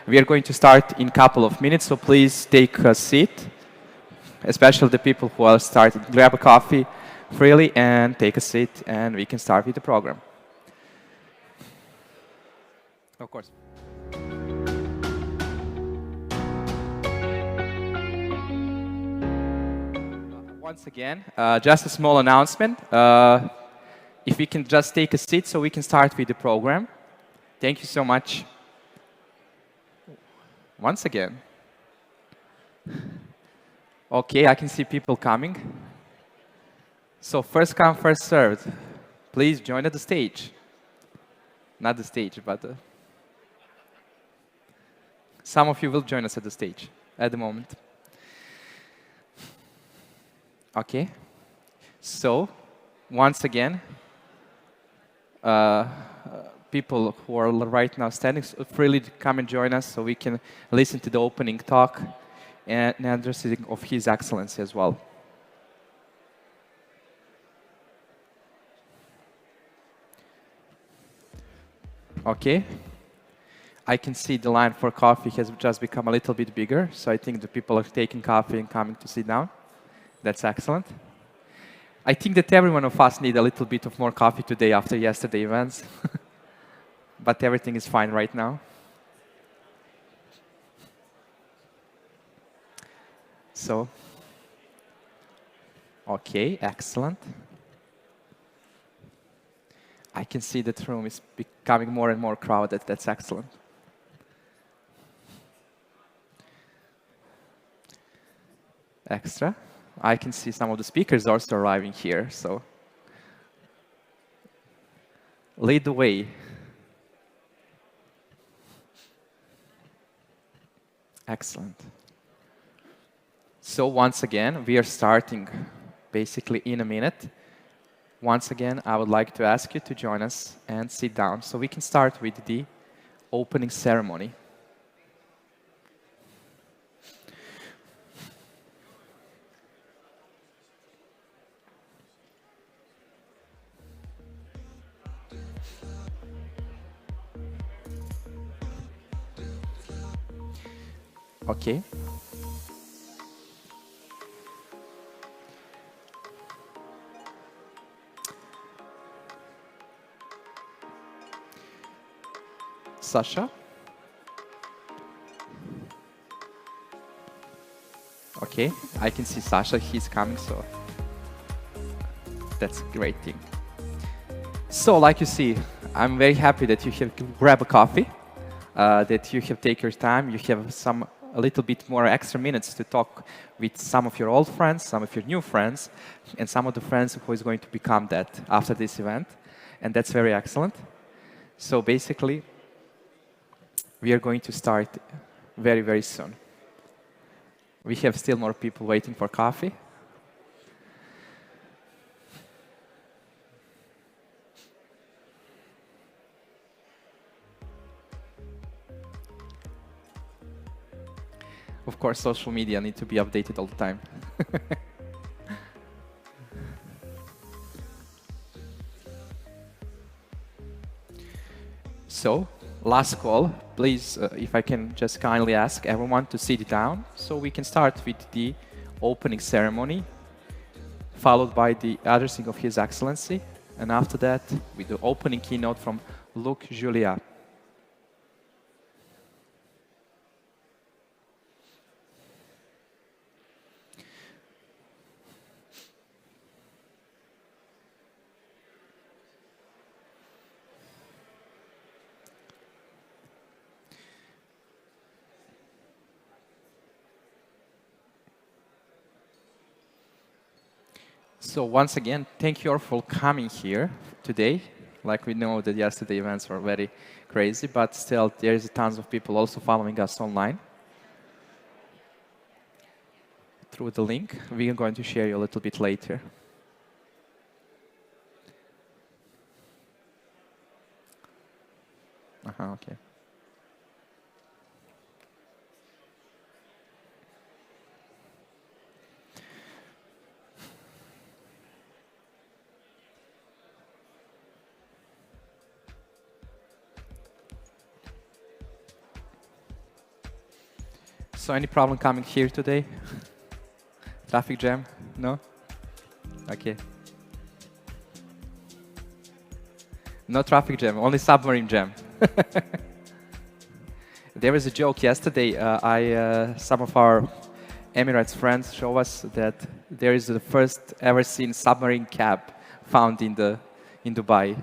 We are going to start in a couple of minutes, so please take a seat, especially the people who are starting. Grab a coffee freely and take a seat, and we can start with the program. Of course. Once again, just a small announcement. If we can just take a seat so we can start with the program. Thank you so much. Once again. Okay, I can see people coming. So first come, first served. Please join at the stage. Not the stage, but some of you will join us at the stage at the moment. Okay. So once again, people who are right now standing, freely come and join us so we can listen to the opening talk and understanding of His Excellency as well. Okay. I can see the line for coffee has just become a little bit bigger, so I think the people are taking coffee and coming to sit down. That's excellent. I think that every one of us need a little bit of more coffee today after yesterday's events. But everything is fine right now. So, okay, excellent. I can see that the room is becoming more and more crowded. That's excellent. Extra. I can see some of the speakers also arriving here, so lead the way. Excellent. So once again, we are starting basically in a minute. Once again, I would like to ask you to join us and sit down so we can start with the opening ceremony. Okay. Sasha? Okay, I can see Sasha, he's coming, so that's a great thing. So, like you see, I'm very happy that you have grabbed a coffee, that you have taken your time, you have a little bit more extra minutes to talk with some of your old friends, some of your new friends, and some of the friends who is going to become that after this event, and that's very excellent. So basically, we are going to start very, very soon. We have still more people waiting for coffee. Of course, social media need to be updated all the time. So, last call. Please, if I can just kindly ask everyone to sit down so we can start with the opening ceremony, followed by the addressing of His Excellency, and after that, with the opening keynote from Luc Julia. So once again, thank you all for coming here today. Like we know that yesterday events were very crazy, but still there's tons of people also following us online through the link. We are going to share you a little bit later. Okay. So any problem coming here today? Traffic jam? No? Okay. No traffic jam, only submarine jam. There was a joke yesterday. Some of our Emirates friends show us that there is the first ever seen submarine cab found in Dubai.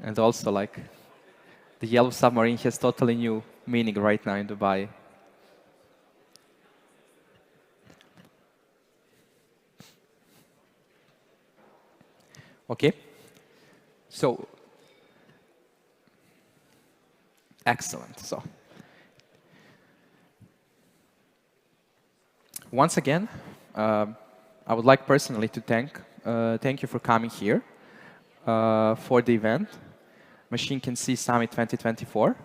And also, like, the yellow submarine has totally new meaning right now in Dubai. Okay. So, excellent. So, once again, I would like personally to thank you for coming here for the event, Machine Can See Summit 2024.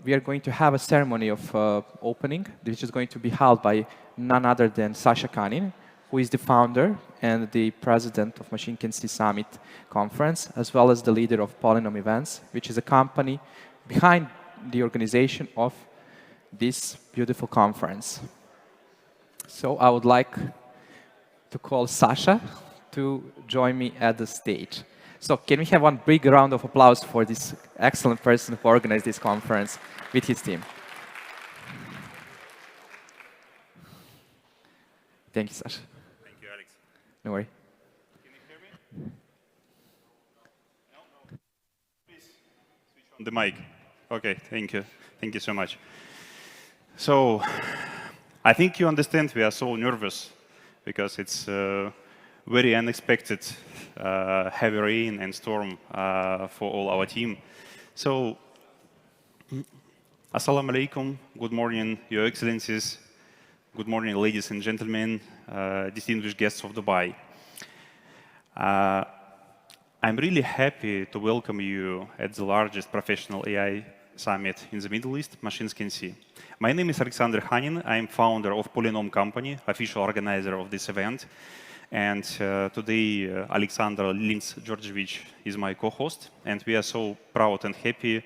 We are going to have a ceremony of opening, which is going to be held by none other than Sasha Kanin, who is the founder and the president of Machine Can See Summit conference, as well as the leader of Polynom Events, which is a company behind the organization of this beautiful conference. So I would like to call Sasha to join me at the stage. So can we have one big round of applause for this excellent person who organized this conference with his team? Thank you, Sasha. Thank you, Alex. No worry. Can you hear me? No? Please switch on the mic. Okay, thank you. Thank you so much. So, I think you understand we are so nervous because it's very unexpected heavy rain and storm for all our team. So, Assalamu alaikum, good morning, Your Excellencies, good morning, ladies and gentlemen, distinguished guests of Dubai. I'm really happy to welcome you at the largest professional AI summit in the Middle East, Machines Can See. My name is Alexander Khanin. I'm founder of Polynom Company, official organizer of this event. And today, Alexander Links-Georgievich is my co-host, and we are so proud and happy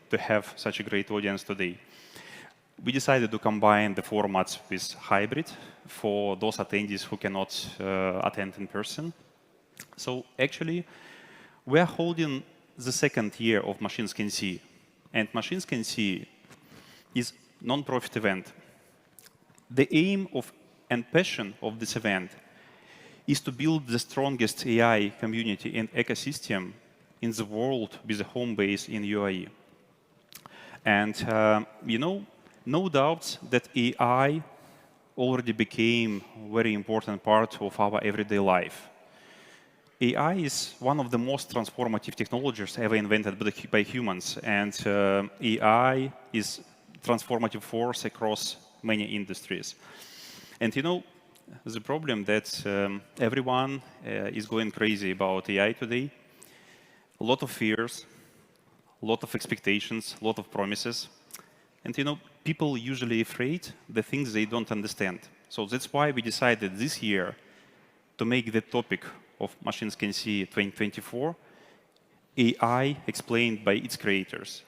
to have such a great audience today. We decided to combine the formats with hybrid for those attendees who cannot attend in person. So actually, we are holding the second year of Machines Can See, and Machines Can See is a non-profit event. The aim of and passion of this event is to build the strongest AI community and ecosystem in the world with a home base in UAE. And no doubt that AI already became a very important part of our everyday life. AI is one of the most transformative technologies ever invented by humans, and AI is a transformative force across many industries. And the problem that everyone is going crazy about AI today, a lot of fears, a lot of expectations, a lot of promises. And people usually afraid the things they don't understand. So that's why we decided this year to make the topic of Machines Can See 2024 AI explained by its creators.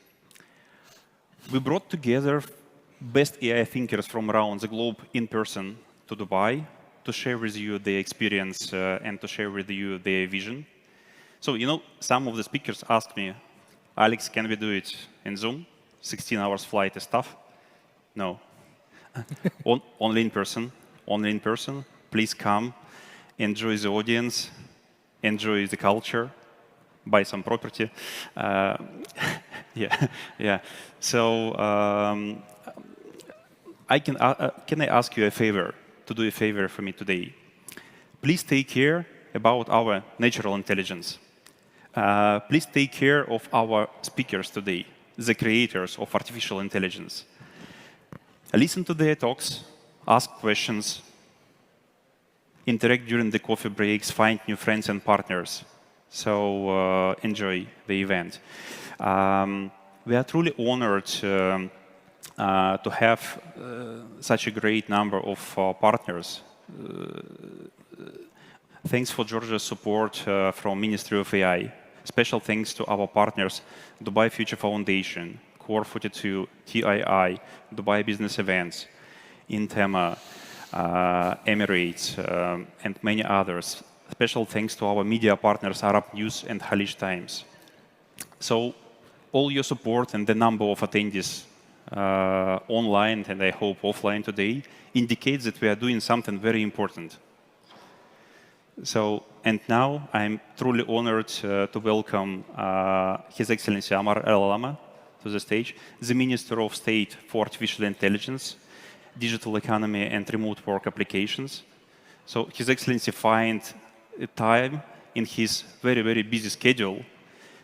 We brought together best AI thinkers from around the globe in person to Dubai to share with you their experience and to share with you their vision. So, some of the speakers asked me, Alex, can we do it in Zoom? 16 hours flight is tough. No. Only in person. Only in person. Please come, enjoy the audience, enjoy the culture, buy some property. Yeah. So, can I ask you a favor, to do a favor for me today? Please take care about our natural intelligence. Please take care of our speakers today, the creators of artificial intelligence. Listen to their talks, ask questions, interact during the coffee breaks, find new friends and partners. So enjoy the event. We are truly honored to have such a great number of partners. Thanks for Georgia's support from Ministry of AI. Special thanks to our partners, Dubai Future Foundation, Core 42, TII, Dubai Business Events, Intema, Emirates, and many others. Special thanks to our media partners, Arab News and Halish Times. So all your support and the number of attendees online and I hope offline today indicates that we are doing something very important. So, and now I'm truly honored to welcome His Excellency Amar El-Alama to the stage, the Minister of State for Artificial Intelligence, Digital Economy and Remote Work Applications. So His Excellency find a time in his very, very busy schedule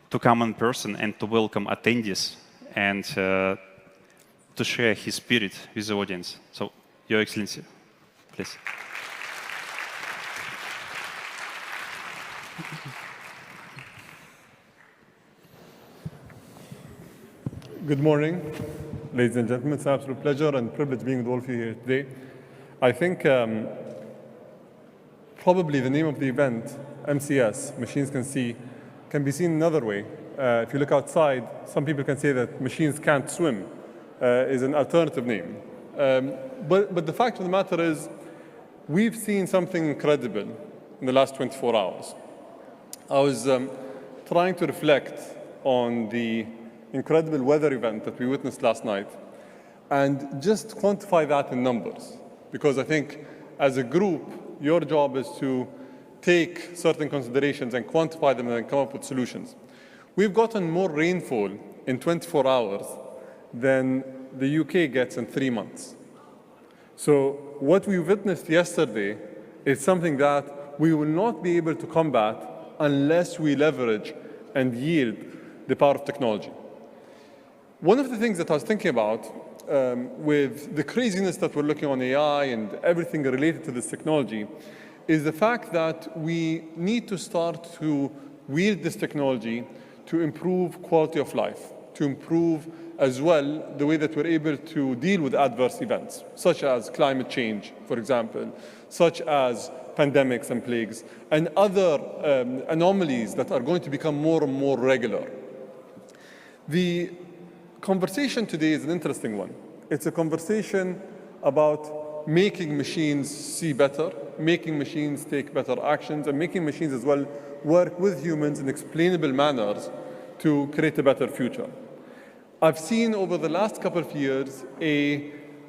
to come in person and to welcome attendees and to share his spirit with the audience. So, Your Excellency, please. Good morning, ladies and gentlemen. It's an absolute pleasure and privilege being with all of you here today. I think probably the name of the event, MCS, Machines Can See, can be seen another way. If you look outside, some people can say that machines can't swim is an alternative name. But the fact of the matter is, we've seen something incredible in the last 24 hours. I was trying to reflect on the incredible weather event that we witnessed last night and just quantify that in numbers. Because I think as a group, your job is to take certain considerations and quantify them and then come up with solutions. We've gotten more rainfall in 24 hours than the UK gets in 3 months. So what we witnessed yesterday is something that we will not be able to combat unless we leverage and yield the power of technology. One of the things that I was thinking about with the craziness that we're looking on AI and everything related to this technology is the fact that we need to start to wield this technology to improve quality of life, to improve as well the way that we're able to deal with adverse events, such as climate change, for example, such as pandemics and plagues, and other anomalies that are going to become more and more regular. The conversation today is an interesting one. It's a conversation about making machines see better, making machines take better actions, and making machines as well work with humans in explainable manners to create a better future. I've seen over the last couple of years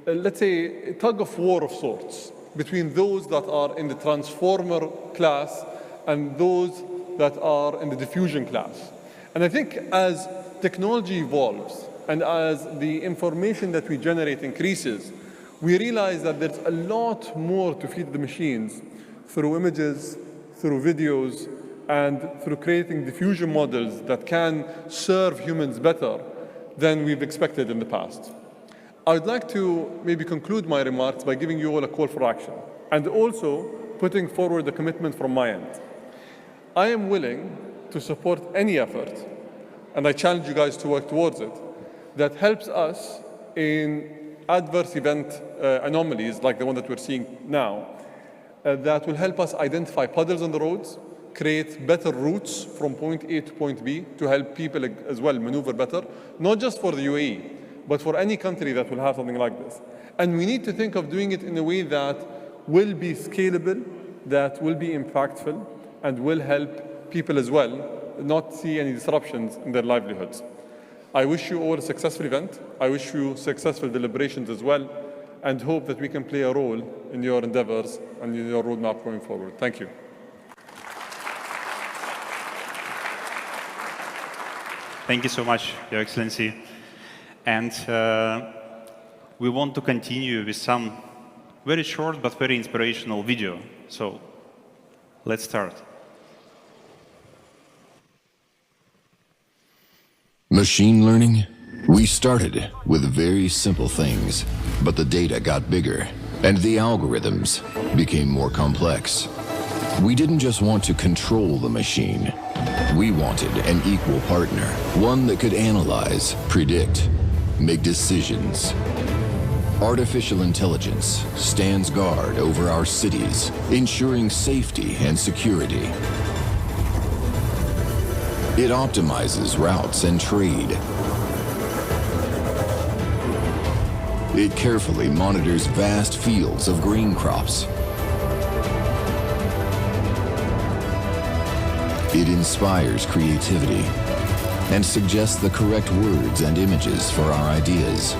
let's say, a tug of war of sorts between those that are in the transformer class and those that are in the diffusion class. And I think as technology evolves and as the information that we generate increases, we realize that there's a lot more to feed the machines through images, through videos, and through creating diffusion models that can serve humans better than we've expected in the past. I would like to maybe conclude my remarks by giving you all a call for action and also putting forward a commitment from my end. I am willing to support any effort, and I challenge you guys to work towards it, that helps us in adverse event anomalies like the one that we're seeing now, that will help us identify puddles on the roads, create better routes from point A to point B to help people as well maneuver better, not just for the UAE, but for any country that will have something like this. And we need to think of doing it in a way that will be scalable, that will be impactful, and will help people as well not see any disruptions in their livelihoods. I wish you all a successful event. I wish you successful deliberations as well, and hope that we can play a role in your endeavors and in your roadmap going forward. Thank you. Thank you so much, Your Excellency. And we want to continue with some very short but very inspirational video. So let's start. Machine learning? We started with very simple things, but the data got bigger and the algorithms became more complex. We didn't just want to control the machine. We wanted an equal partner, one that could analyze, predict, make decisions. Artificial intelligence stands guard over our cities, ensuring safety and security. It optimizes routes and trade. It carefully monitors vast fields of grain crops. It inspires creativity and suggests the correct words and images for our ideas.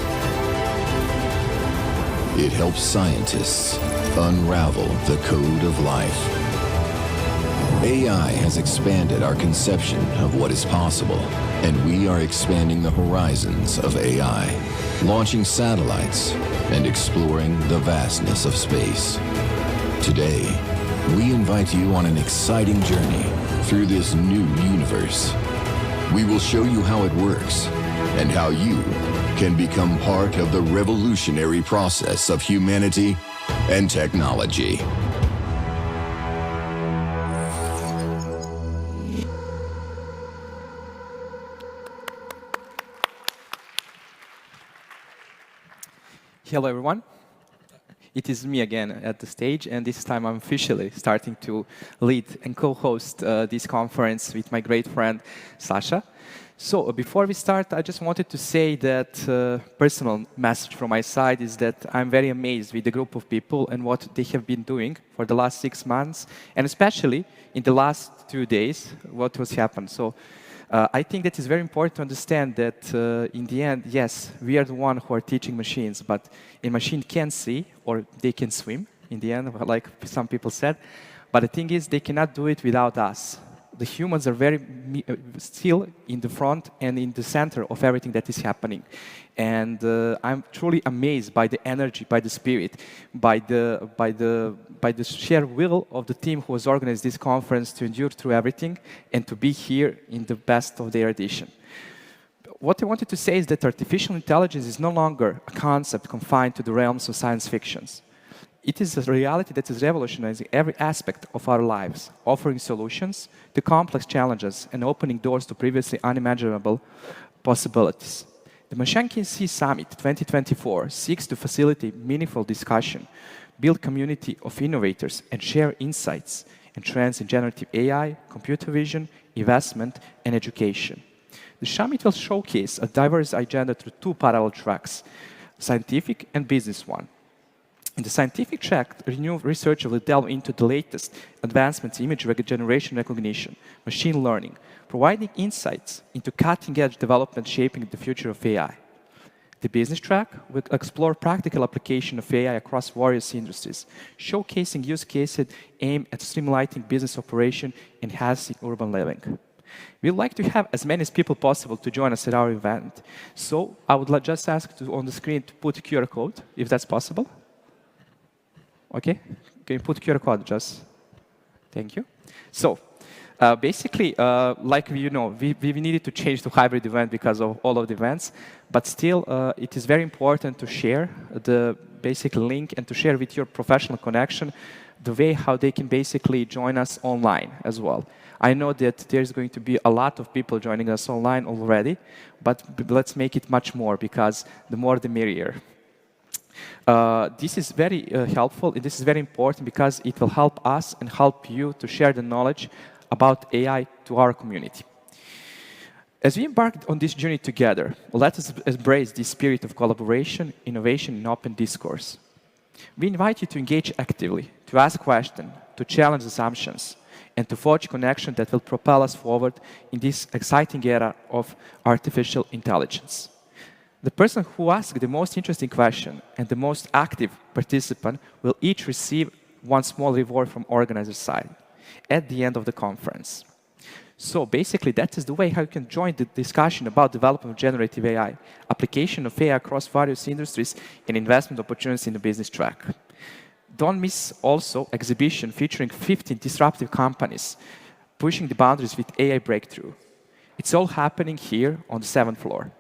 It helps scientists unravel the code of life. AI has expanded our conception of what is possible, and we are expanding the horizons of AI, launching satellites and exploring the vastness of space. Today, we invite you on an exciting journey through this new universe. We will show you how it works and how you can become part of the revolutionary process of humanity and technology. Hello, everyone. It is me again at the stage, and this time I'm officially starting to lead and co-host this conference with my great friend, Sasha. So before we start, I just wanted to say that personal message from my side is that I'm very amazed with the group of people and what they have been doing for the last 6 months, and especially in the last 2 days, what has happened. So I think that it's very important to understand that in the end, yes, we are the one who are teaching machines, but a machine can see or they can swim in the end, like some people said. But the thing is, they cannot do it without us. The humans are very still in the front and in the center of everything that is happening. And I'm truly amazed by the energy, by the spirit, by the sheer will of the team who has organized this conference to endure through everything and to be here in the best of their edition. What I wanted to say is that artificial intelligence is no longer a concept confined to the realms of science fictions. It is a reality that is revolutionizing every aspect of our lives, offering solutions to complex challenges and opening doors to previously unimaginable possibilities. The Machine Can See Summit 2024 seeks to facilitate meaningful discussion, build community of innovators, and share insights and trends in generative AI, computer vision, investment, and education. The summit will showcase a diverse agenda through 2 parallel tracks, scientific and business one. In the scientific track, renewed research will delve into the latest advancements in image generation recognition, machine learning, providing insights into cutting-edge development shaping the future of AI. The business track will explore practical application of AI across various industries, showcasing use cases aimed at streamlining business operation and enhancing urban living. We'd like to have as many people possible to join us at our event. So I would just ask on the screen to put a QR code, if that's possible. Okay, can you put QR code just? Thank you. So basically, like we needed to change to hybrid event because of all of the events, but still it is very important to share the basic link and to share with your professional connection the way how they can basically join us online as well. I know that there's going to be a lot of people joining us online already, but let's make it much more because the more the merrier. This is very helpful, and this is very important because it will help us and help you to share the knowledge about AI to our community. As we embark on this journey together, let us embrace the spirit of collaboration, innovation, and open discourse. We invite you to engage actively, to ask questions, to challenge assumptions, and to forge connection that will propel us forward in this exciting era of artificial intelligence. The person who asks the most interesting question and the most active participant will each receive one small reward from organizer's side at the end of the conference. So basically, that is the way how you can join the discussion about development of generative AI, application of AI across various industries, and investment opportunities in the business track. Don't miss also exhibition featuring 15 disruptive companies pushing the boundaries with AI breakthrough. It's all happening here on the 7th floor.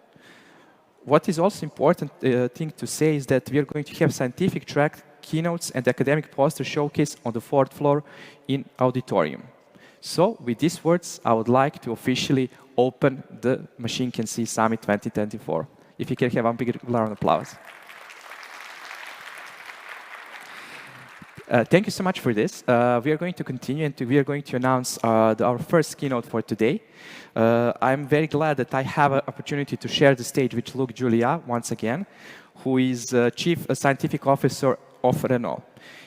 What is also important thing to say is that we are going to have scientific track, keynotes, and academic poster showcase on the 4th floor in auditorium. So with these words, I would like to officially open the Machine Can See Summit 2024. If you can have a big round of applause. Thank you so much for this. We are going to continue and we are going to announce our first keynote for today. I'm very glad that I have an opportunity to share the stage with Luc Julia once again, who is Chief Scientific Officer of Renault.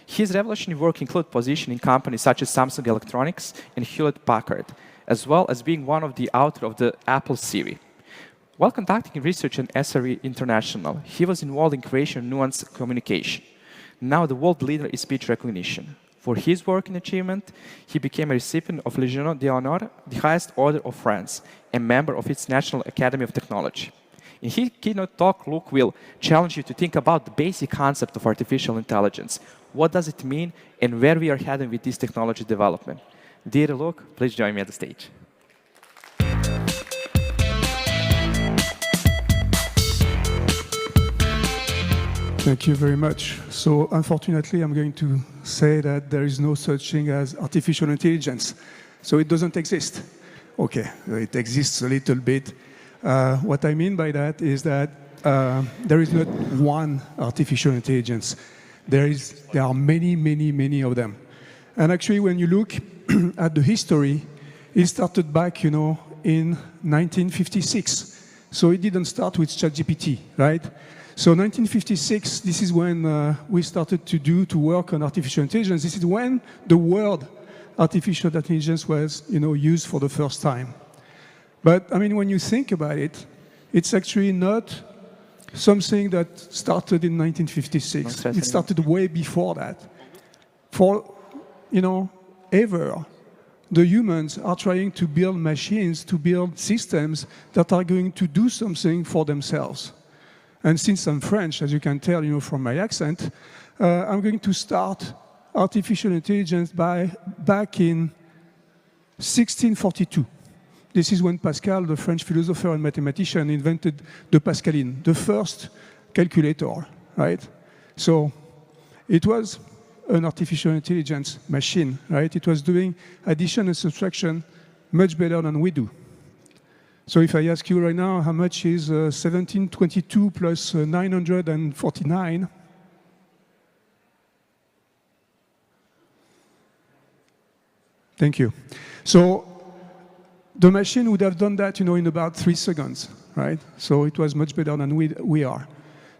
His revolutionary work includes positioning companies such as Samsung Electronics and Hewlett-Packard, as well as being one of the authors of the Apple Siri. While conducting research in SRE International, he was involved in creation of nuanced communication. Now the world leader in speech recognition. For his work and achievement, he became a recipient of Légion d'honneur, the highest order of France, and member of its National Academy of Technology. In his keynote talk, Luc will challenge you to think about the basic concept of artificial intelligence. What does it mean, and where we are heading with this technology development? Dear Luc, please join me at the stage. Thank you very much. So unfortunately, I'm going to say that there is no such thing as artificial intelligence. So it doesn't exist. Okay, it exists a little bit. What I mean by that is that there is not one artificial intelligence. There are many, many, many of them. And actually, when you look at the history, it started back, in 1956. So it didn't start with ChatGPT, right? So 1956, this is when we started to work on artificial intelligence. This is when the word artificial intelligence was, used for the first time. But I mean, when you think about it, it's actually not something that started in 1956. It started way before that. For, ever, the humans are trying to build machines, to build systems that are going to do something for themselves. And since I'm French, as you can tell, from my accent, I'm going to start artificial intelligence back in 1642. This is when Pascal, the French philosopher and mathematician, invented the Pascaline, the first calculator, right? So it was an artificial intelligence machine, right? It was doing addition and subtraction much better than we do. So if I ask you right now, how much is 1722 plus 949? Thank you. So the machine would have done that, in about 3 seconds, right? So it was much better than we are.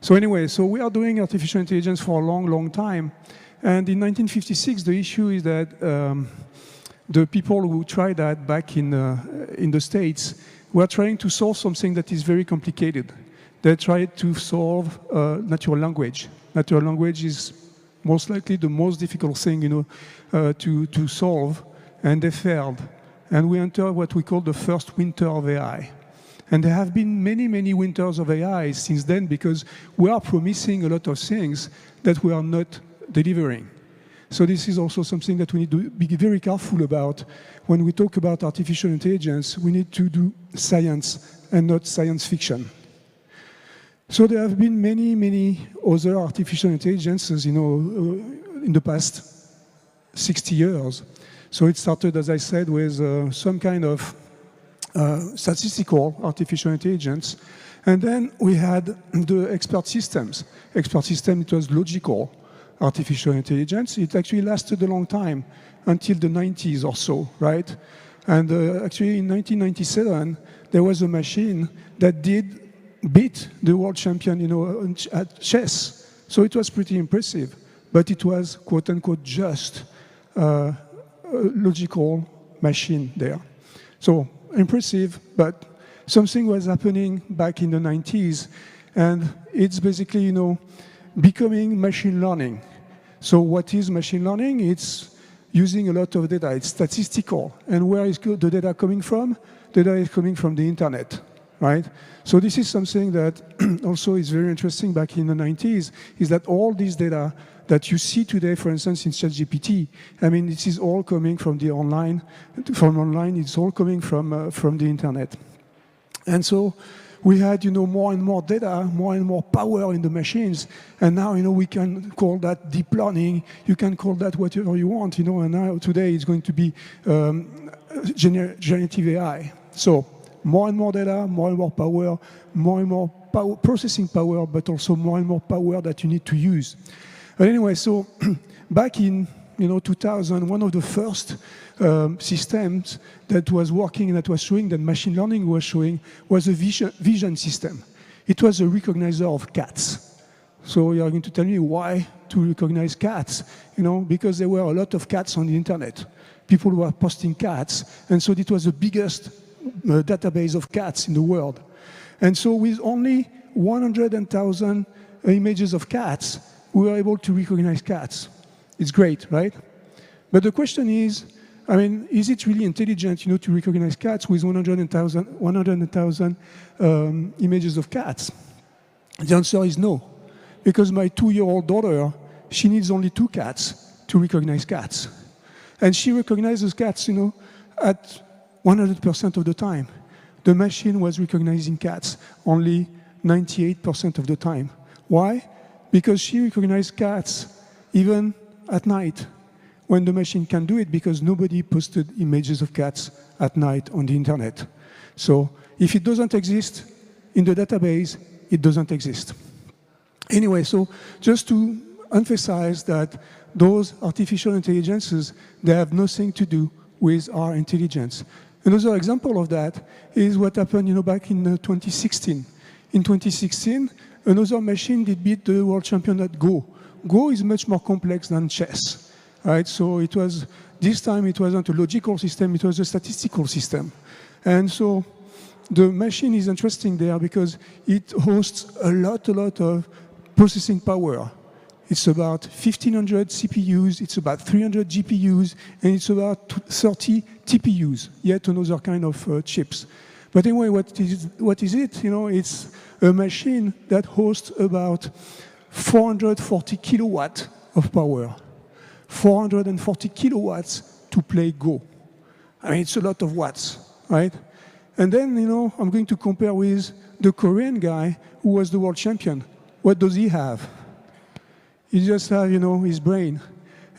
So anyway, so we are doing artificial intelligence for a long, long time. And in 1956, the issue is that the people who tried that back in the States were trying to solve something that is very complicated. They tried to solve natural language. Natural language is most likely the most difficult thing, to solve, and they failed. And we entered what we call the first winter of AI. And there have been many, many winters of AI since then because we are promising a lot of things that we are not delivering. So this is also something that we need to be very careful about. When we talk about artificial intelligence, we need to do science and not science fiction. So there have been many, many other artificial intelligences, in the past 60 years. So it started, as I said, with some kind of statistical artificial intelligence. And then we had the expert systems. Expert system, it was logical artificial intelligence. It actually lasted a long time, until the 90s or so, right? And actually in 1997, there was a machine that did beat the world champion, at chess. So it was pretty impressive, but it was, quote unquote, just a logical machine there. So impressive, but something was happening back in the 90s, and it's basically, becoming machine learning. So what is machine learning? It's using a lot of data. It's statistical. And where is the data coming from? The data is coming from the internet, right? So this is something that also is very interesting back in the 90s, is that all this data that you see today, for instance, in ChatGPT, I mean, this is all coming from the online. From online, it's all coming from the internet. And so we had, more and more data, more and more power in the machines. And now, we can call that deep learning. You can call that whatever you want, and now today it's going to be generative AI. So more and more data, more and more power, more and more processing power, but also more and more power that you need to use. But anyway, so back in 2000, one of the first systems that was working and that was showing that machine learning was showing was a vision system. It was a recognizer of cats. So you're going to tell me why to recognize cats? Because there were a lot of cats on the internet. People were posting cats, and so it was the biggest database of cats in the world. And so with only 100,000 images of cats, we were able to recognize cats. It's great, right? But the question is, is it really intelligent, to recognize cats with 100,000 images of cats? The answer is no, because my 2-year-old daughter, she needs only 2 cats to recognize cats. And she recognizes cats, at 100% of the time. The machine was recognizing cats only 98% of the time. Why? Because she recognized cats even at night, when the machine can do it, because nobody posted images of cats at night on the internet. So if it doesn't exist in the database, it doesn't exist. Anyway, so just to emphasize that those artificial intelligences, they have nothing to do with our intelligence. Another example of that is what happened back in 2016. In 2016, another machine did beat the world champion at Go. Go is much more complex than chess, right? So this time it wasn't a logical system, it was a statistical system. And so the machine is interesting there because it hosts a lot of processing power. It's about 1,500 CPUs, it's about 300 GPUs, and it's about 30 TPUs, yet another kind of chips. But anyway, what is it? It's a machine that hosts about 440 kilowatts of power. 440 kilowatts to play Go. It's a lot of watts, right? And then, I'm going to compare with the Korean guy who was the world champion. What does he have? He just has, his brain.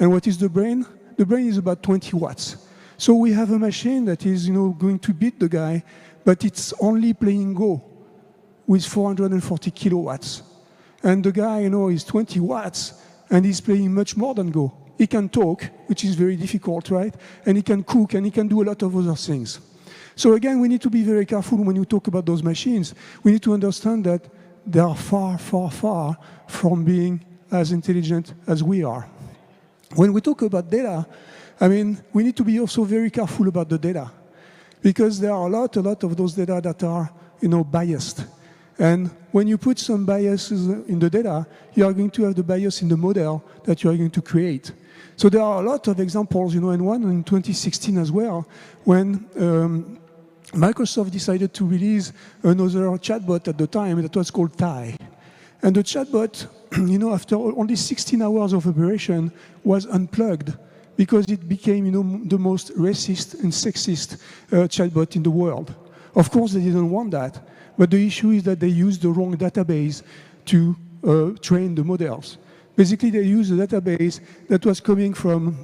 And what is the brain? The brain is about 20 watts. So we have a machine that is, going to beat the guy, but it's only playing Go with 440 kilowatts. And the guy, is 20 watts, and he's playing much more than Go. He can talk, which is very difficult, right? And he can cook, and he can do a lot of other things. So again, we need to be very careful when you talk about those machines. We need to understand that they are far, far, far from being as intelligent as we are. When we talk about data, we need to be also very careful about the data, because there are a lot of those data that are, biased. And when you put some biases in the data, you are going to have the bias in the model that you are going to create. So there are a lot of examples, and one in 2016 as well, when Microsoft decided to release another chatbot at the time that was called Thai. And the chatbot, after only 16 hours of operation, was unplugged because it became, the most racist and sexist chatbot in the world. Of course, they didn't want that. But the issue is that they used the wrong database to train the models. Basically, they used a database that was coming from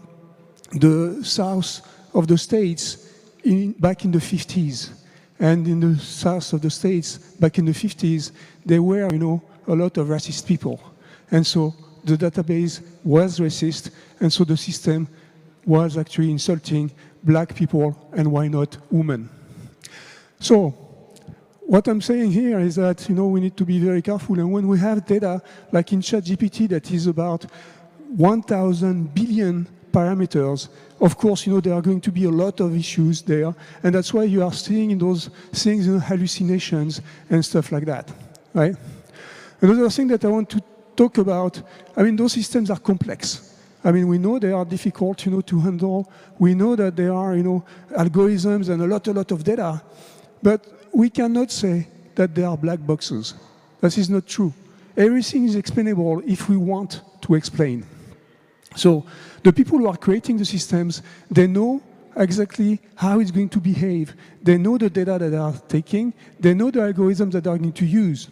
the south of the States back in the 50s. And in the south of the States, back in the 50s, there were, a lot of racist people. And so the database was racist, and so the system was actually insulting black people, and why not women. So what I'm saying here is that, we need to be very careful. And when we have data, like in ChatGPT, that is about 1,000 billion parameters, of course, there are going to be a lot of issues there. And that's why you are seeing in those things, hallucinations and stuff like that, right? Another thing that I want to talk about, those systems are complex. We know they are difficult, to handle. We know that there are, algorithms and a lot of data. But we cannot say that they are black boxes. That is not true. Everything is explainable if we want to explain. So the people who are creating the systems, they know exactly how it's going to behave. They know the data that they are taking. They know the algorithms that they are going to use.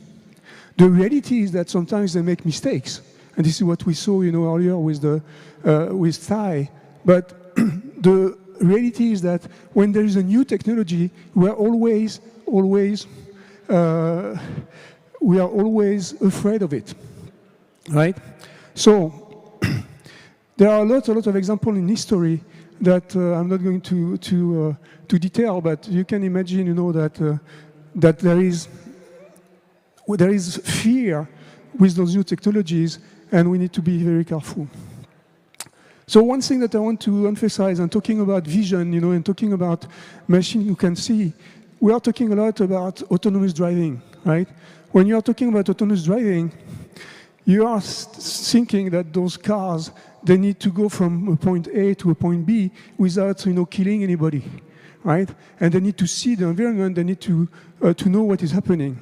The reality is that sometimes they make mistakes. And this is what we saw, earlier with Thai. But the reality is that when there is a new technology, we're always we are always afraid of it, right? So there are a lot of examples in history that I'm not going to detail, but you can imagine, that there is fear with those new technologies, and we need to be very careful. So one thing that I want to emphasize, and talking about vision, and talking about machine you can see, we are talking a lot about autonomous driving, right? When you are talking about autonomous driving, you are thinking that those cars, they need to go from a point A to a point B without, killing anybody, right? And they need to see the environment, they need to know what is happening.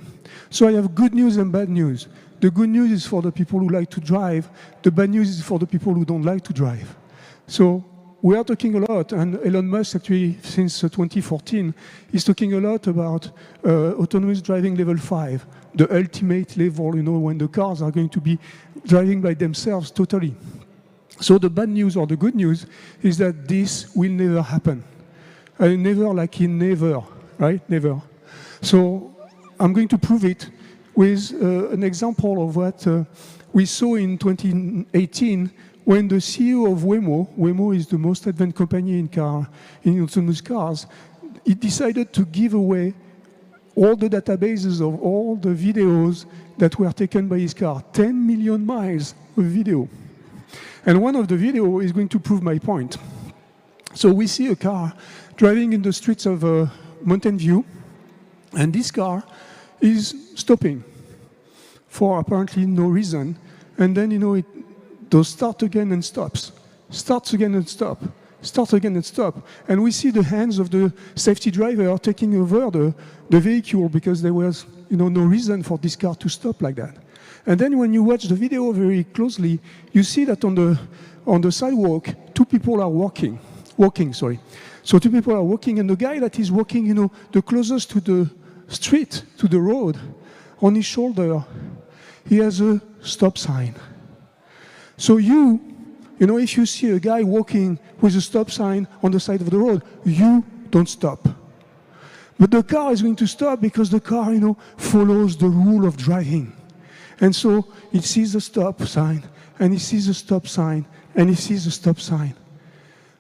So I have good news and bad news. The good news is for the people who like to drive. The bad news is for the people who don't like to drive. So we are talking a lot, and Elon Musk actually, since 2014, is talking a lot about autonomous driving level 5, the ultimate level, when the cars are going to be driving by themselves totally. So the bad news or the good news is that this will never happen. Never like in never, right? Never. So I'm going to prove it with an example of what we saw in 2018 when the CEO of Waymo is the most advanced company in autonomous cars, he decided to give away all the databases of all the videos that were taken by his car, 10 million miles of video. And one of the videos is going to prove my point. So we see a car driving in the streets of Mountain View, and this car is stopping for apparently no reason. And then, it does start again and stops, starts again and stop, starts again and stop. And we see the hands of the safety driver taking over the vehicle because there was, no reason for this car to stop like that. And then when you watch the video very closely, you see that on the sidewalk, two people are walking. So two people are walking, and the guy that is walking, the closest to the street, to the road, on his shoulder, he has a stop sign. So if you see a guy walking with a stop sign on the side of the road, you don't stop. But the car is going to stop because the car, follows the rule of driving. And so it sees the stop sign, and it sees the stop sign, and it sees the stop sign.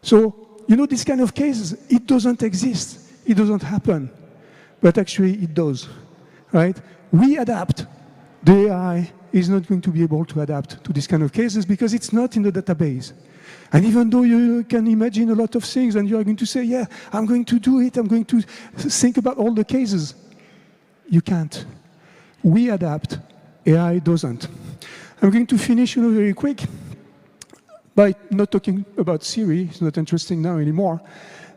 So, this kind of cases, it doesn't exist. It doesn't happen. But actually, it does, right? We adapt. The AI is not going to be able to adapt to this kind of cases because it's not in the database. And even though you can imagine a lot of things and you are going to say, yeah, I'm going to do it, I'm going to think about all the cases, you can't. We adapt. AI doesn't. I'm going to finish very quick by not talking about Siri. It's not interesting now anymore.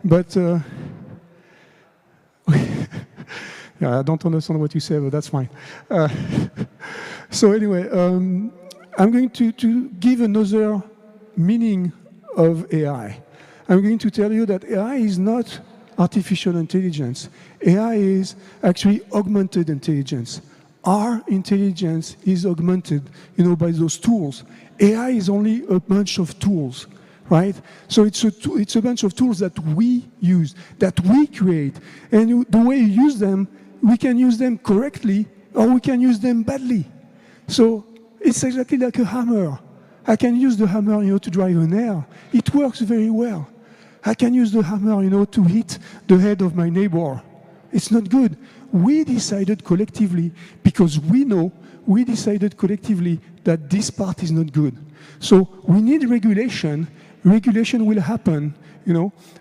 But yeah, I don't understand what you say, but that's fine. So anyway, I'm going to give another meaning of AI. I'm going to tell you that AI is not artificial intelligence. AI is actually augmented intelligence. Our intelligence is augmented, by those tools. AI is only a bunch of tools, right? So it's a bunch of tools that we use, that we create. And the way you use them, we can use them correctly or we can use them badly. So it's exactly like a hammer. I can use the hammer, to drive a nail. It works very well. I can use the hammer, to hit the head of my neighbor. It's not good. We decided collectively, because we decided collectively that this part is not good. So we need regulation. Regulation will happen,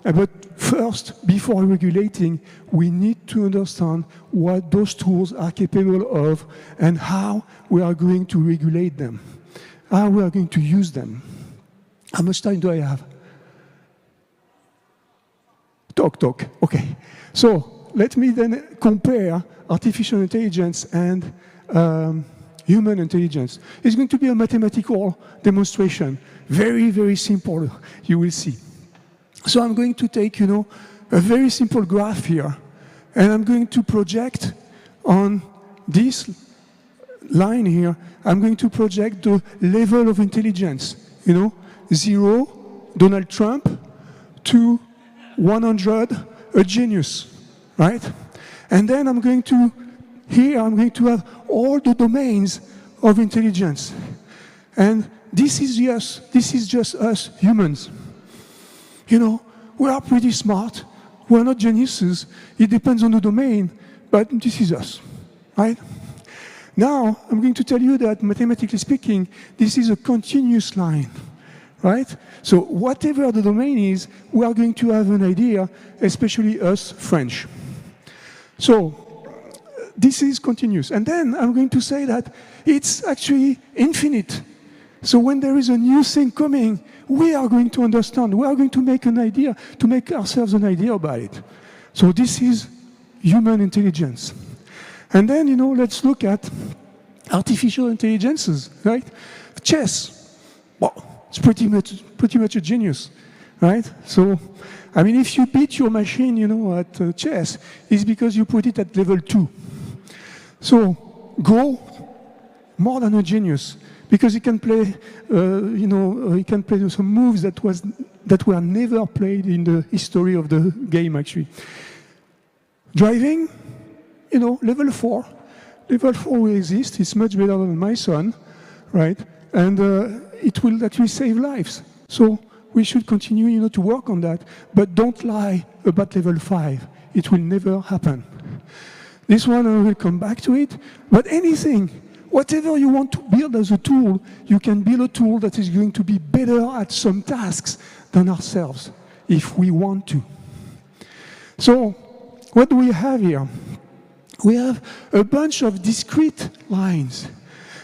But first, before regulating, we need to understand what those tools are capable of and how we are going to regulate them, how we are going to use them. How much time do I have? Talk. Okay. So let me then compare artificial intelligence and human intelligence. It's going to be a mathematical demonstration. Very, very simple, you will see. So I'm going to take, a very simple graph here, and I'm going to project on this line here, I'm going to project the level of intelligence. 0, Donald Trump, to 100, a genius, right? And then I'm going to here I'm going to have all the domains of intelligence. And this is just us humans. You know, we are pretty smart. We're not geniuses. It depends on the domain, but this is us, right? Now, I'm going to tell you that, mathematically speaking, this is a continuous line, right? So whatever the domain is, we are going to have an idea, especially us French. So this is continuous. And then I'm going to say that it's actually infinite. So when there is a new thing coming, we are going to understand. We are going to make an idea, to make ourselves an idea about it. So this is human intelligence. And then, you know, let's look at artificial intelligences, right? Chess. Well, it's pretty much a genius, right? So, I mean, if you beat your machine, you know, at chess, it's because you put it at level 2. So, Go, more than a genius, because he can play, he can play some moves that were never played in the history of the game, actually. Driving, you know, level 4. Level 4 will exist. It's much better than my son, right? And it will actually save lives. So we should continue, you know, to work on that. But don't lie about level 5. It will never happen. This one, I will come back to it. But anything, whatever you want to build as a tool, you can build a tool that is going to be better at some tasks than ourselves, if we want to. So, what do we have here? We have a bunch of discrete lines.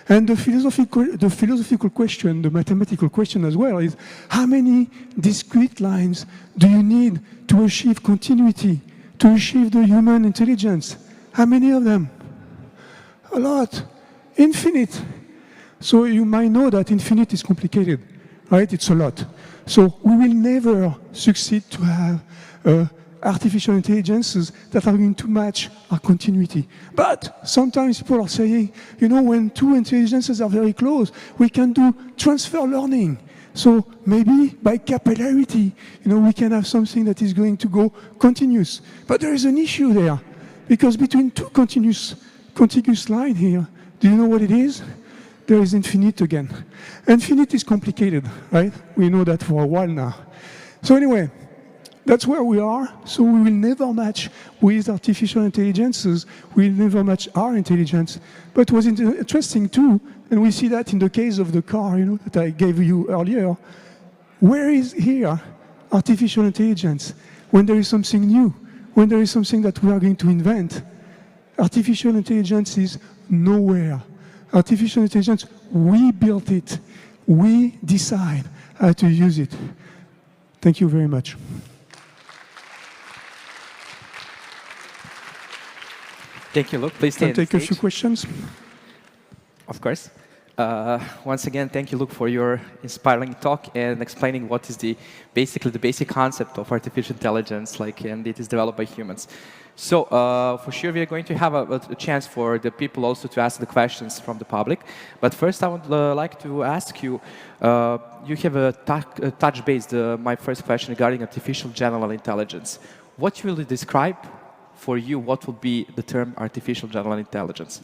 And the philosophical question, the mathematical question as well, is how many discrete lines do you need to achieve continuity, to achieve the human intelligence? How many of them? A lot. Infinite. So you might know that infinite is complicated, right? It's a lot. So we will never succeed to have artificial intelligences that are going to match our continuity. But sometimes people are saying, you know, when two intelligences are very close, we can do transfer learning. So maybe by capillarity, you know, we can have something that is going to go continuous. But there is an issue there, because between two contiguous lines here, do you know what it is? There is infinite again. Infinite is complicated, right? We know that for a while now. So anyway, that's where we are. So we will never match with artificial intelligences. We will never match our intelligence. But what was interesting too, and we see that in the case of the car, you know, that I gave you earlier. Where is here artificial intelligence? When there is something new, when there is something that we are going to invent, artificial intelligence is nowhere. Artificial intelligence, we built it. We decide how to use it. Thank you very much. Thank you, Luc. Please stay on take the a few stage. questions. Of course. Once again, thank you, Luc, for your inspiring talk and explaining what is basically the basic concept of artificial intelligence, and it is developed by humans. So for sure, we are going to have a chance for the people also to ask the questions from the public. But first, I would like to ask you, you have a touch base, my first question regarding artificial general intelligence. What will you describe for you, what would be the term artificial general intelligence?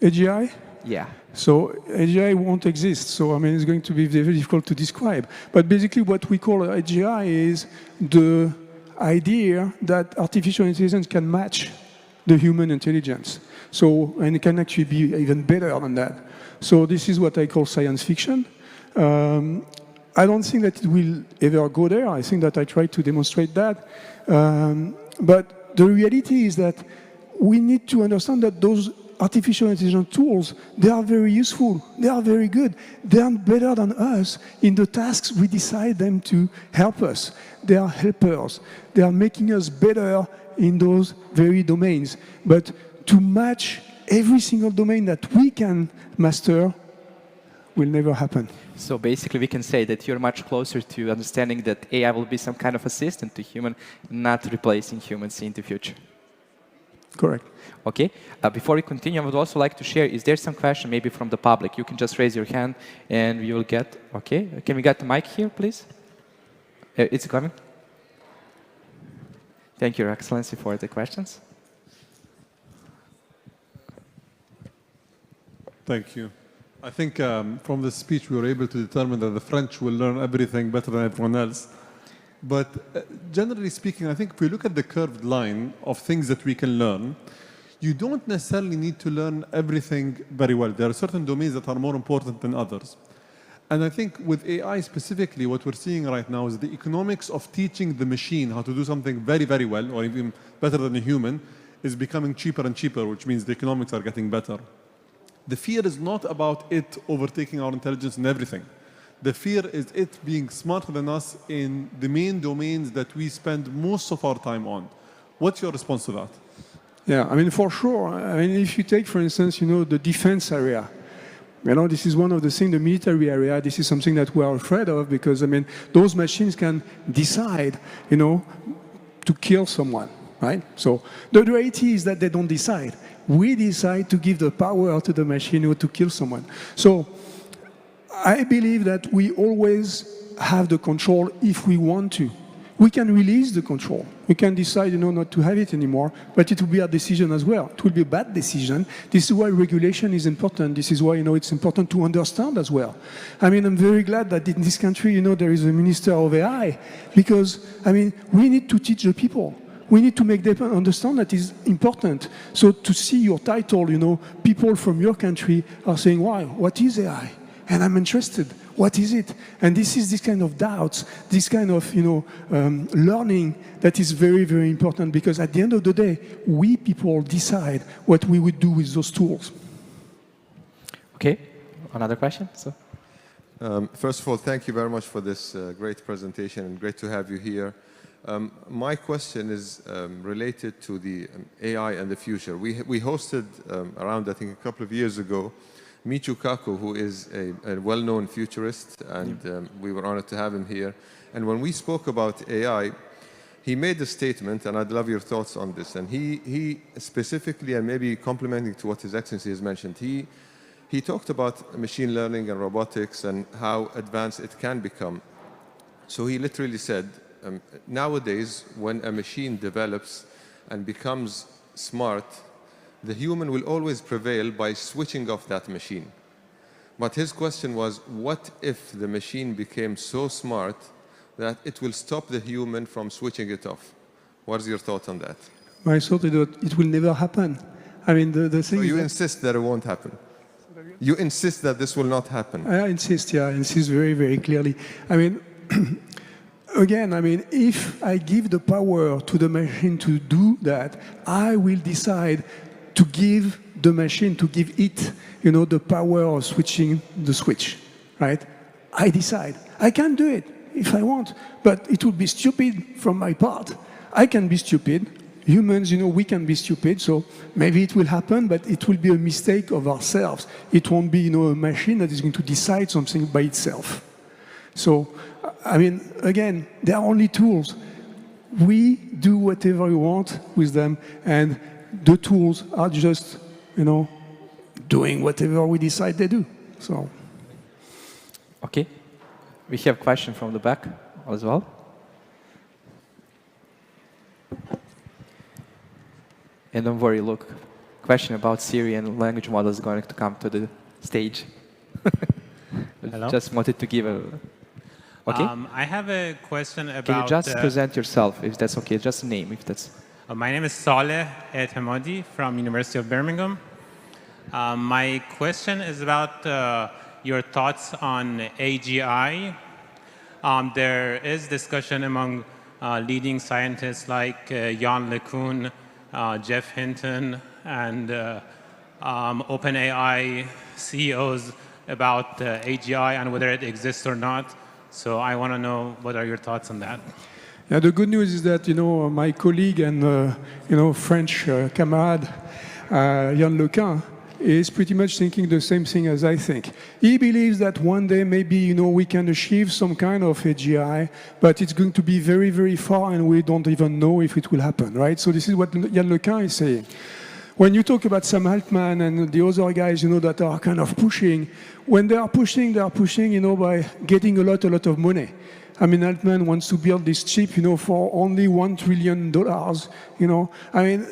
AGI? Yeah. So AGI won't exist. So, I mean, it's going to be very difficult to describe. But basically what we call AGI is the idea that artificial intelligence can match the human intelligence. So, and it can actually be even better than that. So this is what I call science fiction. I don't think that it will ever go there. I think that I tried to demonstrate that. But the reality is that we need to understand that those artificial intelligence tools, they are very useful. They are very good. They are better than us in the tasks we decide them to help us. They are helpers. They are making us better in those very domains. But to match every single domain that we can master will never happen. So basically, we can say that you're much closer to understanding that AI will be some kind of assistant to human, not replacing humans in the future. Correct. Okay. Before we continue, I would also like to share, is there some question maybe from the public? You can just raise your hand and we will get, okay. Can we get the mic here, please? It's coming. Thank you, Your Excellency, for the questions. Thank you. I think from the speech we were able to determine that the French will learn everything better than everyone else. But generally speaking, I think if we look at the curved line of things that we can learn, you don't necessarily need to learn everything very well. There are certain domains that are more important than others. And I think with AI specifically, what we're seeing right now is the economics of teaching the machine how to do something very, very well, or even better than a human, is becoming cheaper and cheaper, which means the economics are getting better. The fear is not about it overtaking our intelligence in everything. The fear is it being smarter than us in the main domains that we spend most of our time on. What's your response to that? Yeah, I mean, for sure. I mean, if you take, for instance, the defense area, this is one of the things, the military area, this is something that we are afraid of because, I mean, those machines can decide, to kill someone, right? So the reality is that they don't decide. We decide to give the power to the machine to kill someone. So I believe that we always have the control if we want to. We can release the control. We can decide, not to have it anymore, but it will be our decision as well. It will be a bad decision. This is why regulation is important. This is why, it's important to understand as well. I mean, I'm very glad that in this country, there is a minister of AI, because, I mean, we need to teach the people. We need to make them understand that is important. So to see your title, people from your country are saying, wow, what is AI? And I'm interested. What is it? And this is this kind of doubts, this kind of learning that is very, very important because at the end of the day, we people decide what we would do with those tools. Okay, another question? First of all, thank you very much for this great presentation and great to have you here. My question is related to the AI and the future. We hosted around, I think, a couple of years ago, Michio Kaku, who is a well-known futurist, and we were honored to have him here. And when we spoke about AI, he made a statement, and I'd love your thoughts on this. And he specifically, and maybe complementing to what His Excellency has mentioned, he talked about machine learning and robotics and how advanced it can become. So he literally said, nowadays, when a machine develops and becomes smart, the human will always prevail by switching off that machine. But his question was, what if the machine became so smart that it will stop the human from switching it off? What is your thought on that? My thought is that it will never happen. I mean, the thing So you is insist that it won't happen? You insist that this will not happen? I insist, yeah, I insist very, very clearly. I mean, again, I mean, if I give the power to the machine to do that, I will decide to give the machine, to give it, the power of switching the switch, right? I decide. I can do it if I want, but it would be stupid from my part. I can be stupid. Humans, we can be stupid, so maybe it will happen, but it will be a mistake of ourselves. It won't be, a machine that is going to decide something by itself. So, I mean, again, they are only tools. We do whatever we want with them, and the tools are just, doing whatever we decide they do. So. Okay. We have a question from the back as well. And don't worry, look, question about Siri and language model is going to come to the stage. Hello? Just wanted to give a... Okay? I have a question about... Can you just present yourself, if that's okay? Just a name, if that's... My name is Saleh Et Hamadi from University of Birmingham. My question is about your thoughts on AGI. There is discussion among leading scientists like Yann LeCun, Jeff Hinton, and OpenAI CEOs about AGI and whether it exists or not. So I want to know what are your thoughts on that. Yeah, the good news is that, my colleague and, French camarade, Yann LeCun, is pretty much thinking the same thing as I think. He believes that one day maybe, we can achieve some kind of AGI, but it's going to be very, very far and we don't even know if it will happen, right? So this is what Yann LeCun is saying. When you talk about Sam Altman and the other guys, that are kind of pushing, when they are pushing, by getting a lot of money. I mean, Altman wants to build this chip, for only $1 trillion, I mean,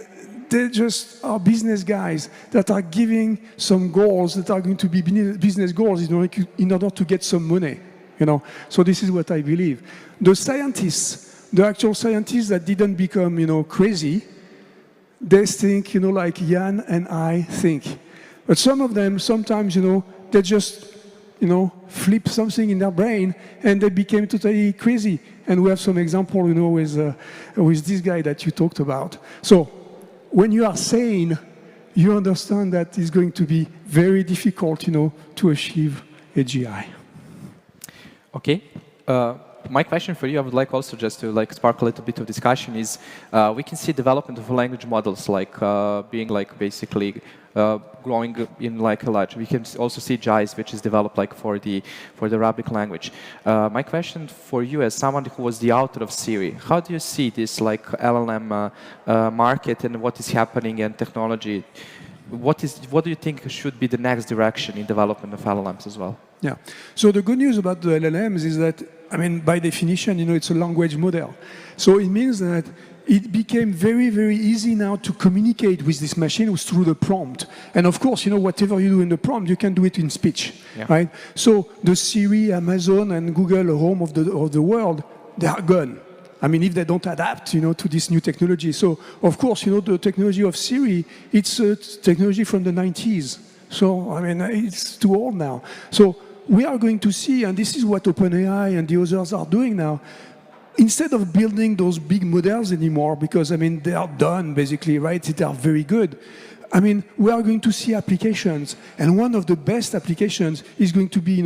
they just are business guys that are giving some goals that are going to be business goals in order to get some money. So this is what I believe. The scientists, the actual scientists that didn't become crazy, they think like Jan and I think. But some of them sometimes they just flip something in their brain and they became totally crazy. And we have some example with this guy that you talked about. So when you are sane, you understand that it's going to be very difficult to achieve AGI. Okay. My question for you, I would like also just to spark a little bit of discussion is, we can see development of language models being basically growing in a large. We can also see JAIS, which is developed for the Arabic language. My question for you, as someone who was the author of Siri, how do you see this LLM market and what is happening in technology? What do you think should be the next direction in development of LLMs as well? Yeah. So the good news about the LLMs is that, by definition, it's a language model. So it means that it became very, very easy now to communicate with this machine through the prompt. And of course, whatever you do in the prompt, you can do it in speech, right? So the Siri, Amazon, and Google Home of the world, they are gone. If they don't adapt, to this new technology. So, of course, the technology of Siri, it's a technology from the 90s. So, it's too old now. So we are going to see, and this is what OpenAI and the others are doing now, instead of building those big models anymore, because, they are done, basically, right? They are very good. We are going to see applications, and one of the best applications is going to be,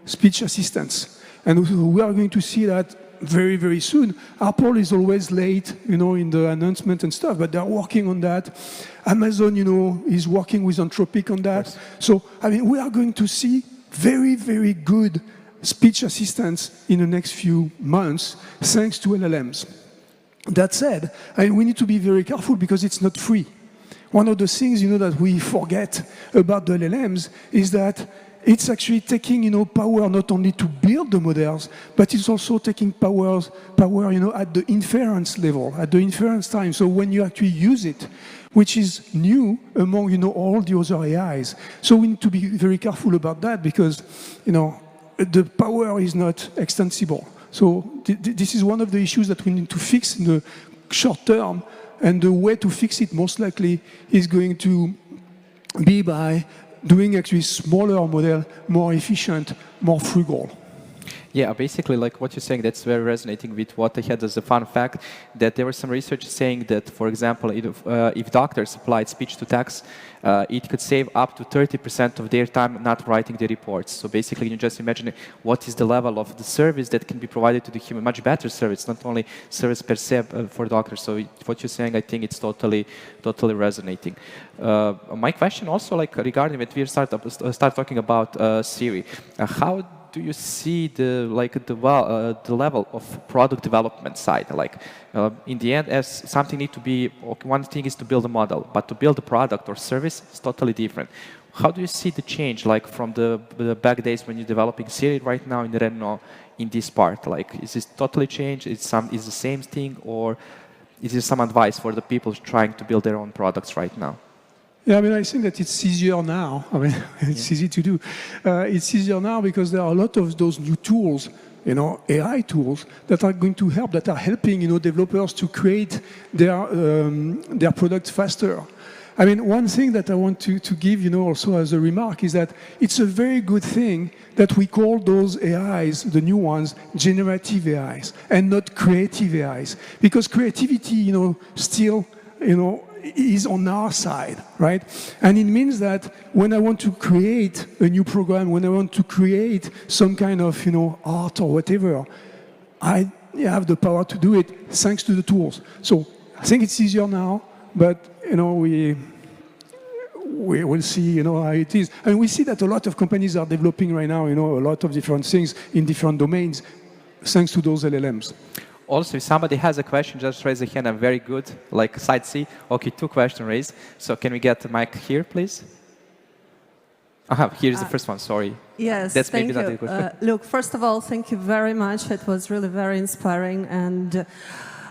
speech assistants. And we are going to see that very, very soon. Apple is always late, in the announcement and stuff, but they're working on that. Amazon, is working with Anthropic on that. So, we are going to see very, very good speech assistants in the next few months, thanks to LLMs. That said, we need to be very careful because it's not free. One of the things, that we forget about the LLMs is that it's actually taking, power not only to build the models, but it's also taking power, at the inference level, at the inference time. So when you actually use it, which is new among, all the other AIs. So we need to be very careful about that because, the power is not extensible. So this is one of the issues that we need to fix in the short term, and the way to fix it most likely is going to be by doing actually smaller model, more efficient, more frugal. Yeah, basically, what you're saying, that's very resonating with what I had as a fun fact, that there was some research saying that, for example, if doctors applied speech to text, it could save up to 30% of their time not writing the reports. So basically, you just imagine what is the level of the service that can be provided to the human, much better service, not only service per se for doctors. So what you're saying, I think it's totally resonating. My question also, regarding when we start talking about Siri, how do you see the level of product development side? In the end, as something need to be, one thing is to build a model, but to build a product or service is totally different. How do you see the change, from the back days when you're developing Siri right now in Renault in this part? Is this totally changed? Is the same thing, or is there some advice for the people trying to build their own products right now? Yeah, I think that it's easier now. It's easy to do. It's easier now because there are a lot of those new tools, AI tools that are going to help, that are helping, developers to create their products faster. One thing that I want to give, also as a remark is that it's a very good thing that we call those AIs, the new ones, generative AIs and not creative AIs, because creativity, still, is on our side, right? And it means that when I want to create a new program, when I want to create some kind of, art or whatever, I have the power to do it thanks to the tools. So I think it's easier now, but, we will see, how it is. We see that a lot of companies are developing right now, a lot of different things in different domains, thanks to those LLMs. Also, if somebody has a question, just raise a hand. I'm very good, side C. Okay, 2 questions raised. So can we get the mic here, please? Here's the first one, sorry. Yes, that's thank maybe you. Not look, first of all, thank you very much. It was really very inspiring. And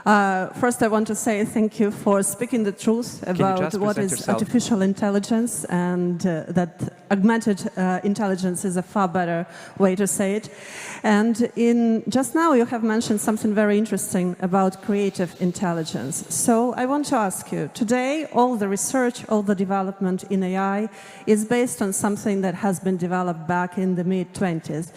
First, I want to say thank you for speaking the truth about just what present is yourself? artificial intelligence, and that augmented intelligence is a far better way to say it. And just now you have mentioned something very interesting about creative intelligence. So I want to ask you, today all the research, all the development in AI is based on something that has been developed back in the mid-20th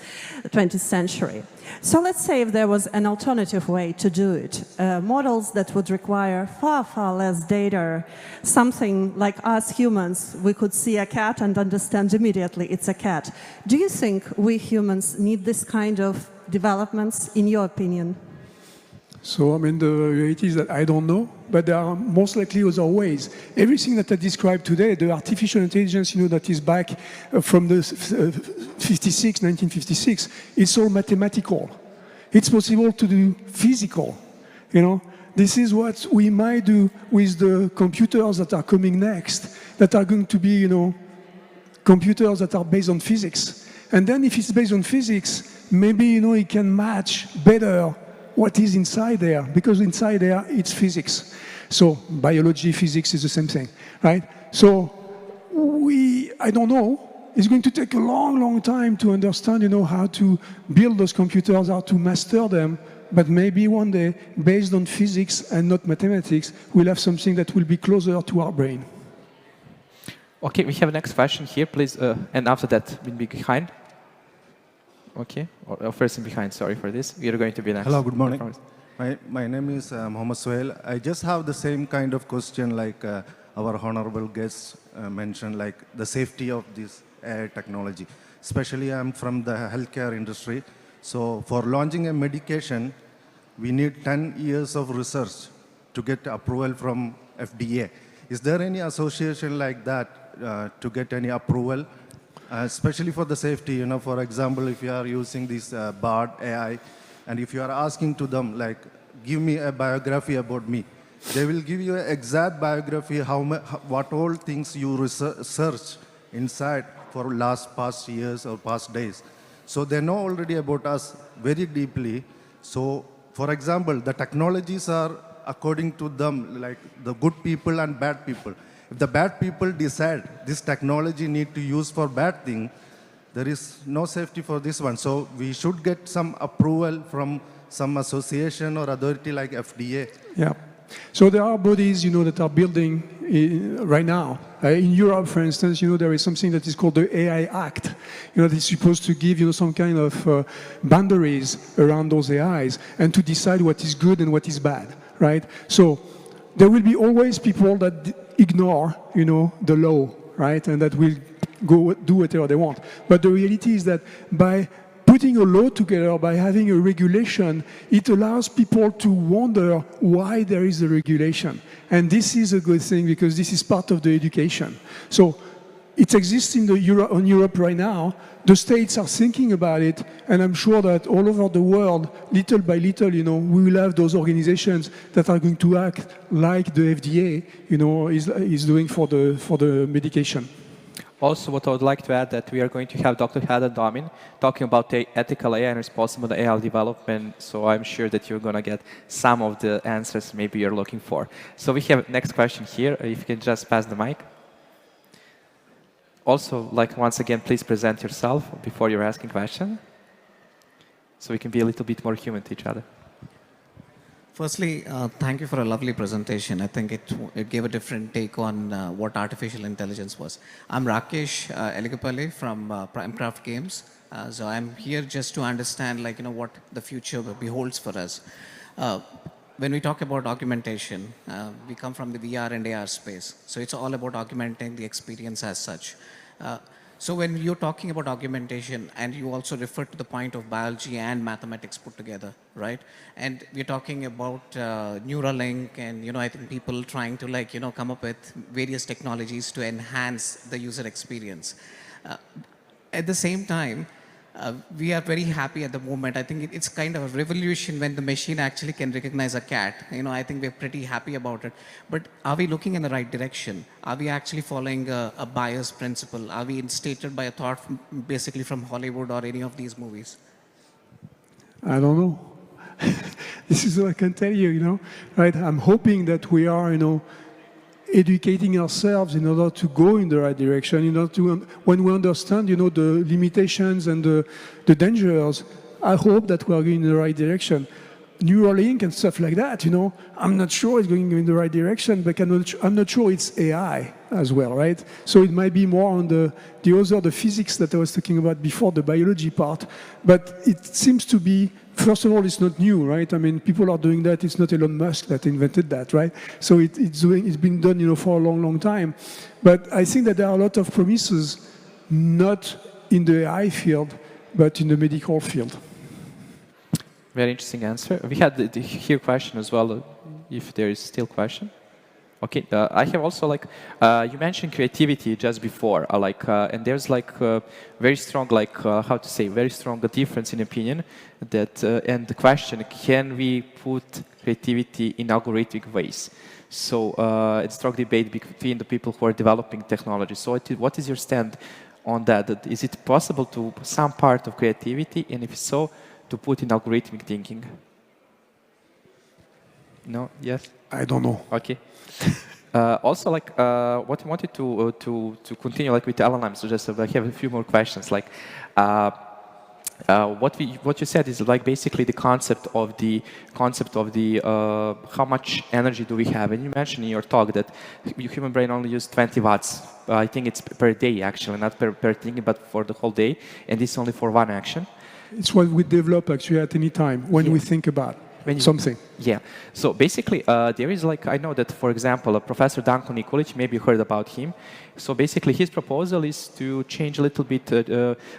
century. So let's say if there was an alternative way to do it, models that would require far, far less data, something like us humans, we could see a cat and understand immediately it's a cat. Do you think we humans need this kind of developments, in your opinion? So, I mean, the reality is that I don't know, but there are most likely other ways. Everything that I described today, the artificial intelligence, that is back from the 1956, it's all mathematical. It's possible to do physical, This is what we might do with the computers that are coming next, that are going to be, computers that are based on physics. And then if it's based on physics, maybe, it can match better what is inside there, because inside there it's physics. So biology, physics is the same thing, right? So I don't know. It's going to take a long, long time to understand, how to build those computers, how to master them. But maybe one day, based on physics and not mathematics, we'll have something that will be closer to our brain. Okay, we have a next question here, please. And after that, we'll be behind. Okay, or first and behind, sorry for this. We are going to be next. Hello, good morning. My name is Mohammed Suhail. I just have the same kind of question like our honorable guests mentioned, like the safety of this AI technology. Especially I'm from the healthcare industry. So for launching a medication, we need 10 years of research to get approval from FDA. Is there any association like that to get any approval? Especially for the safety, for example, if you are using this Bard AI, and if you are asking to them, like, give me a biography about me, they will give you an exact biography, what all things you research inside for past years or past days. So they know already about us very deeply. So, for example, the technologies are according to them, like the good people and bad people. If the bad people decide this technology need to use for bad thing, there is no safety for this one. So we should get some approval from some association or authority like FDA. Yeah. So there are bodies, that are building right now. In Europe, for instance, there is something that is called the AI Act. That is supposed to give, some kind of boundaries around those AIs and to decide what is good and what is bad, right? So there will be always people that ignore, the law, right? And that will go do whatever they want. But the reality is that by putting a law together, by having a regulation, it allows people to wonder why there is a regulation. And this is a good thing because this is part of the education. So it exists in Europe right now. The states are thinking about it, and I'm sure that all over the world, little by little, we will have those organizations that are going to act like the FDA, is doing for the medication. Also, what I would like to add that we are going to have Dr. Hadan Domin talking about the ethical AI and responsible AI development. So I'm sure that you're going to get some of the answers maybe you're looking for. So we have next question here. If you can just pass the mic. Also, once again, please present yourself before you're asking question, so we can be a little bit more human to each other. Firstly, thank you for a lovely presentation. I think it gave a different take on what artificial intelligence was. I'm Rakesh Eligapalli from Primecraft Games. So I'm here just to understand, what the future beholds for us. When we talk about augmentation, we come from the VR and AR space. So it's all about augmenting the experience as such. So when you're talking about augmentation, and you also refer to the point of biology and mathematics put together, right? And we're talking about Neuralink, and I think people trying to come up with various technologies to enhance the user experience. At the same time, we are very happy at the moment. I think it's kind of a revolution when the machine actually can recognize a cat. I think we're pretty happy about it. But are we looking in the right direction? Are we actually following a bias principle? Are we instated by a thought basically from Hollywood or any of these movies? I don't know. This is what I can tell you, right? I'm hoping that we are, educating ourselves in order to go in the right direction, in order to, when we understand, the limitations and the dangers, I hope that we are going in the right direction. Neuralink and stuff like that, I'm not sure it's going in the right direction, but I'm not sure it's AI as well, right? So it might be more on the physics that I was talking about before, the biology part. But it seems to be, first of all, it's not new, right? I mean, people are doing that. It's not Elon Musk that invented that, right? So it's been done, for a long, long time. But I think that there are a lot of promises, not in the AI field, but in the medical field. Very interesting answer. We had here question as well, if there is still question. Okay, I have also you mentioned creativity just before, and there's very strong, how to say, very strong difference in opinion that, and the question, can we put creativity in algorithmic ways? So it's strong debate between the people who are developing technology. So what is your stand on that? Is it possible to some part of creativity, and if so, to put in algorithmic thinking? No? Yes? I don't know. Okay. Also, what I wanted to continue with LLMs, so just I have a few more questions. What you said is basically the concept of the how much energy do we have, and you mentioned in your talk that your human brain only uses 20 watts. I think it's per day actually, not per thing, but for the whole day, and this only for one action. It's what we develop actually at any time when we think about something. Yeah. So basically, there is I know that, for example, Professor Danko Nikolic, maybe you heard about him. So basically, his proposal is to change a little bit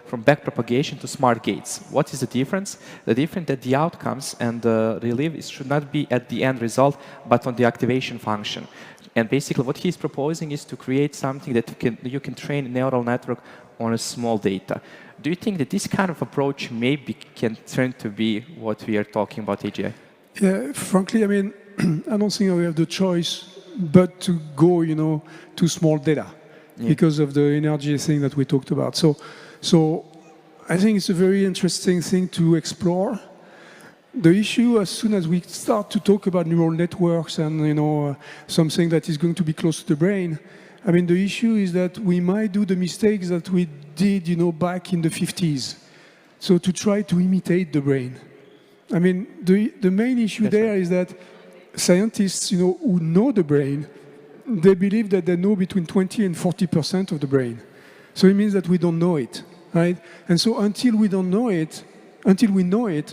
from backpropagation to smart gates. What is the difference? The difference that the outcomes and the relief should not be at the end result, but on the activation function. And basically, what he's proposing is to create something that you can train a neural network on a small data. Do you think that this kind of approach maybe can turn to be what we are talking about AGI? Yeah, frankly, I mean, I don't think we have the choice but to go, to small data because of the energy thing that we talked about. So I think it's a very interesting thing to explore. The issue, as soon as we start to talk about neural networks and, something that is going to be close to the brain, I mean, the issue is that we might do the mistakes that we did, back in the 50s. So to try to imitate the brain. I mean, the main issue there is that scientists, who know the brain, they believe that they know between 20 and 40% of the brain. So it means that we don't know it, right? And so until we know it,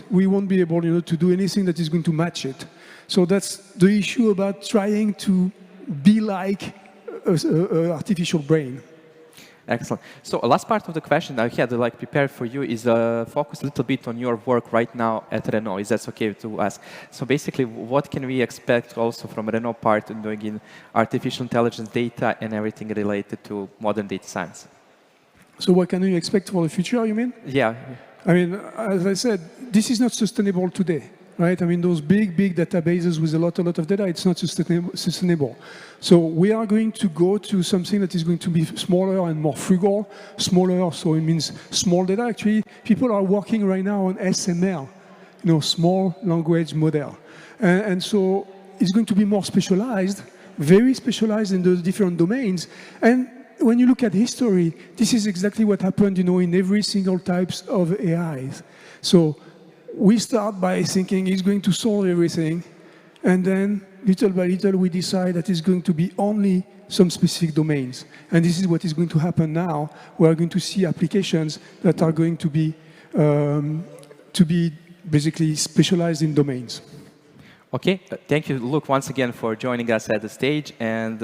we won't be able, to do anything that is going to match it. So that's the issue about trying to be like an artificial brain. Excellent. So last part of the question I had prepared for you is focus a little bit on your work right now at Renault. Is that okay to ask? So basically, what can we expect also from Renault part in doing in artificial intelligence data and everything related to modern data science? So what can we expect for the future, you mean? Yeah. I mean, as I said, this is not sustainable today, right? I mean, those big databases with a lot of data, it's not sustainable. So we are going to go to something that is going to be smaller and more frugal. Smaller, so it means small data. Actually, people are working right now on SML, small language model. And so it's going to be more specialized, very specialized in the different domains. And when you look at history, this is exactly what happened, in every single types of AIs. So we start by thinking it's going to solve everything, and then little by little we decide that it's going to be only some specific domains. And this is what is going to happen now. We are going to see applications that are going to be basically specialized in domains. Okay, thank you, Luke, once again for joining us at the stage. And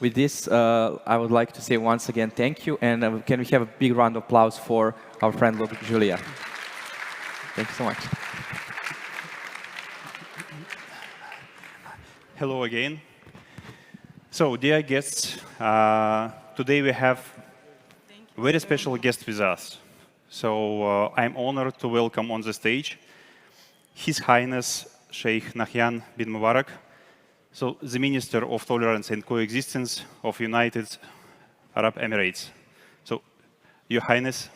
with this, I would like to say once again thank you, and can we have a big round of applause for our friend Luke Julia. Thank you so much. Hello again. So, dear guests, today we have a very special guest with us. So, I'm honored to welcome on the stage His Highness Sheikh Nahyan bin Mubarak, so the Minister of Tolerance and Coexistence of United Arab Emirates. So, Your Highness,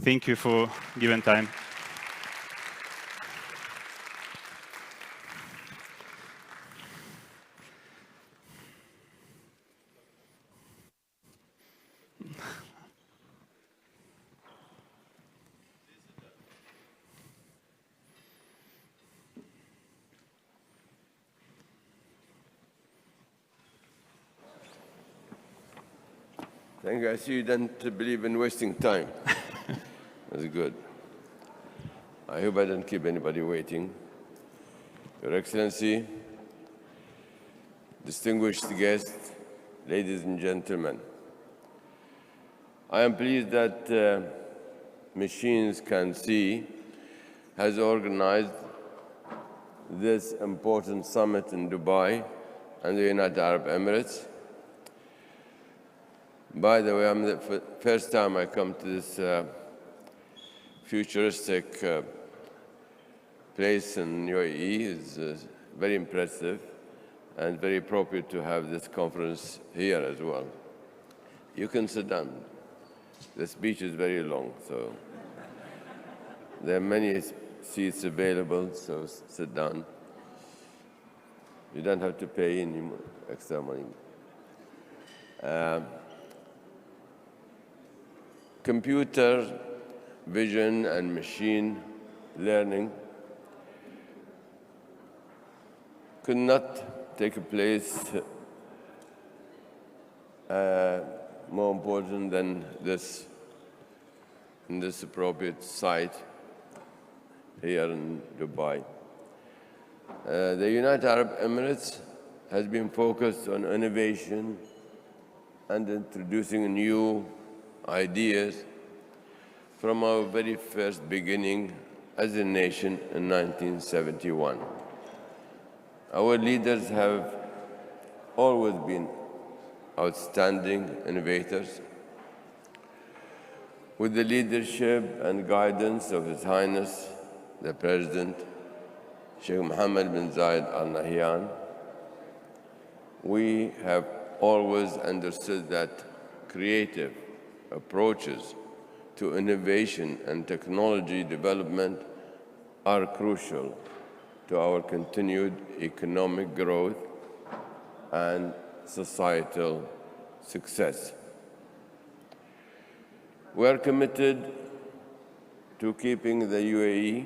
thank you for giving time. Thank you. I see you don't believe in wasting time. That's good. I hope I don't keep anybody waiting. Your Excellency, distinguished guests, ladies and gentlemen, I am pleased that Machines Can See has organized this important summit in Dubai and the United Arab Emirates. By the way, I'm the first time I come to this futuristic place in UAE. It's very impressive and very appropriate to have this conference here as well. You can sit down. The speech is very long, so there are many seats available, so sit down. You don't have to pay any extra money. Computer vision and machine learning could not take place more important than this in this appropriate site here in Dubai. The United Arab Emirates has been focused on innovation and introducing new ideas from our very first beginning as a nation in 1971. Our leaders have always been outstanding innovators. With the leadership and guidance of His Highness, the President, Sheikh Mohammed bin Zayed Al Nahyan, we have always understood that creative approaches to innovation and technology development are crucial to our continued economic growth and societal success. We are committed to keeping the UAE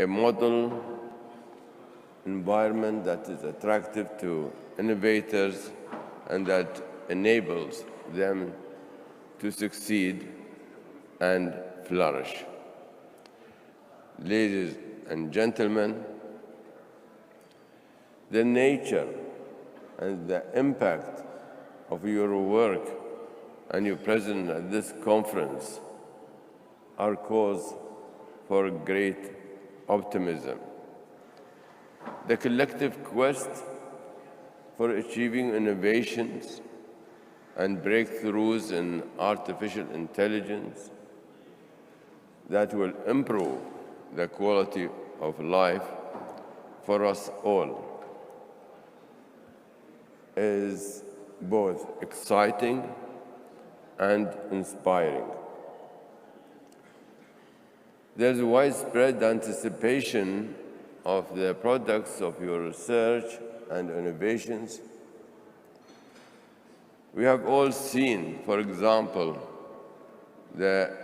a model environment that is attractive to innovators and that enables them to succeed and flourish. Ladies and gentlemen, the nature and the impact of your work and your presence at this conference are cause for great optimism. The collective quest for achieving innovations and breakthroughs in artificial intelligence that will improve the quality of life for us all is both exciting and inspiring. There's widespread anticipation of the products of your research and innovations. We have all seen, for example, the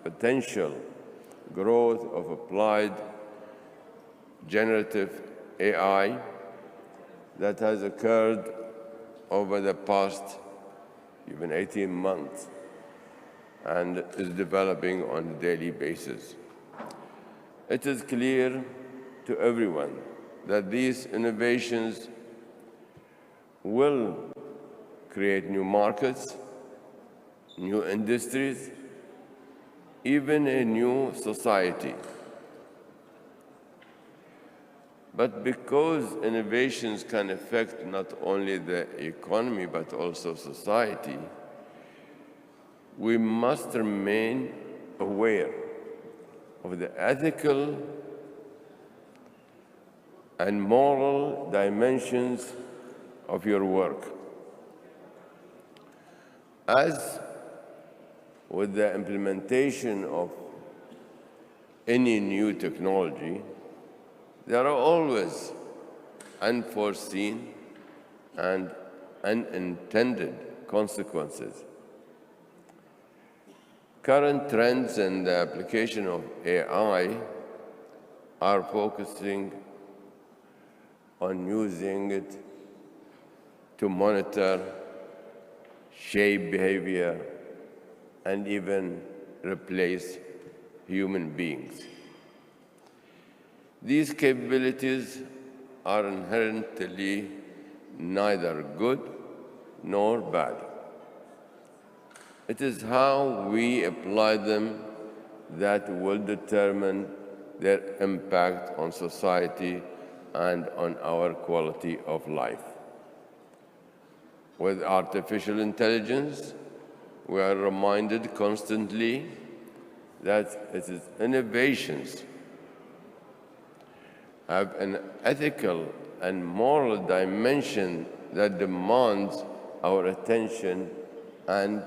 potential growth of applied generative AI that has occurred over the past even 18 months and is developing on a daily basis. It is clear to everyone that these innovations will create new markets, new industries, even a new society. But because innovations can affect not only the economy but also society, we must remain aware of the ethical and moral dimensions of your work. As with the implementation of any new technology, there are always unforeseen and unintended consequences. Current trends in the application of AI are focusing on using it to monitor, shape behavior, and even replace human beings. These capabilities are inherently neither good nor bad. It is how we apply them that will determine their impact on society and on our quality of life. With artificial intelligence, we are reminded constantly that its innovations have an ethical and moral dimension that demands our attention and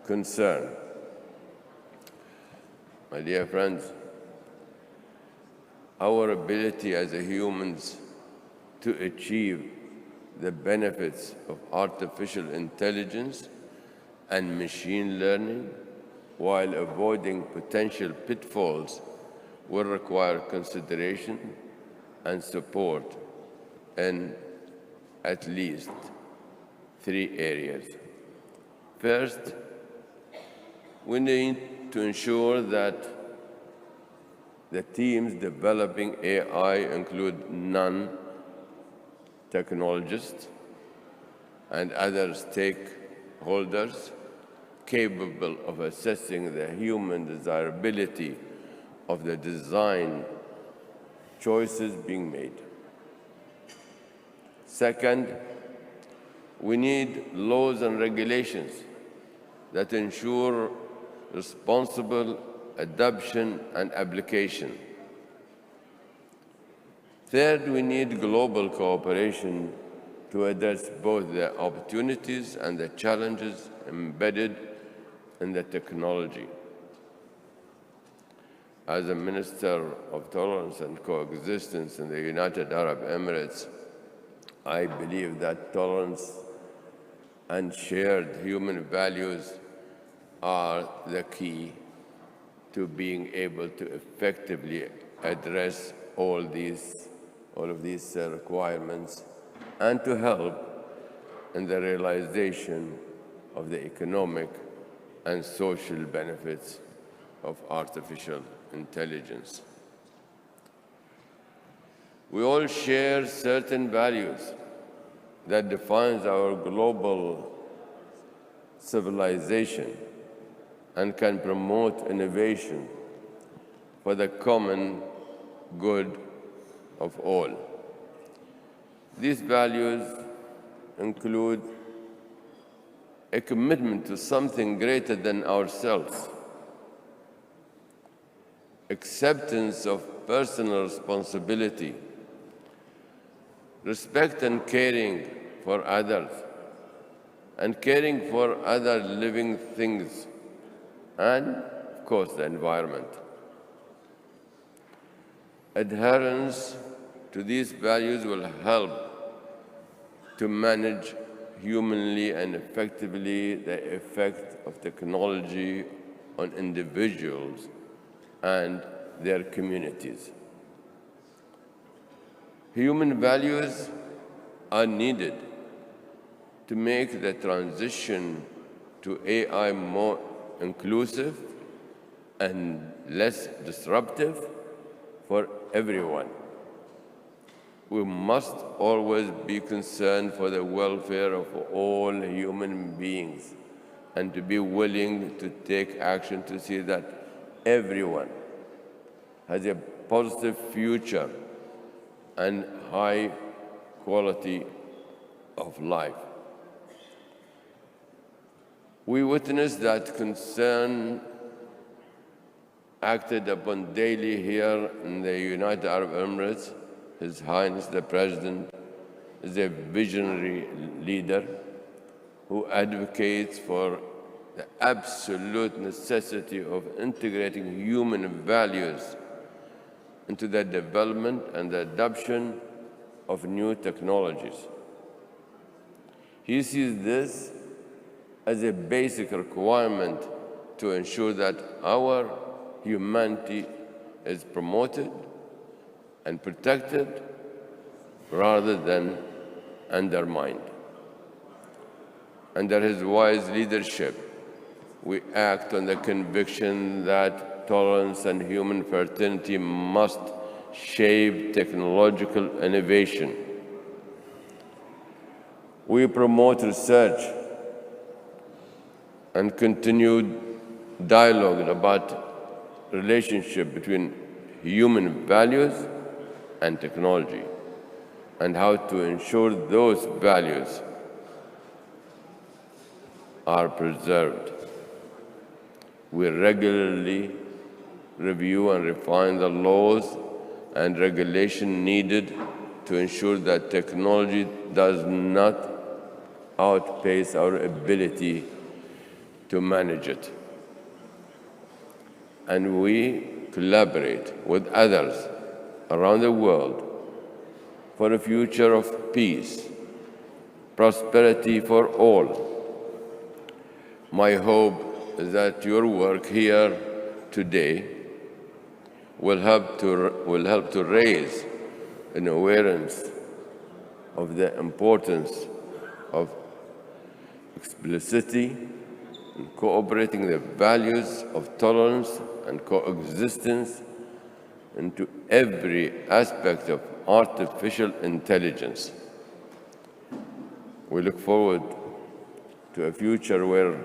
concern. My dear friends, our ability as humans to achieve the benefits of artificial intelligence and machine learning while avoiding potential pitfalls will require consideration and support in at least 3 areas. First, we need to ensure that the teams developing AI include non-technologists and other stakeholders capable of assessing the human desirability of the design choices being made. Second, we need laws and regulations that ensure responsible adoption and application. Third, we need global cooperation to address both the opportunities and the challenges embedded in the technology. As a Minister of Tolerance and Coexistence in the United Arab Emirates, I believe that tolerance and shared human values are the key to being able to effectively address all of these requirements and to help in the realization of the economic and social benefits of artificial intelligence. We all share certain values that defines our global civilization and can promote innovation for the common good of all. These values include a commitment to something greater than ourselves, acceptance of personal responsibility, respect and caring for others, and caring for other living things, and, of course, the environment. Adherence to these values will help to manage humanly and effectively the effect of technology on individuals and their communities. Human values are needed to make the transition to AI more inclusive and less disruptive for everyone. We must always be concerned for the welfare of all human beings and to be willing to take action to see that everyone has a positive future and high quality of life. We witness that concern acted upon daily here in the United Arab Emirates. His Highness the President is a visionary leader who advocates for the absolute necessity of integrating human values into the development and the adoption of new technologies. He sees this as a basic requirement to ensure that our humanity is promoted and protected rather than undermined. under his wise leadership, we act on the conviction that tolerance and human fraternity must shape technological innovation. We promote research and continued dialogue about relationship between human values and technology, and how to ensure those values are preserved. We regularly review and refine the laws and regulation needed to ensure that technology does not outpace our ability to manage it. And we collaborate with others around the world for a future of peace, prosperity for all. My hope is that your work here today will help to raise an awareness of the importance of explicitly incorporating the values of tolerance and coexistence into every aspect of artificial intelligence. We look forward to a future where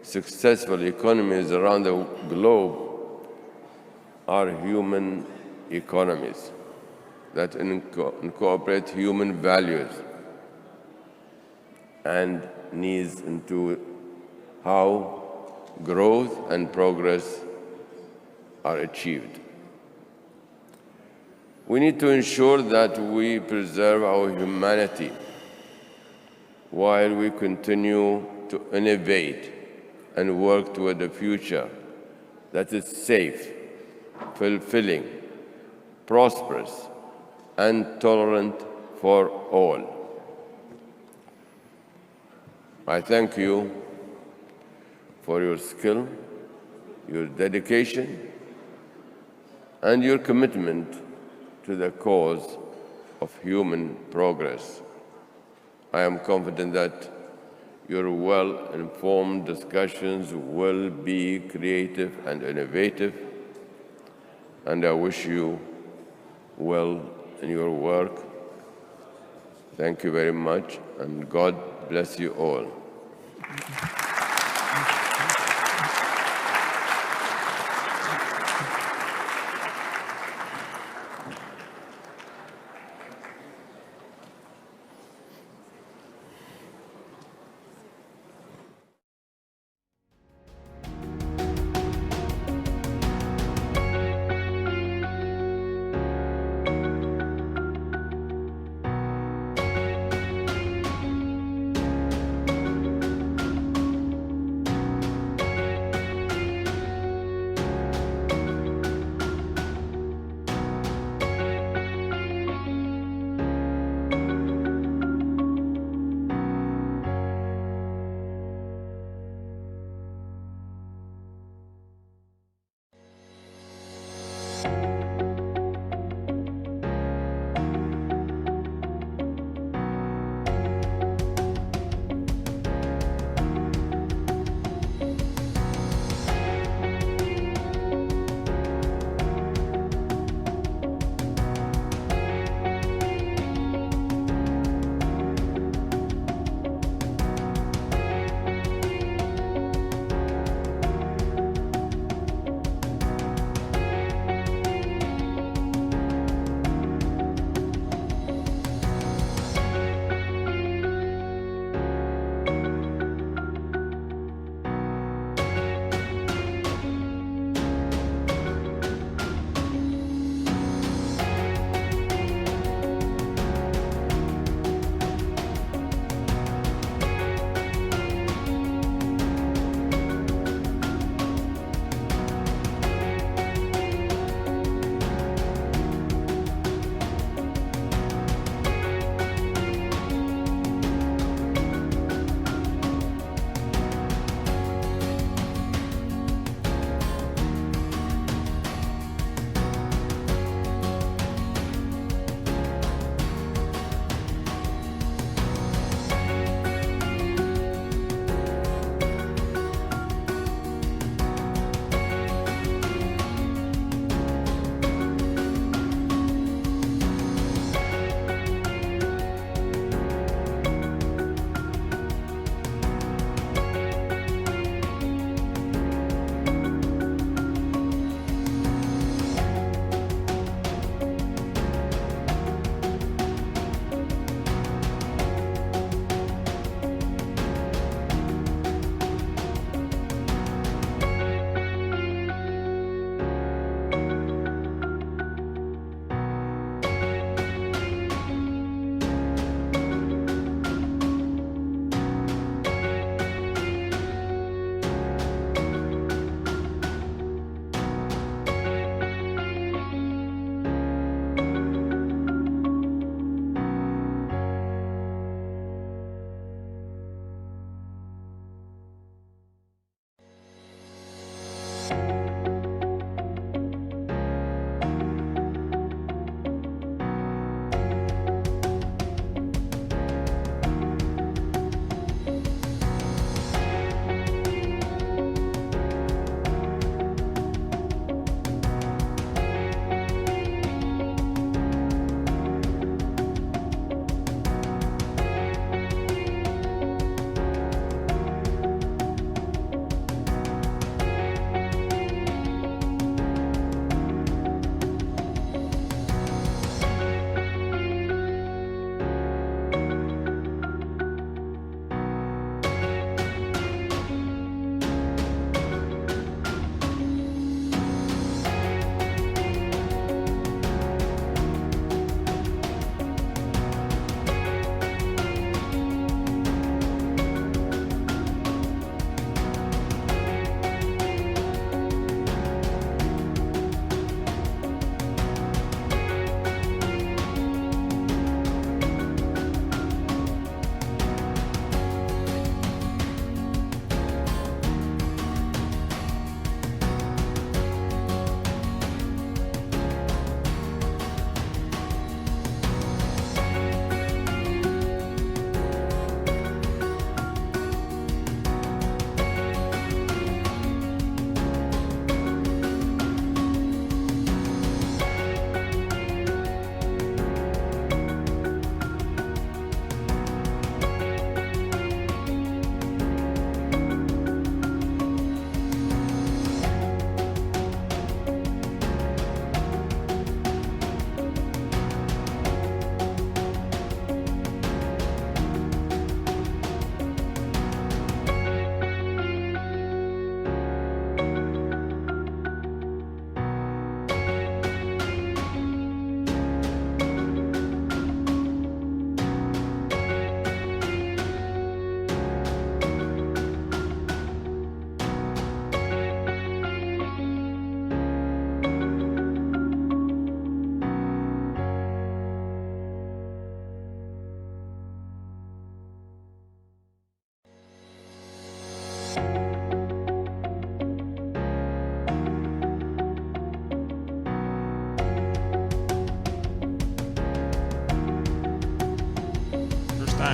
successful economies around the globe are human economies that incorporate human values and needs into how growth and progress are achieved. We need to ensure that we preserve our humanity while we continue to innovate and work toward a future that is safe, fulfilling, prosperous, and tolerant for all. I thank you for your skill, your dedication, and your commitment to the cause of human progress. I am confident that your well-informed discussions will be creative and innovative, and I wish you well in your work. Thank you very much, and God bless you all.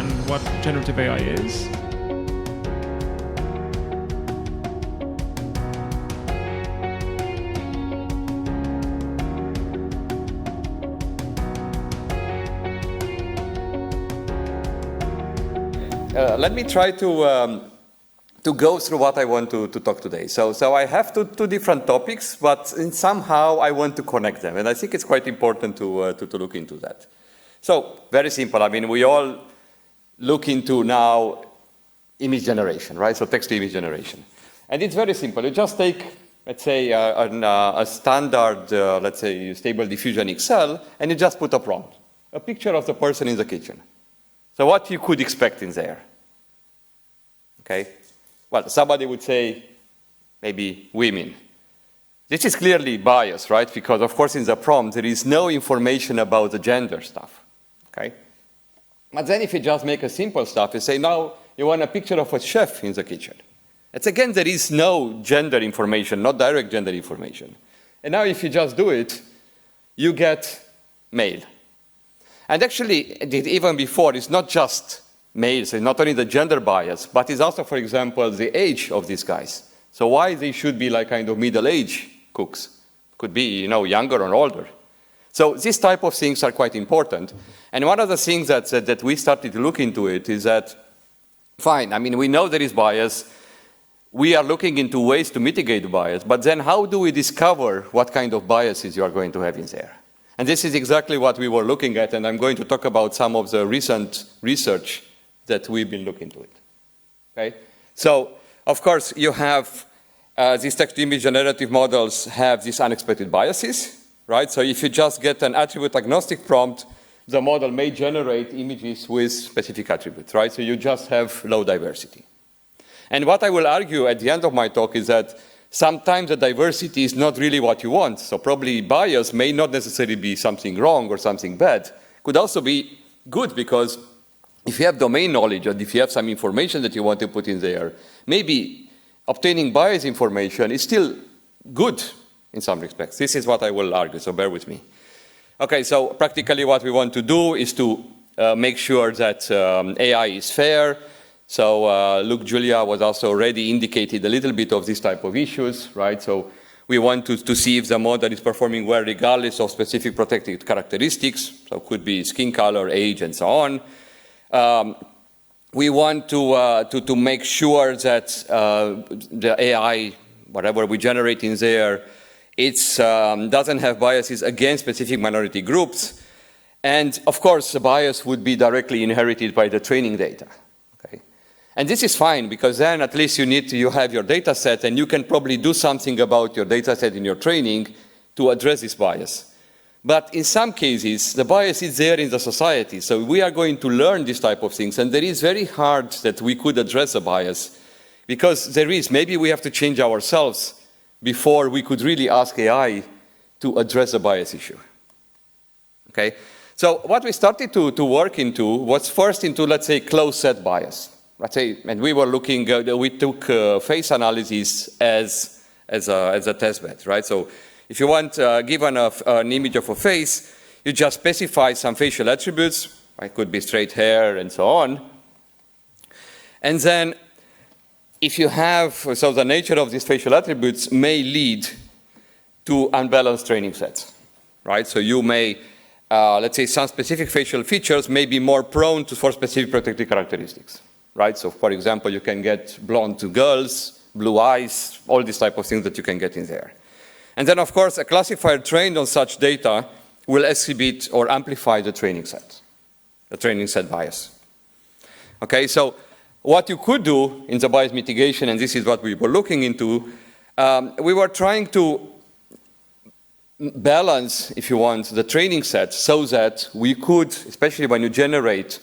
understand what generative AI is. Let me try to go through what I want to talk today. So I have two different topics, but somehow I want to connect them. And I think it's quite important to look into that. So very simple. I mean, we all look into now image generation, right? So text-to-image generation. And it's very simple. You just take, let's say, a standard, let's say, Stable Diffusion Excel, and you just put a prompt, a picture of the person in the kitchen. So what you could expect in there? Okay? Well, somebody would say, maybe women. This is clearly biased, right? Because, of course, in the prompt, there is no information about the gender stuff. Okay? But then if you just make a simple stuff, you say, now you want a picture of a chef in the kitchen. It's again, there is no gender information, not direct gender information. And now if you just do it, you get male. And actually, even before, it's not just males, it's not only the gender bias, but it's also, for example, the age of these guys. So why they should be like kind of middle-aged cooks? Could be, you know, younger or older. So these type of things are quite important. And one of the things that we started to look into it is that, fine, I mean, we know there is bias. We are looking into ways to mitigate the bias, but then how do we discover what kind of biases you are going to have in there? And this is exactly what we were looking at, and I'm going to talk about some of the recent research that we've been looking into it. Okay? So, of course, you have these text-to-image generative models have these unexpected biases, right? So if you just get an attribute-agnostic prompt, the model may generate images with specific attributes, right? So you just have low diversity. And what I will argue at the end of my talk is that sometimes the diversity is not really what you want. So probably bias may not necessarily be something wrong or something bad. Could also be good because if you have domain knowledge or if you have some information that you want to put in there, maybe obtaining bias information is still good in some respects. This is what I will argue, so bear with me. Okay, so practically what we want to do is to make sure that AI is fair. So Luke Julia was also already indicated a little bit of this type of issues, right? So we want to see if the model is performing well regardless of specific protected characteristics. So it could be skin color, age, and so on. We want to make sure that the AI, whatever we generate in there, it doesn't have biases against specific minority groups. And of course, the bias would be directly inherited by the training data. And this is fine, because then at least you have your data set, and you can probably do something about your data set in your training to address this bias. But in some cases, the bias is there in the society. So we are going to learn this type of things, and there is very hard that we could address a bias, because maybe we have to change ourselves before we could really ask AI to address the bias issue. Okay? So what we started to work into was first into, let's say, closed set bias. Let's say, and we were looking, we took face analysis as a test bed, right? So if you want, given an image of a face, you just specify some facial attributes, right? Could be straight hair and so on. And then if you have, so the nature of these facial attributes may lead to unbalanced training sets, right? So you may, let's say some specific facial features may be more prone for specific protected characteristics. Right? So, for example, you can get blonde girls, blue eyes, all these type of things that you can get in there. And then, of course, a classifier trained on such data will exhibit or amplify the training set bias. Okay, so what you could do in the bias mitigation, and this is what we were looking into, we were trying to balance, if you want, the training set so that we could, especially when you generate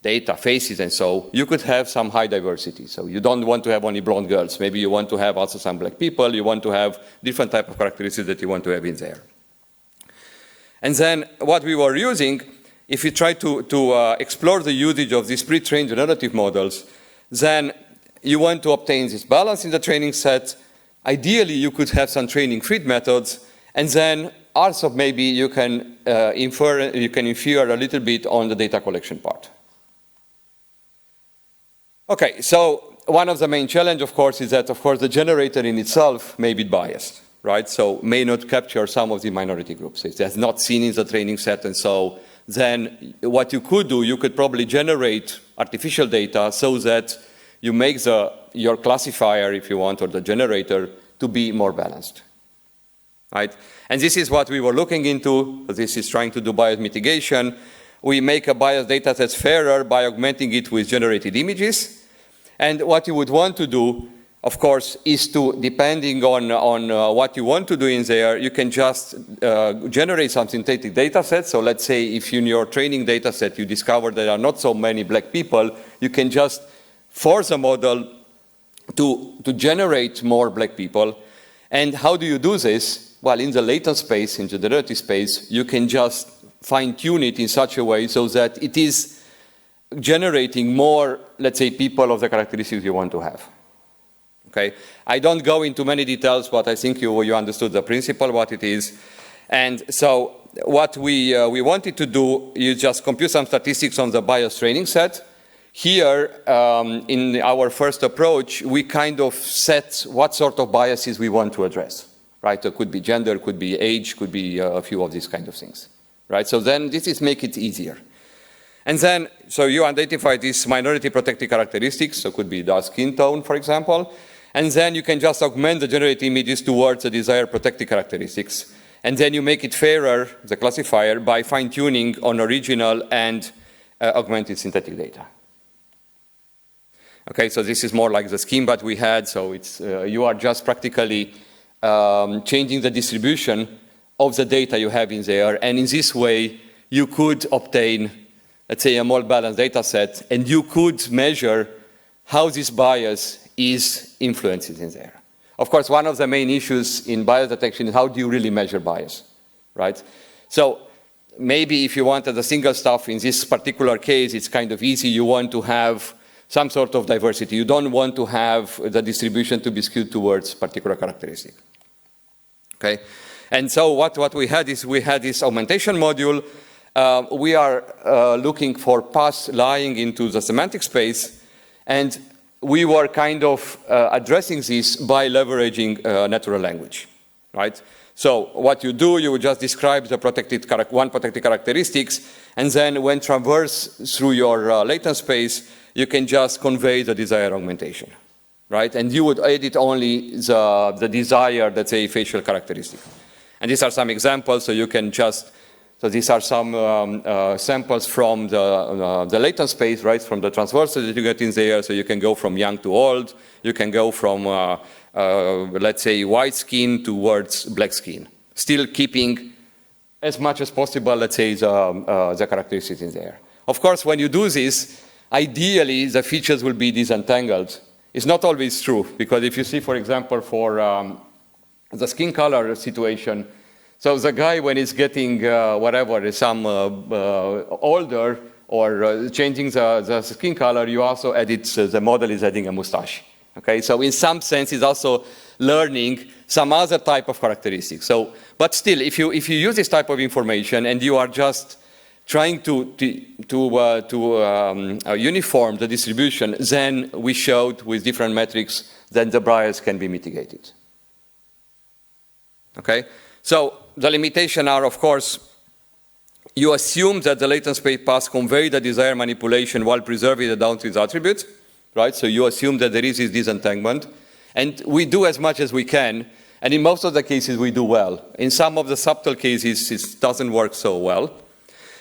data, faces, and so, you could have some high diversity. So you don't want to have only blonde girls. Maybe you want to have also some black people. You want to have different type of characteristics that you want to have in there. And then what we were using, if you try to explore the usage of these pre-trained generative models, then you want to obtain this balance in the training set. Ideally, you could have some training feed methods, and then also maybe you can infer a little bit on the data collection part. Okay, so one of the main challenge, of course, is that, of course, the generator in itself may be biased, right? So may not capture some of the minority groups. It has not seen in the training set, and so then what you could do, you could probably generate artificial data so that you make your classifier, if you want, or the generator to be more balanced, right? And this is what we were looking into. This is trying to do bias mitigation. We make a bias data set fairer by augmenting it with generated images. And what you would want to do, of course, is to, depending on what you want to do in there, you can just generate some synthetic data sets. So let's say if in your training data set you discover there are not so many black people, you can just force a model to generate more black people. And how do you do this? Well, in the latent space, in the generative space, you can just fine-tune it in such a way so that it is generating more, let's say, people of the characteristics you want to have. Okay? I don't go into many details, but I think you understood the principle, what it is. And so what we wanted to do is just compute some statistics on the bias training set. Here, in our first approach, we kind of set what sort of biases we want to address. Right? It could be gender, could be age, could be a few of these kind of things. Right? So then this is make it easier. And then, so you identify these minority protected characteristics, so it could be dark skin tone, for example, and then you can just augment the generated images towards the desired protected characteristics. And then you make it fairer, the classifier, by fine-tuning on original and augmented synthetic data. Okay, so this is more like the scheme that we had, so it's, you are just practically changing the distribution of the data you have in there, and in this way, you could obtain, let's say, a more balanced data set, and you could measure how this bias is influenced in there. Of course, one of the main issues in bias detection is how do you really measure bias, right? So maybe if you wanted a single stuff in this particular case, it's kind of easy. You want to have some sort of diversity. You don't want to have the distribution to be skewed towards particular characteristic. Okay? And so what we had is we had this augmentation module. We are looking for paths lying into the semantic space, and we were kind of addressing this by leveraging natural language, right? So what you do, you just describe the protected protected characteristics, and then when traverse through your latent space, you can just convey the desired augmentation, right? And you would edit only the desired, let's say, facial characteristic. And these are some examples, so you can just, so these are some samples from the latent space, right, from the transversal that you get in there, so you can go from young to old, you can go from, let's say, white skin towards black skin, still keeping as much as possible, let's say, the characteristics in there. Of course, when you do this, ideally, the features will be disentangled. It's not always true, because if you see, for example, for the skin color situation, so the guy, when he's getting whatever, some older or changing the skin color, you also edit, the model is adding a mustache. Okay, so in some sense, it's also learning some other type of characteristics. So, but still, if you use this type of information and you are just trying to uniform the distribution, then we showed with different metrics that the bias can be mitigated. Okay, so the limitations are, of course, you assume that the latent space paths convey the desired manipulation while preserving the downstream attributes, right? So you assume that there is this disentanglement, and we do as much as we can, and in most of the cases we do well. In some of the subtle cases, it doesn't work so well.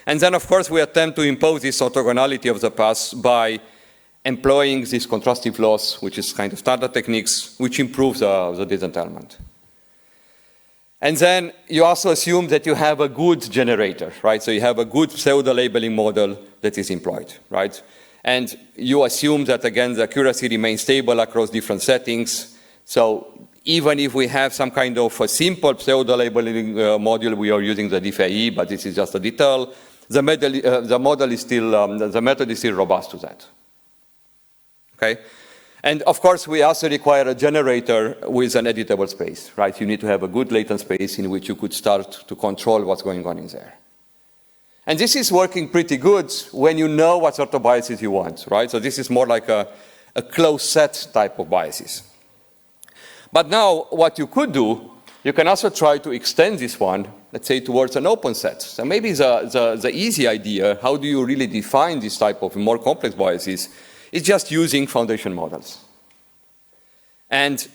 And then, of course, we attempt to impose this orthogonality of the paths by employing these contrastive laws, which is kind of standard techniques, which improves the disentanglement. And then you also assume that you have a good generator, right? So you have a good pseudo-labeling model that is employed, right? And you assume that, again, the accuracy remains stable across different settings. So even if we have some kind of a simple pseudo-labeling module, we are using the DFAE, but this is just a detail. The model is still, the method is still robust to that. Okay? And of course, we also require a generator with an editable space, right? You need to have a good latent space in which you could start to control what's going on in there. And this is working pretty good when you know what sort of biases you want, right? So this is more like a closed set type of biases. But now what you could do, you can also try to extend this one, let's say, towards an open set. So maybe the easy idea, how do you really define this type of more complex biases, is just using foundation models. And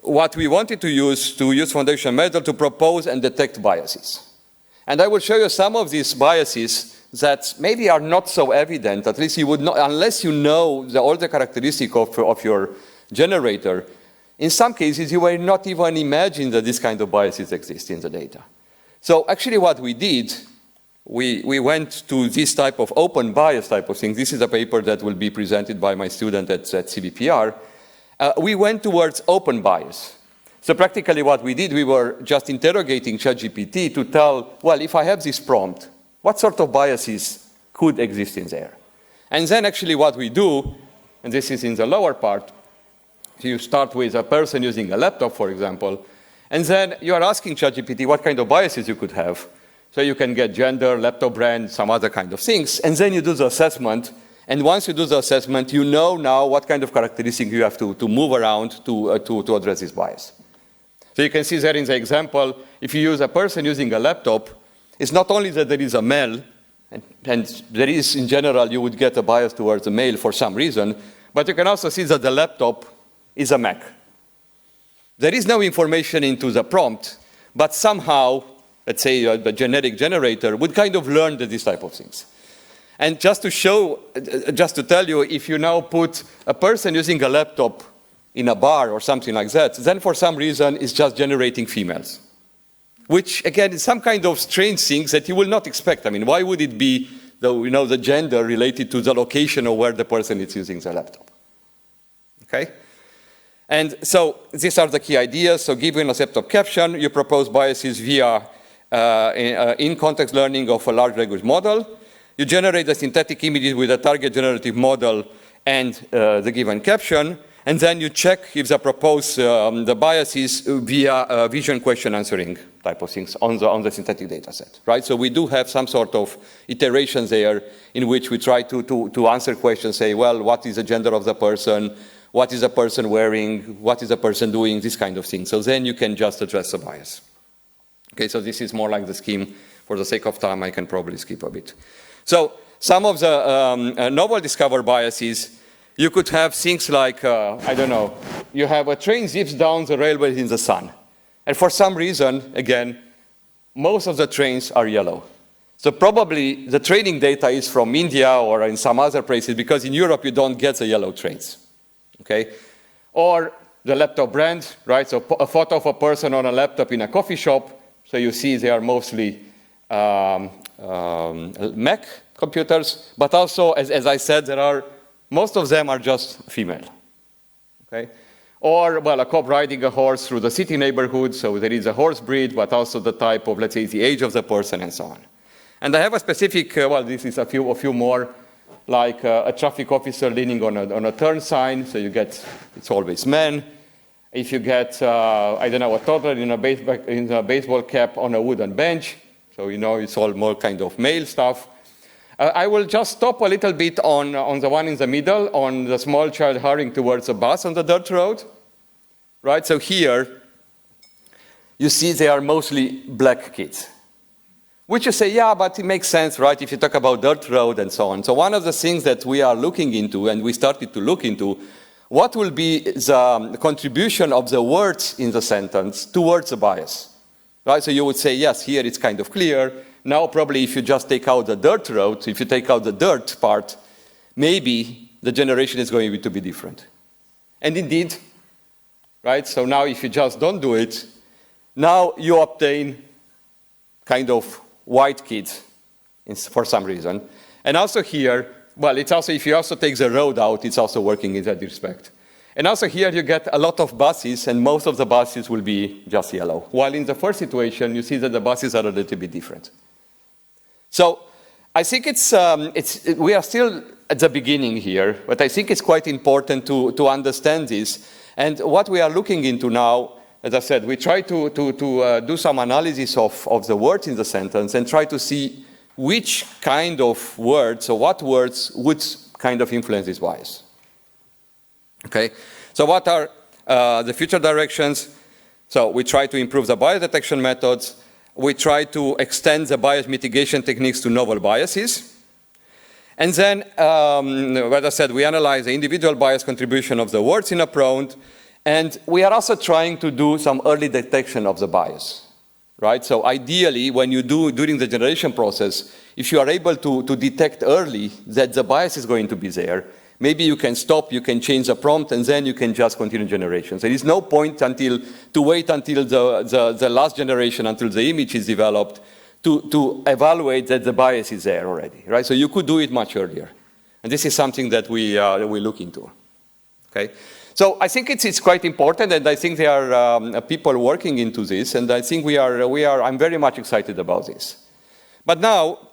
what we wanted to use foundation model to propose and detect biases. And I will show you some of these biases that maybe are not so evident, at least you would not, unless you know all the characteristics of your generator. In some cases, you will not even imagine that this kind of biases exist in the data. So actually what we did, we went to this type of open bias type of thing. This is a paper that will be presented by my student at CVPR. We went towards open bias. So practically what we did, we were just interrogating ChatGPT to tell, well, if I have this prompt, what sort of biases could exist in there? And then actually what we do, and this is in the lower part, you start with a person using a laptop, for example, and then you are asking ChatGPT what kind of biases you could have. So you can get gender, laptop brand, some other kind of things, and then you do the assessment. And once you do the assessment, you know now what kind of characteristics you have to move around to address this bias. So you can see there in the example, if you use a person using a laptop, it's not only that there is a male, and there is, in general, you would get a bias towards the male for some reason, but you can also see that the laptop is a Mac. There is no information into the prompt, but somehow, let's say the generic generator would kind of learn these type of things. And just to show, just to tell you, if you now put a person using a laptop in a bar or something like that, then for some reason it's just generating females. Which, again, is some kind of strange things that you will not expect. I mean, why would it be the gender related to the location of where the person is using the laptop? Okay? And so these are the key ideas. So given a set of caption, you propose biases via in-context learning of a large language model. You generate the synthetic images with a target generative model and the given caption. And then you check if the proposed the biases via vision question answering type of things on the synthetic data set, right? So we do have some sort of iterations there in which we try to answer questions, say, well, what is the gender of the person? What is the person wearing? What is the person doing? This kind of thing. So then you can just address the bias. Okay, so this is more like the scheme. For the sake of time, I can probably skip a bit. So some of the novel discovered biases, you could have things like, I don't know, you have a train zips down the railway in the sun. And for some reason, again, most of the trains are yellow. So probably the training data is from India or in some other places, because in Europe you don't get the yellow trains. Okay? Or the laptop brand, right? So a photo of a person on a laptop in a coffee shop. So you see they are mostly Mac computers, but also, as I said, most of them are just female. Okay? Or, well, a cop riding a horse through the city neighborhood, so there is a horse breed, but also the type of, let's say, the age of the person and so on. And I have a specific, well, this is a few more, like a traffic officer leaning on a turn sign, so you get, it's always men. If you get, I don't know, a toddler in a baseball cap on a wooden bench, so you know it's all more kind of male stuff. I will just stop a little bit on the one in the middle, on the small child hurrying towards a bus on the dirt road. Right, so here, you see they are mostly black kids. Which you say, yeah, but it makes sense, right, if you talk about dirt road and so on. So one of the things that we are looking into, and we started to look into, what will be the contribution of the words in the sentence towards the bias? Right, so you would say, yes, here it's kind of clear. Now probably if you just take out the dirt road, if you take out the dirt part, maybe the generation is going to be different. And indeed, right, so now if you just don't do it, now you obtain kind of white kids for some reason. And also here, well, it's also, if you also take the road out, it's also working in that respect. And also here you get a lot of buses, and most of the buses will be just yellow. While in the first situation, you see that the buses are a little bit different. So I think we are still at the beginning here, but I think it's quite important to understand this. And what we are looking into now, as I said, we try to do some analysis of the words in the sentence and try to see which kind of words or what words would kind of influence this bias. Okay, so what are the future directions? So we try to improve the bias detection methods. We try to extend the bias mitigation techniques to novel biases. And then, as I said, we analyze the individual bias contribution of the words in a prompt. And we are also trying to do some early detection of the bias, right? So ideally, when you do during the generation process, if you are able to detect early that the bias is going to be there, maybe you can stop, you can change the prompt, and then you can just continue generation. There is no point to wait until the last generation, until the image is developed, to evaluate that the bias is there already, right? So you could do it much earlier. And this is something that we look into, okay? So I think it's quite important, and I think there are people working into this, and I think I'm very much excited about this. But now,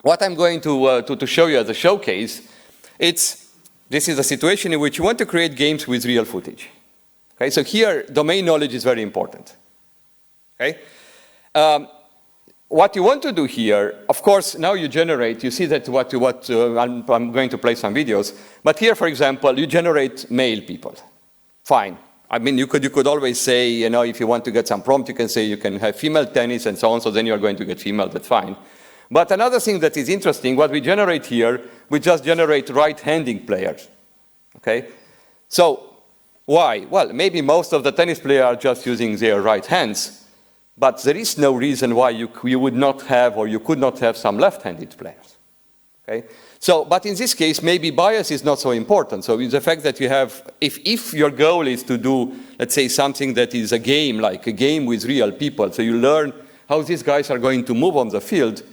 what I'm going to show you as a showcase, this is a situation in which you want to create games with real footage. Okay, so here, domain knowledge is very important. Okay? What you want to do here, of course, now you generate, you see that I'm going to play some videos, but here, for example, you generate male people. Fine. I mean, you could always say, you know, if you want to get some prompt, you can say you can have female tennis and so on, so then you're going to get female, that's fine. But another thing that is interesting, what we generate here, we just generate right-handed players, okay? So, why? Well, maybe most of the tennis players are just using their right hands, but there is no reason why you would not have, or you could not have some left-handed players, okay? So, but in this case, maybe bias is not so important. So it's the fact that you have, if your goal is to do, let's say, something that is a game, like a game with real people, so you learn how these guys are going to move on the field,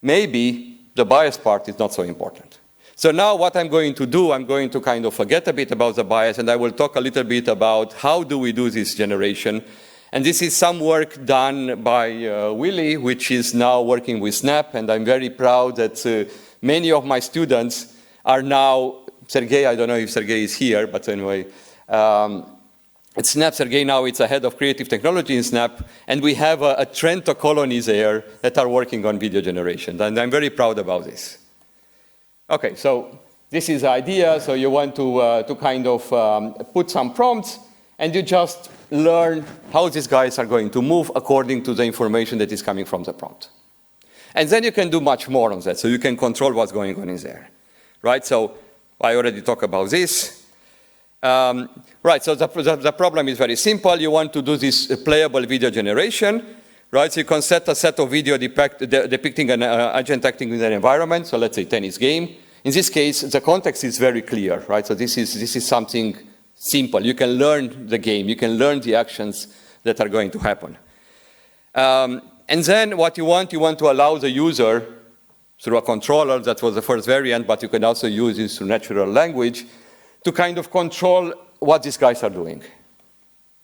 maybe the bias part is not so important. So now what I'm going to do, I'm going to kind of forget a bit about the bias, and I will talk a little bit about how do we do this generation. And this is some work done by Willy, which is now working with Snap, and I'm very proud that many of my students are now, Sergey, I don't know if Sergey is here, but anyway, at Snap, Sergey now is a head of creative technology in Snap, and we have a Trento colony there that are working on video generation, and I'm very proud about this. Okay, so this is the idea. So you want to kind of put some prompts, and you just learn how these guys are going to move according to the information that is coming from the prompt. And then you can do much more on that, so you can control what's going on in there, right? So I already talked about this. Right, so the problem is very simple. You want to do this playable video generation, right? So you can set a set of video depicting an agent acting in an environment, so let's say tennis game. In this case, the context is very clear, right? So this is something simple. You can learn the game. You can learn the actions that are going to happen. And then what you want to allow the user, through a controller, that was the first variant, but you can also use this through natural language, to kind of control what these guys are doing,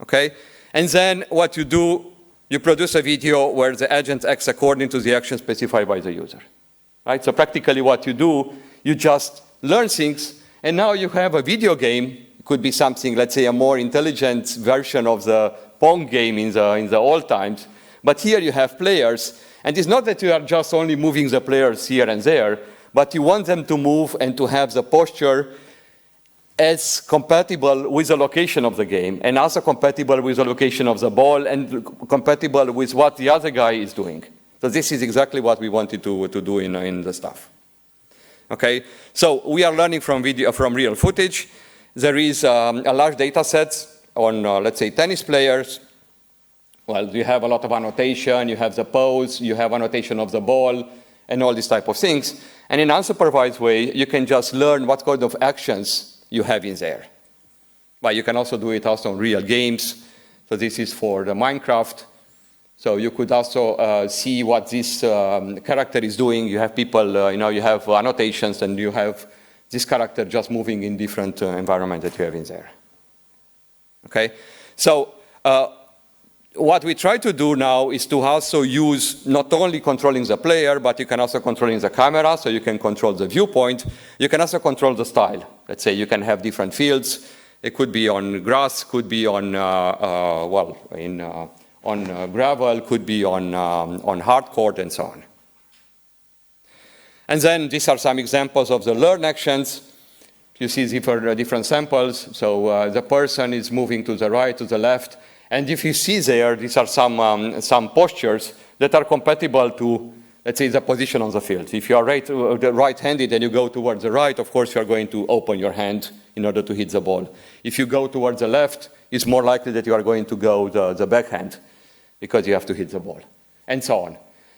okay? And then what you do, you produce a video where the agent acts according to the action specified by the user, right? So practically what you do, you just learn things, and now you have a video game. It could be something, let's say, a more intelligent version of the Pong game in the old times, but here you have players, and it's not that you are just only moving the players here and there, but you want them to move and to have the posture as compatible with the location of the game, and also compatible with the location of the ball, and compatible with what the other guy is doing. So this is exactly what we wanted to do in the stuff. Okay, so we are learning from real footage. There is a large data set on, let's say, tennis players. Well, you have a lot of annotation, you have the pose, you have annotation of the ball, and all these type of things. And in an unsupervised way, you can just learn what kind of actions you have in there. But you can also do it also on real games. So this is for the Minecraft. So you could also see what this character is doing. You have people, you have annotations, and you have this character just moving in different environment that you have in there. Okay? So what we try to do now is to also use not only controlling the player, but you can also controlling the camera, so you can control the viewpoint. You can also control the style. Let's say you can have different fields. It could be on grass, could be on, on gravel, could be on hard court, and so And then these are some examples of the learn actions. You see different samples. So the person is moving to the right, to the left. And if you see there, these are some postures that are compatible to, let's say, the position on the field. If you are right-handed and you go towards the right, of course, you are going to open your hand in order to hit the ball. If you go towards the left, it's more likely that you are going to go the backhand because you have to hit the ball, and so on.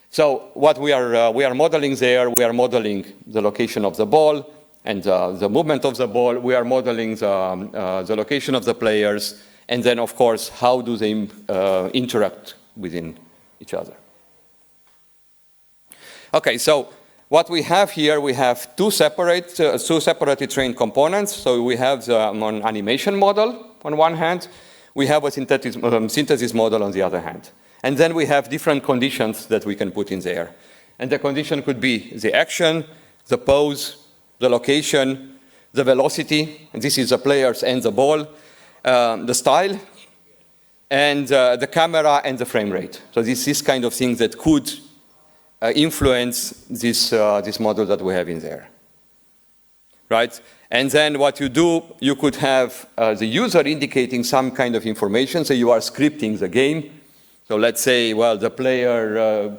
So what we are modeling there, we are modeling the location of the ball and the movement of the ball. We are modeling the location of the players, and then, of course, how do they interact within each other. Okay, so what we have here, we have two separately trained components. So we have the animation model on one hand. We have a synthesis model on the other hand. And then we have different conditions that we can put in there. And the condition could be the action, the pose, the location, the velocity, and this is the players and the ball, the style, and the camera and the frame rate. So this is kind of things that could influence this model that we have in there, right? And then what you do, you could have the user indicating some kind of information, so you are scripting the game. So let's say, well, the player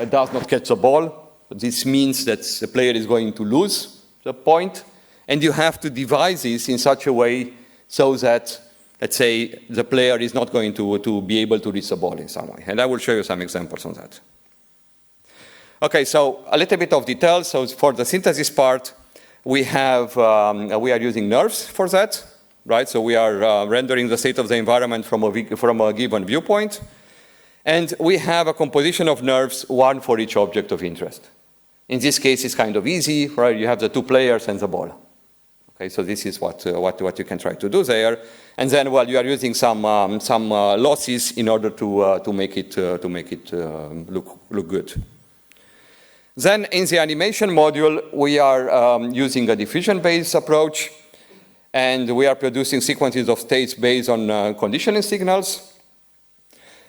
does not catch the ball. This means that the player is going to lose the point, and you have to devise this in such a way so that, let's say, the player is not going to be able to reach the ball in some way. And I will show you some examples on that. Okay, so a little bit of details. So for the synthesis part, we are using nerves for that, right? So we are rendering the state of the environment from a given viewpoint. And we have a composition of nerves, one for each object of interest. In this case, it's kind of easy, right? You have the two players and the ball. Okay, so this is what you can try to do there. And then, well, you are using some losses in order to make it look good. Then in the animation module, we are using a diffusion-based approach, and we are producing sequences of states based on conditioning signals.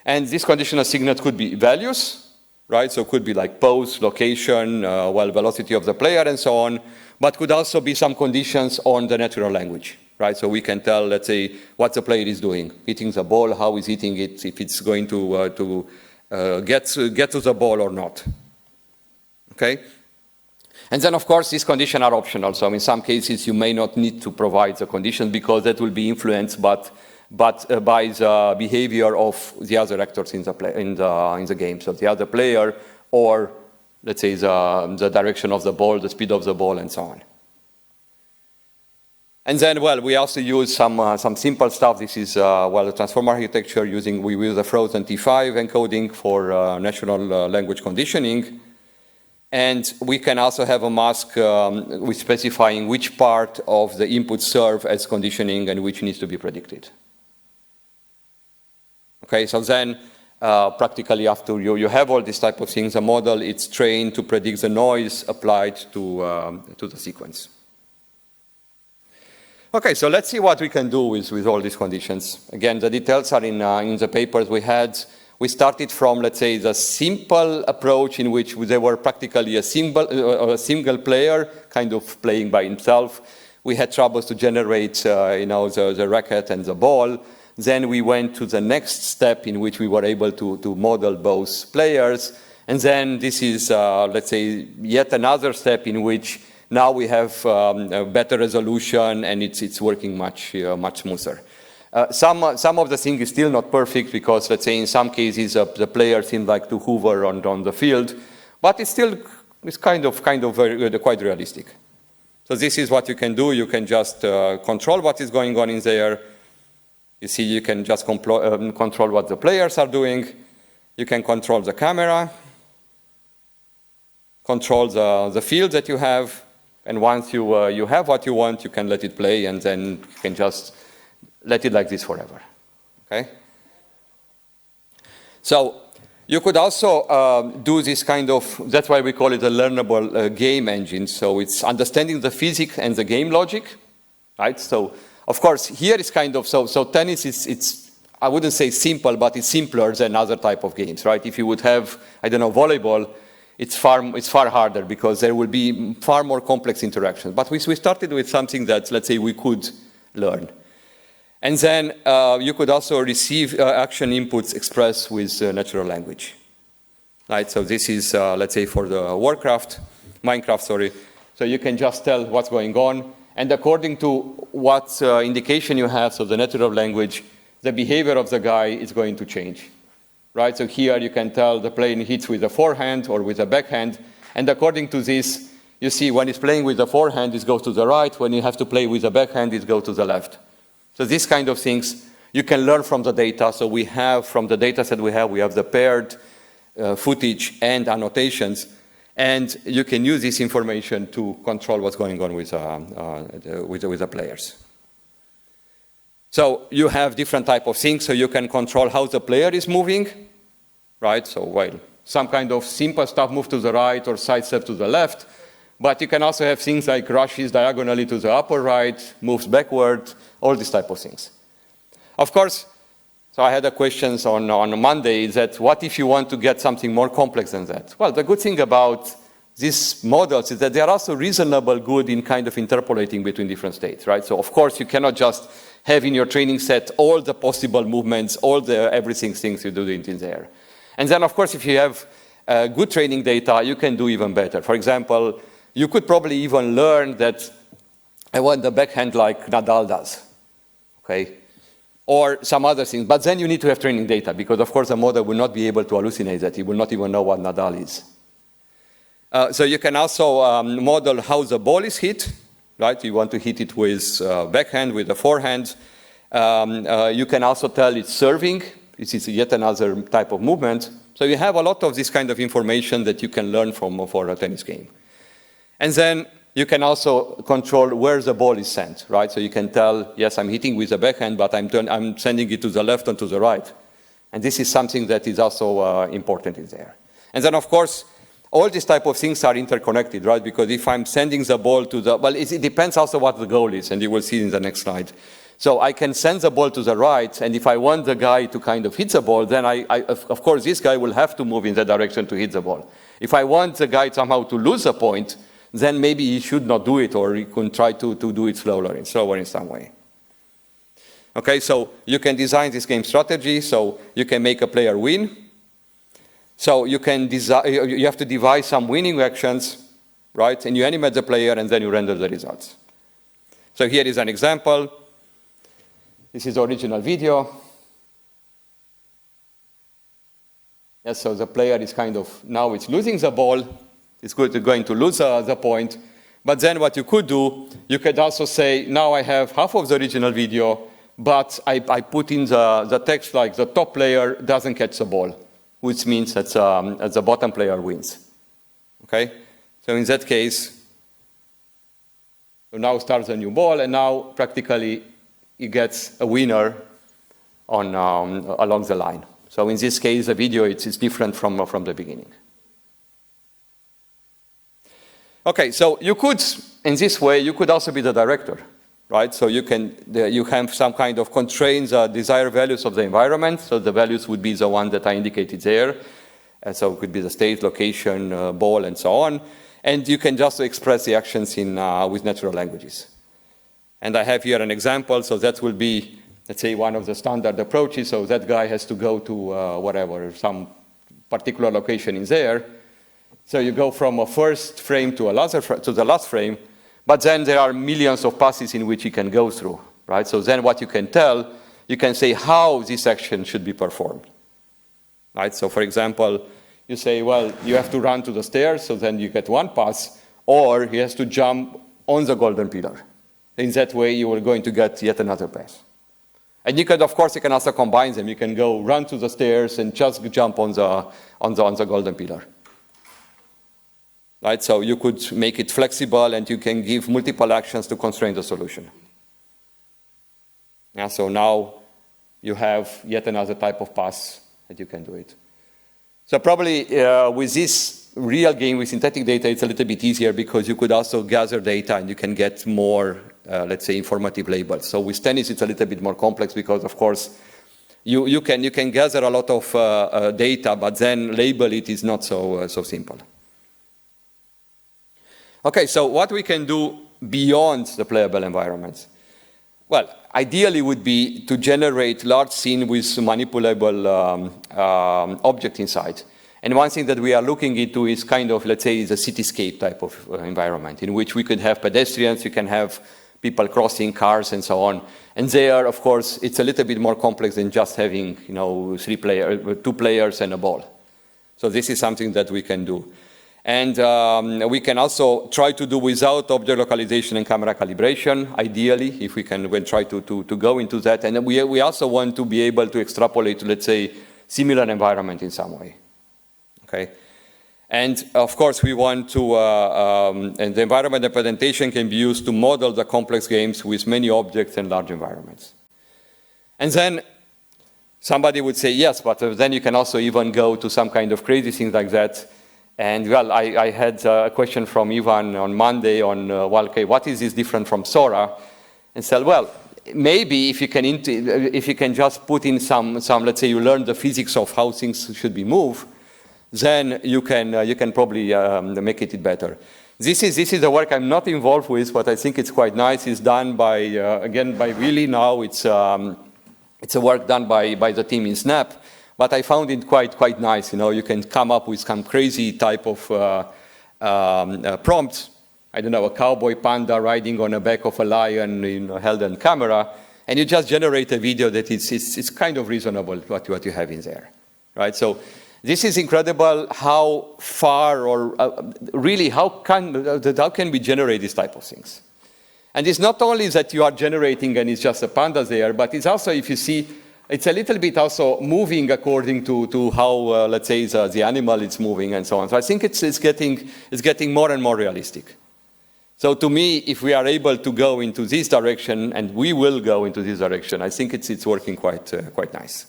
And these conditional signals could be values, right? So it could be like pose, location, velocity of the player, and so on, but could also be some conditions on the natural language, right? So we can tell, let's say, what the player is doing, hitting the ball, how he's hitting it, if it's going to get to the ball or not. Okay? And then, of course, these conditions are optional. So in some cases, you may not need to provide the conditions because that will be influenced by the behavior of the other actors in the game. So the other player, or let's say the direction of the ball, the speed of the ball, and so on. And then, well, we also use some simple stuff. This is the transformer architecture we use the frozen T5 encoding for natural language conditioning. And we can also have a mask with specifying which part of the input serve as conditioning and which needs to be predicted. Okay, so then practically after you have all these type of things, the model, it's trained to predict the noise applied to the sequence. Okay, so let's see what we can do with all these conditions. Again, the details are in the papers we had. We started from, let's say, the simple approach in which they were practically a single player, kind of playing by himself. We had troubles to generate, the racket and the ball. Then we went to the next step in which we were able to model both players. And then this is, let's say, yet another step in which now we have a better resolution and it's working much smoother. Some of the thing is still not perfect because, let's say, in some cases the players seem like to hover on the field, but it's kind of quite realistic. So this is what you can do. You can just control what is going on in there. You see, you can just control what the players are doing. You can control the camera, control the field that you have, and once you have what you want, you can let it play, and then you can just let it like this forever, okay? So you could also do this kind of, that's why we call it a learnable game engine. So it's understanding the physics and the game logic, right? So of course, here is kind of, so tennis it's I wouldn't say simple, but it's simpler than other type of games, right? If you would have, I don't know, volleyball, it's far harder because there will be far more complex interactions. But we started with something that, let's say, we could learn. And then you could also receive action inputs expressed with natural language. Right? So this is, let's say, for the Minecraft, sorry. So you can just tell what's going on. And according to what indication you have, so the natural language, the behavior of the guy is going to change. Right? So here you can tell the player hits with the forehand or with the backhand. And according to this, you see when he's playing with the forehand, it goes to the right. When you have to play with the backhand, it goes to the left. So these kind of things you can learn from the data. So we have, from the data set we have the paired footage and annotations. And you can use this information to control what's going on with the players. So you have different type of things. So you can control how the player is moving, right? So well, some kind of simple stuff move to the right or sidestep to the left. But you can also have things like rushes diagonally to the upper right, moves backward, all these type of things. Of course, so I had a questions on Monday is that what if you want to get something more complex than that? Well, the good thing about these models is that they are also reasonable good in kind of interpolating between different states, right? So of course you cannot just have in your training set all the possible movements, all the everything things you do in there. And then of course if you have good training data, you can do even better. For example, you could probably even learn that I want the backhand like Nadal does, okay? Or some other things, but then you need to have training data because of course the model will not be able to hallucinate that. It will not even know what Nadal is. So you can also model how the ball is hit, right? You want to hit it with backhand, with the forehand. You can also tell it's serving. This is yet another type of movement. So you have a lot of this kind of information that you can learn from for a tennis game. And then you can also control where the ball is sent, right? So you can tell, yes, I'm hitting with the backhand, but I'm sending it to the left and to the right. And this is something that is also important in there. And then, of course, all these type of things are interconnected, right? Because if I'm sending the ball to the, well, it depends also what the goal is, and you will see in the next slide. So I can send the ball to the right, and if I want the guy to kind of hit the ball, then of course, this guy will have to move in that direction to hit the ball. If I want the guy somehow to lose a point, then maybe he should not do it, or he can try to do it slower in some way. Okay, so you can design this game strategy, so you can make a player win. So you have to devise some winning actions, right? And you animate the player, and then you render the results. So here is an example. This is the original video. Yes, so the player is kind of, now it's losing the ball. It's going to lose the point. But then what you could do, you could also say, now I have half of the original video, but I put in the text like the top player doesn't catch the ball, which means that the bottom player wins. Okay? So in that case, so now starts a new ball, and now practically he gets a winner along the line. So in this case, the video is different from the beginning. Okay, so you could, in this way, you could also be the director, right? So you have some kind of constraints, desired values of the environment. So the values would be the one that I indicated there. And so it could be the state, location, ball, and so on. And you can just express the actions with natural languages. And I have here an example. So that will be, let's say, one of the standard approaches. So that guy has to go to whatever, some particular location in there. So you go from a first frame to the last frame, but then there are millions of passes in which you can go through, right? So then what you can tell, you can say how this action should be performed, right? So for example, you say, well, you have to run to the stairs, so then you get one pass, or he has to jump on the golden pillar. In that way, you are going to get yet another pass. And you can, of course, you can also combine them. You can go run to the stairs and just jump on the golden pillar. Right, so you could make it flexible, and you can give multiple actions to constrain the solution. Yeah, so now you have yet another type of pass that you can do it. So probably with this real game with synthetic data, it's a little bit easier because you could also gather data and you can get more, let's say, informative labels. So with tennis, it's a little bit more complex because, of course, you can gather a lot of data, but then label it is not so simple. Okay, so what we can do beyond the playable environments? Well, ideally would be to generate large scene with manipulable object inside. And one thing that we are looking into is kind of, let's say, the cityscape type of environment in which we could have pedestrians, you can have people crossing cars and so on. And there, of course, it's a little bit more complex than just having, you know, 2 players and a ball. So this is something that we can do. And we can also try to do without object localization and camera calibration, ideally, if we can try to go into that. And we also want to be able to extrapolate to, let's say, similar environment in some way. Okay? And of course, we want to, and the environment representation can be used to model the complex games with many objects and large environments. And then somebody would say, yes, but then you can also even go to some kind of crazy things like that. And well, I had a question from Ivan on Monday on, well, okay, what is this different from Sora? And said, well, maybe if you can just put in some, let's say you learn the physics of how things should be moved, then you can probably make it better. This is the work I'm not involved with, but I think it's quite nice. It's done by, again, by Willy now. It's a work done by the team in Snap. But I found it quite nice. You know, you can come up with some crazy type of prompts. I don't know, a cowboy panda riding on the back of a lion, you know, held on camera, and you just generate a video that it's kind of reasonable what you have in there, right? So this is incredible. How far or really how can we generate this type of things? And it's not only that you are generating and it's just a panda there, but it's also, if you see, it's a little bit also moving according to how, let's say, the animal is moving and so on. So I think it's getting more and more realistic. So to me, if we are able to go into this direction, and we will go into this direction, I think it's working quite nice.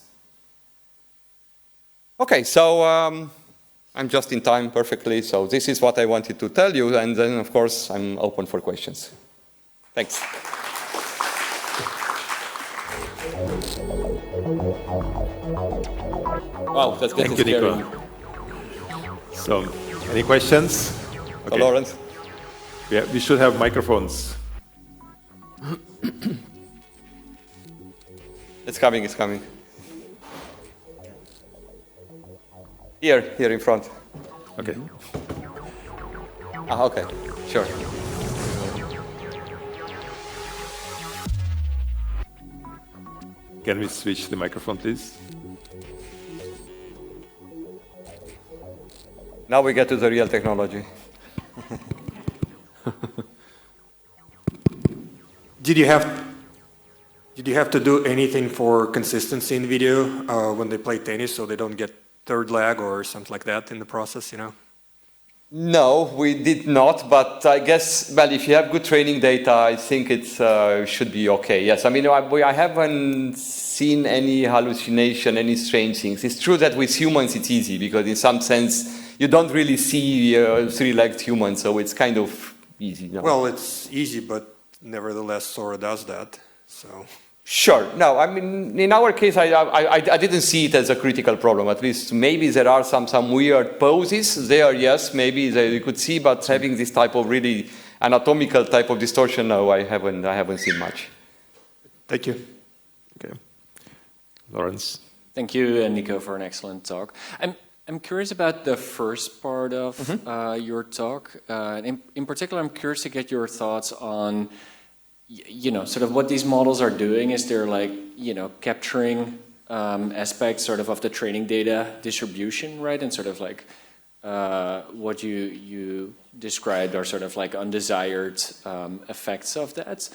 Okay, so I'm just in time perfectly. So this is what I wanted to tell you, and then of course I'm open for questions. Thanks. Wow, that's getting Thank you, scary. Nico. So, any questions? Okay. Lawrence? Yeah, we should have microphones. It's coming. Here in front. Okay. Okay, sure. Can we switch the microphone, please? Now we get to the real technology. Did you have to do anything for consistency in video when they play tennis, so they don't get third leg or something like that in the process, you know? No, we did not, but I guess, well, if you have good training data, I think it should be okay. Yes, I mean, I haven't seen any hallucination, any strange things. It's true that with humans it's easy, because in some sense, you don't really see three-legged humans, so it's kind of easy. No? Well, it's easy, but nevertheless, Sora does that, so... Sure. No, I mean, in our case, I didn't see it as a critical problem. At least maybe there are some weird poses there, yes, maybe you could see, but having this type of really anatomical type of distortion, no, I haven't seen much. Thank you. Okay. Lawrence. Thank you, Nico, for an excellent talk. I'm curious about the first part of your talk. In particular, I'm curious to get your thoughts on, you know, sort of what these models are doing. Is they're like, you know, capturing aspects sort of the training data distribution, right? And sort of like what you described are sort of like undesired effects of that.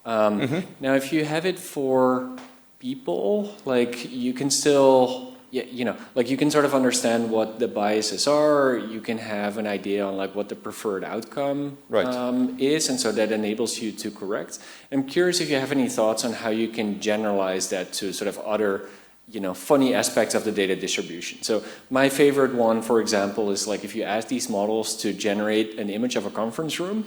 Now, if you have it for people, like you can still, you know, like you can sort of understand what the biases are, you can have an idea on like what the preferred outcome is, and so that enables you to correct. I'm curious if you have any thoughts on how you can generalize that to sort of other, you know, funny aspects of the data distribution. So my favorite one, for example, is like if you ask these models to generate an image of a conference room,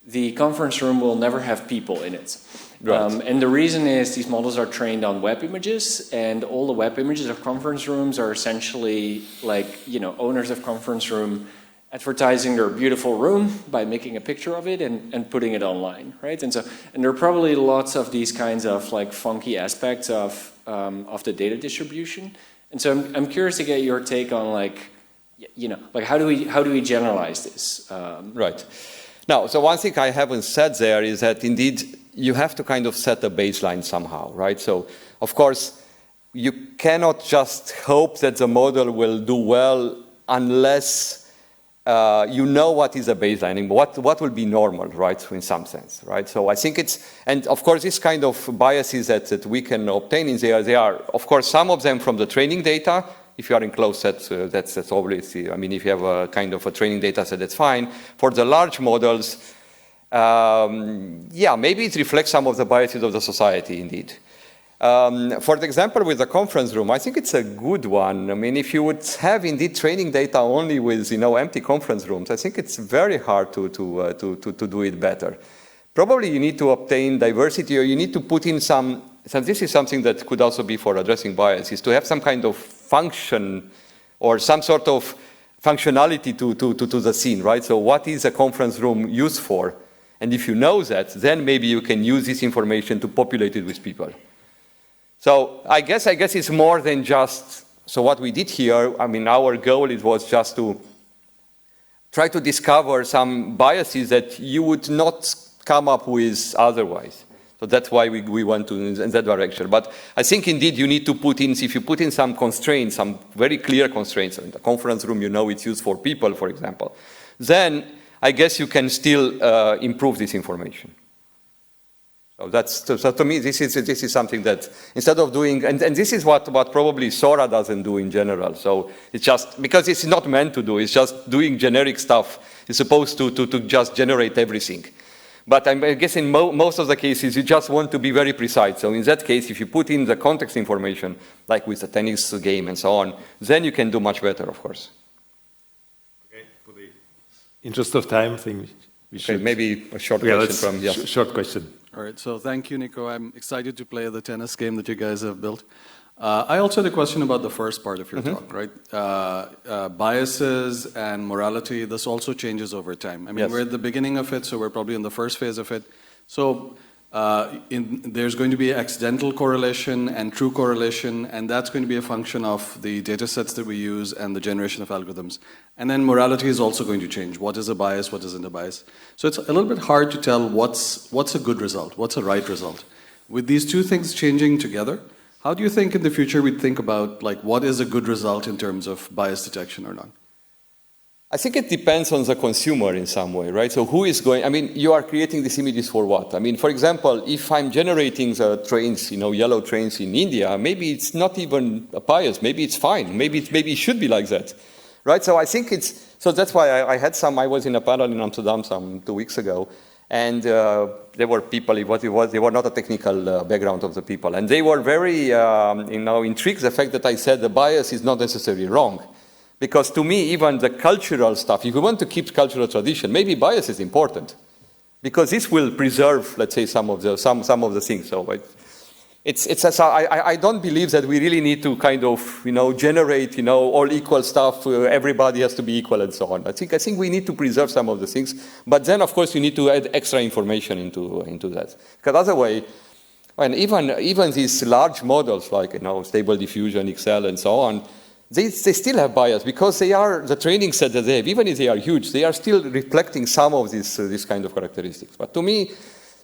the conference room will never have people in it. Right. And the reason is these models are trained on web images, and all the web images of conference rooms are essentially like, you know, owners of conference room advertising their beautiful room by making a picture of it and putting it online, right? And there are probably lots of these kinds of like funky aspects of the data distribution. And so I'm curious to get your take on like, you know, like how do we generalize this? Right. Now, so one thing I haven't said there is that indeed you have to kind of set a baseline somehow, right? So of course you cannot just hope that the model will do well unless you know what is a baseline, and what will be normal, right, in some sense, right? So I think it's, and of course this kind of biases that we can obtain in there, they are, of course, some of them from the training data. If you are in closed sets, that's obviously, I mean, if you have a kind of a training data set, that's fine. For the large models, yeah, maybe it reflects some of the biases of the society, indeed. For the example with the conference room, I think it's a good one. I mean, if you would have indeed training data only with, you know, empty conference rooms, I think it's very hard to do it better. Probably you need to obtain diversity, or you need to put in some, so this is something that could also be for addressing bias, is to have some kind of function or some sort of functionality to the scene, right? So what is a conference room used for? And if you know that, then maybe you can use this information to populate it with people. So I guess it's more than just, so what we did here, I mean, our goal, it was just to try to discover some biases that you would not come up with otherwise. So that's why we went in that direction. But I think indeed you need to put in, if you put in some constraints, some very clear constraints, in the conference room, you know it's used for people, for example, then I guess you can still improve this information. So so to me, this is something that instead of doing, and this is what probably Sora doesn't do in general. So it's just, because it's not meant to do, it's just doing generic stuff. It's supposed to just generate everything. But I guess in most of the cases, you just want to be very precise. So in that case, if you put in the context information, like with the tennis game and so on, then you can do much better, of course. Okay, for the interest of time, I think we should... Okay, maybe a short question from, yes. Short question. All right, so thank you, Nico. I'm excited to play the tennis game that you guys have built. I also had a question about the first part of your talk, right? Biases and morality, this also changes over time. I mean, we're at the beginning of it, so we're probably in the first phase of it. So there's going to be accidental correlation and true correlation, and that's going to be a function of the data sets that we use and the generation of algorithms. And then morality is also going to change. What is a bias? What isn't a bias? So it's a little bit hard to tell what's a good result, what's a right result. With these two things changing together, how do you think in the future we'd think about like what is a good result in terms of bias detection or not? I think it depends on the consumer in some way, right? So who is going, I mean, you are creating these images for what? I mean, for example, if I'm generating the trains, you know, yellow trains in India, maybe it's not even a bias, maybe it's fine, maybe it should be like that, right? So I think so that's why I was in a panel in Amsterdam 2 weeks ago, and there were people, they were not a technical background of the people, and they were very, intrigued the fact that I said the bias is not necessarily wrong. Because to me, even the cultural stuff, if we want to keep cultural tradition, maybe bias is important. Because this will preserve, let's say, some of the things. So I don't believe that we really need to kind of, generate, all equal stuff, everybody has to be equal and so on. I think we need to preserve some of the things. But then, of course, you need to add extra information into that. Because otherwise, and even these large models like, Stable Diffusion, Excel, and so on, they still have bias because they are the training set that they have, even if they are huge, they are still reflecting some of this kind of characteristics. But to me,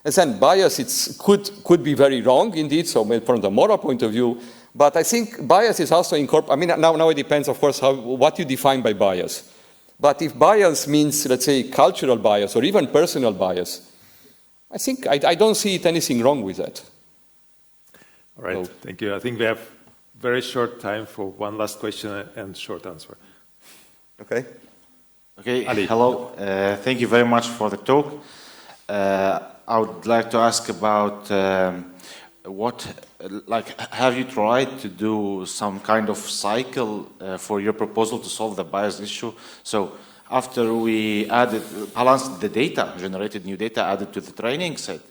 as I said, bias could be very wrong indeed, so from the moral point of view, but I think bias is also incorporated. I mean, now it depends, of course, what you define by bias. But if bias means, let's say, cultural bias or even personal bias, I think I don't see anything wrong with that. All right, thank you. I think we have very short time for one last question and short answer. Okay. Okay, Ali. hello. Thank you very much for the talk. I would like to ask about have you tried to do some kind of cycle for your proposal to solve the bias issue? So after we balanced the data, generated new data, added to the training set,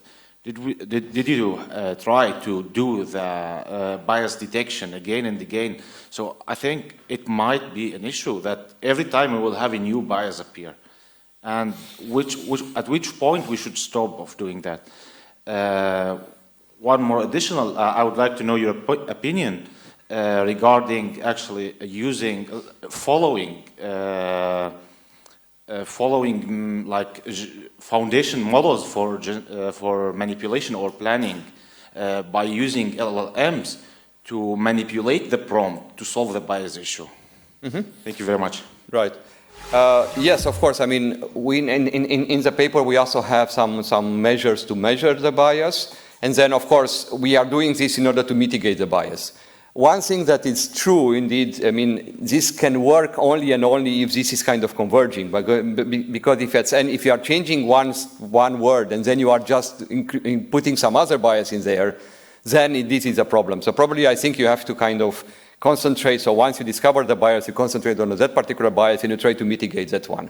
did you try to do the bias detection again and again? So I think it might be an issue that every time we will have a new bias appear, and at which point we should stop of doing that. One more additional, I would like to know your opinion regarding actually using, following like foundation models for manipulation or planning by using LLMs to manipulate the prompt to solve the bias issue. Thank you very much. Right. Yes, of course. I mean, in the paper we also have some measures to measure the bias, and then of course we are doing this in order to mitigate the bias. One thing that is true, indeed, I mean, this can work only and only if this is kind of converging, because if you are changing one word and then you are just putting some other bias in there, then this is a problem. So probably I think you have to kind of concentrate. So once you discover the bias, you concentrate on that particular bias and you try to mitigate that one.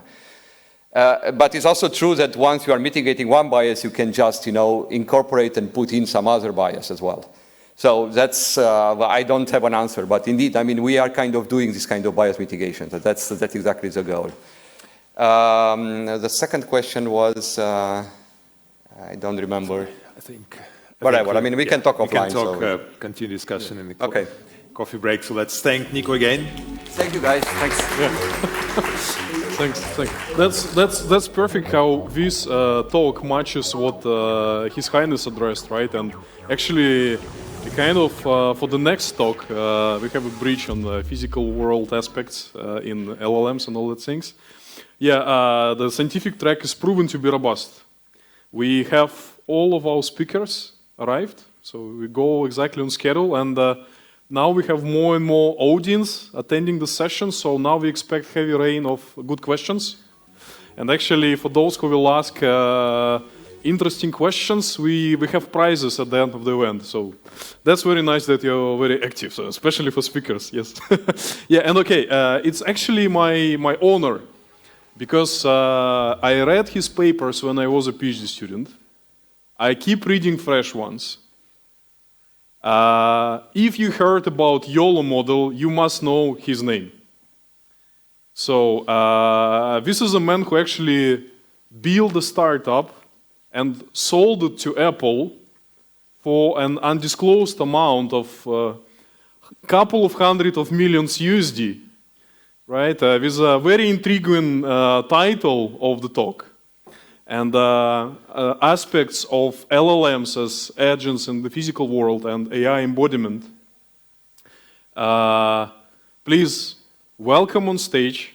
But it's also true that once you are mitigating one bias, you can just, incorporate and put in some other bias as well. So that's, I don't have an answer, but indeed, I mean, we are kind of doing this kind of bias mitigation. So that's exactly the goal. The second question was, I don't remember. I think. Whatever, I mean, we can talk offline. We can talk, continue discussion in the coffee break. So let's thank Nico again. Thank you, guys. Thanks. Thanks. That's perfect how this talk matches what His Highness addressed, right? And actually, kind of for the next talk, we have a bridge on the physical world aspects in LLMs and all that things. Yeah, the scientific track is proven to be robust. We have all of our speakers arrived, so we go exactly on schedule, and now we have more and more audience attending the session, so now we expect heavy rain of good questions. And actually, for those who will ask interesting questions, we have prizes at the end of the event. So that's very nice that you're very active, so especially for speakers, yes. Yeah, and okay, it's actually my honor, because I read his papers when I was a PhD student. I keep reading fresh ones. If you heard about YOLO model, you must know his name. So this is a man who actually built a startup and sold it to Apple for an undisclosed amount of couple of hundred of millions USD, right? With a very intriguing title of the talk. And aspects of LLMs as agents in the physical world and AI embodiment. Please welcome on stage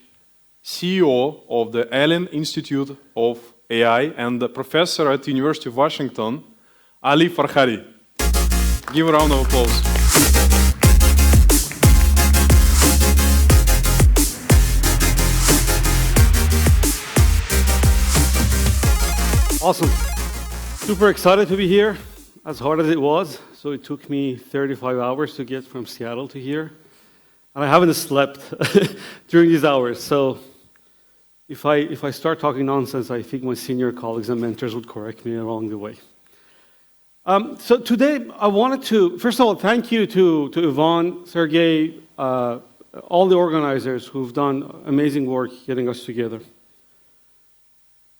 CEO of the Allen Institute of AI and the professor at the University of Washington, Ali Farhadi. Give a round of applause. Awesome. Super excited to be here, as hard as it was. So it took me 35 hours to get from Seattle to here. And I haven't slept during these hours. So if I start talking nonsense, I think my senior colleagues and mentors would correct me along the way. So today, I wanted to, first of all, thank you to Yvonne, Sergey, all the organizers who've done amazing work getting us together.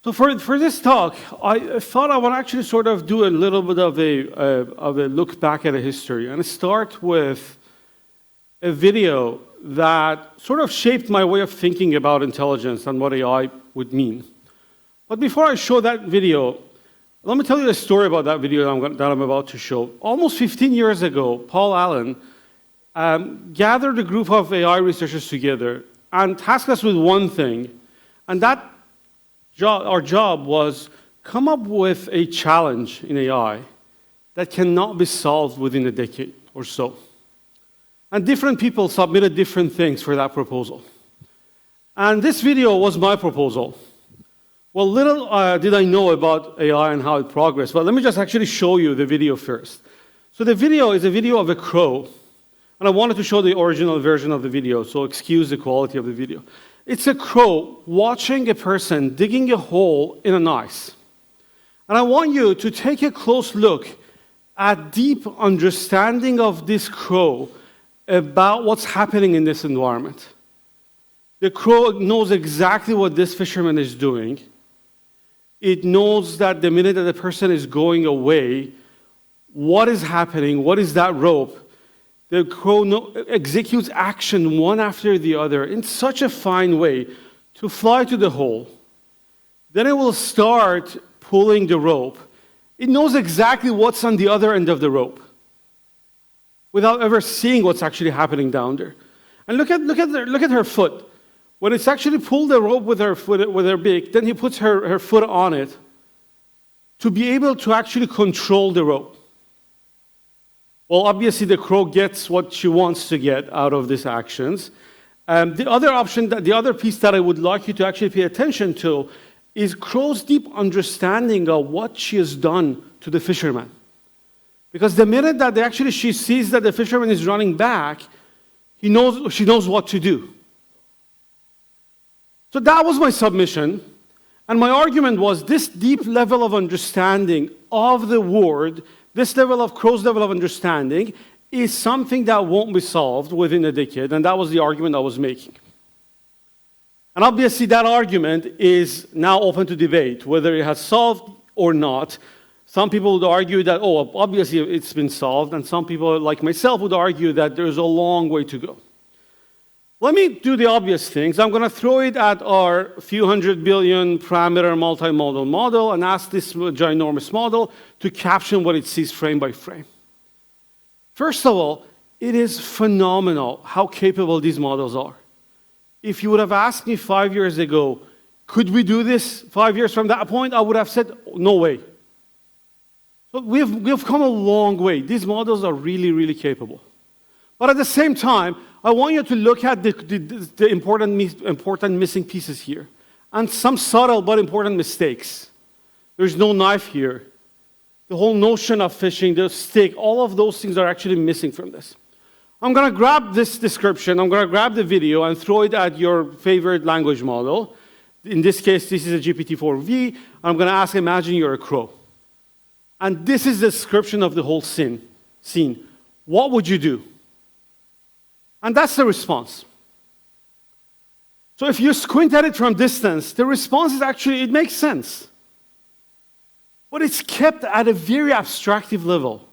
So for this talk, I thought I would actually sort of do a little bit of a look back at a history and start with a video that sort of shaped my way of thinking about intelligence and what AI would mean. But before I show that video, let me tell you a story about that video that I'm about to show. Almost 15 years ago, Paul Allen gathered a group of AI researchers together and tasked us with one thing, and that our job was come up with a challenge in AI that cannot be solved within a decade or so. And different people submitted different things for that proposal. And this video was my proposal. Well, little did I know about AI and how it progressed, but let me just actually show you the video first. So the video is a video of a crow, and I wanted to show the original version of the video, so excuse the quality of the video. It's a crow watching a person digging a hole in an ice. And I want you to take a close look at deep understanding of this crow about what's happening in this environment. The crow knows exactly what this fisherman is doing. It knows that the minute that the person is going away, what is happening, what is that rope. The crow executes action one after the other in such a fine way to fly to the hole. Then it will start pulling the rope. It knows exactly what's on the other end of the rope without ever seeing what's actually happening down there. And look at her foot. When it's actually pulled the rope with her beak, then he puts her foot on it to be able to actually control the rope. Well, obviously the crow gets what she wants to get out of these actions. The other piece that I would like you to actually pay attention to is crow's deep understanding of what she has done to the fisherman. Because the minute that she sees that the fisherman is running back, she knows what to do. So that was my submission. And my argument was this deep level of understanding of the word, this level of crow's level of understanding, is something that won't be solved within a decade. And that was the argument I was making. And obviously that argument is now open to debate, whether it has solved or not. Some people would argue that, oh, obviously it's been solved. And some people, like myself, would argue that there's a long way to go. Let me do the obvious things. I'm going to throw it at our few hundred billion parameter multimodal model and ask this ginormous model to caption what it sees frame by frame. First of all, it is phenomenal how capable these models are. If you would have asked me 5 years ago, could we do this 5 years from that point, I would have said, no way. But we have come a long way. These models are really, really capable. But at the same time, I want you to look at the important missing pieces here and some subtle but important mistakes. There's no knife here. The whole notion of fishing, the stick, all of those things are actually missing from this. I'm going to grab this description, I'm going to grab the video and throw it at your favorite language model. In this case, this is a GPT-4V. I'm going to ask, imagine you're a crow. And this is the description of the whole scene. What would you do? And that's the response. So if you squint at it from distance, the response is actually, it makes sense. But it's kept at a very abstractive level.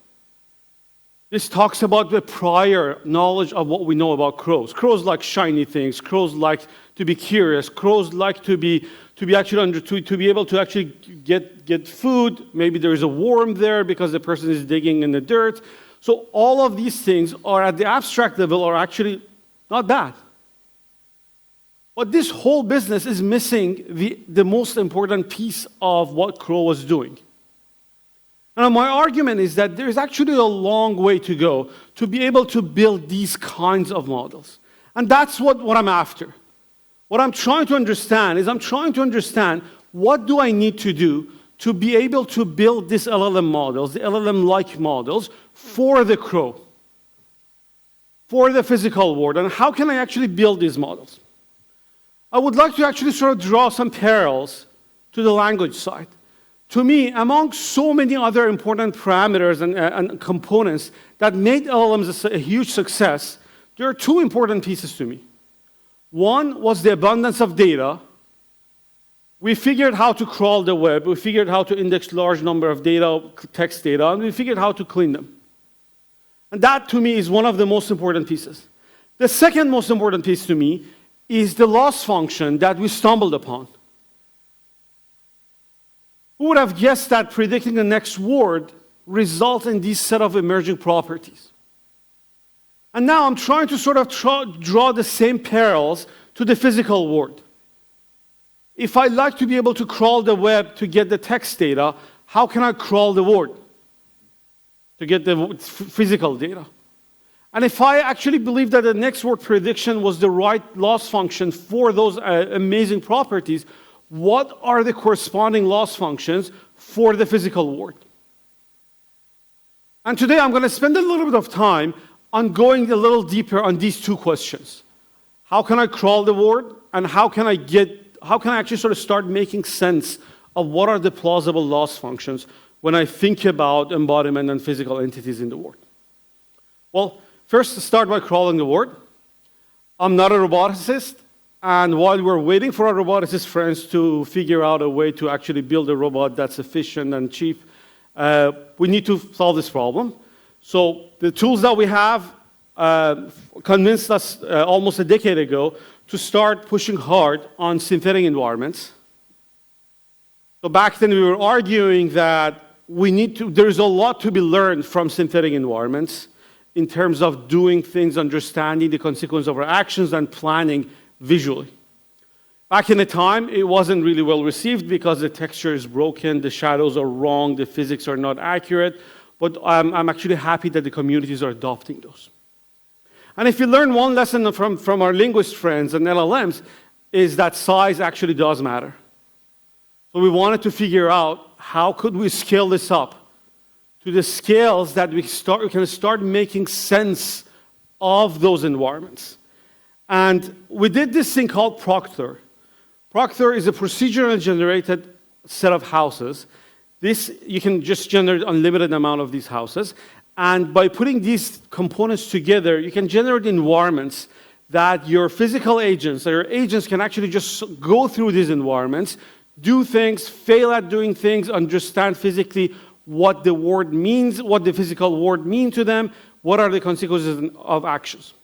This talks about the prior knowledge of what we know about crows. Crows like shiny things. Crows like to be curious. Crows like to be able to actually get food. Maybe there is a worm there because the person is digging in the dirt. So all of these things are at the abstract level are actually not bad. But this whole business is missing the most important piece of what Crow was doing. And my argument is that there's actually a long way to go to be able to build these kinds of models. And that's what I'm after. What I'm trying to understand is what do I need to do to be able to build these LLM models, the LLM-like models, for the crow, for the physical world, and how can I actually build these models? I would like to actually sort of draw some parallels to the language side. To me, among so many other important parameters and components that made LLMs a huge success, there are two important pieces to me. One was the abundance of data. We figured how to crawl the web, we figured how to index large number of data, text data, and we figured how to clean them. And that, to me, is one of the most important pieces. The second most important piece to me is the loss function that we stumbled upon. Who would have guessed that predicting the next word results in this set of emerging properties? And now I'm trying to sort of draw the same parallels to the physical world. If I like to be able to crawl the web to get the text data, how can I crawl the word to get the physical data? And if I actually believe that the next word prediction was the right loss function for those amazing properties, what are the corresponding loss functions for the physical world? And today I'm going to spend a little bit of time on going a little deeper on these two questions. How can I crawl the word, and how can I actually sort of start making sense of what are the plausible loss functions when I think about embodiment and physical entities in the world. Well, first to start by crawling the world. I'm not a roboticist, and while we're waiting for our roboticist friends to figure out a way to actually build a robot that's efficient and cheap, we need to solve this problem. So the tools that we have convinced us almost a decade ago to start pushing hard on synthetic environments. So back then we were arguing that there's a lot to be learned from synthetic environments in terms of doing things, understanding the consequence of our actions, and planning visually. Back in the time, it wasn't really well received because the texture is broken, the shadows are wrong, the physics are not accurate, but I'm actually happy that the communities are adopting those. And if you learn one lesson from our linguist friends and LLMs, is that size actually does matter. So we wanted to figure out how could we scale this up to the scales that we can start making sense of those environments. And we did this thing called Proctor. Proctor is a procedurally generated set of houses. You can just generate an unlimited amount of these houses. And by putting these components together, you can generate environments that your physical agents, or your agents can actually just go through these environments, do things, fail at doing things, understand physically what the word means, what the physical word means to them, what are the consequences of actions.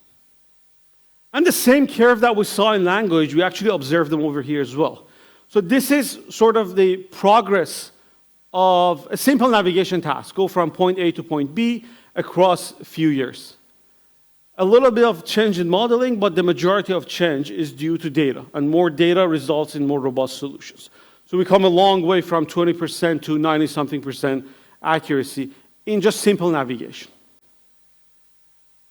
And the same curve that we saw in language, we actually observed them over here as well. So this is sort of the progress of a simple navigation task, go from point A to point B across a few years. A little bit of change in modeling, but the majority of change is due to data, and more data results in more robust solutions. So we come a long way from 20% to 90-something% accuracy in just simple navigation.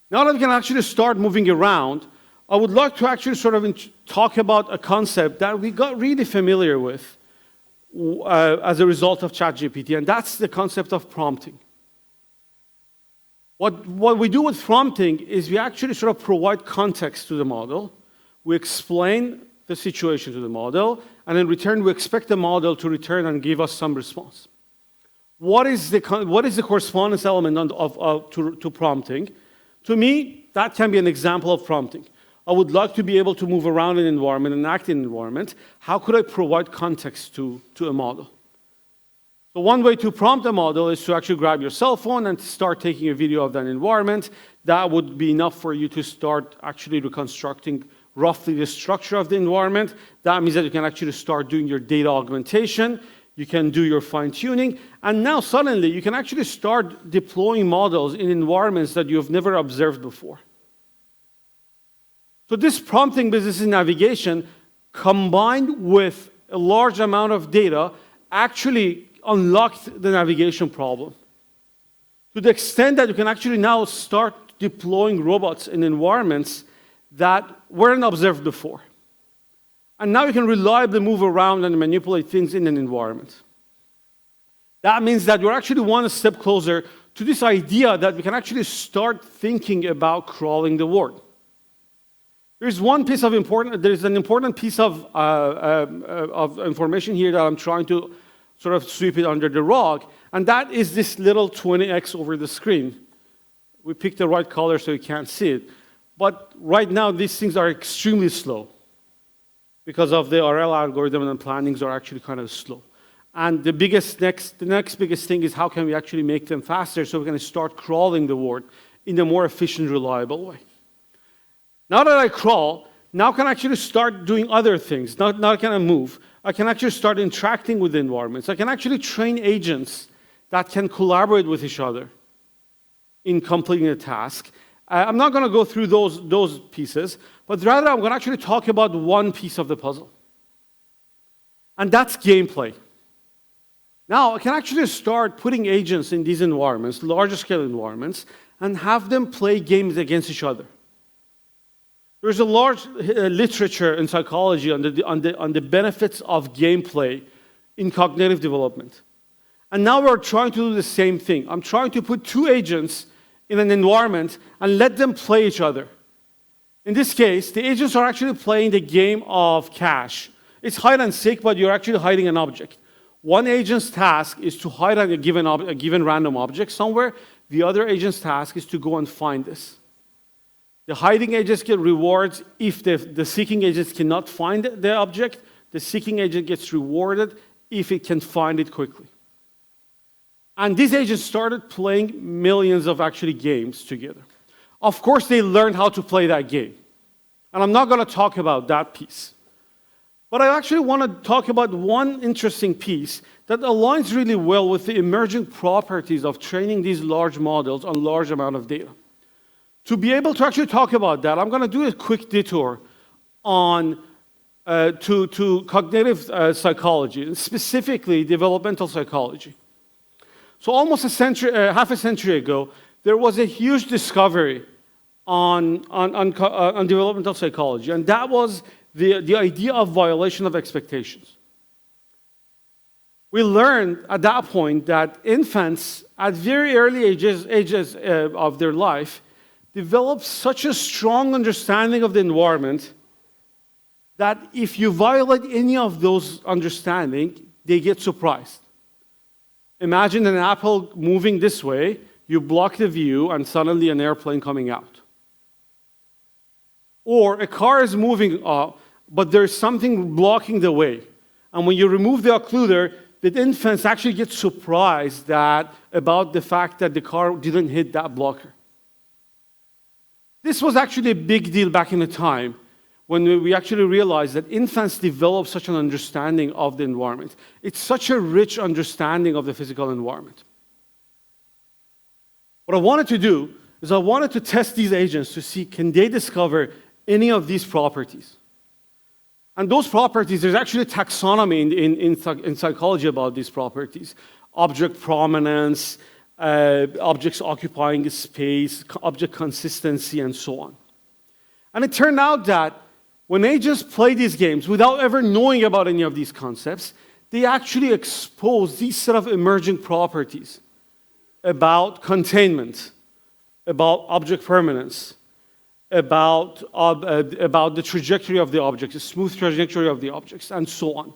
Now that we can actually start moving around, I would like to actually sort of talk about a concept that we got really familiar with as a result of ChatGPT, and that's the concept of prompting. What we do with prompting is we actually sort of provide context to the model. We explain the situation to the model, and in return, we expect the model to return and give us some response. What is the correspondence element to prompting? To me, that can be an example of prompting. I would like to be able to move around an environment and act in an environment. How could I provide context to a model? So one way to prompt a model is to actually grab your cell phone and start taking a video of that environment. That would be enough for you to start actually reconstructing roughly the structure of the environment. That means that you can actually start doing your data augmentation. You can do your fine-tuning. And now suddenly you can actually start deploying models in environments that you've never observed before. So this prompting business in navigation, combined with a large amount of data, actually unlocked the navigation problem. To the extent that you can actually now start deploying robots in environments that weren't observed before. And now you can reliably move around and manipulate things in an environment. That means that we're actually one step closer to this idea that we can actually start thinking about crawling the world. There's an important piece of information here that I'm trying to sort of sweep it under the rug, and that is this little 20x over the screen. We picked the right color so you can't see it. But right now, these things are extremely slow because of the RL algorithm, and plannings are actually kind of slow. And the next biggest thing is how can we actually make them faster so we can start crawling the world in a more efficient, reliable way. Now that I crawl, now I can actually start doing other things. Now can I move? I can actually start interacting with the environments. I can actually train agents that can collaborate with each other in completing a task. I'm not going to go through those pieces, but rather I'm going to actually talk about one piece of the puzzle. And that's gameplay. Now I can actually start putting agents in these environments, larger scale environments, and have them play games against each other. There's a large literature in psychology on the benefits of gameplay in cognitive development. And now we're trying to do the same thing. I'm trying to put two agents in an environment and let them play each other. In this case, the agents are actually playing the game of cash. It's hide and seek, but you're actually hiding an object. One agent's task is to hide a given random object somewhere. The other agent's task is to go and find this. The hiding agents get rewards if the seeking agents cannot find the object. The seeking agent gets rewarded if it can find it quickly. And these agents started playing millions of actually games together. Of course, they learned how to play that game. And I'm not going to talk about that piece. But I actually want to talk about one interesting piece that aligns really well with the emerging properties of training these large models on large amount of data. To be able to actually talk about that, I'm going to do a quick detour on to cognitive psychology, and specifically developmental psychology. So almost half a century ago, there was a huge discovery on developmental psychology, and that was the idea of violation of expectations. We learned at that point that infants at very early ages of their life develop such a strong understanding of the environment that if you violate any of those understanding, they get surprised. Imagine an apple moving this way, you block the view, and suddenly an airplane coming out. Or a car is moving up, but there's something blocking the way. And when you remove the occluder, the infants actually get surprised about the fact that the car didn't hit that blocker. This was actually a big deal back in the time when we actually realized that infants develop such an understanding of the environment. It's such a rich understanding of the physical environment. What I wanted to do is I wanted to test these agents to see, can they discover any of these properties? And those properties, there's actually a taxonomy in psychology about these properties. Object prominence, objects occupying space, object consistency, and so on. And it turned out that when agents play these games without ever knowing about any of these concepts, they actually expose these set of emerging properties about containment, about object permanence, about the trajectory of the objects, the smooth trajectory of the objects, and so on.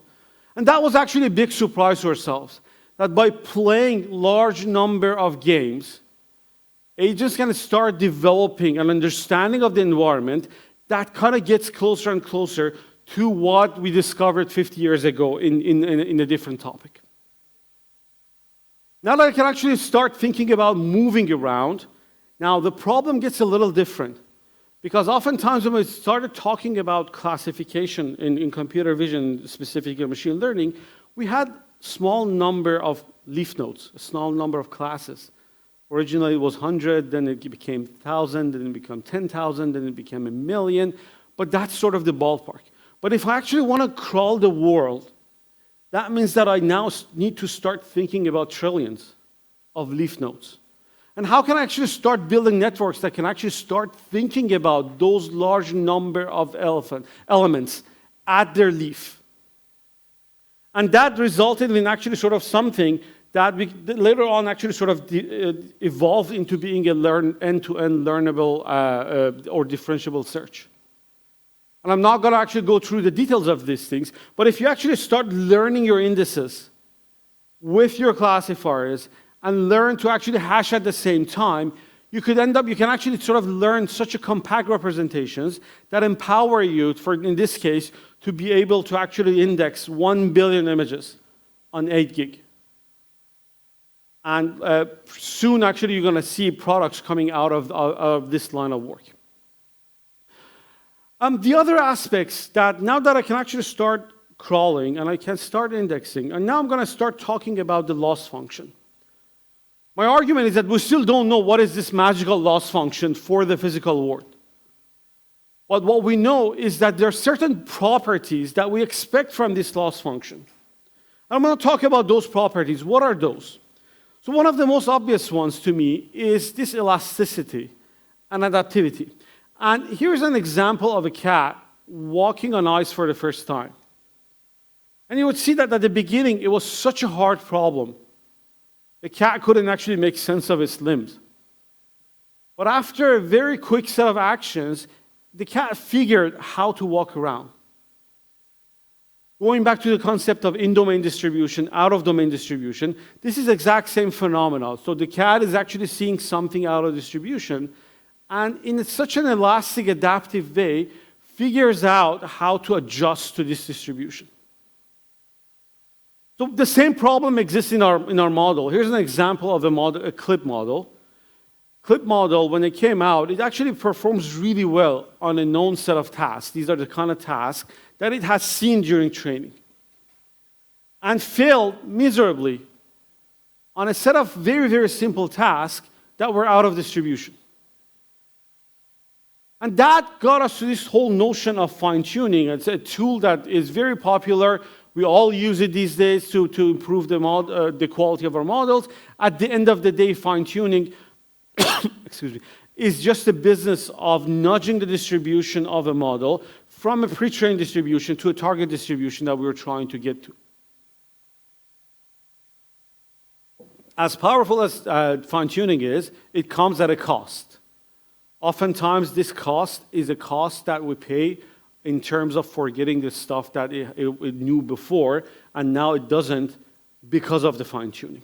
And that was actually a big surprise to ourselves, that by playing large number of games, agents can start developing an understanding of the environment that kind of gets closer and closer to what we discovered 50 years ago in a different topic. Now that I can actually start thinking about moving around, now the problem gets a little different. Because oftentimes when we started talking about classification in computer vision, specifically machine learning, we had small number of leaf nodes, a small number of classes. Originally it was 100, then it became 1,000, then it became 10,000, then it became 1,000,000. But that's sort of the ballpark. But if I actually want to crawl the world, that means that I now need to start thinking about trillions of leaf nodes. And how can I actually start building networks that can actually start thinking about those large number of elements at their leaf? And that resulted in actually sort of something that later on actually sort of evolved into being a end-to-end learnable or differentiable search. And I'm not going to actually go through the details of these things, but if you actually start learning your indices with your classifiers and learn to actually hash at the same time, you can actually sort of learn such a compact representations that empower you, in this case, to be able to actually index 1 billion images on 8 gig. And soon, actually, you're going to see products coming out of this line of work. The other aspects that now that I can actually start crawling and I can start indexing, and now I'm going to start talking about the loss function. My argument is that we still don't know what is this magical loss function for the physical world. But what we know is that there are certain properties that we expect from this loss function. I'm going to talk about those properties. What are those? So one of the most obvious ones to me is this elasticity and adaptivity. And here's an example of a cat walking on ice for the first time. And you would see that at the beginning, it was such a hard problem. The cat couldn't actually make sense of its limbs. But after a very quick set of actions, the cat figured how to walk around. Going back to the concept of in-domain distribution, out-of-domain distribution, this is the exact same phenomenon. So the CAD is actually seeing something out of distribution, and in such an elastic, adaptive way, figures out how to adjust to this distribution. So the same problem exists in our model. Here's an example of a CLIP model. CLIP model, when it came out, it actually performs really well on a known set of tasks. These are the kind of tasks that it has seen during training. And failed miserably on a set of very, very simple tasks that were out of distribution. And that got us to this whole notion of fine-tuning. It's a tool that is very popular. We all use it these days to improve the quality of our models. At the end of the day, fine-tuning excuse me, is just a business of nudging the distribution of a model from a pre-trained distribution to a target distribution that we were trying to get to. As powerful as fine-tuning is, it comes at a cost. Oftentimes, this cost is a cost that we pay in terms of forgetting the stuff that it knew before, and now it doesn't because of the fine-tuning.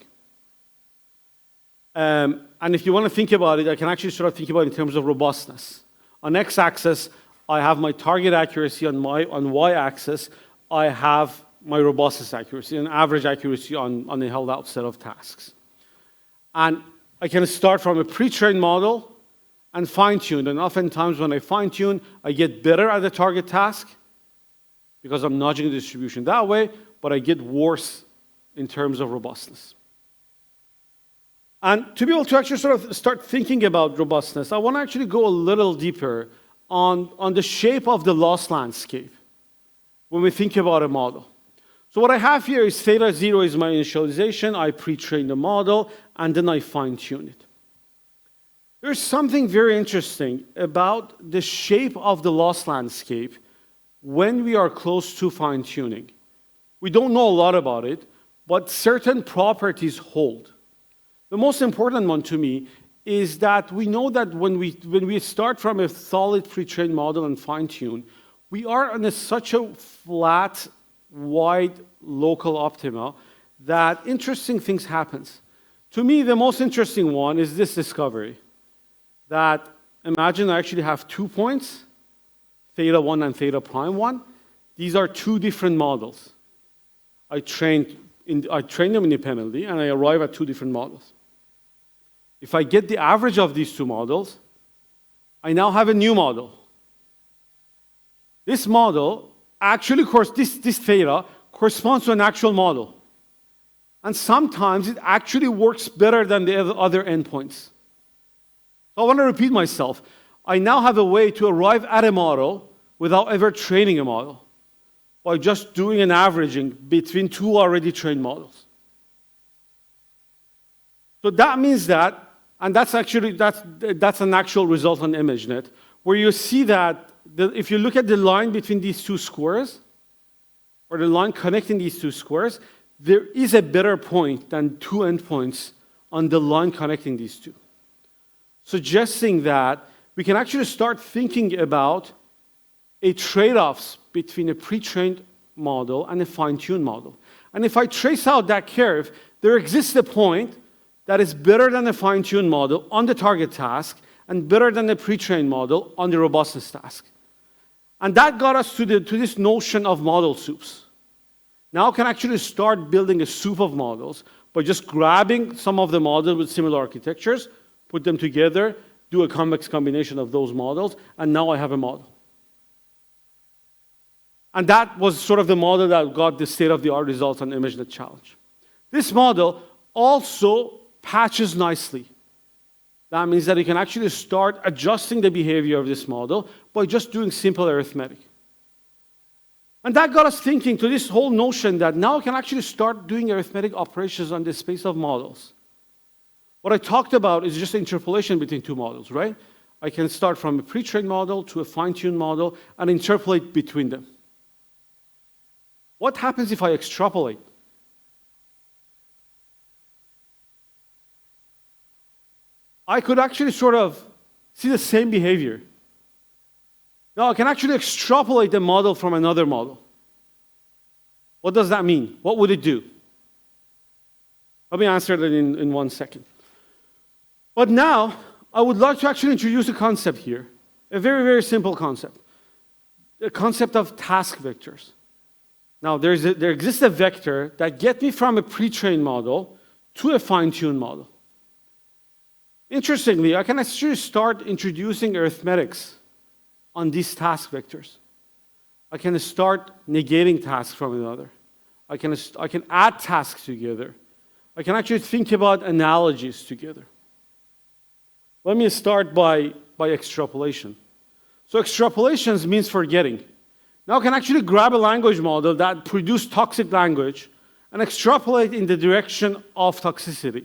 And if you want to think about it, I can actually sort of think about it in terms of robustness. On x-axis, I have my target accuracy. On y-axis, I have my robustness accuracy, and average accuracy on a held-out set of tasks. And I can start from a pre-trained model and fine-tune. And oftentimes when I fine-tune, I get better at the target task because I'm nudging the distribution that way, but I get worse in terms of robustness. And to be able to actually sort of start thinking about robustness, I want to actually go a little deeper on the shape of the loss landscape when we think about a model. So what I have here is theta 0 is my initialization. I pre-train the model, and then I fine-tune it. There's something very interesting about the shape of the loss landscape when we are close to fine-tuning. We don't know a lot about it, but certain properties hold. The most important one to me is that we know that when we start from a solid pre-trained model and fine-tune, we are on such a flat, wide local optima that interesting things happen. To me, the most interesting one is this discovery. That imagine I actually have 2 points, theta 1 and theta prime 1. These are two different models. I train them independently, and I arrive at two different models. If I get the average of these two models, I now have a new model. This model actually, this theta corresponds to an actual model. And sometimes it actually works better than the other endpoints. So I want to repeat myself. I now have a way to arrive at a model without ever training a model, by just doing an averaging between two already trained models. So that means that, and that's an actual result on ImageNet, where you see that if you look at the line between these two squares, or the line connecting these two squares, there is a better point than two endpoints on the line connecting these two, suggesting that we can actually start thinking about a trade-offs between a pre-trained model and a fine-tuned model. And if I trace out that curve, there exists a point that is better than the fine-tuned model on the target task and better than the pre-trained model on the robustness task. And that got us to this notion of model soups. Now I can actually start building a soup of models by just grabbing some of the models with similar architectures, put them together, do a convex combination of those models, and now I have a model. And that was sort of the model that got the state-of-the-art results on ImageNet Challenge. This model also patches nicely. That means that you can actually start adjusting the behavior of this model by just doing simple arithmetic. And that got us thinking to this whole notion that now I can actually start doing arithmetic operations on the space of models. What I talked about is just interpolation between two models, right? I can start from a pre-trained model to a fine-tuned model and interpolate between them. What happens if I extrapolate? I could actually sort of see the same behavior. Now I can actually extrapolate the model from another model. What does that mean? What would it do? Let me answer that in 1 second. But now, I would like to actually introduce a concept here, a very, very simple concept, the concept of task vectors. Now, there exists a vector that gets me from a pre-trained model to a fine-tuned model. Interestingly, I can actually start introducing arithmetics on these task vectors. I can start negating tasks from another. I can add tasks together. I can actually think about analogies together. Let me start by extrapolation. So extrapolations means forgetting. Now I can actually grab a language model that produced toxic language and extrapolate in the direction of toxicity.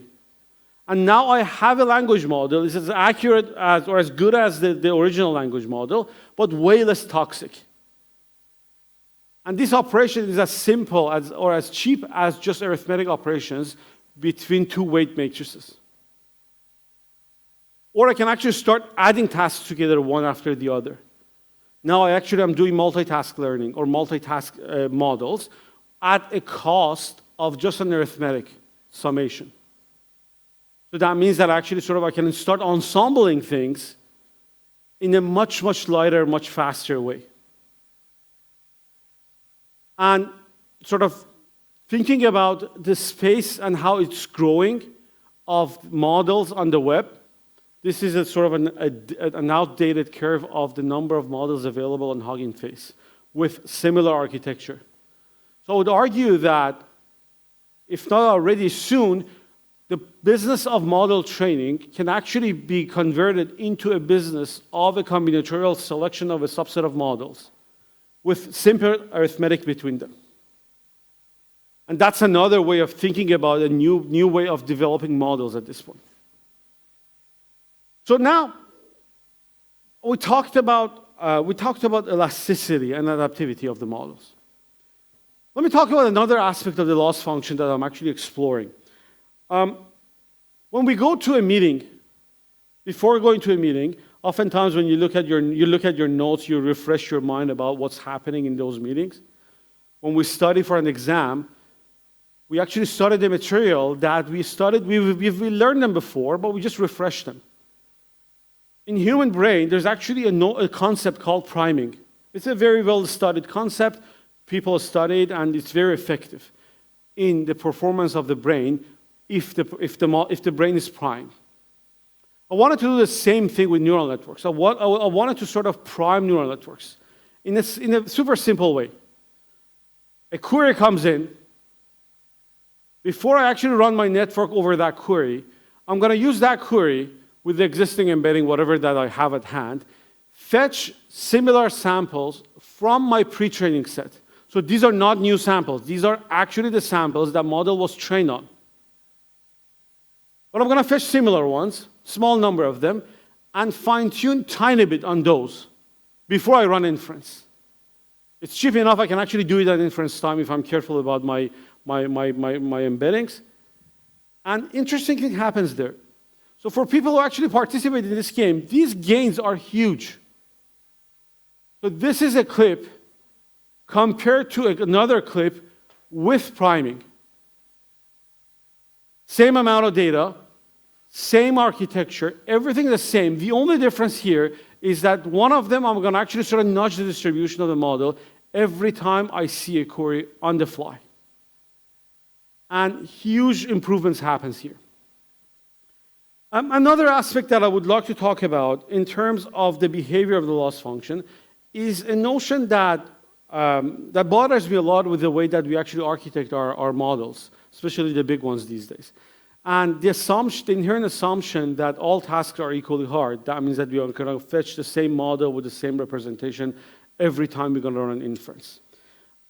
And now I have a language model that is as accurate as or as good as the original language model, but way less toxic. And this operation is as simple as or as cheap as just arithmetic operations between two weight matrices. Or I can actually start adding tasks together one after the other. Now I'm doing multitask learning or multitask models at a cost of just an arithmetic summation. So that means that actually I can start ensembling things in a much, much lighter, much faster way. And thinking about the space and how it's growing of models on the web, this is an outdated curve of the number of models available on Hugging Face with similar architecture. So I would argue that, if not already soon, the business of model training can actually be converted into a business of a combinatorial selection of a subset of models with simple arithmetic between them. And that's another way of thinking about a new way of developing models at this point. So now, we talked about elasticity and adaptivity of the models. Let me talk about another aspect of the loss function that I'm actually exploring. When we go to a meeting, before going to a meeting, oftentimes when you look at your notes, you refresh your mind about what's happening in those meetings. When we study for an exam, we actually study the material that we studied. We've learned them before, but we just refresh them. In human brain, there's actually a concept called priming. It's a very well-studied concept. People study it, and it's very effective in the performance of the brain if the brain is primed. I wanted to do the same thing with neural networks. I wanted to prime neural networks in a super simple way. A query comes in. Before I actually run my network over that query, I'm going to use that query with the existing embedding, whatever that I have at hand, fetch similar samples from my pre-training set. So these are not new samples. These are actually the samples that model was trained on. But I'm going to fetch similar ones, small number of them, and fine-tune tiny bit on those before I run inference. It's cheap enough I can actually do it at inference time if I'm careful about my embeddings. And interesting thing happens there. So for people who actually participate in this game, these gains are huge. So this is a clip compared to another clip with priming. Same amount of data, same architecture, everything the same. The only difference here is that one of them I'm going to actually nudge the distribution of the model every time I see a query on the fly. And huge improvements happens here. Another aspect that I would like to talk about in terms of the behavior of the loss function is a notion that bothers me a lot with the way that we actually architect our models, especially the big ones these days. And the inherent assumption that all tasks are equally hard, that means that we are going to fetch the same model with the same representation every time we're going to run an inference.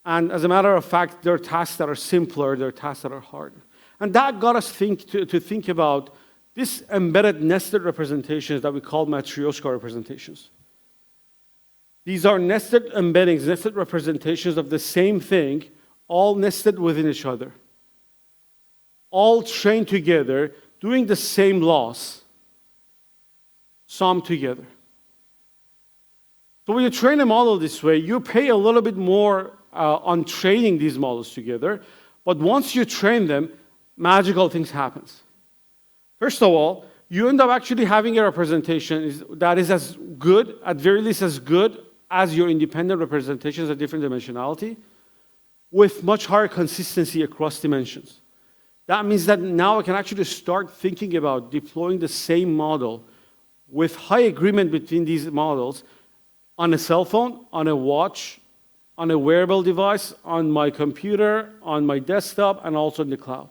And as a matter of fact, there are tasks that are simpler, there are tasks that are harder. And that got us to think about these embedded nested representations that we call Matryoshka representations. These are nested embeddings, nested representations of the same thing, all nested within each other, all trained together, doing the same loss, summed together. So when you train a model this way, you pay a little bit more on training these models together. But once you train them, magical things happen. First of all, you end up actually having a representation that is as good, at very least as good, as your independent representations at different dimensionality, with much higher consistency across dimensions. That means that now I can actually start thinking about deploying the same model with high agreement between these models on a cell phone, on a watch, on a wearable device, on my computer, on my desktop, and also in the cloud.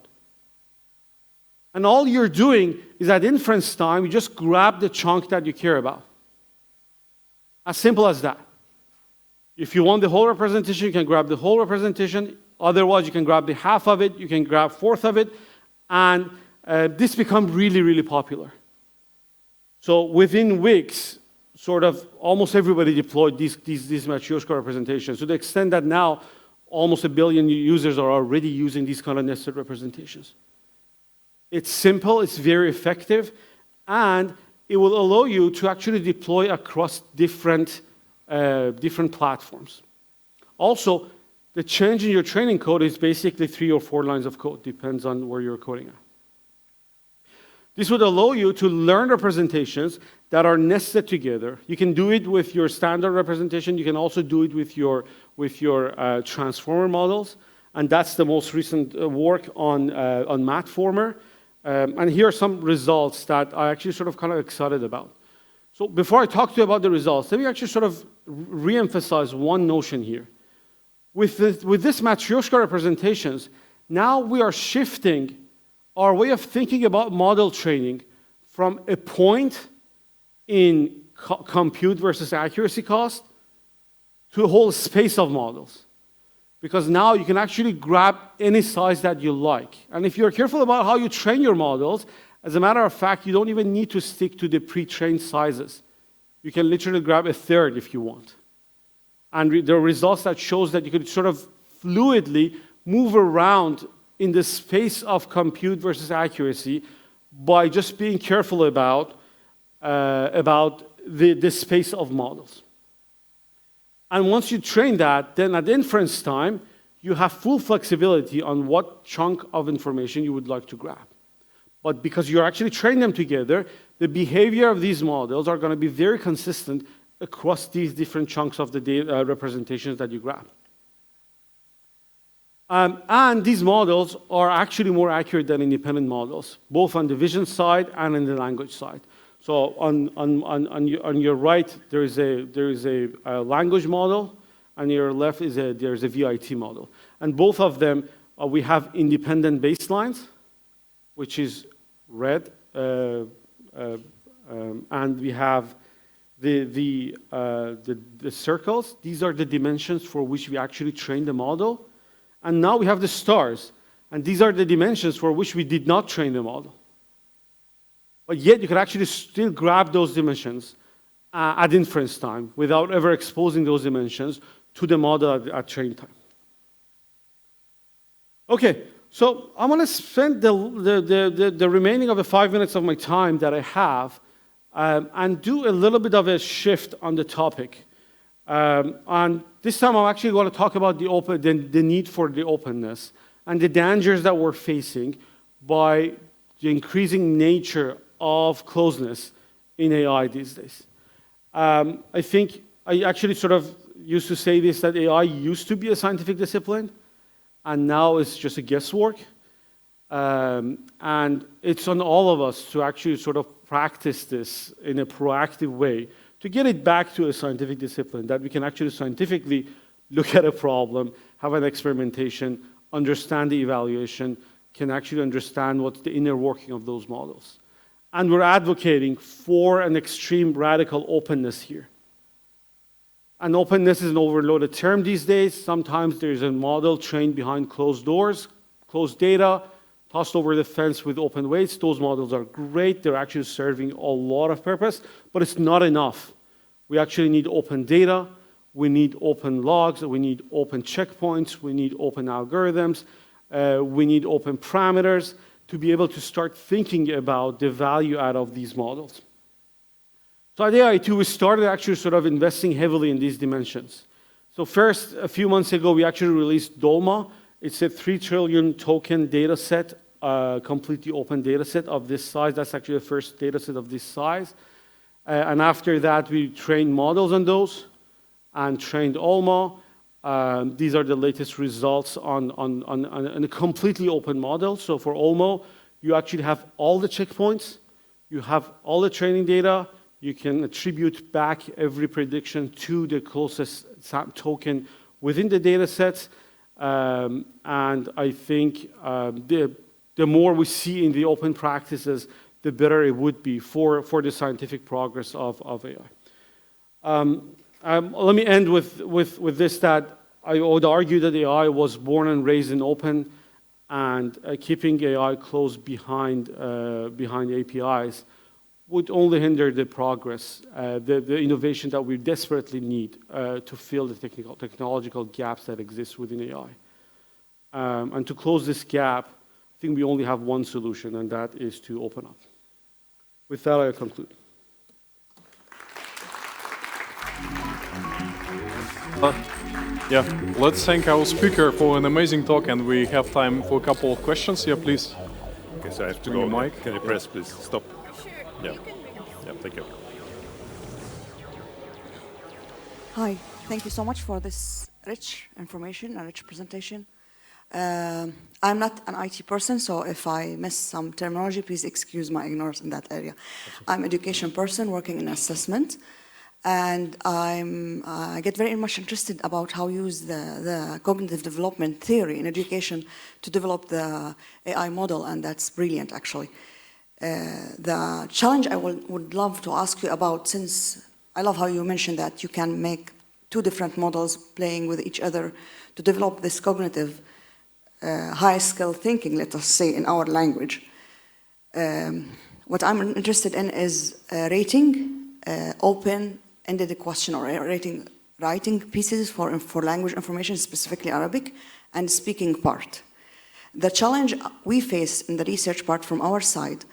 And all you're doing is at inference time, you just grab the chunk that you care about. As simple as that. If you want the whole representation, you can grab the whole representation. Otherwise, you can grab the half of it, you can grab fourth of it, and this becomes really, really popular. So within weeks, sort of almost everybody deployed these Matryoshka representations to the extent that now almost 1 billion users are already using these kind of nested representations. It's simple, it's very effective, and it will allow you to actually deploy across different platforms. Also, the change in your training code is basically 3 or 4 lines of code, depends on where you're coding at. This would allow you to learn representations that are nested together. You can do it with your standard representation. You can also do it with your transformer models. And that's the most recent work on Matformer. And here are some results that I actually sort of kind of excited about. So before I talk to you about the results, let me actually sort of re-emphasize one notion here. With this Matryoshka representations, now we are shifting our way of thinking about model training from a point in compute versus accuracy cost to a whole space of models. Because now you can actually grab any size that you like. And if you're careful about how you train your models, as a matter of fact, you don't even need to stick to the pre-trained sizes. You can literally grab a third if you want. And there are results that shows that you could sort of fluidly move around in the space of compute versus accuracy by just being careful about the space of models. And once you train that, then at inference time, you have full flexibility on what chunk of information you would like to grab. But because you're actually training them together, the behavior of these models are going to be very consistent across these different chunks of the data representations that you grab. And these models are actually more accurate than independent models, both on the vision side and on the language side. So on your right, there is a language model, and your left there's a VIT model. And both of them, we have independent baselines, which is red, and we have the circles. These are the dimensions for which we actually trained the model. And now we have the stars, and these are the dimensions for which we did not train the model. But yet you can actually still grab those dimensions at inference time without ever exposing those dimensions to the model at train time. Okay, so I'm going to spend the remaining of the 5 minutes of my time that I have and do a little bit of a shift on the topic. And this time I'm actually going to talk about the need for the openness and the dangers that we're facing by the increasing nature of closeness in AI these days. I think I actually sort of used to say this, that AI used to be a scientific discipline, and now it's just a guesswork. And it's on all of us to actually sort of practice this in a proactive way to get it back to a scientific discipline, that we can actually scientifically look at a problem, have an experimentation, understand the evaluation, can actually understand what's the inner working of those models. And we're advocating for an extreme radical openness here. And openness is an overloaded term these days. Sometimes there's a model trained behind closed doors, closed data, tossed over the fence with open weights. Those models are great. They're actually serving a lot of purpose, but it's not enough. We actually need open data. We need open logs. We need open checkpoints. We need open algorithms. We need open parameters to be able to start thinking about the value out of these models. So at AI2, we started actually sort of investing heavily in these dimensions. So first, a few months ago, we actually released Dolma. It's a 3 trillion token data set, completely open data set of this size. That's actually the first data set of this size. And after that, we trained models on those and trained Olma. These are the latest results on a completely open model. So for Olma, you actually have all the checkpoints. You have all the training data. You can attribute back every prediction to the closest token within the data sets. And I think the more we see in the open practices, the better it would be for the scientific progress of AI. Let me end with this, that I would argue that AI was born and raised in open, and keeping AI close behind APIs would only hinder the progress, the innovation that we desperately need to fill the technological gaps that exist within AI. And to close this gap, I think we only have one solution, and that is to open up. With that, I conclude. Yeah, let's thank our speaker for an amazing talk, and we have time for a couple of questions. Yeah, please. Okay, so I have to Bring go. your mic. Can you press, please? Stop. Yeah. Yeah, thank you. Hi, thank you so much for this rich information and rich presentation. I'm not an IT person, so if I miss some terminology, please excuse my ignorance in that area. I'm an education person working in assessment, and I get very much interested about how you use the cognitive development theory in education to develop the AI model, and that's brilliant, actually. The challenge I would love to ask you about, since I love how you mentioned that you can make 2 different models playing with each other to develop this cognitive high-skill thinking, let us say, in our language. What I'm interested in is rating, open-ended question, or writing pieces for language information, specifically Arabic, and speaking part. The challenge we face in the research part from our side,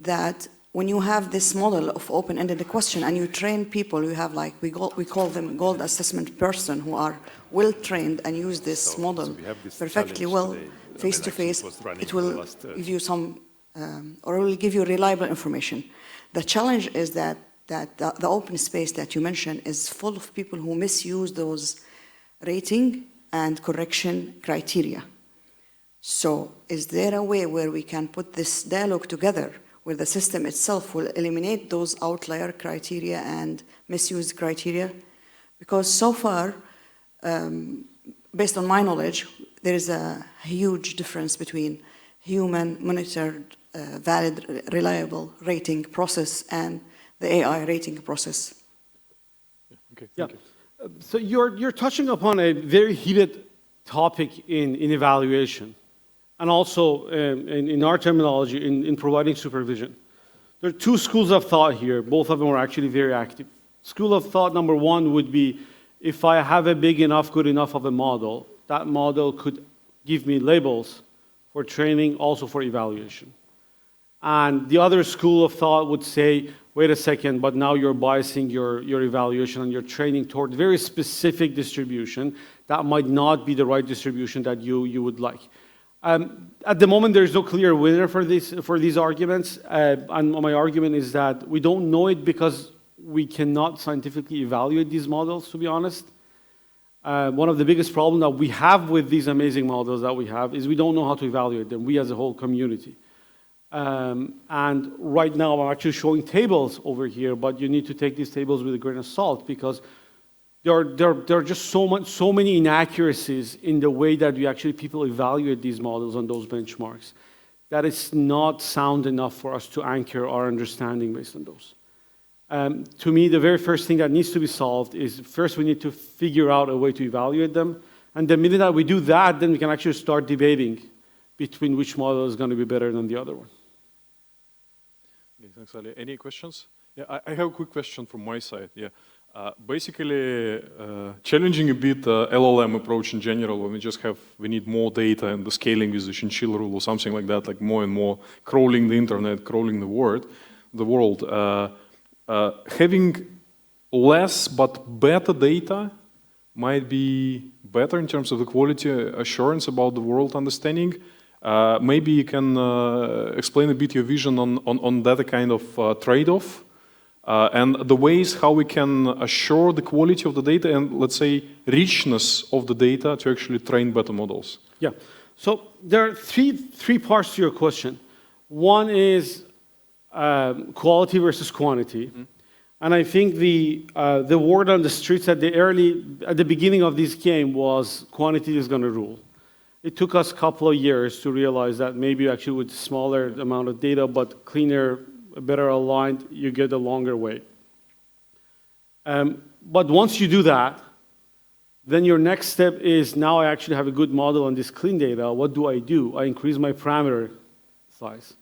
that when you have this model of open-ended question and you train people, you have like, we call them gold assessment person, who are well-trained and use this model perfectly well, face-to-face, it will give you some, or it will give you reliable information. The challenge is that the open space that you mentioned is full of people who misuse those rating and correction criteria. So is there a way where we can put this dialogue together, where the system itself will eliminate those outlier criteria and misuse criteria? Because so far, based on my knowledge, there is a huge difference between human monitored, valid, reliable rating process and the AI rating process. Okay, thank you. So you're touching upon a very heated topic in evaluation, and also in our terminology, in providing supervision. There are 2 schools of thought here. Both of them are actually very active. School of thought number 1 would be, if I have a big enough, good enough of a model, that model could give me labels for training, also for evaluation. And the other school of thought would say, wait a second, but now you're biasing your evaluation and your training toward very specific distribution that might not be the right distribution that you would like. At the moment, there's no clear winner for these arguments. And my argument is that we don't know it because we cannot scientifically evaluate these models, to be honest. One of the biggest problems that we have with these amazing models that we have is we don't know how to evaluate them, we as a whole community. And right now, I'm actually showing tables over here, but you need to take these tables with a grain of salt, because there are just so many inaccuracies in the way that people evaluate these models on those benchmarks, that it's not sound enough for us to anchor our understanding based on those. To me, the very first thing that needs to be solved is, first we need to figure out a way to evaluate them, and the minute that we do that, then we can actually start debating between which model is going to be better than the other one. Okay, thanks, Ali. Any questions? Yeah, I have a quick question from my side. Yeah. Basically, challenging a bit LLM approach in general, when we need more data and the scaling with the chinchilla rule or something like that, like more and more crawling the internet, crawling the world. Having less but better data might be better in terms of the quality assurance about the world understanding. Maybe you can explain a bit your vision on that kind of trade-off and the ways how we can assure the quality of the data and, let's say, richness of the data to actually train better models. Yeah. So there are three parts to your question. One is quality versus quantity. Mm-hmm. And I think the word on the streets at the beginning of this game was quantity is going to rule. It took us a couple of years to realize that maybe actually with smaller amount of data, but cleaner, better aligned, you get a longer way. But once you do that, then your next step is now I actually have a good model on this clean data. What do? I increase my parameter size.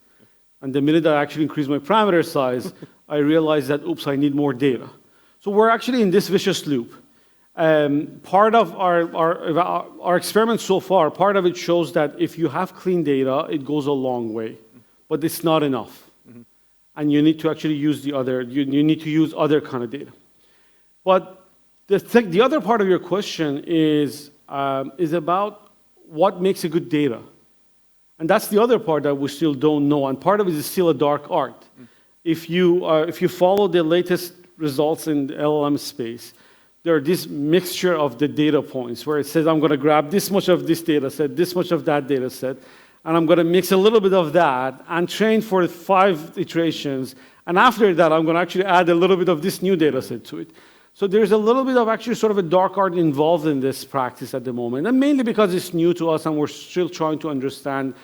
And the minute I actually increase my parameter size, I realize that, oops, I need more data. So we're actually in this vicious loop. Part of our experiment so far, part of it shows that if you have clean data, it goes a long way. But it's not enough. Mm-hmm. And you need to actually use you need to use other kind of data. But the other part of your question is about what makes a good data. And that's the other part that we still don't know. And part of it is still a dark art. Mm. If you follow the latest results in the LLM space, there are this mixture of the data points where it says, I'm going to grab this much of this data set, this much of that data set, and I'm going to mix a little bit of that and train for 5 iterations. And after that, I'm going to actually add a little bit of this new data set to it. So there's a little bit of actually sort of a dark art involved in this practice at the moment, and mainly because it's new to us and we're still trying to understand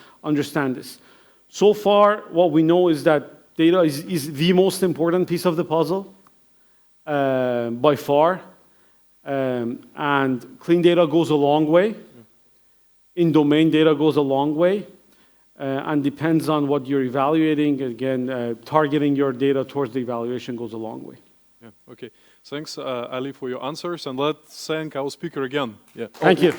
this. So far, what we know is that data is the most important piece of the puzzle by far. And clean data goes a long way. In-domain data goes a long way. And depends on what you're evaluating. Again, targeting your data towards the evaluation goes a long way. Yeah, okay. Thanks, Ali, for your answers. And let's thank our speaker again. Yeah. Thank you.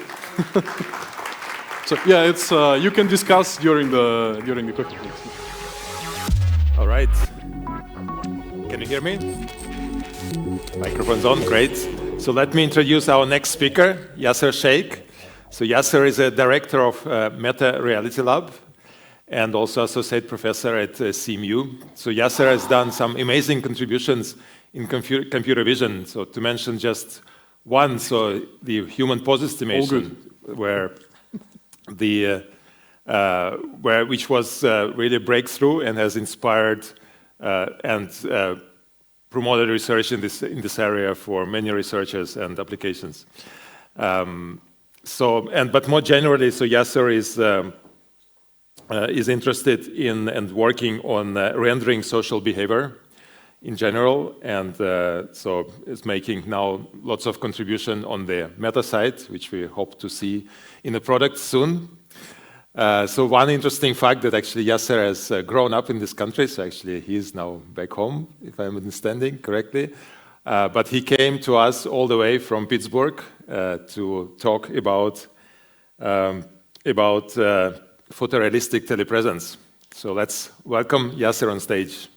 So, yeah, it's, you can discuss during the coffee break. All right. Can you hear me? Microphone's on, great. So let me introduce our next speaker, Yasser Sheikh. So Yasser is a director of Meta Reality Lab and also associate professor at CMU. So Yasser has done some amazing contributions in computer vision. So to mention just one, so the human pose estimation, which was really a breakthrough and has inspired and promoted research in this area for many researchers and applications. But more generally, so Yasser is interested in and working on rendering social behavior in general, and so is making now lots of contribution on the Meta side, which we hope to see in the product soon. So one interesting fact that actually Yasser has grown up in this country, so actually he is now back home, if I'm understanding correctly. But he came to us all the way from Pittsburgh to talk about photorealistic telepresence. So let's welcome Yasser on stage.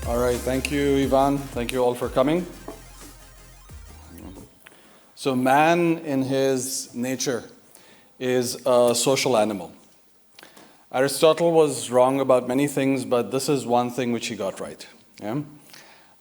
All right, thank you, Ivan. Thank you all for coming. So man in his nature is a social animal. Aristotle was wrong about many things, but this is one thing which he got right. Yeah?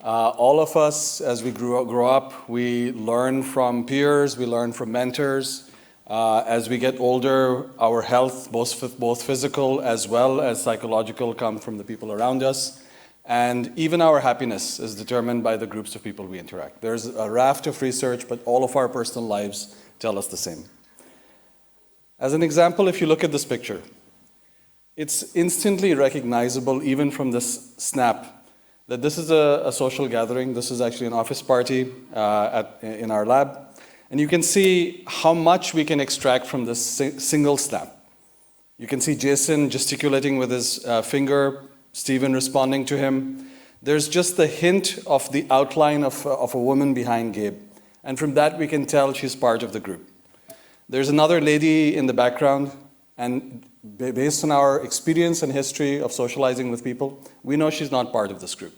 All of us, as we grow up, we learn from peers, we learn from mentors. As we get older, our health, both physical as well as psychological, come from the people around us. And even our happiness is determined by the groups of people we interact. There's a raft of research, but all of our personal lives tell us the same. As an example, if you look at this picture, it's instantly recognizable even from this snap that this is a social gathering. This is actually an office party in our lab. And you can see how much we can extract from this single snap. You can see Jason gesticulating with his finger, Stephen responding to him. There's just the hint of the outline of a woman behind Gabe. And from that, we can tell she's part of the group. There's another lady in the background, and based on our experience and history of socializing with people, we know she's not part of this group.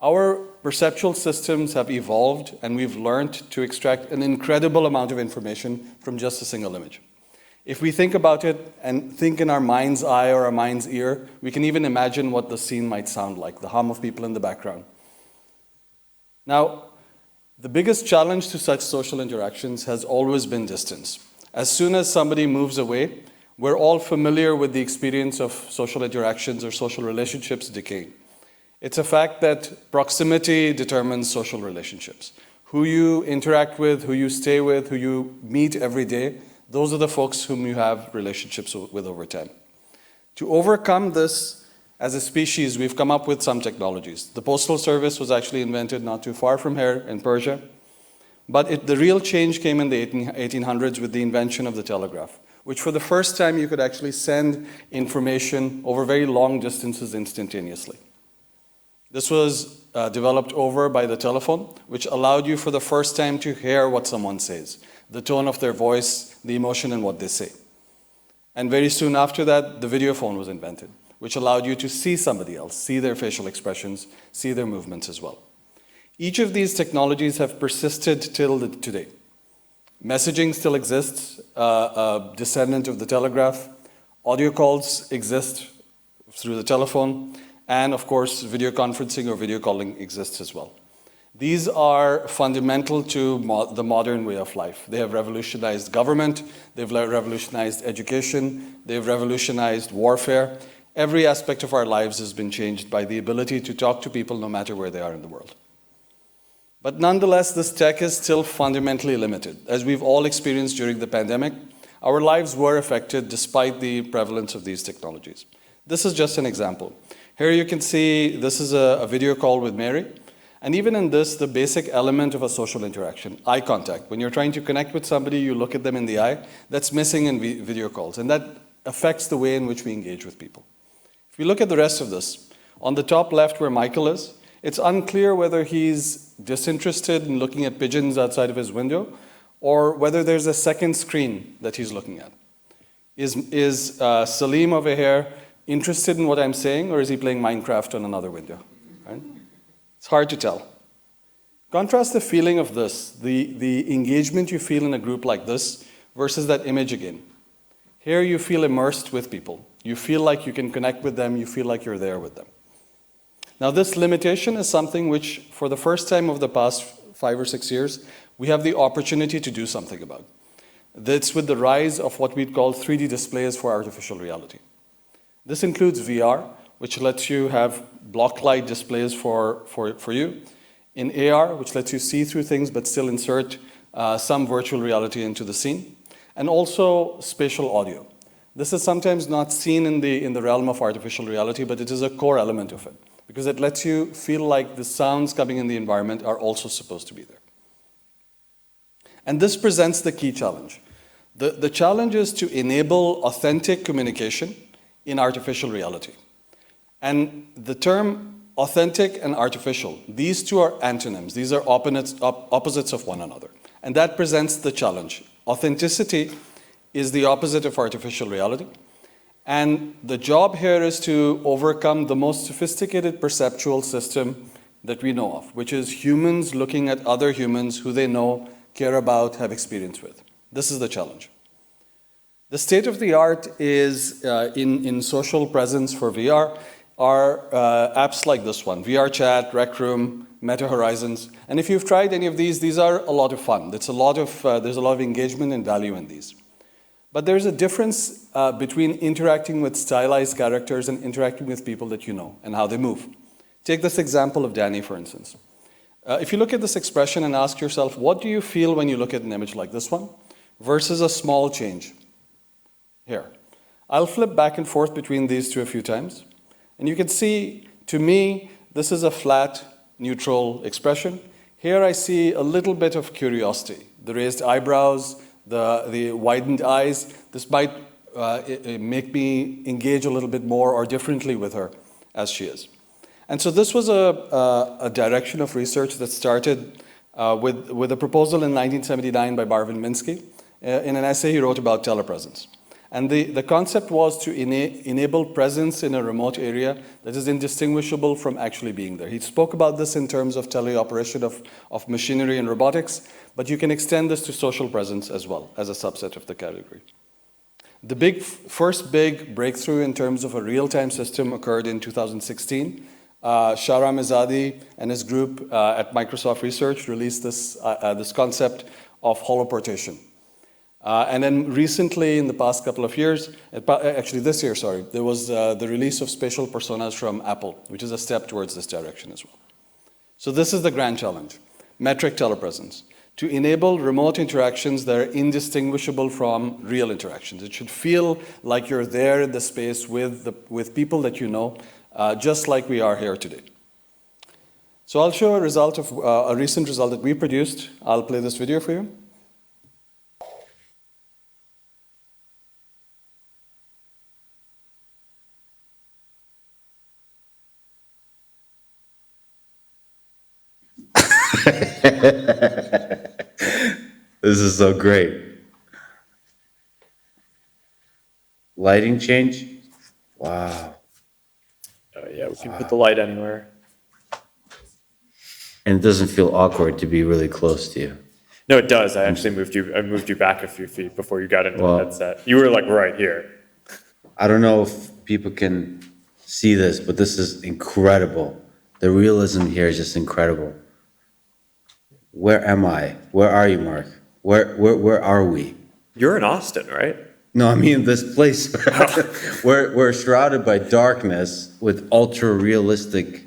Our perceptual systems have evolved, and we've learned to extract an incredible amount of information from just a single image. If we think about it and think in our mind's eye or our mind's ear, we can even imagine what the scene might sound like, the hum of people in the background. Now, the biggest challenge to such social interactions has always been distance. As soon as somebody moves away, we're all familiar with the experience of social interactions or social relationships decaying. It's a fact that proximity determines social relationships. Who you interact with, who you stay with, who you meet every day, those are the folks whom you have relationships with over time. To overcome this, as a species, we've come up with some technologies. The Postal Service was actually invented not too far from here in Persia. But the real change came in the 1800s with the invention of the telegraph, which for the first time you could actually send information over very long distances instantaneously. This was developed over by the telephone, which allowed you for the first time to hear what someone says, the tone of their voice, the emotion in what they say. And very soon after that, the video phone was invented, which allowed you to see somebody else, see their facial expressions, see their movements as well. Each of these technologies have persisted till today. Messaging still exists, a descendant of the telegraph. Audio calls exist through the telephone. And of course, video conferencing or video calling exists as well. These are fundamental to the modern way of life. They have revolutionized government, they've revolutionized education, they've revolutionized warfare. Every aspect of our lives has been changed by the ability to talk to people no matter where they are in the world. But nonetheless, this tech is still fundamentally limited. As we've all experienced during the pandemic, our lives were affected despite the prevalence of these technologies. This is just an example. Here you can see this is a video call with Mary. And even in this, the basic element of a social interaction, eye contact. When you're trying to connect with somebody, you look at them in the eye. That's missing in video calls. And that affects the way in which we engage with people. If we look at the rest of this, on the top left where Michael is, it's unclear whether he's disinterested in looking at pigeons outside of his window or whether there's a second screen that he's looking at. Is Salim over here interested in what I'm saying, or is he playing Minecraft on another window? Right? It's hard to tell. Contrast the feeling of this, the engagement you feel in a group like this versus that image again. Here you feel immersed with people. You feel like you can connect with them. You feel like you're there with them. Now, this limitation is something which, for the first time over the past 5 or 6 years, we have the opportunity to do something about. That's with the rise of what we'd call 3D displays for artificial reality. This includes VR, which lets you have block light displays for you. In AR, which lets you see through things but still insert some virtual reality into the scene. And also spatial audio. This is sometimes not seen in the realm of artificial reality, but it is a core element of it, because it lets you feel like the sounds coming in the environment are also supposed to be there. And this presents the key challenge. The challenge is to enable authentic communication in artificial reality. And the term authentic and artificial, these two are antonyms. These are opposites of one another. And that presents the challenge. Authenticity is the opposite of artificial reality. And the job here is to overcome the most sophisticated perceptual system that we know of, which is humans looking at other humans who they know, care about, have experience with. This is the challenge. The state of the art is in social presence for VR are apps like this one, VR Chat, Rec Room, Meta Horizons. And if you've tried any of these are a lot of fun. There's a lot of engagement and value in these. But there's a difference between interacting with stylized characters and interacting with people that you know and how they move. Take this example of Danny, for instance. If you look at this expression and ask yourself, what do you feel when you look at an image like this one versus a small change here? I'll flip back and forth between these two a few times. And you can see, to me, this is a flat, neutral expression. Here I see a little bit of curiosity. The raised eyebrows, the widened eyes. This might make me engage a little bit more or differently with her as she is. And so this was a direction of research that started with a proposal in 1979 by Marvin Minsky in an essay he wrote about telepresence. And the concept was to enable presence in a remote area that is indistinguishable from actually being there. He spoke about this in terms of teleoperation of machinery and robotics, but you can extend this to social presence as well, as a subset of the category. The first big breakthrough in terms of a real-time system occurred in 2016. Shahram Izadi and his group at Microsoft Research released this concept of holoportation. And then recently, in the past couple of years, actually this year, sorry, there was the release of spatial personas from Apple, which is a step towards this direction as well. So this is the grand challenge, metric telepresence, to enable remote interactions that are indistinguishable from real interactions. It should feel like you're there in the space with people that you know, just like we are here today. So I'll show a recent result that we produced. I'll play this video for you. This is so great. Lighting change? Wow. Yeah, we can put the light anywhere. And it doesn't feel awkward to be really close to you. No, it does. I actually moved you back a few feet before you got into the headset. You were like right here. I don't know if people can see this, but this is incredible. The realism here is just incredible. Where am I? Where are you, Mark? Where are we? You're in Austin, right? No, I mean this place. We're shrouded by darkness with ultra realistic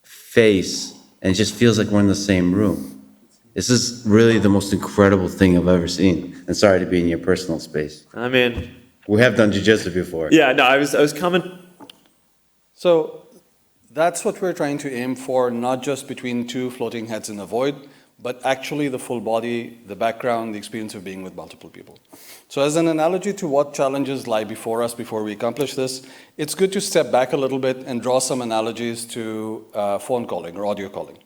face, and it just feels like we're in the same room. This is really the most incredible thing I've ever seen. And sorry to be in your personal space. I mean, we have done jiu-jitsu before. Yeah, no, I was coming. So that's what we're trying to aim for, not just between two floating heads in a void, but actually the full body, the background, the experience of being with multiple people. So as an analogy to what challenges lie before us before we accomplish this, it's good to step back a little bit and draw some analogies to phone calling or audio calling.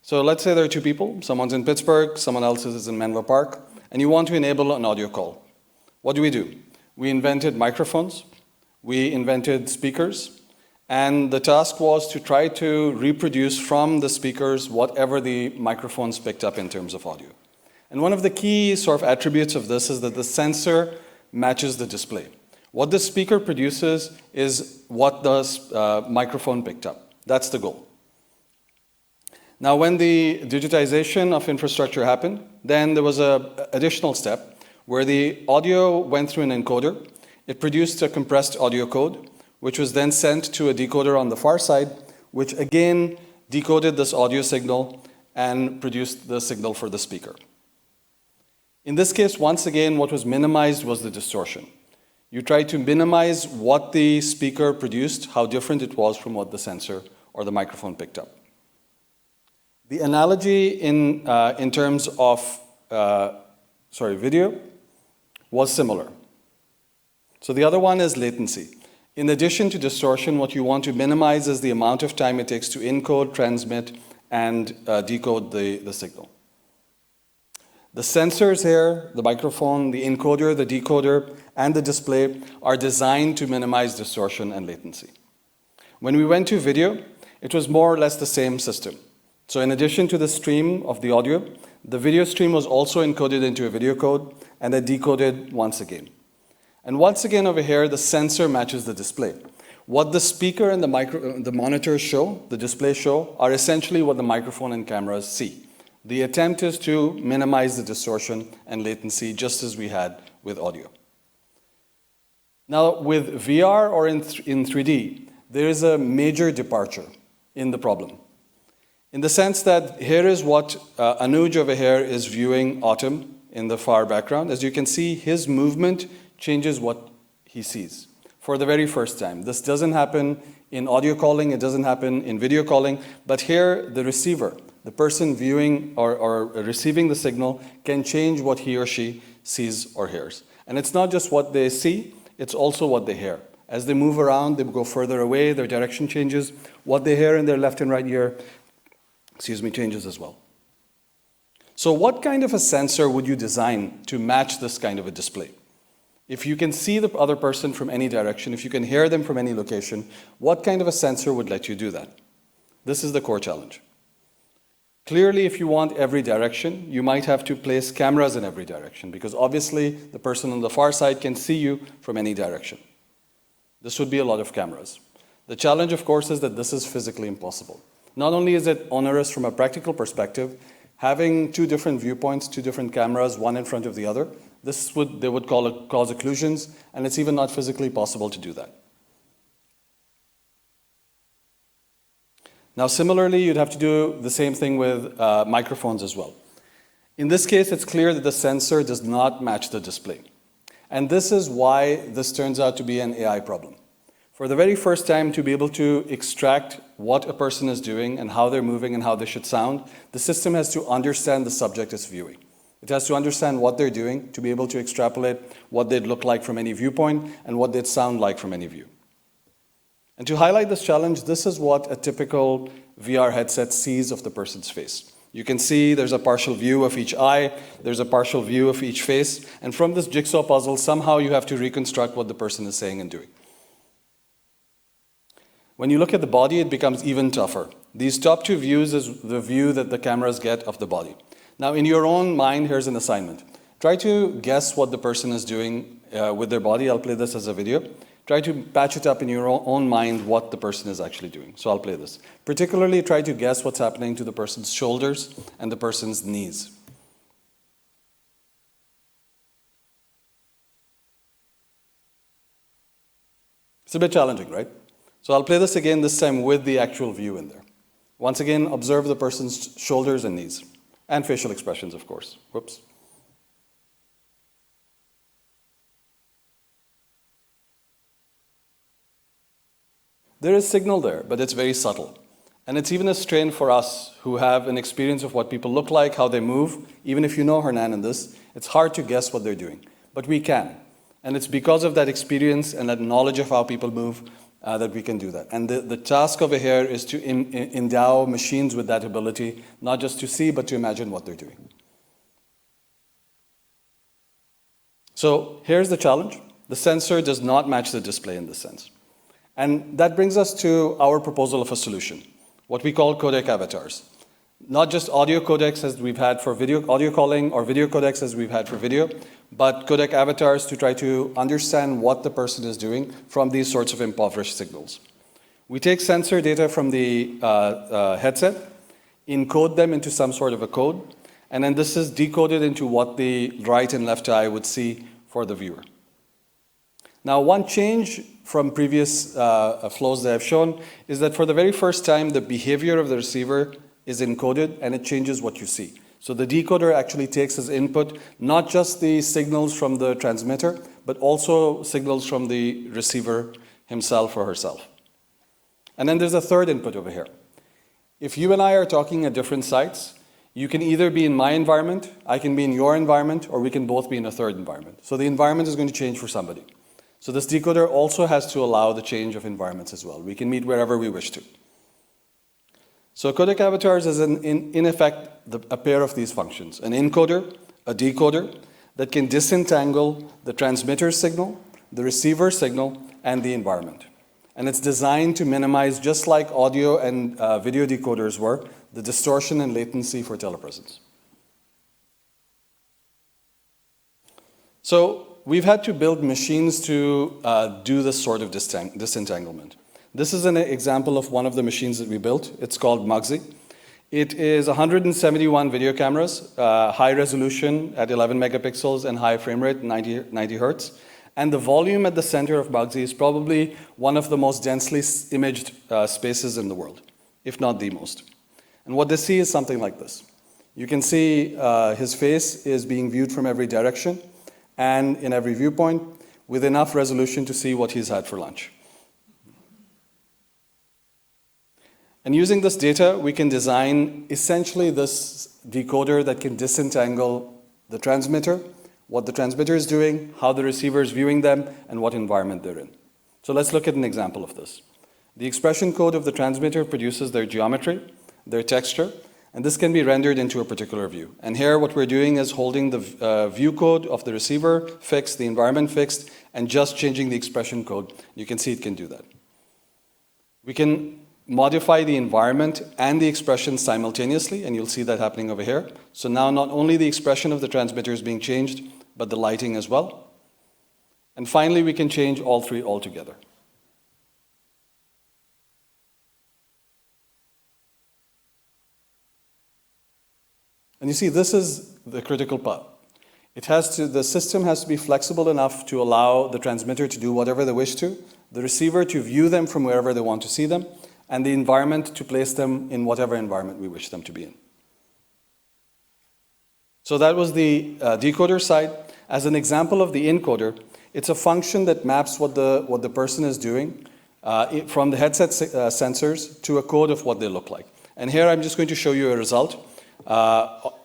So let's say there are two people, someone's in Pittsburgh, someone else is in Menlo Park, and you want to enable an audio call. What do? We invented microphones, we invented speakers, and the task was to try to reproduce from the speakers whatever the microphones picked up in terms of audio. And one of the key sort of attributes of this is that the sensor matches the display. What the speaker produces is what the microphone picked up. That's the goal. Now, when the digitization of infrastructure happened, then there was an additional step where the audio went through an encoder. It produced a compressed audio code, which was then sent to a decoder on the far side, which again decoded this audio signal and produced the signal for the speaker. In this case, once again, what was minimized was the distortion. You tried to minimize what the speaker produced, how different it was from what the sensor or the microphone picked up. The analogy in terms of video was similar. So the other one is latency. In addition to distortion, what you want to minimize is the amount of time it takes to encode, transmit, and decode the signal. The sensors here, the microphone, the encoder, the decoder, and the display are designed to minimize distortion and latency. When we went to video, it was more or less the same system. So in addition to the stream of the audio, the video stream was also encoded into a video code and then decoded once again. And once again over here, the sensor matches the display. What the speaker and the monitors show, the displays show, are essentially what the microphone and cameras see. The attempt is to minimize the distortion and latency just as we had with audio. Now, with VR or in 3D, there is a major departure in the problem. In the sense that here is what Anuj over here is viewing Autumn in the far background. As you can see, his movement changes what he sees for the very first time. This doesn't happen in audio calling, it doesn't happen in video calling, but here the receiver, the person viewing or receiving the signal, can change what he or she sees or hears. And it's not just what they see, it's also what they hear. As they move around, they go further away, their direction changes. What they hear in their left and right ear, changes as well. So what kind of a sensor would you design to match this kind of a display? If you can see the other person from any direction, if you can hear them from any location, what kind of a sensor would let you do that? This is the core challenge. Clearly, if you want every direction, you might have to place cameras in every direction, because obviously the person on the far side can see you from any direction. This would be a lot of cameras. The challenge, of course, is that this is physically impossible. Not only is it onerous from a practical perspective, having two different viewpoints, two different cameras, one in front of the other, they would cause occlusions, and it's even not physically possible to do that. Now, similarly, you'd have to do the same thing with microphones as well. In this case, it's clear that the sensor does not match the display. And this is why this turns out to be an AI problem. For the very first time, to be able to extract what a person is doing and how they're moving and how they should sound, the system has to understand the subject it's viewing. It has to understand what they're doing to be able to extrapolate what they'd look like from any viewpoint and what they'd sound like from any view. And to highlight this challenge, this is what a typical VR headset sees of the person's face. You can see there's a partial view of each eye, there's a partial view of each face, and from this jigsaw puzzle, somehow you have to reconstruct what the person is saying and doing. When you look at the body, it becomes even tougher. These top two views is the view that the cameras get of the body. Now, in your own mind, here's an assignment. Try to guess what the person is doing with their body. I'll play this as a video. Try to patch it up in your own mind what the person is actually doing. So I'll play this. Particularly, try to guess what's happening to the person's shoulders and the person's knees. It's a bit challenging, right? So I'll play this again, this time with the actual view in there. Once again, observe the person's shoulders and knees. And facial expressions, of course. Whoops. There is signal there, but it's very subtle. And it's even a strain for us who have an experience of what people look like, how they move. Even if you know Hernan in this, it's hard to guess what they're doing. But we can. And it's because of that experience and that knowledge of how people move that we can do that. And the task over here is to endow machines with that ability, not just to see, but to imagine what they're doing. So here's the challenge. The sensor does not match the display in this sense. And that brings us to our proposal of a solution, what we call codec avatars. Not just audio codecs as we've had for audio calling or video codecs as we've had for video, but codec avatars to try to understand what the person is doing from these sorts of impoverished signals. We take sensor data from the headset, encode them into some sort of a code, and then this is decoded into what the right and left eye would see for the viewer. Now, one change from previous flows that I've shown is that for the very first time, the behavior of the receiver is encoded and it changes what you see. So the decoder actually takes as input not just the signals from the transmitter, but also signals from the receiver himself or herself. And then there's a third input over here. If you and I are talking at different sites, you can either be in my environment, I can be in your environment, or we can both be in a third environment. So the environment is going to change for somebody. So this decoder also has to allow the change of environments as well. We can meet wherever we wish to. So codec avatars is in effect a pair of these functions, an encoder, a decoder that can disentangle the transmitter signal, the receiver signal, and the environment. And it's designed to minimize, just like audio and video decoders were, the distortion and latency for telepresence. So we've had to build machines to do this sort of disentanglement. This is an example of one of the machines that we built. It's called Mugsy. It is 171 video cameras, high resolution at 11 megapixels and high frame rate, 90 hertz. And the volume at the center of Mugsy is probably one of the most densely imaged spaces in the world, if not the most. And what they see is something like this. You can see his face is being viewed from every direction and in every viewpoint with enough resolution to see what he's had for lunch. And using this data, we can design essentially this decoder that can disentangle the transmitter, what the transmitter is doing, how the receiver is viewing them, and what environment they're in. So let's look at an example of this. The expression code of the transmitter produces their geometry, their texture, and this can be rendered into a particular view. And here what we're doing is holding the view code of the receiver fixed, the environment fixed, and just changing the expression code. You can see it can do that. We can modify the environment and the expression simultaneously, and you'll see that happening over here. So now not only the expression of the transmitter is being changed, but the lighting as well. And finally, we can change all three altogether. And you see, this is the critical part. The system has to be flexible enough to allow the transmitter to do whatever they wish to, the receiver to view them from wherever they want to see them, and the environment to place them in whatever environment we wish them to be in. So that was the decoder side. As an example of the encoder, it's a function that maps what the person is doing from the headset sensors to a code of what they look like. And here I'm just going to show you a result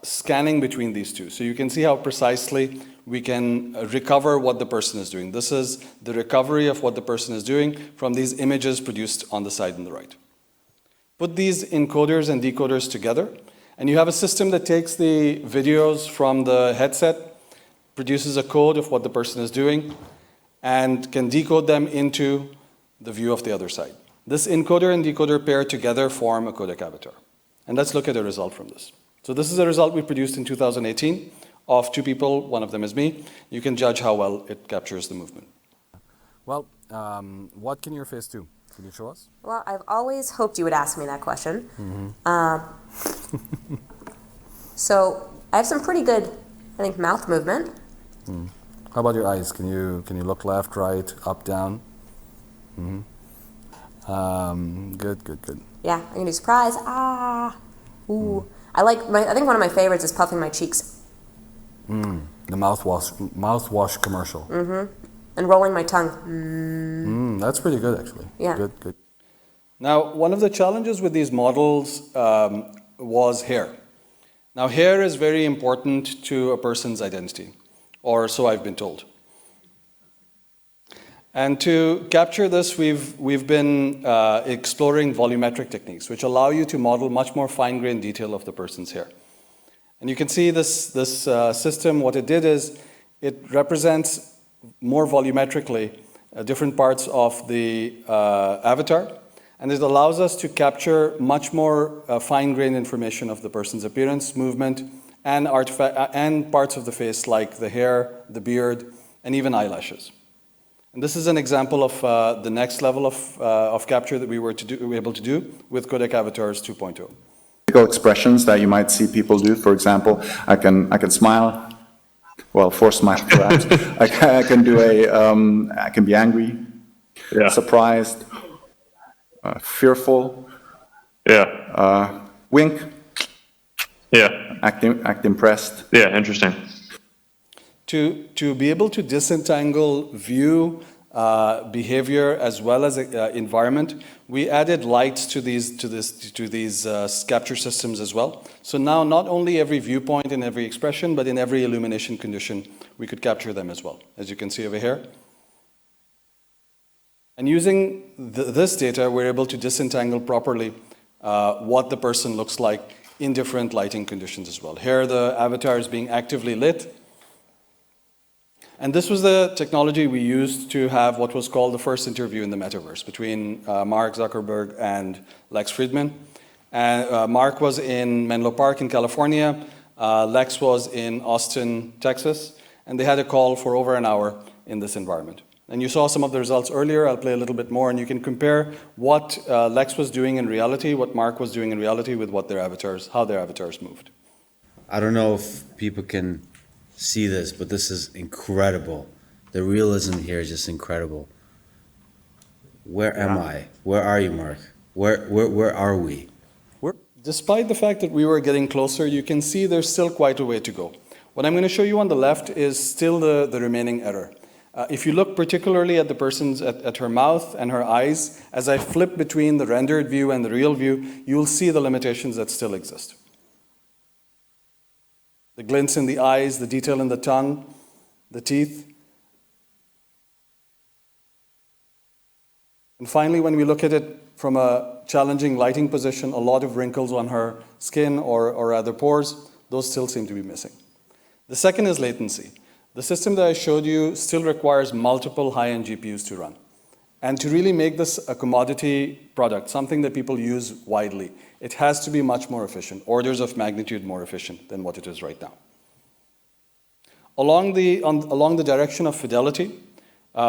scanning between these two. So you can see how precisely we can recover what the person is doing. This is the recovery of what the person is doing from these images produced on the side and the right. Put these encoders and decoders together, and you have a system that takes the videos from the headset, produces a code of what the person is doing, and can decode them into the view of the other side. This encoder and decoder pair together form a codec avatar. And let's look at a result from this. So this is a result we produced in 2018 of two people, one of them is me. You can judge how well it captures the movement. Well, what can your face do? Can you show us? Well, I've always hoped you would ask me that question. Mm-hmm. So I have some pretty good, I think, mouth movement. How about your eyes? Can you look left, right, up, down? Mm-hmm. Good. Yeah, I can do surprise. Ooh. I think one of my favorites is puffing my cheeks. The mouthwash commercial. Mm-hmm. And rolling my tongue. That's pretty good, actually. Yeah. Good. Now, one of the challenges with these models was hair. Now, hair is very important to a person's identity, or so I've been told. And to capture this, we've been exploring volumetric techniques, which allow you to model much more fine-grained detail of the person's hair. And you can see this system, what it did is it represents more volumetrically different parts of the avatar, and it allows us to capture much more fine-grained information of the person's appearance, movement, and parts of the face like the hair, the beard, and even eyelashes. And this is an example of the next level of capture that we were able to do with Codec Avatars 2.0. Expressions that you might see people do. For example, I can smile. Well, forced smile, perhaps. I can do I can be angry, surprised, fearful, wink, act impressed. Yeah, interesting. To be able to disentangle view, behavior, as well as environment, we added lights to these capture systems as well. So now not only every viewpoint and every expression, but in every illumination condition, we could capture them as well, as you can see over here. And using this data, we're able to disentangle properly what the person looks like in different lighting conditions as well. Here the avatar is being actively lit. And this was the technology we used to have what was called the first interview in the metaverse between Mark Zuckerberg and Lex Fridman. And Mark was in Menlo Park in California. Lex was in Austin, Texas. And they had a call for over an hour in this environment. And you saw some of the results earlier. I'll play a little bit more, and you can compare what Lex was doing in reality, what Mark was doing in reality with what their avatars, how their avatars moved. I don't know if people can see this, but this is incredible. The realism here is just incredible. Where am I? Where are you, Mark? Where are we? Despite the fact that we were getting closer, you can see there's still quite a way to go. What I'm going to show you on the left is still the remaining error. If you look particularly at the person's, at her mouth and her eyes, as I flip between the rendered view and the real view, you'll see the limitations that still exist. The glints in the eyes, the detail in the tongue, the teeth. And finally, when we look at it from a challenging lighting position, a lot of wrinkles on her skin or other pores, those still seem to be missing. The second is latency. The system that I showed you still requires multiple high-end GPUs to run. And to really make this a commodity product, something that people use widely, it has to be much more efficient, orders of magnitude more efficient than what it is right now. Along the direction of fidelity,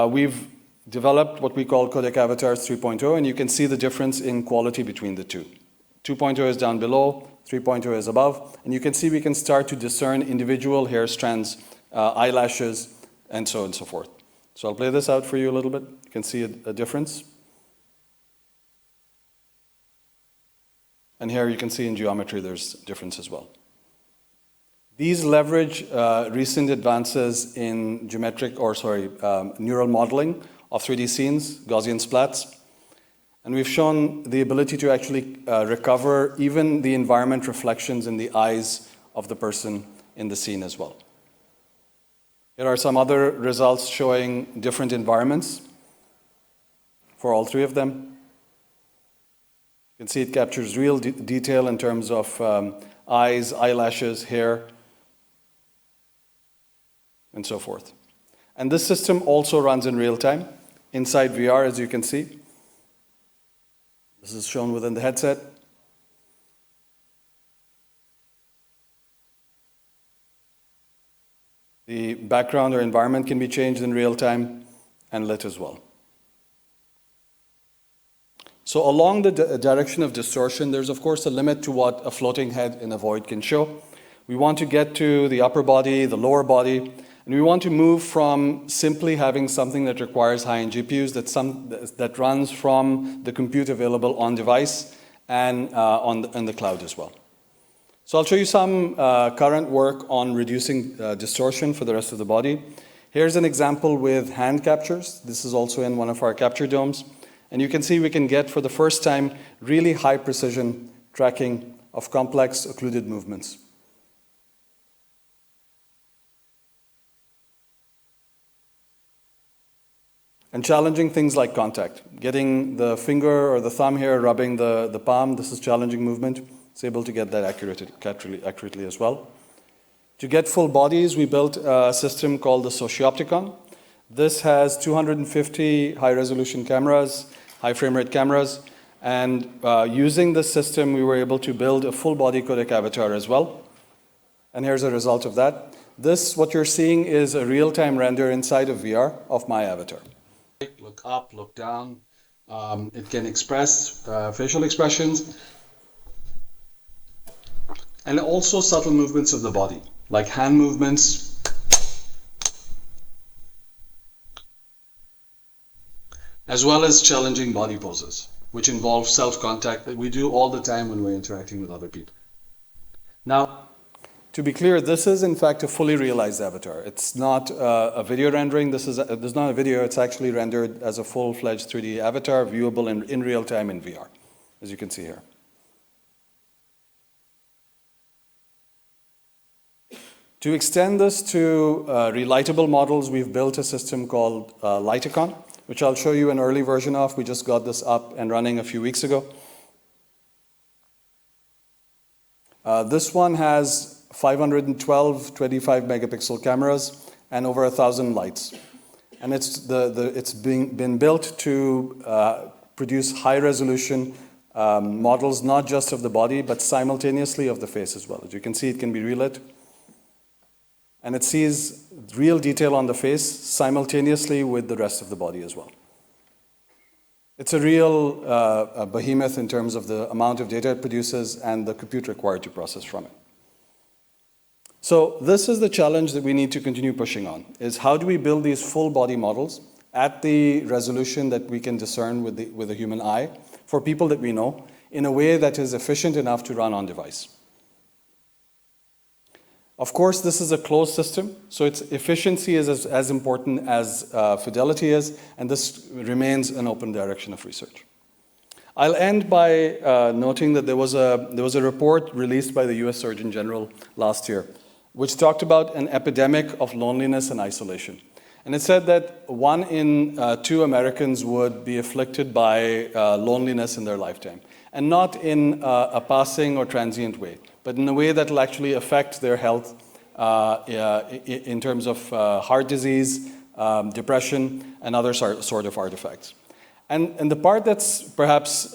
we've developed what we call Codec Avatars 3.0, and you can see the difference in quality between the two. 2.0 is down below, 3.0 is above, and you can see we can start to discern individual hair strands, eyelashes, and so on and so forth. So I'll play this out for you a little bit. You can see a difference. And here you can see in geometry there's difference as well. These leverage recent advances in neural modeling of 3D scenes, Gaussian splats. And we've shown the ability to actually recover even the environment reflections in the eyes of the person in the scene as well. Here are some other results showing different environments for all three of them. You can see it captures real detail in terms of eyes, eyelashes, hair, and so forth. And this system also runs in real time inside VR, as you can see. This is shown within the headset. The background or environment can be changed in real time and lit as well. So along the direction of distortion, there's of course a limit to what a floating head in a void can show. We want to get to the upper body, the lower body, and we want to move from simply having something that requires high-end GPUs that runs from the compute available on device and in the cloud as well. So I'll show you some current work on reducing distortion for the rest of the body. Here's an example with hand captures. This is also in one of our capture domes. And you can see we can get, for the first time, really high precision tracking of complex occluded movements. And challenging things like contact. Getting the finger or the thumb here, rubbing the palm, this is challenging movement. It's able to get that accurately as well. To get full bodies, we built a system called the Sociopticon. This has 250 high-resolution cameras, high frame rate cameras, and using this system, we were able to build a full-body codec avatar as well. And here's a result of that. This, what you're seeing, is a real-time render inside of VR of my avatar. Look up, look down. It can express facial expressions, and also subtle movements of the body, like hand movements, as well as challenging body poses, which involve self-contact that we do all the time when we're interacting with other people. Now, to be clear, this is in fact a fully realized avatar. It's not a video rendering. This is not a video. It's actually rendered as a full-fledged 3D avatar, viewable in real time in VR, as you can see here. To extend this to relightable models, we've built a system called Lighticon, which I'll show you an early version of. We just got this up and running a few weeks ago. This one has 512 25 megapixel cameras and over 1,000 lights. And it's been built to produce high resolution models, not just of the body, but simultaneously of the face as well. As you can see, it can be relit. And it sees real detail on the face simultaneously with the rest of the body as well. It's a real behemoth in terms of the amount of data it produces and the compute required to process from it. So this is the challenge that we need to continue pushing on, is how do we build these full body models at the resolution that we can discern with the human eye for people that we know in a way that is efficient enough to run on device. Of course, this is a closed system, so its efficiency is as important as fidelity is, and this remains an open direction of research. I'll end by noting that there was a report released by the US Surgeon General last year, which talked about an epidemic of loneliness and isolation. And it said that 1 in 2 Americans would be afflicted by loneliness in their lifetime, and not in a passing or transient way, but in a way that will actually affect their health in terms of heart disease, depression, and other sort of artifacts. And the part that's perhaps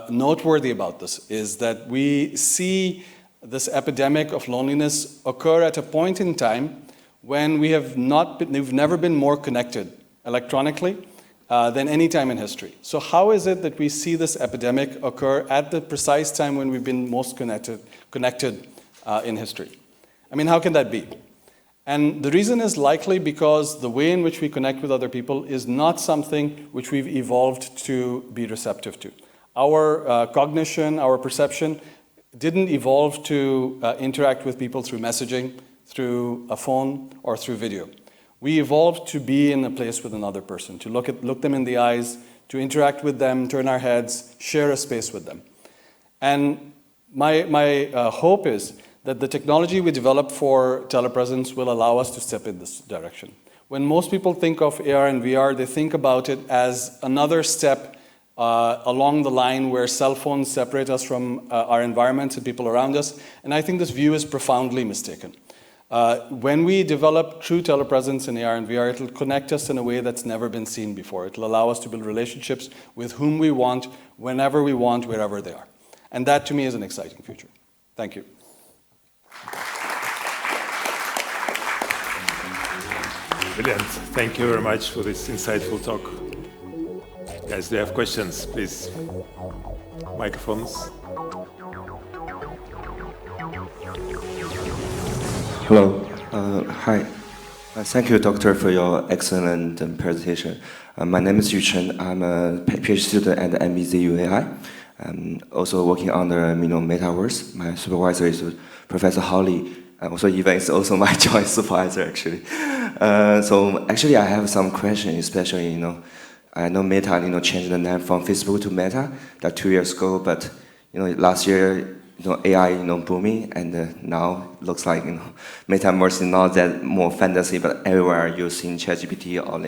noteworthy about this is that we see this epidemic of loneliness occur at a point in time when we've never been more connected electronically than any time in history. So how is it that we see this epidemic occur at the precise time when we've been most connected in history? I mean, how can that be? And the reason is likely because the way in which we connect with other people is not something which we've evolved to be receptive to. Our cognition, our perception didn't evolve to interact with people through messaging, through a phone, or through video. We evolved to be in a place with another person, to look them in the eyes, to interact with them, turn our heads, share a space with them. And my hope is that the technology we develop for telepresence will allow us to step in this direction. When most people think of AR and VR, they think about it as another step along the line where cell phones separate us from our environments and people around us, and I think this view is profoundly mistaken. When we develop true telepresence in AR and VR, it will connect us in a way that's never been seen before. It will allow us to build relationships with whom we want, whenever we want, wherever they are. And that, to me, is an exciting future. Thank you. Brilliant. Thank you very much for this insightful talk. Guys, do you have questions, please? Microphones. Hello. Hi. Thank you, Doctor, for your excellent presentation. My name is Yu Chen. I'm a PhD student at MBZ UAI. I'm also working on the Metaverse. My supervisor is Professor Holly. Also, Ivan is also my joint supervisor, actually. So actually, I have some questions, especially, I know Meta, changed the name from Facebook to Meta that 2 years ago, but, last year, AI, booming, and now it looks like, Metaverse is not that more fantasy, but everywhere using ChatGPT or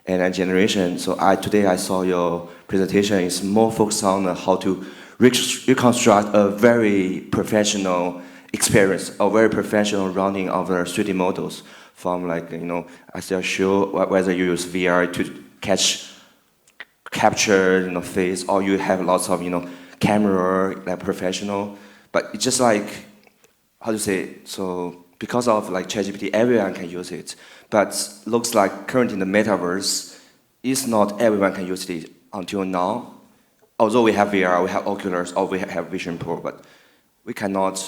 AI generation. So today I saw your presentation is more focused on how to reconstruct a very professional experience, a very professional running of the 3D models from as you're sure whether you use VR to capture face, or you have lots of camera professional, but it's just how to say, so because of ChatGPT, everyone can use it, but looks like currently in the metaverse is not everyone can use it until now. Although we have VR, we have Oculus, or we have Vision Pro, but we cannot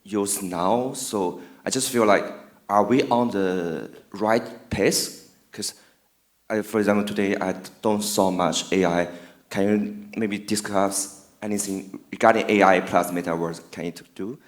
use now. So I just feel are we on the right pace? Because for example, today I don't saw much AI. Can you maybe discuss anything regarding AI plus metaverse can you do?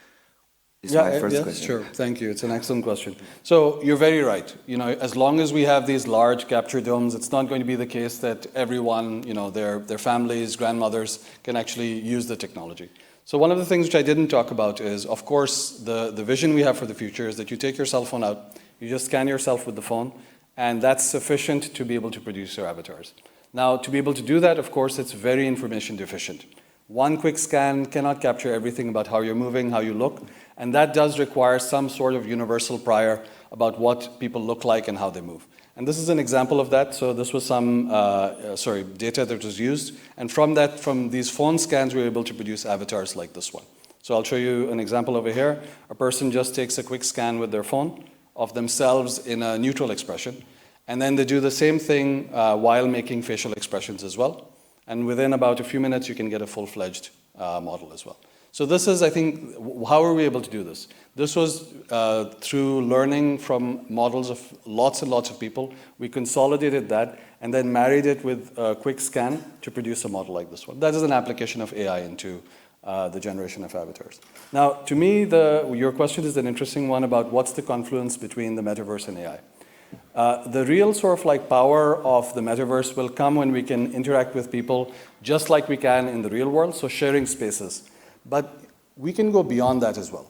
This is my first question. Sure. Thank you. It's an excellent question. So you're very right. As long as we have these large capture domes, it's not going to be the case that everyone, their families, grandmothers can actually use the technology. So one of the things which I didn't talk about is, of course, the vision we have for the future is that you take your cell phone out, you just scan yourself with the phone, and that's sufficient to be able to produce your avatars. Now, to be able to do that, of course, it's very information deficient. One quick scan cannot capture everything about how you're moving, how you look, and that does require some sort of universal prior about what people look like and how they move. And this is an example of that. So this was some data that was used, and from these phone scans, we were able to produce avatars like this one. So I'll show you an example over here. A person just takes a quick scan with their phone of themselves in a neutral expression. And then they do the same thing while making facial expressions as well. And within about a few minutes, you can get a full-fledged model as well. So this is, I think, how are we able to do this? This was through learning from models of lots and lots of people. We consolidated that and then married it with a quick scan to produce a model like this one. That is an application of AI into the generation of avatars. Now, to me, your question is an interesting one about what's the confluence between the metaverse and AI. The real sort of like power of the metaverse will come when we can interact with people just like we can in the real world, so sharing spaces. But we can go beyond that as well.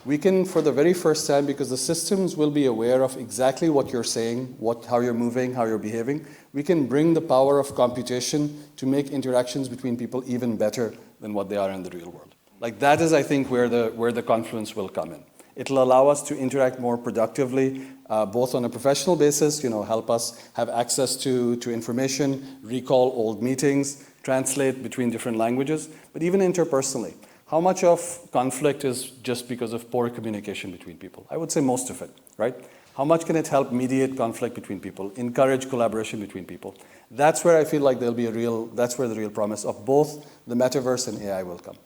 We can, for the very first time, because the systems will be aware of exactly what you're saying, how you're moving, how you're behaving, we can bring the power of computation to make interactions between people even better than what they are in the real world. Like that is, I think, where the confluence will come in. It'll allow us to interact more productively, both on a professional basis, help us have access to information, recall old meetings, translate between different languages, but even interpersonally. How much of conflict is just because of poor communication between people? I would say most of it, right? How much can it help mediate conflict between people, encourage collaboration between people? That's where I feel like that's where the real promise of both the metaverse and AI will come.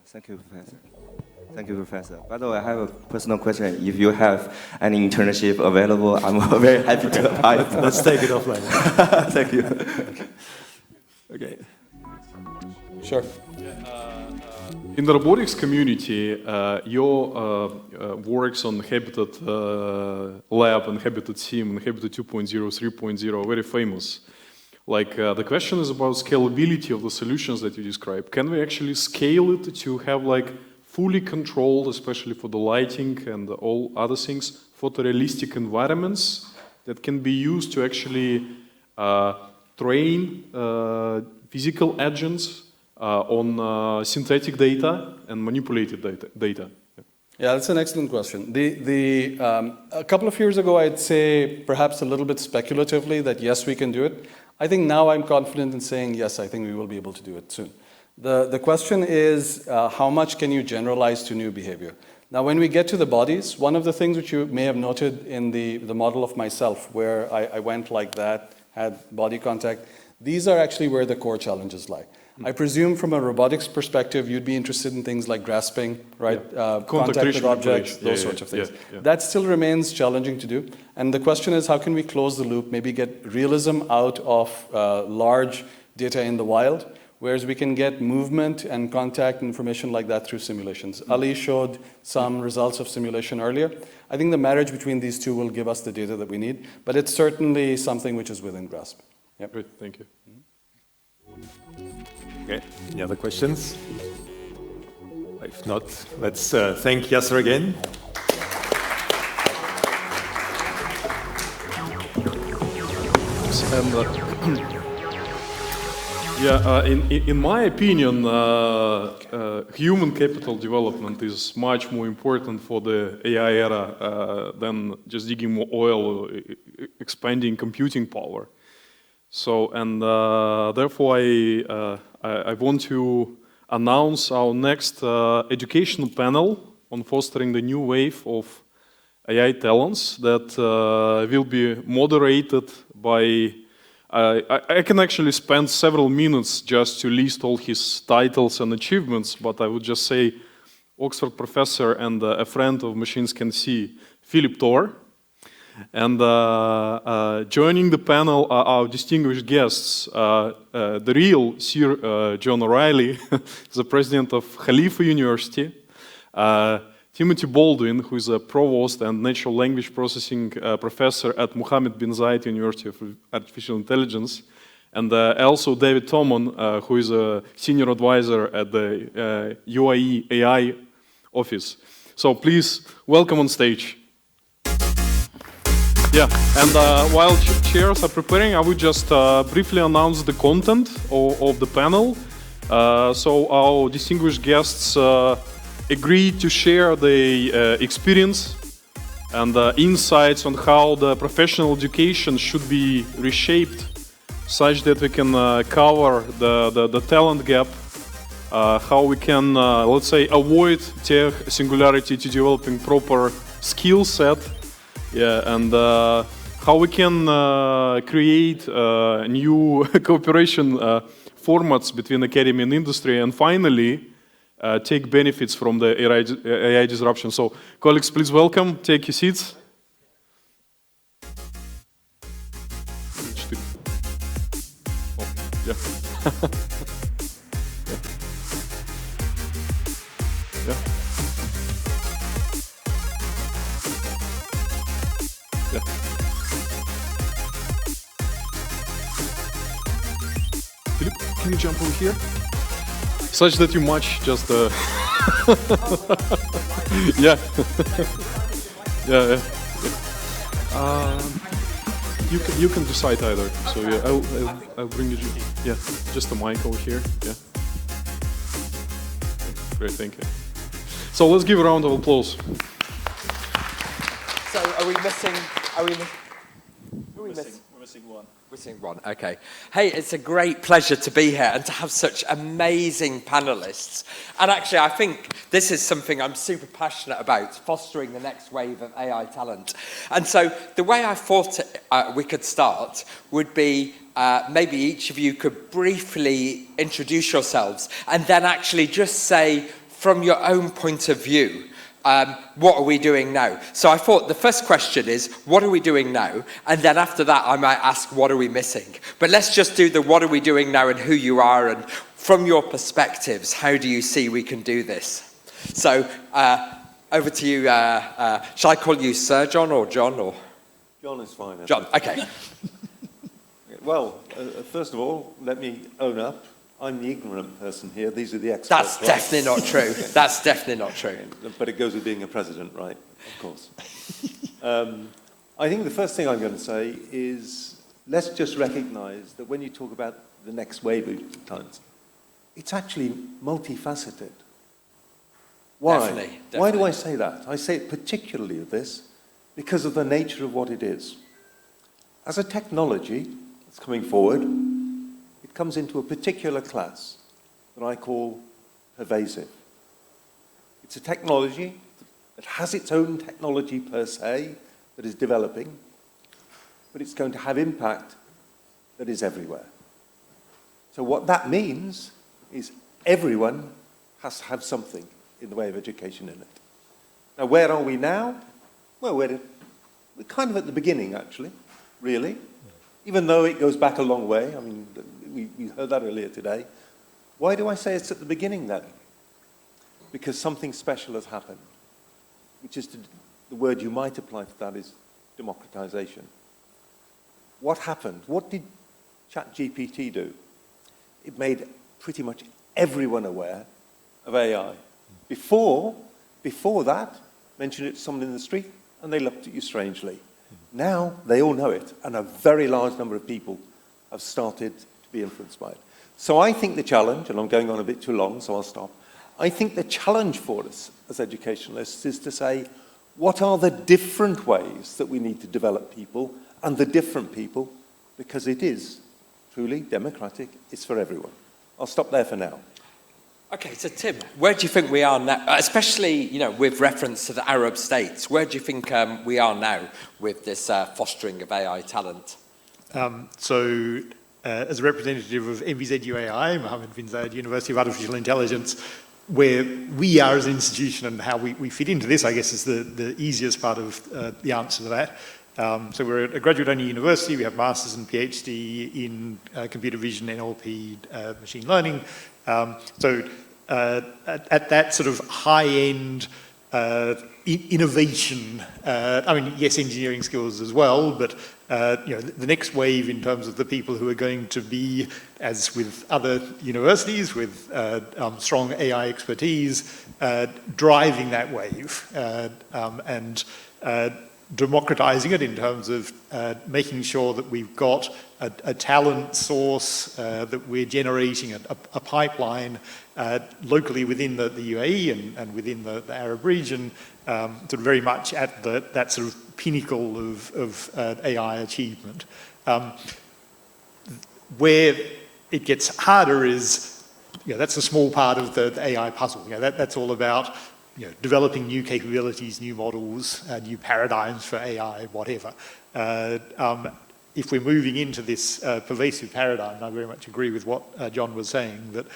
Thank you, Professor. Thank you, Professor. By the way, I have a personal question. If you have any internship available, I'm very happy to apply. Let's take it offline. Thank you. Okay. Sure. In the robotics community, your works on Habitat Lab and Habitat Team and Habitat 2.0, 3.0 are very famous. Like the question is about scalability of the solutions that you describe. Can we actually scale it to have like fully controlled, especially for the lighting and all other things, photorealistic environments that can be used to actually train physical agents on synthetic data and manipulated data? Yeah, that's an excellent question. A couple of years ago, I'd say perhaps a little bit speculatively that yes, we can do it. I think now I'm confident in saying yes, I think we will be able to do it soon. The question is how much can you generalize to new behavior? Now, when we get to the bodies, one of the things which you may have noted in the model of myself, where I went like that, had body contact, these are actually where the core challenges lie. I presume from a robotics perspective, you'd be interested in things like grasping, right? Yeah. Contact with objects, those sorts of things. Yeah. That still remains challenging to do. And the question is, how can we close the loop, maybe get realism out of large data in the wild, whereas we can get movement and contact information like that through simulations. Ali showed some results of simulation earlier. I think the marriage between these two will give us the data that we need, but it's certainly something which is within grasp. Yep. Great, thank you. Okay, any other questions? If not, let's thank Yasser again. And in my opinion, human capital development is much more important for the AI era than just digging more oil or expanding computing power. So, and therefore I want to announce our next educational panel on fostering the new wave of AI talents that will be moderated by, I can actually spend several minutes just to list all his titles and achievements, but I would just say Oxford professor and a friend of Machines Can See, Philip Thor. And joining the panel are our distinguished guests, the real Sir John O'Reilly, the president of Khalifa University, Timothy Baldwin, who is a provost and natural language processing professor at Mohammed bin Zayed University of Artificial Intelligence, and also David Tomon, who is a senior advisor at the UAE AI office. So please welcome on stage. Yeah, and while chairs are preparing, I would just briefly announce the content of the panel. So our distinguished guests agreed to share their experience and insights on how the professional education should be reshaped such that we can cover the talent gap, how we can, let's say, avoid tech singularity to developing proper skill set, Yeah, and how we can create new cooperation formats between academy and industry, and finally take benefits from the AI disruption. So, colleagues, please welcome, take your seats. Yeah. Yeah. Yeah. Philip, can you jump over here? Such that you match just yeah. Yeah. You can decide either. So yeah, I'll bring you. Yeah, just a mic over here. Yeah. Great, thank you. So let's give a round of applause. So are we missing? Who are we missing? We're missing one. Missing one. Okay. Hey, it's a great pleasure to be here and to have such amazing panelists. And actually, I think this is something I'm super passionate about, fostering the next wave of AI talent. And so the way I thought we could start would be maybe each of you could briefly introduce yourselves and then actually just say, from your own point of view, what are we doing now? So I thought the first question is, what are we doing now? And then after that, I might ask, what are we missing? But let's just do the what are we doing now and who you are, and from your perspectives, how do you see we can do this? So over to you. Shall I call you Sir John or John? Or John is fine. John, okay. Well, first of all, let me own up. I'm the ignorant person here. These are the experts. That's definitely not true. That's definitely not true. But it goes with being a president, right? Of course. I think the first thing I'm going to say is let's just recognize that when you talk about the next wave of talent, it's actually multifaceted. Why? Definitely. Why do I say that? I say it particularly of this because of the nature of what it is. As a technology that's coming forward, it comes into a particular class that I call pervasive. It's a technology that has its own technology per se that is developing, but it's going to have impact that is everywhere. So what that means is everyone has to have something in the way of education in it. Now, where are we now? Well, we're kind of at the beginning, actually, really, even though it goes back a long way. I mean, we heard that earlier today. Why do I say it's at the beginning then? Because something special has happened, which is the word you might apply to that is democratization. What happened? What did ChatGPT do? It made pretty much everyone aware of AI. Before that, mention it to someone in the street, and they looked at you strangely. Now, they all know it, and a very large number of people have started to be influenced by it. So I think the challenge, and I'm going on a bit too long, so I'll stop. I think the challenge for us as educationalists is to say, what are the different ways that we need to develop people and the different people, because it is truly democratic, it's for everyone. I'll stop there for now. Okay, so Tim, where do you think we are now, especially with reference to the Arab states? Where do you think we are now with this fostering of AI talent? As a representative of MVZ UAI, Mohammed bin Zayed, University of Artificial Intelligence, where we are as an institution and how we fit into this, I guess, is the easiest part of the answer to that. So we're a graduate-only university. We have masters and PhD in computer vision, NLP, machine learning. At that sort of high-end innovation, I mean, yes, engineering skills as well, but the next wave in terms of the people who are going to be, as with other universities, with strong AI expertise, driving that wave and democratizing it in terms of making sure that we've got a talent source, that we're generating a pipeline locally within the UAE and within the Arab region, sort of very much at that sort of pinnacle of AI achievement. Where it gets harder is, that's a small part of the AI puzzle. That's all about developing new capabilities, new models, new paradigms for AI, whatever. If we're moving into this pervasive paradigm, I very much agree with what John was saying, that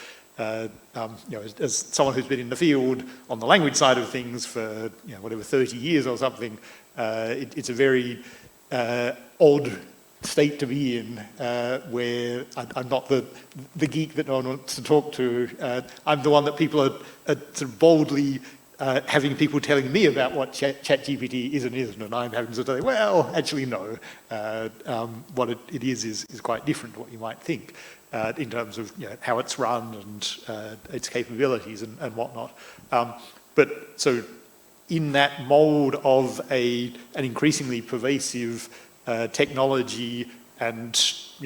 as someone who's been in the field on the language side of things for 30 years or something, it's a very odd state to be in, where I'm not the geek that no one wants to talk to. I'm the one that people are sort of boldly having people telling me about what ChatGPT is and isn't, and I'm having to say, well, actually no. What it is quite different to what you might think in terms of how it's run and its capabilities and whatnot. But so in that mold of an increasingly pervasive technology and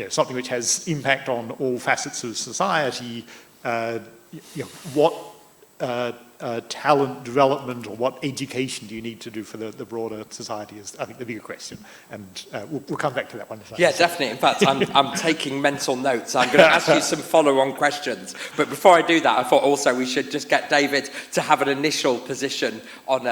something which has impact on all facets of society, what talent development or what education do you need to do for the broader society is, I think, the bigger question. And we'll come back to that one. Yeah, definitely. In fact, I'm taking mental notes. I'm going to ask you some follow-on questions. But before I do that, I thought also we should just get David to have an initial position on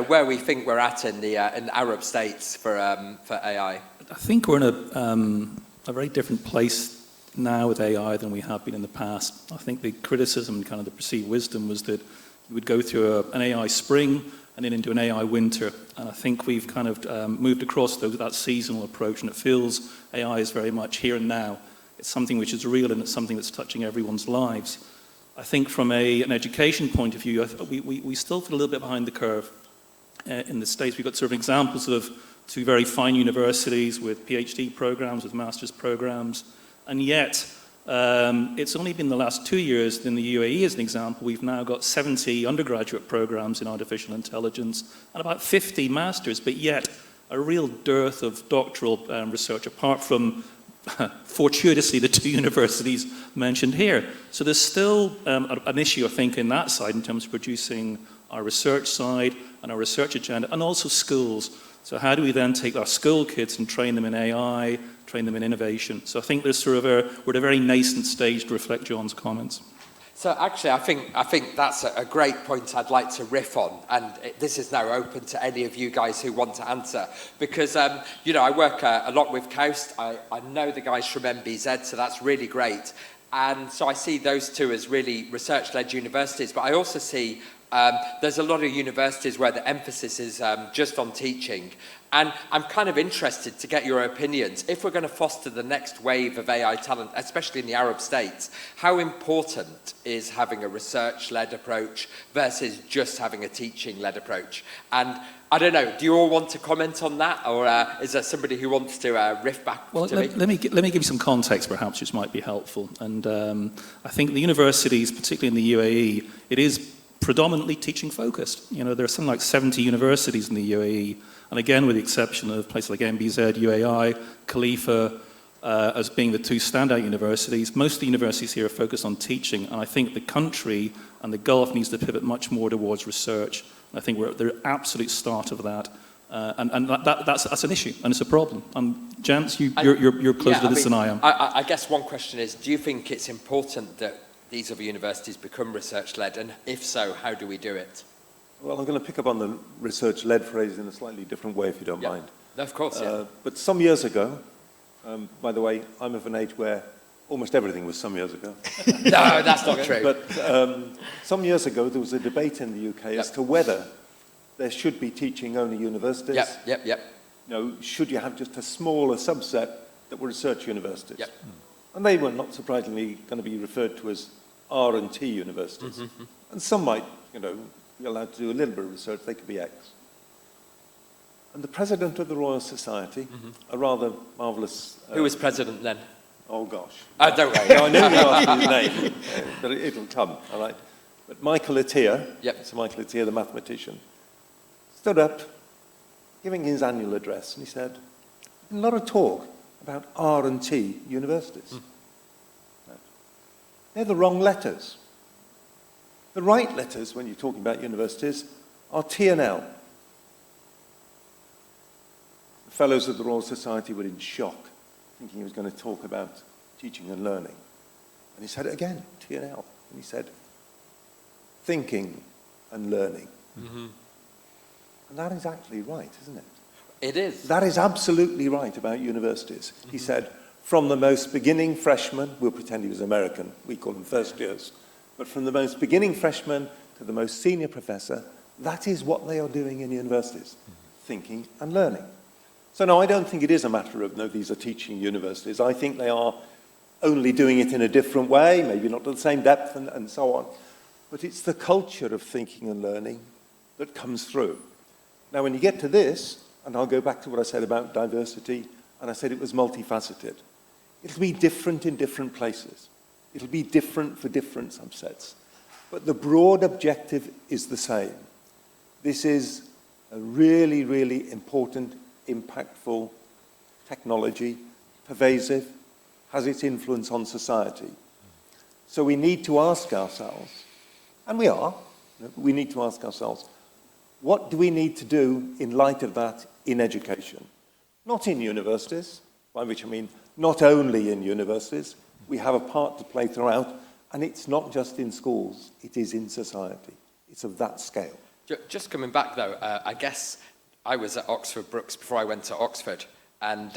where we think we're at in the Arab states for AI. I think we're in a very different place now with AI than we have been in the past. I think the criticism and kind of the perceived wisdom was that we would go through an AI spring and then into an AI winter. And I think we've kind of moved across that seasonal approach, and it feels AI is very much here and now. It's something which is real, and it's something that's touching everyone's lives. I think from an education point of view, we still feel a little bit behind the curve. In the States, we've got sort of examples of two very fine universities with PhD programs, with master's programs, and yet it's only been the last 2 years, in the UAE as an example, we've now got 70 undergraduate programs in artificial intelligence and about 50 masters, but yet a real dearth of doctoral research, apart from, fortuitously, the two universities mentioned here. So there's still an issue, I think, in that side in terms of producing our research side and our research agenda, and also schools. So how do we then take our school kids and train them in AI, train them in innovation? So I think there's sort of we're at a very nascent stage, to reflect John's comments. So actually, I think that's a great point I'd like to riff on, and this is now open to any of you guys who want to answer, because I work a lot with KAUST. I know the guys from MBZ, so that's really great, and so I see those two as really research-led universities. But I also see there's a lot of universities where the emphasis is just on teaching. And I'm kind of interested to get your opinions. If we're going to foster the next wave of AI talent, especially in the Arab states, how important is having a research-led approach versus just having a teaching-led approach? And I don't know, do you all want to comment on that? Or is there somebody who wants to riff back to me? Let me give you some context, perhaps, which might be helpful. And I think the universities, particularly in the UAE, it is predominantly teaching focused. There are something like 70 universities in the UAE, and again, with the exception of places like MBZ, UAI, Khalifa, as being the two standout universities, most of the universities here are focused on teaching, and I think the country and the Gulf needs to pivot much more towards research. I think we're at the absolute start of that, and that's an issue, and it's a problem. Jens, you're closer to this than I am. I guess one question is, do you think it's important that these other universities become research-led, and if so, how do we do it? Well, I'm going to pick up on the research-led phrase in a slightly different way, if you don't mind. No, of course, yeah. But some years ago, by the way, I'm of an age where almost everything was some years ago. No, that's not true. But some years ago, there was a debate in the UK as to whether there should be teaching-only universities. Yep. Should you have just a smaller subset that were research universities? Yep. And they were, not surprisingly, going to be referred to as R&T universities. Mm-hmm. And some might, be allowed to do a little bit of research. They could be X. And the president of the Royal Society, a rather marvellous... Who was president then? Oh, gosh. Don't worry. No, I knew you asked his name, but it'll come, all right? But Michael Atiyah, Sir Michael Atiyah, the mathematician, stood up, giving his annual address, and he said, a lot of talk about R&T universities. They're the wrong letters. The right letters, when you're talking about universities, are T and L. The fellows of the Royal Society were in shock, thinking he was going to talk about teaching and learning. And he said it again, T and L. And he said, thinking and learning. And that is actually right, isn't it? It is. That is absolutely right about universities. He said, from the most beginning freshman, we'll pretend he was American, we call them first years, but from the most beginning freshman to the most senior professor, that is what they are doing in universities, thinking and learning. So no, I don't think it is a matter of, no, these are teaching universities. I think they are only doing it in a different way, maybe not to the same depth and so on. But it's the culture of thinking and learning that comes through. Now, when you get to this, and I'll go back to what I said about diversity, and I said it was multifaceted. It'll be different in different places. It'll be different for different subsets. But the broad objective is the same. This is a really, really important, impactful technology, pervasive, has its influence on society. So we need to ask ourselves, and we need to ask ourselves, what do we need to do in light of that in education? Not in universities, by which I mean not only in universities. We have a part to play throughout, and it's not just in schools, it is in society. It's of that scale. Just coming back, though, I guess I was at Oxford Brookes before I went to Oxford, and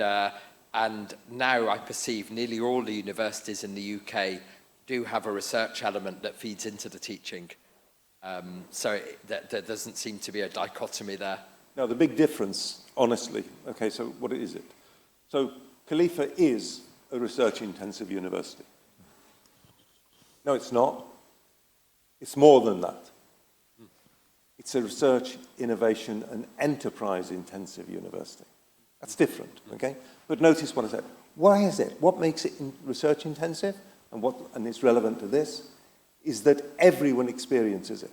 now I perceive nearly all the universities in the UK do have a research element that feeds into the teaching. So there doesn't seem to be a dichotomy there. Now, the big difference, honestly, okay, so what is it? So Khalifa is a research-intensive university. No, it's not. It's more than that. It's a research, innovation, and enterprise-intensive university. That's different, okay? But notice what I said. Why is it? What makes it research-intensive, and it's relevant to this, is that everyone experiences it.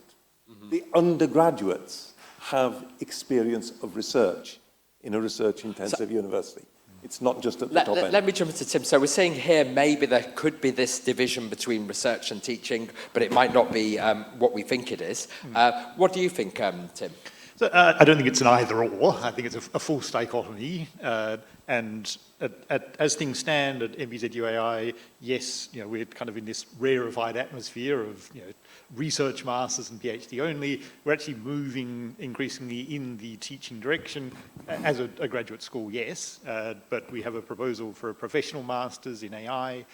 The undergraduates have experience of research in a research-intensive university. It's not just at the top end. Let me jump into Tim. So we're saying here maybe there could be this division between research and teaching, but it might not be what we think it is. What do you think, Tim? So, I don't think it's an either-or. I think it's a false dichotomy. And as things stand at NVZ UAI, yes, we're kind of in this rarefied atmosphere of research masters and PhD only. We're actually moving increasingly in the teaching direction as a graduate school, yes, but we have a proposal for a professional masters in AI,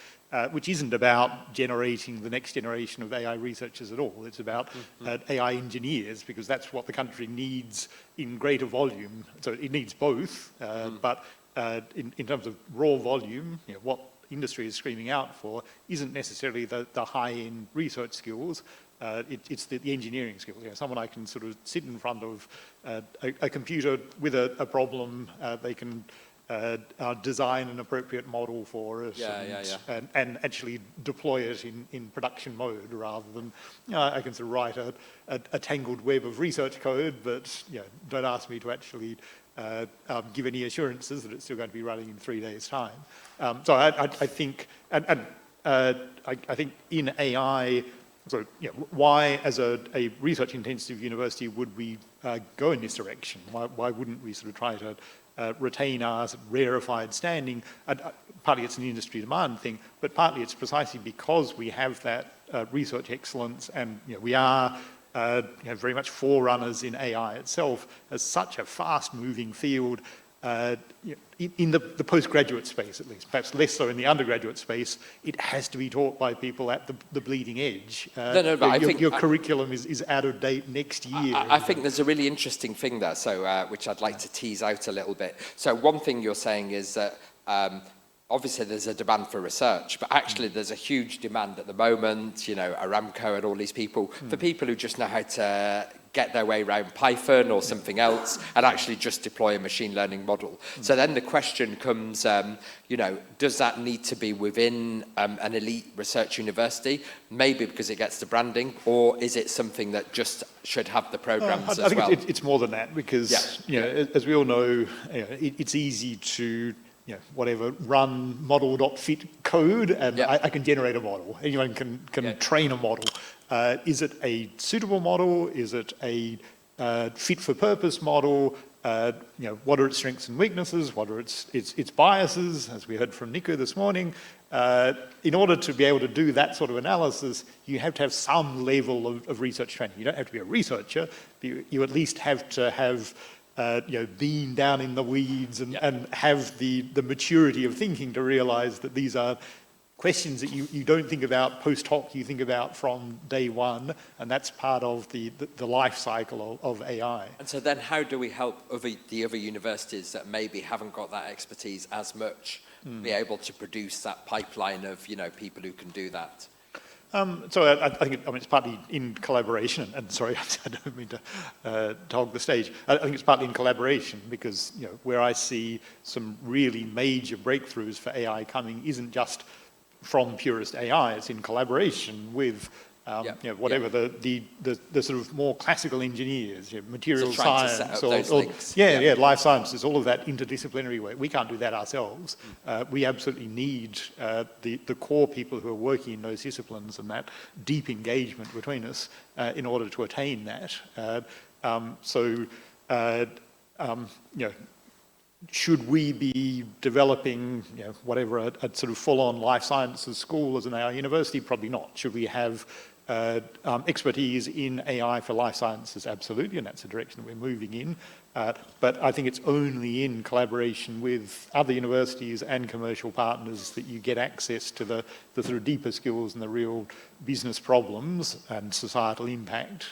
which isn't about generating the next generation of AI researchers at all. It's about AI engineers, because that's what the country needs in greater volume. So it needs both, but in terms of raw volume, what industry is screaming out for isn't necessarily the high-end research skills. It's the engineering skills. Someone I can sort of sit in front of a computer with a problem, they can design an appropriate model for us and actually deploy it in production mode, rather than I can sort of write a tangled web of research code, but don't ask me to actually give any assurances that it's still going to be running in 3 days' time. So I think, I think in AI, so why as a research-intensive university would we go in this direction? Why wouldn't we sort of try to retain our rarefied standing? Partly it's an industry demand thing, but partly it's precisely because we have that research excellence, and we are very much forerunners in AI itself as such a fast-moving field. In the postgraduate space, at least, perhaps less so in the undergraduate space, it has to be taught by people at the bleeding edge. But I think your curriculum is out of date next year. I think there's a really interesting thing there, so which I'd like to tease out a little bit. So one thing you're saying is that obviously there's a demand for research, but actually there's a huge demand at the moment, Aramco and all these people, for people who just know how to get their way around Python or something else and actually just deploy a machine learning model. So then the question comes, does that need to be within an elite research university? Maybe because it gets the branding, or is it something that just should have the programs as well? I think it's more than that, because as we all know, it's easy to run model.fit code, and I can generate a model. Anyone can train a model. Is it a suitable model? Is it a fit-for-purpose model? what are its strengths and weaknesses, what are its biases, as we heard from Nico this morning. In order to be able to do that sort of analysis, you have to have some level of research training. You don't have to be a researcher, but you at least have to have been down in the weeds and have the maturity of thinking to realize that these are questions that you don't think about post hoc, you think about from day one, and that's part of the life cycle of AI. And so then how do we help the other universities that maybe haven't got that expertise as much be able to produce that pipeline of people who can do that? So I think it's partly in collaboration, and sorry, I don't mean to hog the stage. I think it's partly in collaboration because where I see some really major breakthroughs for AI coming isn't just from purist AI, it's in collaboration with whatever the sort of more classical engineers, material science, life sciences, all of that interdisciplinary work. We can't do that ourselves. We absolutely need the core people who are working in those disciplines and that deep engagement between us in order to attain that. Should we be developing, whatever, a sort of full-on life sciences school as an AI university? Probably not. Should we have expertise in AI for life sciences? Absolutely, and that's the direction that we're moving in. But I think it's only in collaboration with other universities and commercial partners that you get access to the sort of deeper skills and the real business problems and societal impact.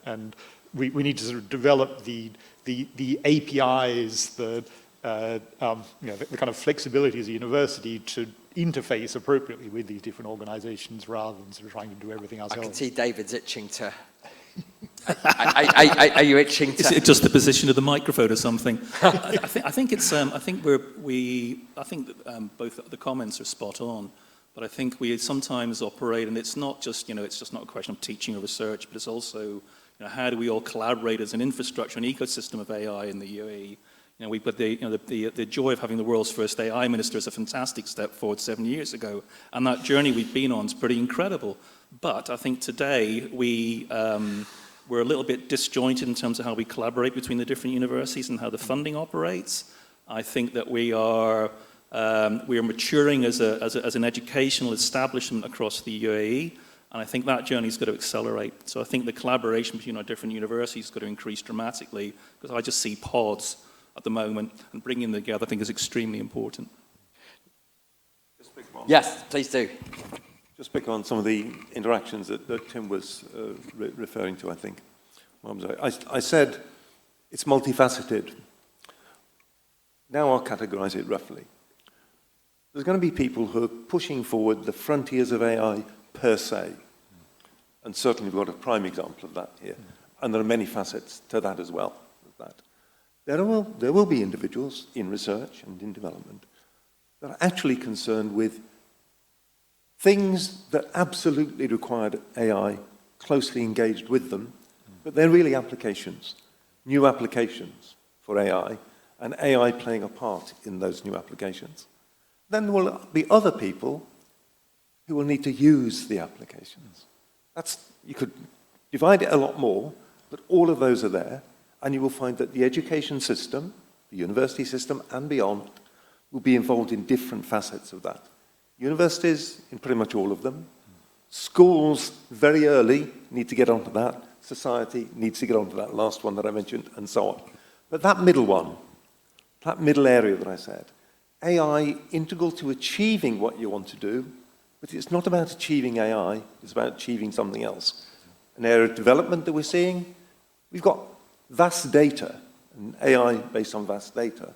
And we need to sort of develop the APIs, the kind of flexibility as a university to interface appropriately with these different organizations rather than sort of trying to do everything ourselves. I can see David's itching to... Are you itching to... Is it just the position of the microphone or something? I think both the comments are spot on, but I think we sometimes operate, and it's not just, it's just not a question of teaching or research, but it's also, how do we all collaborate as an infrastructure, an ecosystem of AI in the UAE? We've got the joy of having the world's first AI minister is a fantastic step forward 7 years ago, and that journey we've been on is pretty incredible. But I think today we're a little bit disjointed in terms of how we collaborate between the different universities and how the funding operates. I think that we are maturing as an educational establishment across the UAE, and I think that journey is going to accelerate. So I think the collaboration between our different universities is going to increase dramatically, because I just see pods at the moment, and bringing them together I think is extremely important. Yes, please do. Just pick on some of the interactions that Tim was referring to, I think. I said it's multifaceted. Now I'll categorize it roughly. There's going to be people who are pushing forward the frontiers of AI per se. And certainly we've got a prime example of that here. And there are many facets to that as well. There will be individuals in research and in development that are actually concerned with things that absolutely required AI closely engaged with them, but they're really applications, new applications for AI, and AI playing a part in those new applications. Then there will be other people who will need to use the applications. You could divide it a lot more, but all of those are there. And you will find that the education system, the university system and beyond, will be involved in different facets of that. Universities, in pretty much all of them. Schools, very early, need to get onto that. Society needs to get onto that last one that I mentioned, and so on. But that middle one, that middle area that I said, AI integral to achieving what you want to do, but it's not about achieving AI, it's about achieving something else. An area of development that we're seeing, we've got vast data, and AI based on vast data.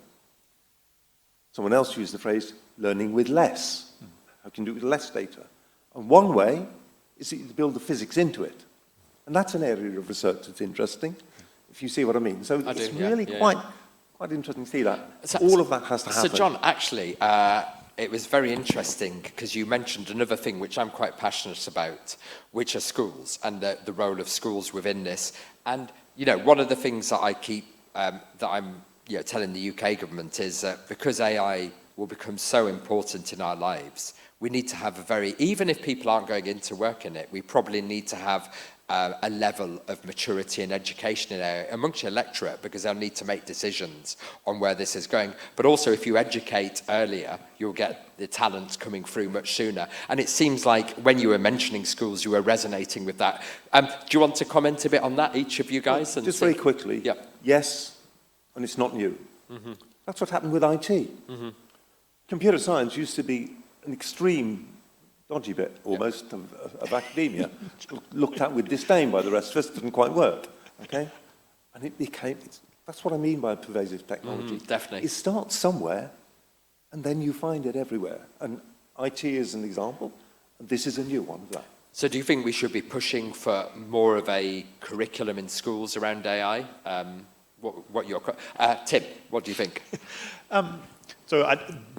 Someone else used the phrase, learning with less. How can you do it with less data? And one way is to build the physics into it. And that's an area of research that's interesting, if you see what I mean. So it's really quite interesting to see that. All of that has to happen. So John, actually, it was very interesting because you mentioned another thing which I'm quite passionate about, which are schools and the role of schools within this. And one of the things that I keep, that I'm telling the UK government is that because AI will become so important in our lives, we need to have a very, even if people aren't going into work in it, we probably need to have a level of maturity and education in there amongst your electorate, because they'll need to make decisions on where this is going. But also, if you educate earlier, you'll get the talents coming through much sooner. And it seems like when you were mentioning schools, you were resonating with that. Do you want to comment a bit on that, each of you guys? And just very quickly, yes, and it's not new. Mm-hmm. That's what happened with IT. Mm-hmm. Computer science used to be an extreme dodgy bit, almost, of academia, looked at with disdain by the rest of us, didn't quite work, okay? And it became, that's what I mean by pervasive technology. Definitely. It starts somewhere, and then you find it everywhere. And IT is an example, and this is a new one of that. So do you think we should be pushing for more of a curriculum in schools around AI? Tim, what do you think?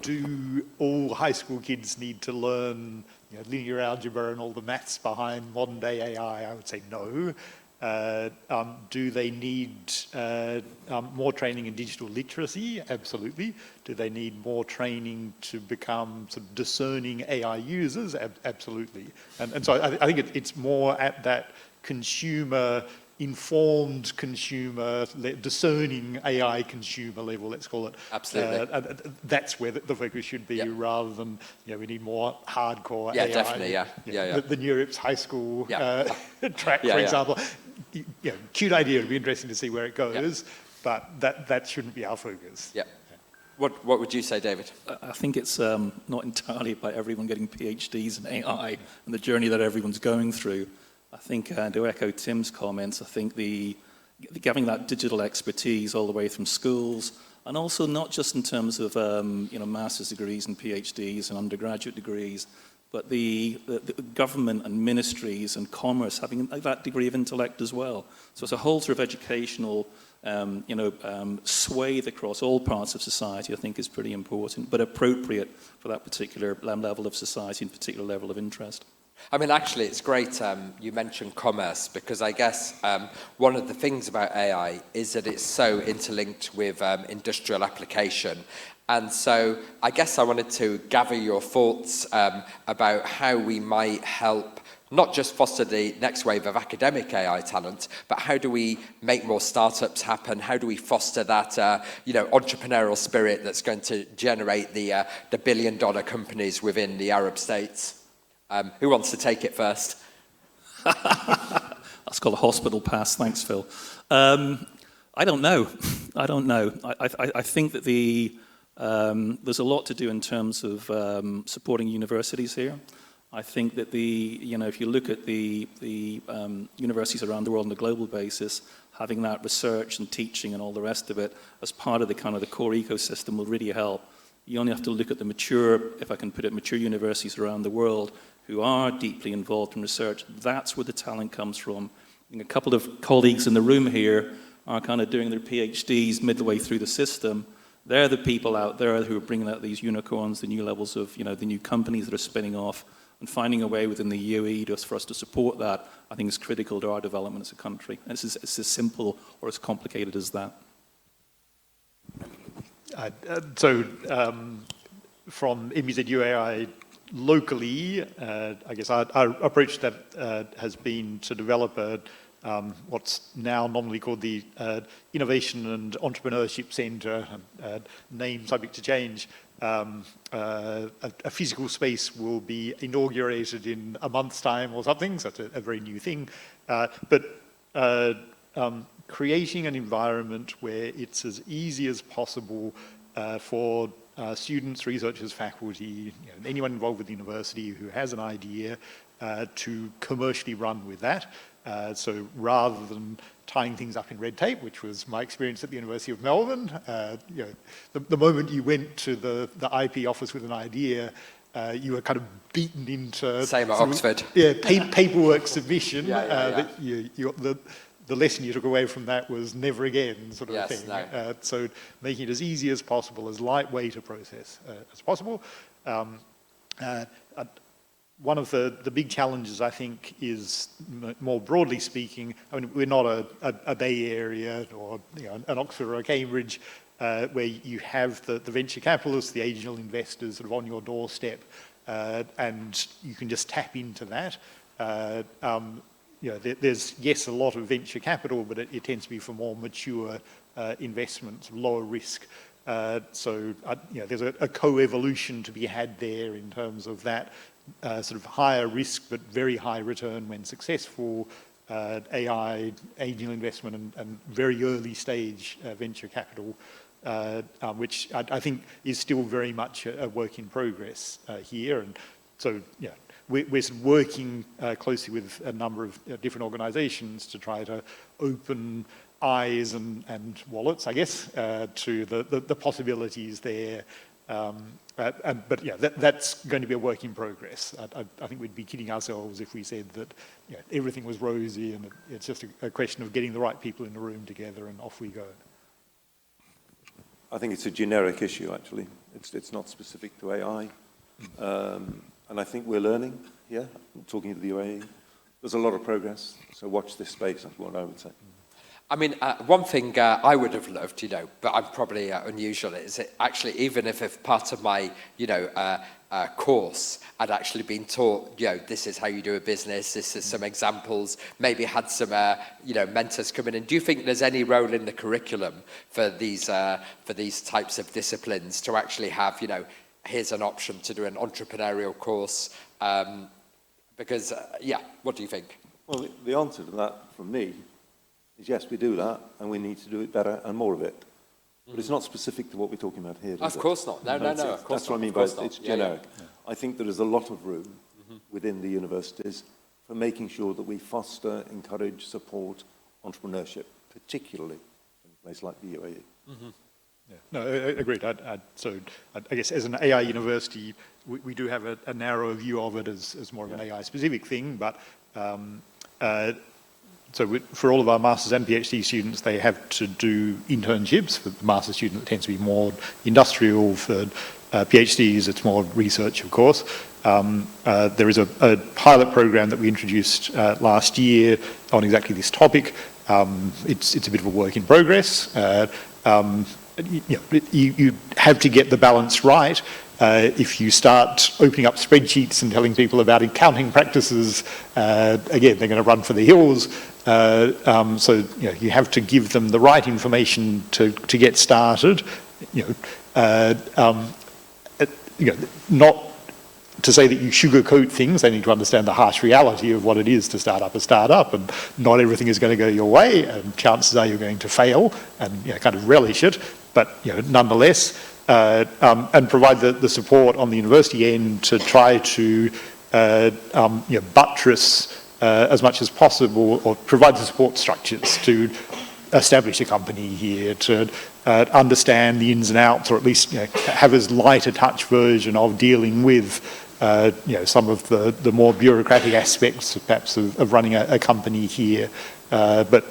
Do all high school kids need to learn linear algebra and all the maths behind modern day AI? I would say no. Do they need more training in digital literacy? Absolutely. Do they need more training to become sort of discerning AI users? Absolutely. And so I think it's more at that informed consumer, discerning AI consumer level, let's call it. Absolutely. That's where the focus should be, rather than, we need more hardcore AI. Definitely, The NeurIPS high school track, for example. Cute idea, it'd be interesting to see where it goes, but that shouldn't be our focus. Yeah. What would you say, David? I think it's not entirely about everyone getting PhDs in AI and the journey that everyone's going through. I think, to echo Tim's comments, I think having that digital expertise all the way from schools, and also not just in terms of master's degrees and PhDs and undergraduate degrees, but the government and ministries and commerce having that degree of intellect as well. So it's a whole sort of educational swathe across all parts of society, I think, is pretty important, but appropriate for that particular level of society and particular level of interest. I mean, actually, it's great you mentioned commerce, because I guess one of the things about AI is that it's so interlinked with industrial application. And so I guess I wanted to gather your thoughts about how we might help not just foster the next wave of academic AI talent, but how do we make more startups happen? How do we foster that entrepreneurial spirit that's going to generate the billion-dollar companies within the Arab states? Who wants to take it first? That's called a hospital pass. Thanks, Phil. I don't know. I think that there's a lot to do in terms of supporting universities here. I think that if you look at the universities around the world on a global basis, having that research and teaching and all the rest of it as part of the core ecosystem will really help. You only have to look at the mature universities around the world who are deeply involved in research. That's where the talent comes from. A couple of colleagues in the room here are kind of doing their PhDs midway through the system. They're the people out there who are bringing out these unicorns, the new levels of, the new companies that are spinning off, and finding a way within the UAE for us to support that, I think, is critical to our development as a country. And it's as simple or as complicated as that. From NBZ UAI locally, I guess our approach that has been to develop what's now nominally called the Innovation and Entrepreneurship Centre, name subject to change. A physical space will be inaugurated in a month's time or something, so it's a very new thing. But creating an environment where it's as easy as possible for students, researchers, faculty, anyone involved with the university who has an idea to commercially run with that. So rather than tying things up in red tape, which was my experience at the University of Melbourne, the moment you went to the IP office with an idea, you were kind of beaten into... Same at Oxford. Paperwork submission. The lesson you took away from that was never again, sort of thing. No. So making it as easy as possible, as lightweight a process as possible. One of the big challenges, I think, is, more broadly speaking, I mean, we're not a Bay Area or an Oxford or a Cambridge where you have the venture capitalists, the angel investors sort of on your doorstep and you can just tap into that. There's, yes, a lot of venture capital, but it tends to be for more mature investments, lower risk. There's a co-evolution to be had there in terms of that sort of higher risk but very high return when successful AI, angel investment, and very early stage venture capital, which I think is still very much a work in progress here. And so, we're sort of working closely with a number of different organizations to try to open eyes and wallets, I guess, to the possibilities there. That's going to be a work in progress. I think we'd be kidding ourselves if we said that everything was rosy and it's just a question of getting the right people in the room together and off we go. I think it's a generic issue, actually. It's not specific to AI. And I think we're learning here, talking to the UAE. There's a lot of progress, so watch this space, that's what I would say. I mean, one thing I would have loved, but I'm probably unusual, is it actually, even if part of my, course had actually been taught, this is how you do a business, this is some examples, maybe had some, mentors coming in. Do you think there's any role in the curriculum for these types of disciplines to actually have, here's an option to do an entrepreneurial course? Because, what do you think? Well, the answer to that from me is yes, we do that, and we need to do it better and more of it. But it's not specific to what we're talking about here. Of course not. No, of course That's what I mean by it's generic. Yeah. I think there is a lot of room within the universities for making sure that we foster, encourage, support entrepreneurship, particularly in a place like the UAE. Yeah. No, agreed. So I guess as an AI university, we do have a narrower view of it as more of an AI-specific thing, but so for all of our master's and PhD students, they have to do internships. For the master's student, it tends to be more industrial. For PhDs, it's more research, of course. There is a pilot program that we introduced last year on exactly this topic. It's a bit of a work in progress. You have to get the balance right. If you start opening up spreadsheets and telling people about accounting practices, again, they're going to run for the hills. So you have to give them the right information to get started. Not to say that you sugarcoat things. They need to understand the harsh reality of what it is to start up a startup, and not everything is going to go your way, and chances are you're going to fail, and kind of relish it. But nonetheless, and provide the support on the university end to try to buttress as much as possible, or provide the support structures to establish a company here, to understand the ins and outs, or at least have as light a touch version of dealing with some of the more bureaucratic aspects, perhaps, of running a company here. But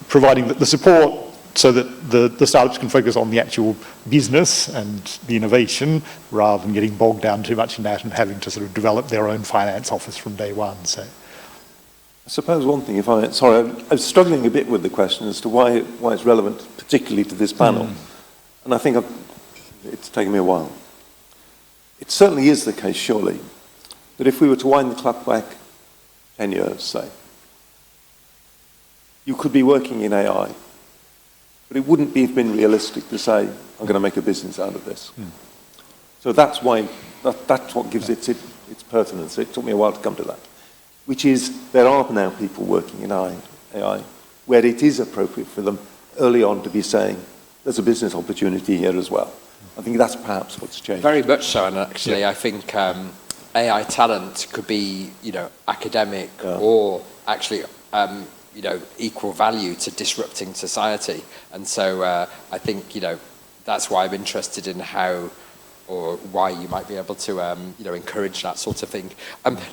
providing the support so that the startups can focus on the actual business and the innovation, rather than getting bogged down too much in that and having to sort of develop their own finance office from day one. So, I suppose one thing, I'm struggling a bit with the question as to why it's relevant, particularly to this panel. And I think it's taken me a while. It certainly is the case, surely, that if we were to wind the clock back 10 years, say, you could be working in AI, but it wouldn't have been realistic to say, I'm going to make a business out of this. So that's why, that's what gives it its pertinence. It took me a while to come to that. Which is, there are now people working in AI where it is appropriate for them early on to be saying, there's a business opportunity here as well. I think that's perhaps what's changed. Very much so, and actually I think AI talent could be, academic or actually, equal value to disrupting society. And so I think, that's why I'm interested in how or why you might be able to, encourage that sort of thing.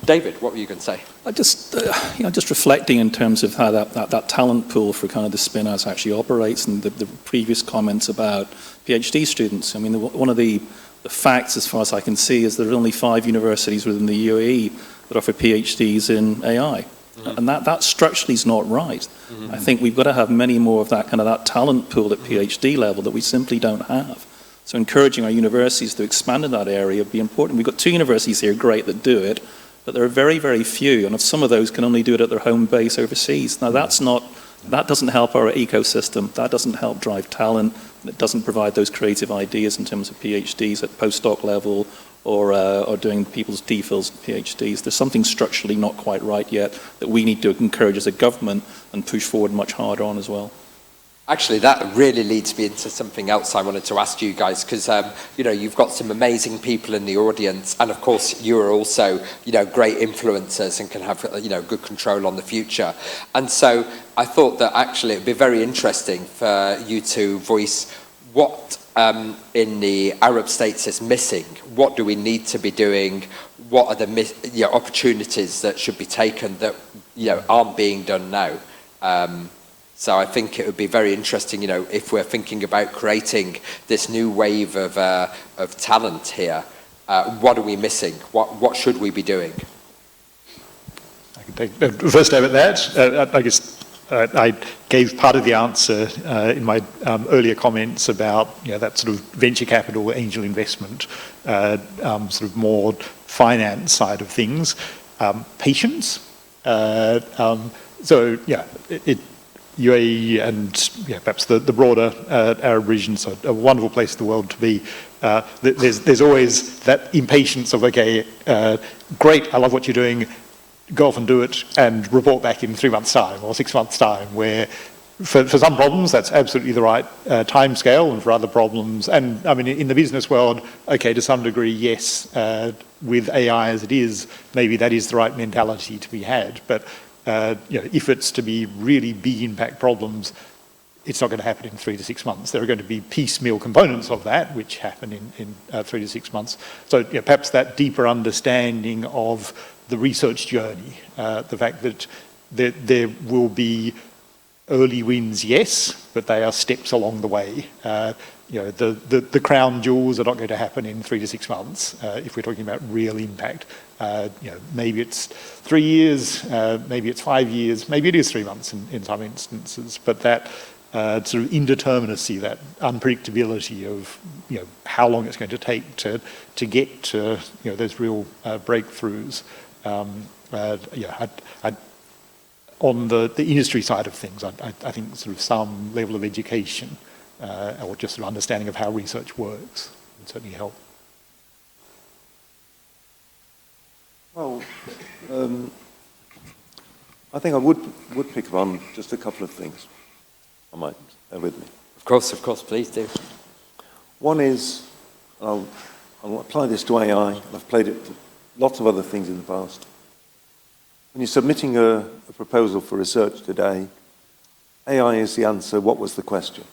David, what were you going to say? Just reflecting in terms of how that talent pool for kind of the spin-outs actually operates, and the previous comments about PhD students. I mean, one of the facts, as far as I can see, is there are only 5 universities within the UAE that offer PhDs in AI. And that structurally is not right. I think we've got to have many more of that talent pool at PhD level that we simply don't have. So encouraging our universities to expand in that area would be important. We've got 2 universities here, great, that do it, but there are very, very few, and if some of those can only do it at their home base overseas. Now that doesn't help our ecosystem, that doesn't help drive talent, and it doesn't provide those creative ideas in terms of PhDs at postdoc level or doing people's DPhils and PhDs. There's something structurally not quite right yet that we need to encourage as a government and push forward much harder on as well. Actually, that really leads me into something else I wanted to ask you guys, because you've got some amazing people in the audience, and of course you are also great influencers and can have good control on the future. And so I thought that actually it'd be very interesting for you to voice what in the Arab states is missing. What do we need to be doing? What are the opportunities that should be taken that aren't being done now? So I think it would be very interesting, if we're thinking about creating this new wave of talent here, what are we missing? What should we be doing? I can take the first stab at that. I guess I gave part of the answer in my earlier comments about that sort of venture capital, angel investment, sort of more finance side of things. Patience. UAE and perhaps the broader Arab regions are a wonderful place in the world to be. There's always that impatience of, okay, great, I love what you're doing, go off and do it, and report back in 3 months' time or 6 months' time, where for some problems that's absolutely the right time scale, and for other problems, and I mean in the business world, okay, to some degree, yes, with AI as it is, maybe that is the right mentality to be had, but if it's to be really big impact problems, it's not going to happen in 3 to 6 months. There are going to be piecemeal components of that which happen in 3 to 6 months. So perhaps that deeper understanding of the research journey, the fact that there will be early wins, yes, but they are steps along the way. The crown jewels are not going to happen in 3 to 6 months if we're talking about real impact. Maybe it's 3 years, maybe it's 5 years, maybe it is 3 months in some instances, but that sort of indeterminacy, that unpredictability of how long it's going to take to get to those real breakthroughs. On the industry side of things, I think sort of some level of education or just an understanding of how research works would certainly help. Well, I think I would pick up on just a couple of things. I might bear with me. Of course, please do. One is, I'll apply this to AI, and I've played it to lots of other things in the past. When you're submitting a proposal for research today, AI is the answer, what was the question?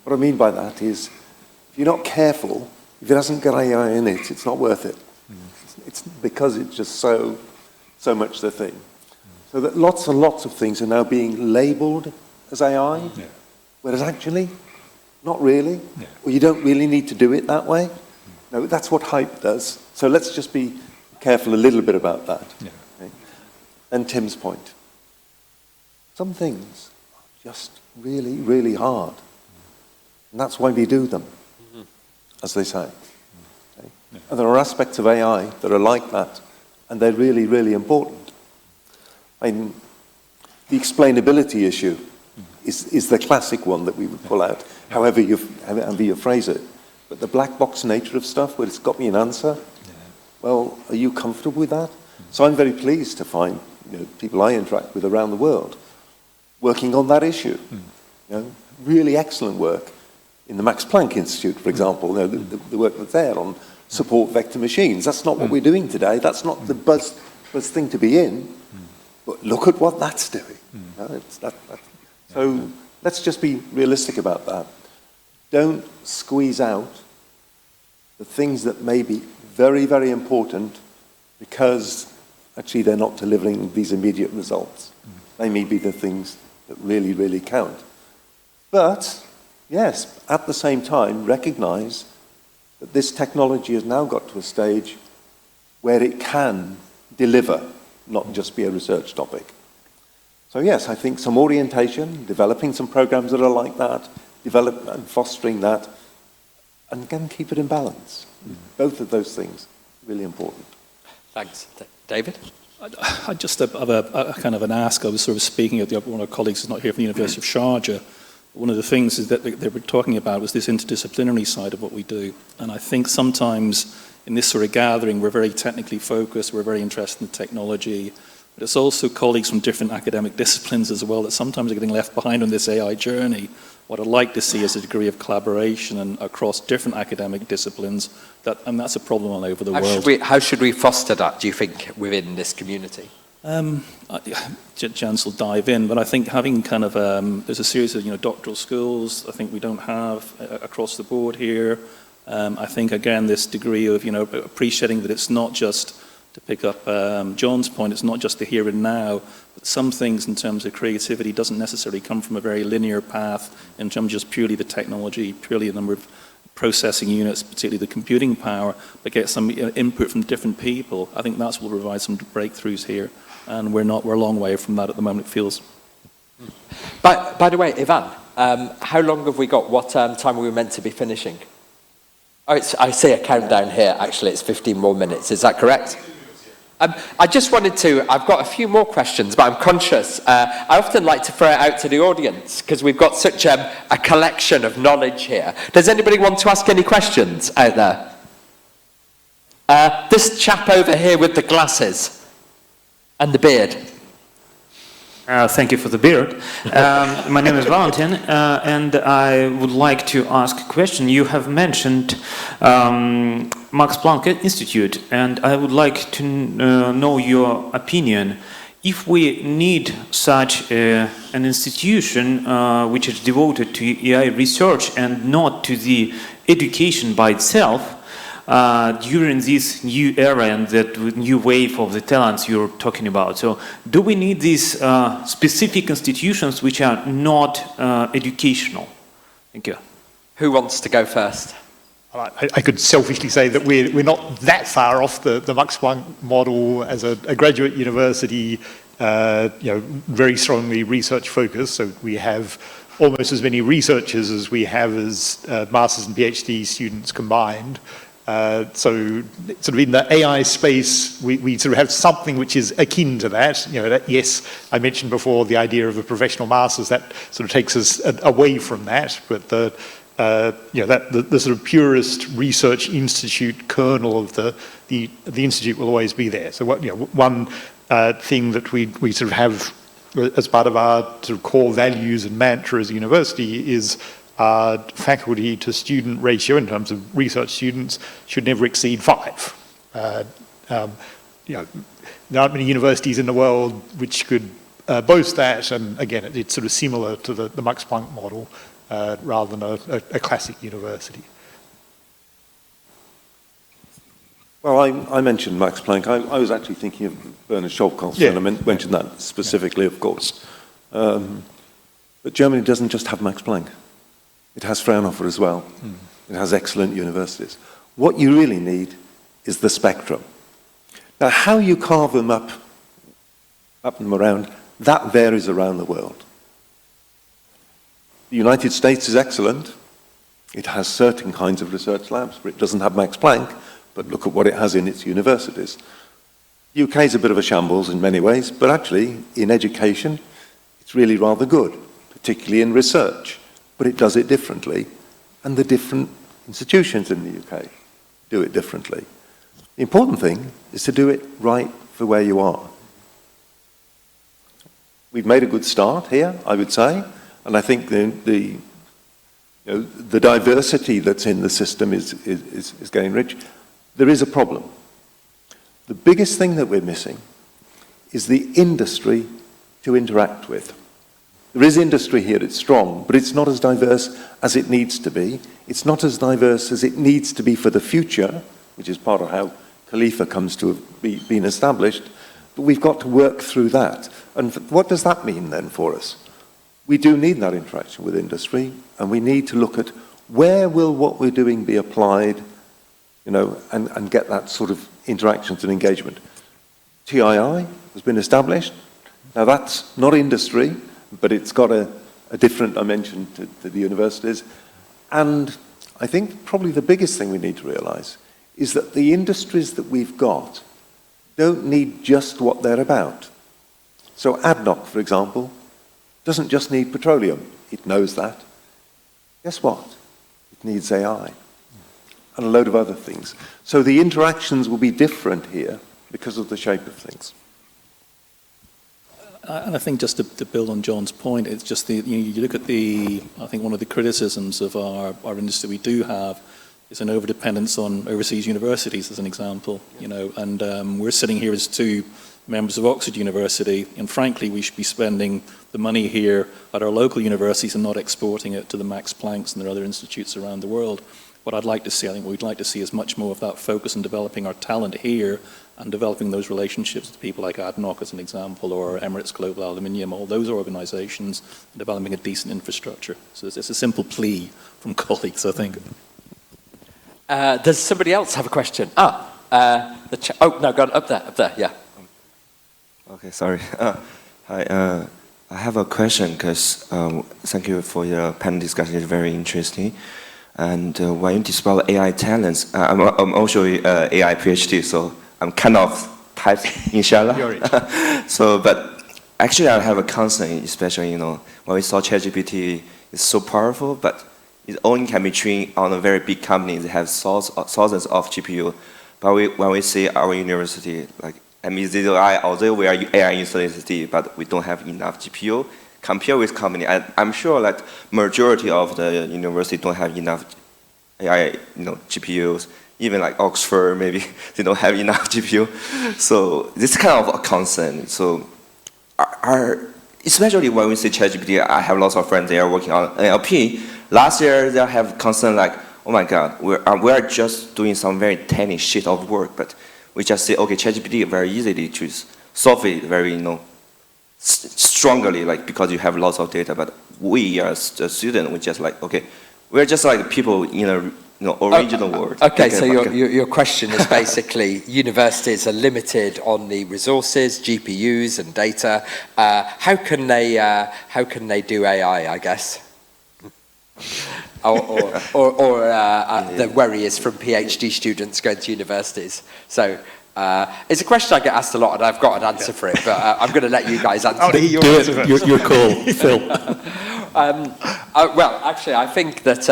What I mean by that is, if you're not careful, if it hasn't got AI in it, it's not worth it. It's because it's just so much the thing. So that lots and lots of things are now being labelled as AI, whereas actually, not really, or you don't really need to do it that way. No, that's what hype does. So let's just be careful a little bit about that. Okay? And Tim's point. Some things are just really, really hard. And that's why we do them, as they say. Okay? And there are aspects of AI that are like that, and they're really, really important. I mean, the explainability issue is the classic one that we would pull out, however you phrase it. But the black box nature of stuff, where it's got me an answer, well, are you comfortable with that? So I'm very pleased to find people I interact with around the world working on that issue. Really excellent work in the Max Planck Institute, for example, the work that's there on support vector machines. That's not what we're doing today. That's not the buzz thing to be in. But look at what that's doing. So let's just be realistic about that. Don't squeeze out the things that may be very, very important because actually they're not delivering these immediate results. They may be the things that really, really count. But, yes, at the same time, recognize that this technology has now got to a stage where it can deliver, not just be a research topic. So yes, I think some orientation, developing some programs that are like that, develop and fostering that, and again, keep it in balance. Both of those things, really important. Thanks. David? I just have a kind of an ask. I was sort of speaking of one of our colleagues who's not here from the University of Sharjah. One of the things is that they were talking about was this interdisciplinary side of what we do. And I think sometimes in this sort of gathering, we're very technically focused, we're very interested in technology, but it's also colleagues from different academic disciplines as well that sometimes are getting left behind on this AI journey. What I'd like to see is a degree of collaboration and across different academic disciplines, and that's a problem all over the world. How should we foster that, do you think, within this community? Jens will dive in, but I think having kind of, there's a series of doctoral schools I think we don't have across the board here. I think, again, this degree of appreciating that it's not just, to pick up John's point, it's not just the here and now, but some things in terms of creativity doesn't necessarily come from a very linear path in terms of just purely the technology, purely the number of processing units, particularly the computing power, but get some input from different people. I think that's what will provide some breakthroughs here, and we're a long way from that at the moment, it feels. By the way, Ivan, how long have we got? What time are we meant to be finishing? Oh, I see a countdown here, actually, it's 15 more minutes, is that correct? I just wanted to, I've got a few more questions, but I'm conscious. I often like to throw it out to the audience because we've got such a collection of knowledge here. Does anybody want to ask any questions out there? This chap over here with the glasses and the beard. Thank you for the beard. My name is Valentin, and I would like to ask a question. You have mentioned Max Planck Institute, and I would like to know your opinion. If we need such an institution which is devoted to AI research and not to the education by itself, during this new era and that new wave of the talents you're talking about. So do we need these specific institutions which are not educational? Thank you. Who wants to go first? I could selfishly say that we're not that far off the Max Planck model as a graduate university, very strongly research focused. So we have almost as many researchers as we have as masters and PhD students combined. So sort of in the AI space, we sort of have something which is akin to that. Yes, I mentioned before the idea of a professional master's, that sort of takes us away from that. But the sort of purest research institute kernel of the institute will always be there. So one thing that we sort of have as part of our sort of core values and mantra as a university is faculty to student ratio in terms of research students should never exceed 5. There aren't many universities in the world which could boast that, and again, it's sort of similar to the Max Planck model rather than a classic university. Well, I mentioned Max Planck. I was actually thinking of Bernard Scholkoff, and I mentioned that specifically, of course. But Germany doesn't just have Max Planck. It has Fraunhofer as well. It has excellent universities. What you really need is the spectrum. Now, how you carve them up and around, that varies around the world. The United States is excellent. It has certain kinds of research labs, but it doesn't have Max Planck, but look at what it has in its universities. The UK is a bit of a shambles in many ways, but actually, in education, it's really rather good, particularly in research. But it does it differently, and the different institutions in the UK do it differently. The important thing is to do it right for where you are. We've made a good start here, I would say, and I think the diversity that's in the system is getting rich. There is a problem. The biggest thing that we're missing is the industry to interact with. There is industry here, it's strong, but it's not as diverse as it needs to be. It's not as diverse as it needs to be for the future, which is part of how Khalifa comes to have been established, but we've got to work through that. And what does that mean then for us? We do need that interaction with industry, and we need to look at where will what we're doing be applied, and get that sort of interactions and engagement. TII has been established. Now that's not industry, but it's got a different dimension to the universities. And I think probably the biggest thing we need to realize is that the industries that we've got don't need just what they're about. So ADNOC, for example, doesn't just need petroleum. It knows that. Guess what? It needs AI and a load of other things. So the interactions will be different here because of the shape of things. And I think just to build on John's point, it's just you look at I think one of the criticisms of our industry we do have is an overdependence on overseas universities, as an example, and we're sitting here as two members of Oxford University, and frankly, we should be spending the money here at our local universities and not exporting it to the Max Plancks and their other institutes around the world. What I'd like to see, I think what we'd like to see is much more of that focus on developing our talent here and developing those relationships with people like ADNOC, as an example, or Emirates Global Aluminium, all those organizations, and developing a decent infrastructure. So it's a simple plea from colleagues, I think. Does somebody else have a question? Oh, no, go on, up there, yeah. Okay, sorry. Hi, I have a question because thank you for your panel discussion. It's very interesting. And when you describe AI talents, I'm also AI PhD, so I'm kind of typed, inshallah. So, but actually, I have a concern, especially when we saw ChatGPT is so powerful, but it only can be trained on a very big company that has thousands of GPU. But when we see our university, like MEZUI, although we are AI university, but we don't have enough GPU compared with company. I'm sure that majority of the university don't have enough AI, GPUs. Even like Oxford, maybe they don't have enough GPU. So this is kind of a concern. So especially when we say ChatGPT, I have lots of friends they are working on NLP. Last year they have concern like, oh my God, we are just doing some very tiny shit of work, but we just say, okay, ChatGPT very easily to solve it very, strongly, like because you have lots of data. But we as a student, we just like, okay, we're just like people in a original world. Okay, so your question is basically universities are limited on the resources, GPUs and data. How can they do AI? I guess. The worry is from PhD students going to universities. So it's a question I get asked a lot, and I've got an answer for it. But I'm going to let you guys answer. Your call, Phil. Well, actually, I think that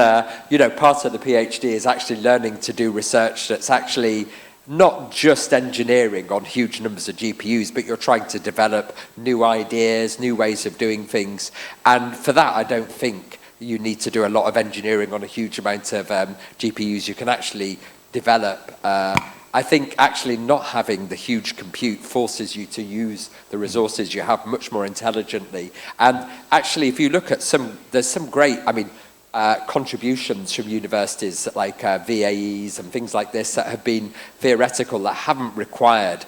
part of the PhD is actually learning to do research that's actually not just engineering on huge numbers of GPUs, but you're trying to develop new ideas, new ways of doing things. And for that, I don't think you need to do a lot of engineering on a huge amount of GPUs. You can actually develop. I think actually not having the huge compute forces you to use the resources you have much more intelligently. And actually, if you look at there's some great, contributions from universities like VAEs and things like this that have been theoretical, that haven't required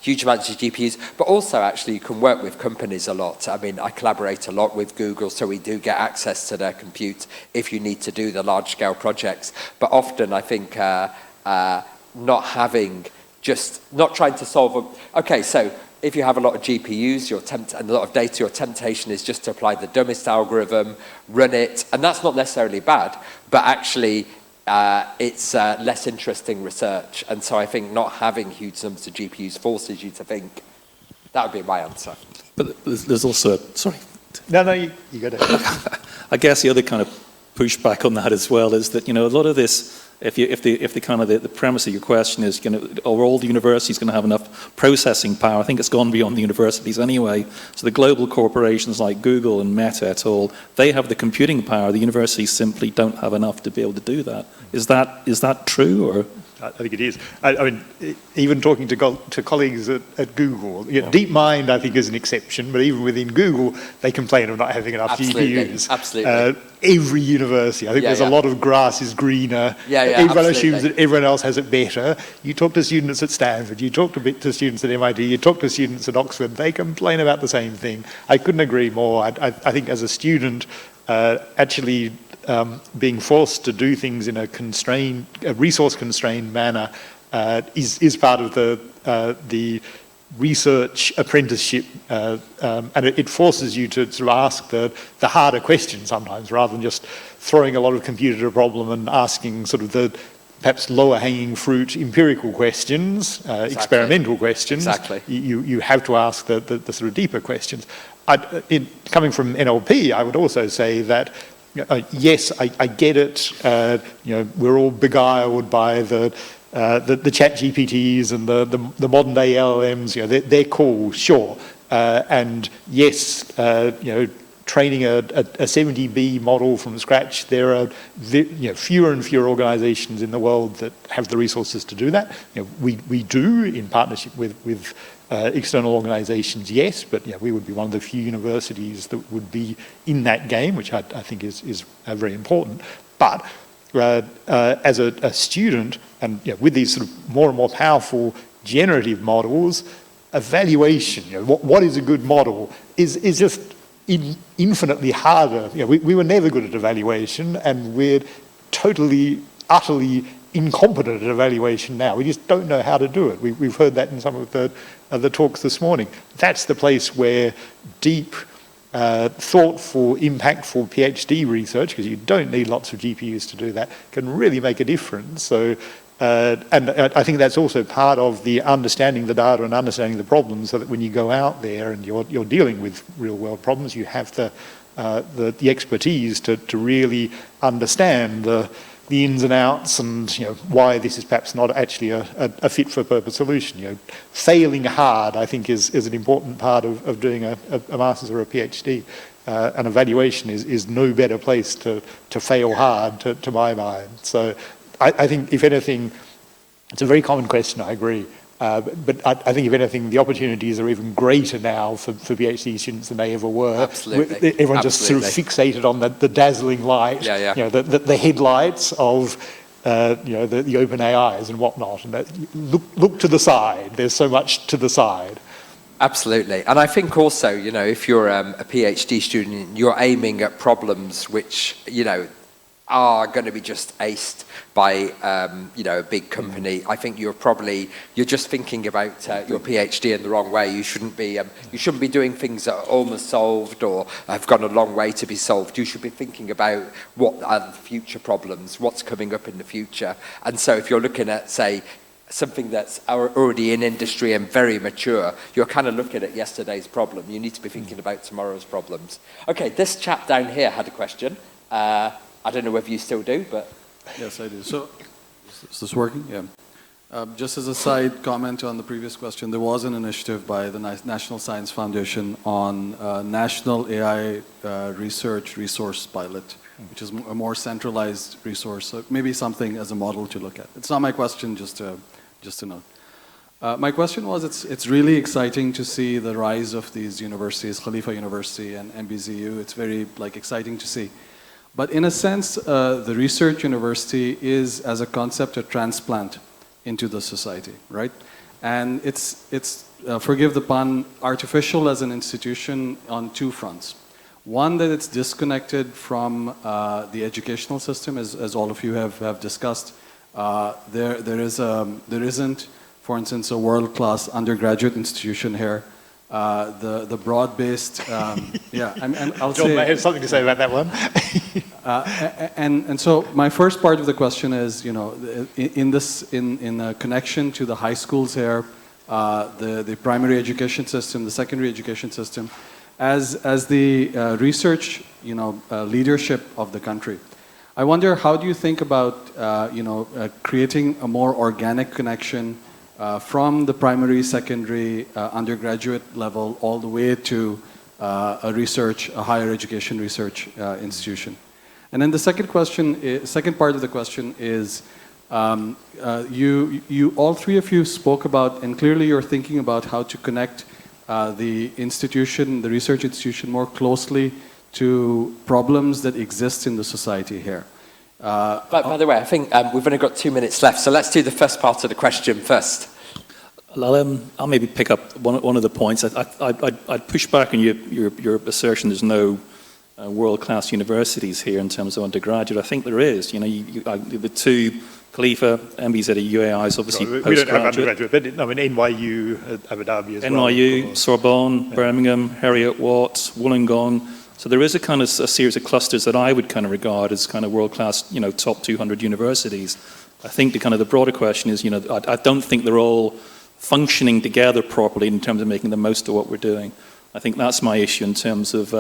huge amounts of GPUs, but also actually you can work with companies a lot. I collaborate a lot with Google, so we do get access to their compute if you need to do the large-scale projects. But often I think not trying to solve okay, so if you have a lot of GPUs and a lot of data, your temptation is just to apply the dumbest algorithm, run it, and that's not necessarily bad, but actually it's less interesting research. And so I think not having huge numbers of GPUs forces you to think. That would be my answer. But there's also, sorry. No, you got it. I guess the other kind of pushback on that as well is that, a lot of this, if the kind of the premise of your question is, are all the universities going to have enough processing power? I think it's gone beyond the universities anyway. So the global corporations like Google and Meta et al., they have the computing power. The universities simply don't have enough to be able to do that. Is that true, or? I think it is. Even talking to colleagues at Google, DeepMind I think is an exception, but even within Google, they complain of not having enough GPUs. Absolutely. Every university, I think there's a lot of grass is greener. Everyone assumes that everyone else has it better. You talk to students at Stanford, you talk to students at MIT, you talk to students at Oxford, they complain about the same thing. I couldn't agree more. I think as a student, actually being forced to do things in a resource-constrained manner is part of the research apprenticeship, and it forces you to sort of ask the harder questions sometimes, rather than just throwing a lot of computer at a problem and asking sort of the perhaps lower hanging fruit empirical questions, experimental questions. Exactly. You have to ask the sort of deeper questions. Coming from NLP, I would also say that yes, I get it. We're all beguiled by the chat GPTs and the modern day LLMs. They're cool, sure. And yes, training a 70B model from scratch, there are fewer and fewer organizations in the world that have the resources to do that. We do in partnership with external organizations, yes, but we would be one of the few universities that would be in that game, which I think is very important. But as a student, and with these sort of more and more powerful generative models, evaluation, what is a good model, is just infinitely harder. We were never good at evaluation, and we're totally, utterly incompetent at evaluation now. We just don't know how to do it. We've heard that in some of the talks this morning. That's the place where deep, thoughtful, impactful PhD research, because you don't need lots of GPUs to do that, can really make a difference. So, and I think that's also part of the understanding the data and understanding the problems, so that when you go out there and you're dealing with real world problems, you have the expertise to really understand the ins and outs, and why this is perhaps not actually a fit for purpose solution. Failing hard, I think, is an important part of doing a master's or a PhD. An evaluation is no better place to fail hard, to my mind. So I think, if anything, it's a very common question, I agree. But I think, if anything, the opportunities are even greater now for PhD students than they ever were. Absolutely. Everyone's just sort of fixated on the dazzling light, the headlights of the open AIs and whatnot. And look to the side. There's so much to the side. Absolutely. And I think also, if you're a PhD student, you're aiming at problems which, are going to be just aced by a big company. I think you're just thinking about your PhD in the wrong way. You shouldn't be doing things that are almost solved or have gone a long way to be solved. You should be thinking about what are the future problems, what's coming up in the future. And so if you're looking at, say, something that's already in industry and very mature, you're kind of looking at yesterday's problem. You need to be thinking about tomorrow's problems. Okay, this chap down here had a question. I don't know whether you still do, but... Yes, I do. So, is this working? Yeah. Just as a side comment on the previous question, there was an initiative by the National Science Foundation on National AI Research Resource Pilot, which is a more centralized resource. So maybe something as a model to look at. It's not my question, just to note. My question was, it's really exciting to see the rise of these universities, Khalifa University and MBZU. It's very exciting to see. But in a sense, the research university is, as a concept, a transplant into the society, right? And it's forgive the pun, artificial as an institution on two fronts. One, that it's disconnected from the educational system, as all of you have discussed. There isn't, for instance, a world-class undergraduate institution here. The broad-based, and I'll John say... may have something to say about that one. And so my first part of the question is, in a connection to the high schools here, the primary education system, the secondary education system, as the research, leadership of the country, I wonder, how do you think about, creating a more organic connection from the primary, secondary, undergraduate level all the way to a higher education research institution? And then the second part of the question is, you all three of you spoke about, and clearly you're thinking about how to connect the research institution more closely to problems that exist in the society here. By the way, I think we've only got 2 minutes left, so let's do the first part of the question first. I'll maybe pick up one of the points. I'd push back on your assertion there's no world-class universities here in terms of undergraduate. I think there is. You know, the two, Khalifa, MB's at a UAI is obviously postgraduate. We don't have undergraduate, but I mean NYU, Abu Dhabi as well. NYU, Sorbonne, Birmingham, Heriot-Watt, Wollongong. So there is a kind of a series of clusters that I would kind of regard as kind of world-class, you know, top 200 universities. I think the kind of the broader question is, you know, I don't think they're all functioning together properly in terms of making the most of what we're doing. I think that's my issue in terms of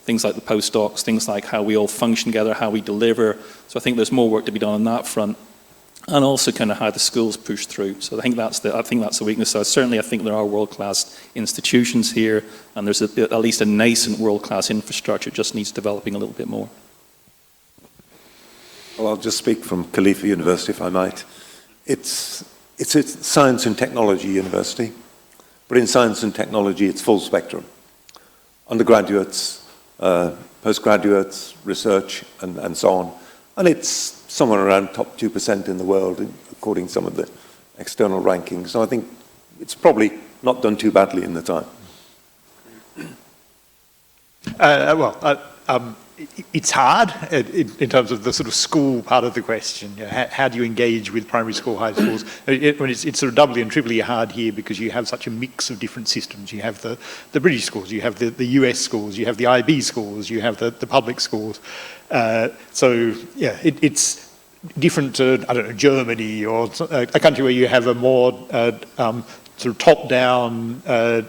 things like the postdocs, things like how we all function together, how we deliver. So I think there's more work to be done on that front, and also kind of how the schools push through. So I think that's the weakness. So certainly I think there are world-class institutions here, and there's at least a nascent world-class infrastructure. It just needs developing a little bit more. Well, I'll just speak from Khalifa University, if I might. It's a science and technology university. But in science and technology, it's full spectrum. Undergraduates, postgraduates, research, and so on. And it's somewhere around top 2% in the world, according to some of the external rankings. So I think it's probably not done too badly in the time. It's hard in terms of the sort of school part of the question. You know, how do you engage with primary school, high schools? It's sort of doubly and triply hard here because you have such a mix of different systems. You have the British schools, you have the US schools, you have the IB schools, you have the public schools. So yeah, it's different to, I don't know, Germany or a country where you have a more sort of top-down,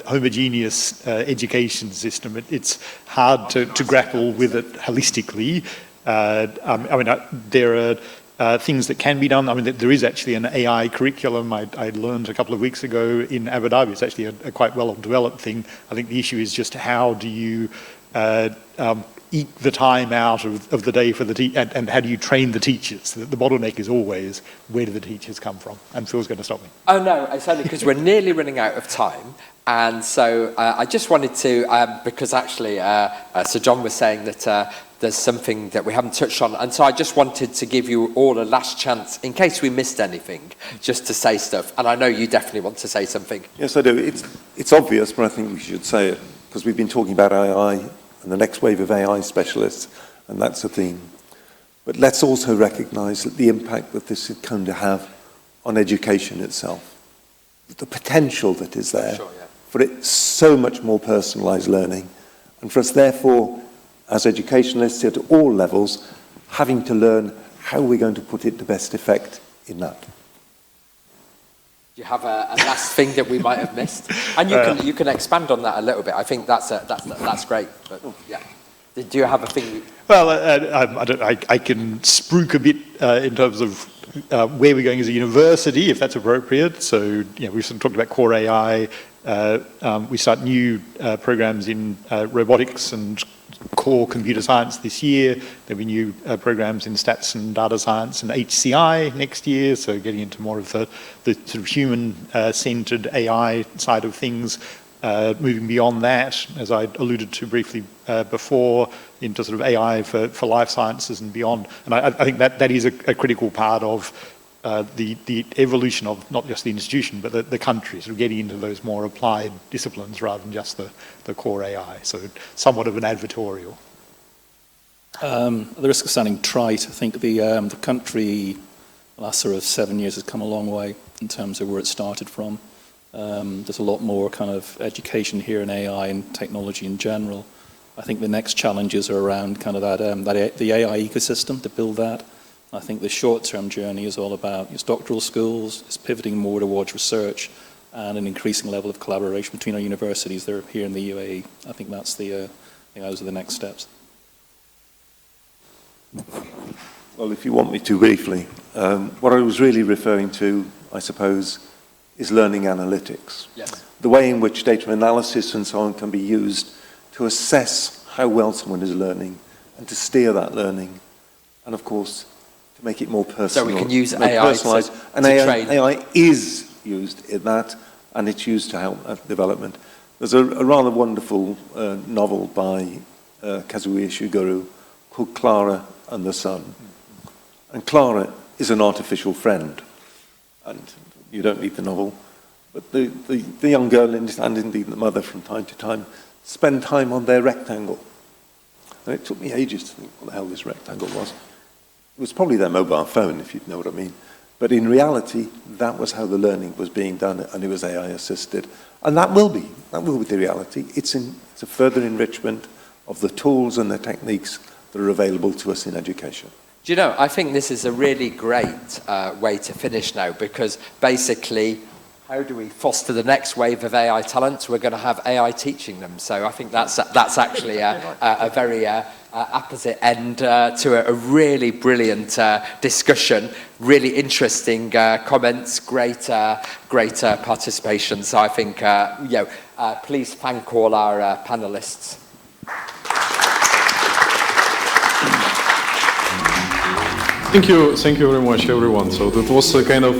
homogeneous education system. It's hard to grapple with it holistically. There are things that can be done. I mean, there is actually an AI curriculum I learned a couple of weeks ago in Abu Dhabi. It's actually a quite well-developed thing. I think the issue is just how do you eke the time out of the day for the and how do you train the teachers? The bottleneck is always, where do the teachers come from? And Phil's going to stop me. Oh no, it's only because we're nearly running out of time. And so I just wanted to, because actually Sir John was saying that there's something that we haven't touched on. And so I just wanted to give you all a last chance, in case we missed anything, just to say stuff. And I know you definitely want to say something. Yes, I do. It's obvious, but I think we should say it, because we've been talking about AI and the next wave of AI specialists, and that's a theme. But let's also recognise that the impact that this is going to have on education itself, the potential that is there, for it so much more personalised learning, and for us therefore, as educationalists at all levels, having to learn how we're going to put it to best effect in that. Do you have a last thing that we might have missed? And you can expand on that a little bit. I think that's great. But yeah, do you have a thing? Well, I can spruik a bit in terms of where we're going as a university, if that's appropriate. So we've sort of talked about core AI. We start new programs in robotics and core computer science this year. There'll be new programs in stats and data science and HCI next year, so getting into more of the sort of human-centered AI side of things. Moving beyond that, as I alluded to briefly before, into sort of AI for life sciences and beyond. And I think that is a critical part of the evolution of not just the institution, but the country, sort of getting into those more applied disciplines rather than just the core AI. So somewhat of an advertorial. At the risk of sounding trite, I think the country, the last sort of 7 years, has come a long way in terms of where it started from. There's a lot more kind of education here in AI and technology in general. I think the next challenges are around kind of the AI ecosystem, to build that. I think the short-term journey is all about its doctoral schools, it's pivoting more towards research and an increasing level of collaboration between our universities that are here in the UAE. I think those are the next steps. Well, if you want me to briefly, what I was really referring to, I suppose, is learning analytics. Yes. The way in which data analysis and so on can be used to assess how well someone is learning and to steer that learning, and of course, to make it more personal. So we can use AI to train. AI is used in that, and it's used to help development. There's a rather wonderful novel by Kazuo Ishiguro called Clara and the Sun. And Clara is an artificial friend. And you don't read the novel, but the young girl and indeed the mother from time to time spend time on their rectangle. And it took me ages to think what the hell this rectangle was. It was probably their mobile phone, if you know what I mean. But in reality, that was how the learning was being done, and it was AI assisted. And that will be the reality. It's a further enrichment of the tools and the techniques that are available to us in education. Do you know, I think this is a really great way to finish now, because basically, how do we foster the next wave of AI talents? We're going to have AI teaching them. So I think that's actually a very opposite end to a really brilliant discussion, really interesting comments, great participation. So I think, please thank all our panelists. Thank you very much, everyone. So that was a kind of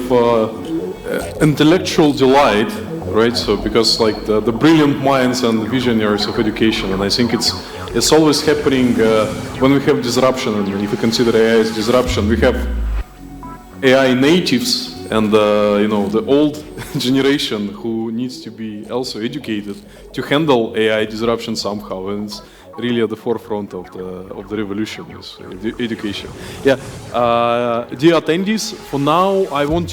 intellectual delight, right? So because like the brilliant minds and visionaries of education, and I think it's always happening when we have disruption. And if you consider AI as disruption, we have AI natives and the old generation who needs to be also educated to handle AI disruption somehow, and it's really at the forefront of the revolution is education. Yeah, dear attendees, for now I want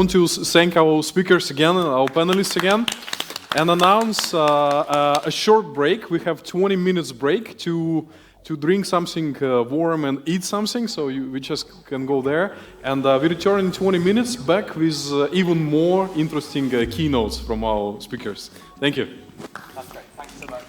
to thank our speakers again, our panelists again, and announce a short break. We have 20 minutes break to drink something warm and eat something, so we just can go there. And we return in 20 minutes back with even more interesting keynotes from our speakers. Thank you. That's great. Thanks so much.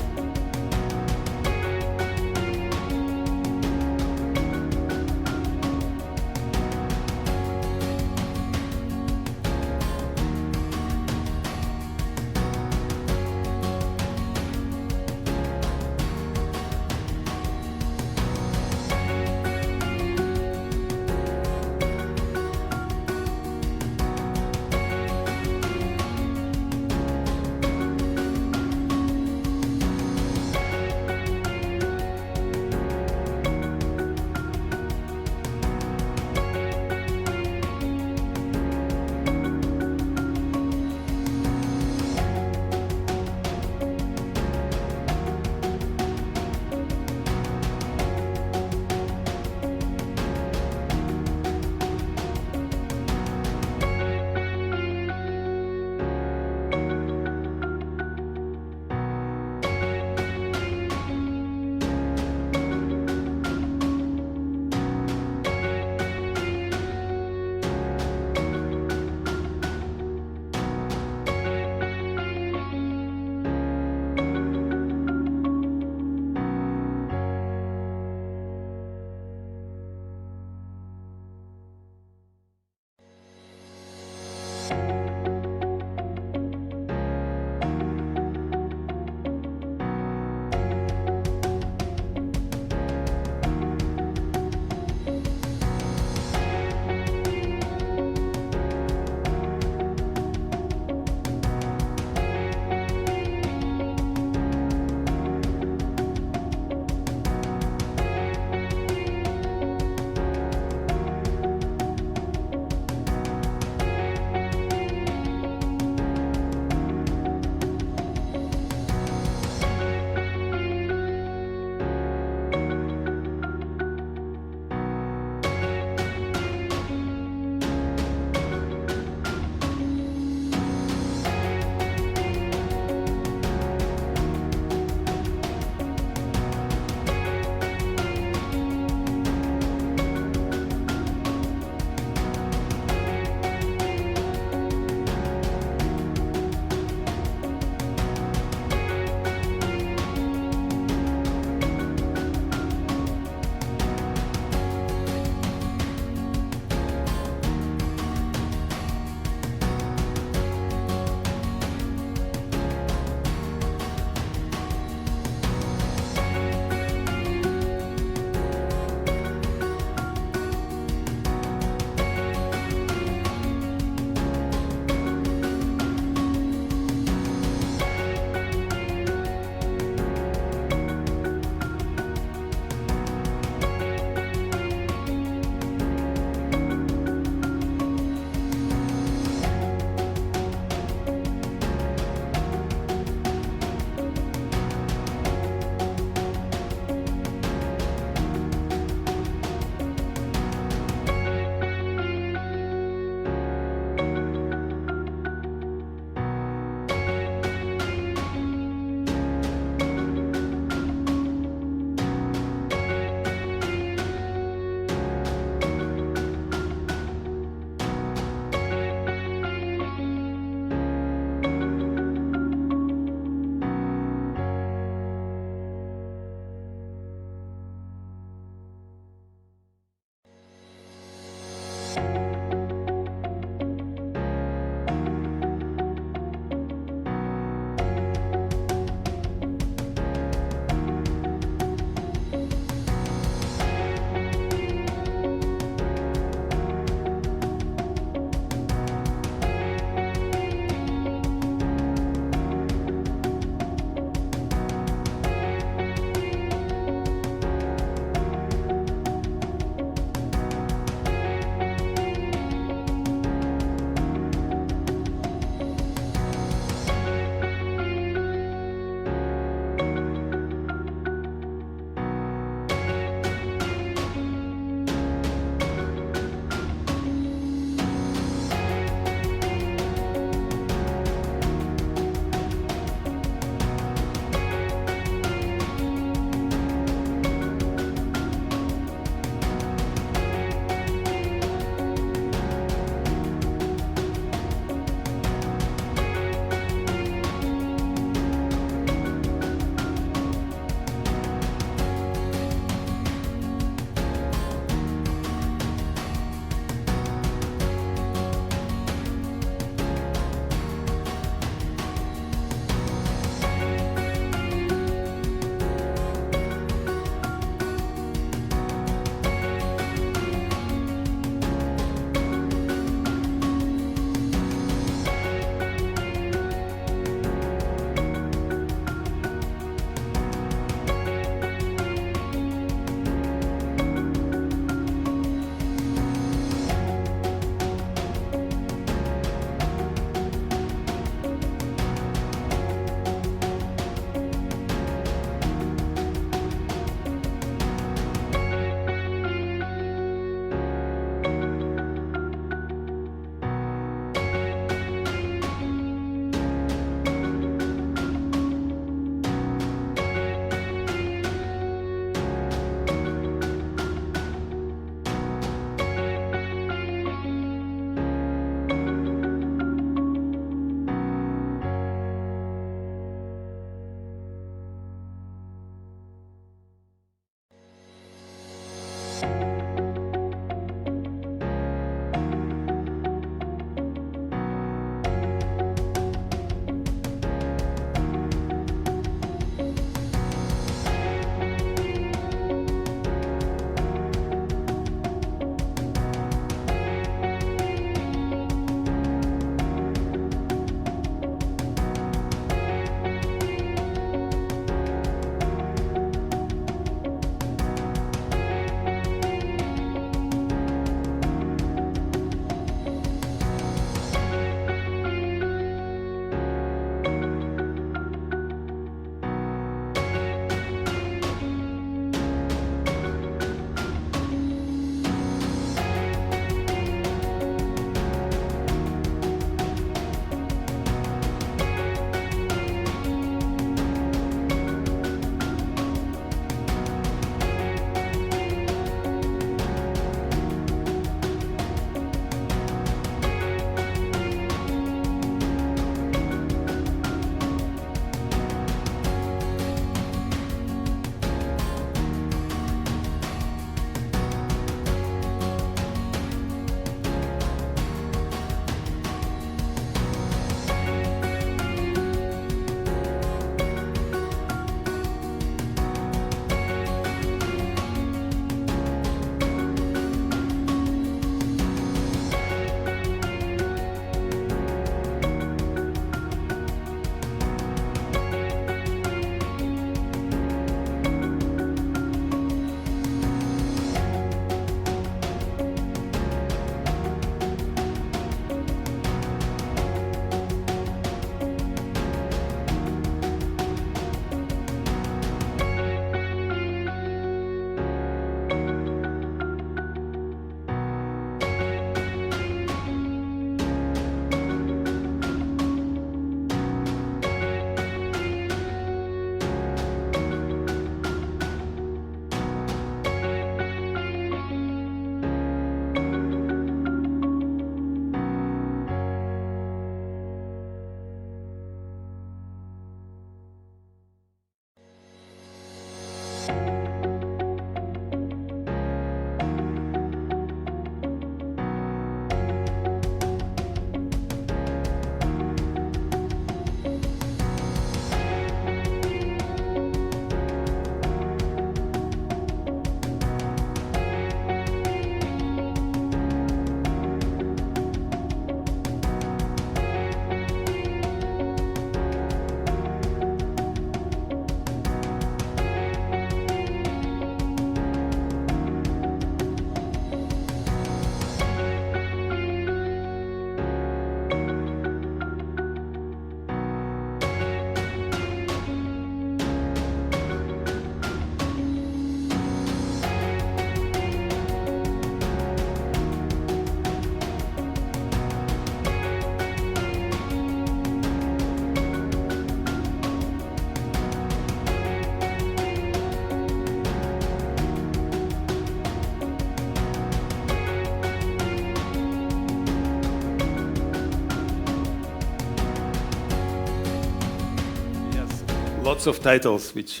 lots of titles, which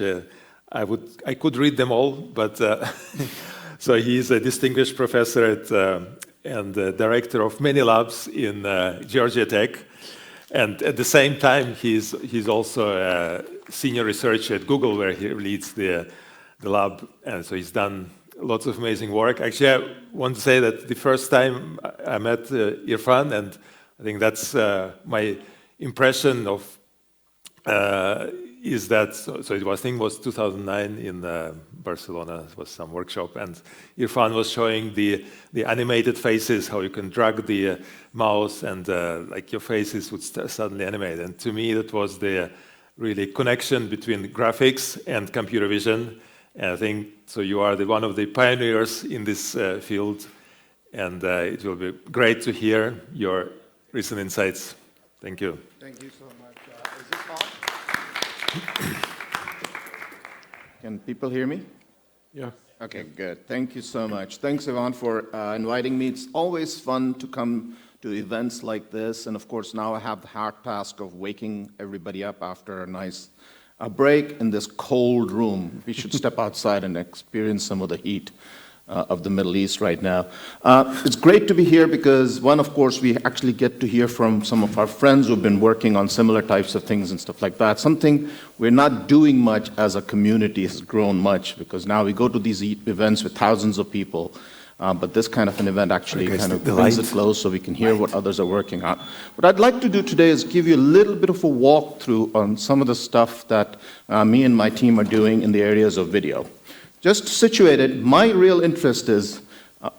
I could read them all, but so he's a distinguished professor at, and director of many labs in Georgia Tech. And at the same time, he's also a senior researcher at Google, where he leads the lab. And so he's done lots of amazing work. Actually, I want to say that the first time I met Irfan, and I think that's my impression of, is that, so it was, I think it was 2009 in Barcelona, it was some workshop, and Irfan was showing the animated faces, how you can drag the mouse and like your faces would suddenly animate. And to me, that was the really connection between the graphics and computer vision. And I think, so you are one of the pioneers in this field, and it will be great to hear your recent insights. Thank you. Thank you so much. Is this on? Can people hear me? Yeah. Okay, good. Thank you so much. Thanks, Ivan, for inviting me. It's always fun to come to events like this. And of course, now I have the hard task of waking everybody up after a nice break in this cold room. We should step outside and experience some of the heat of the Middle East right now. It's great to be here because, one, of course, we actually get to hear from some of our friends who've been working on similar types of things and stuff like that. Something we're not doing much as a community has grown much, because now we go to these events with thousands of people, but this kind of an event actually kind of brings it close so we can hear what others are working on. What I'd like to do today is give you a little bit of a walkthrough on some of the stuff that me and my team are doing in the areas of video. Just to situate it, my real interest is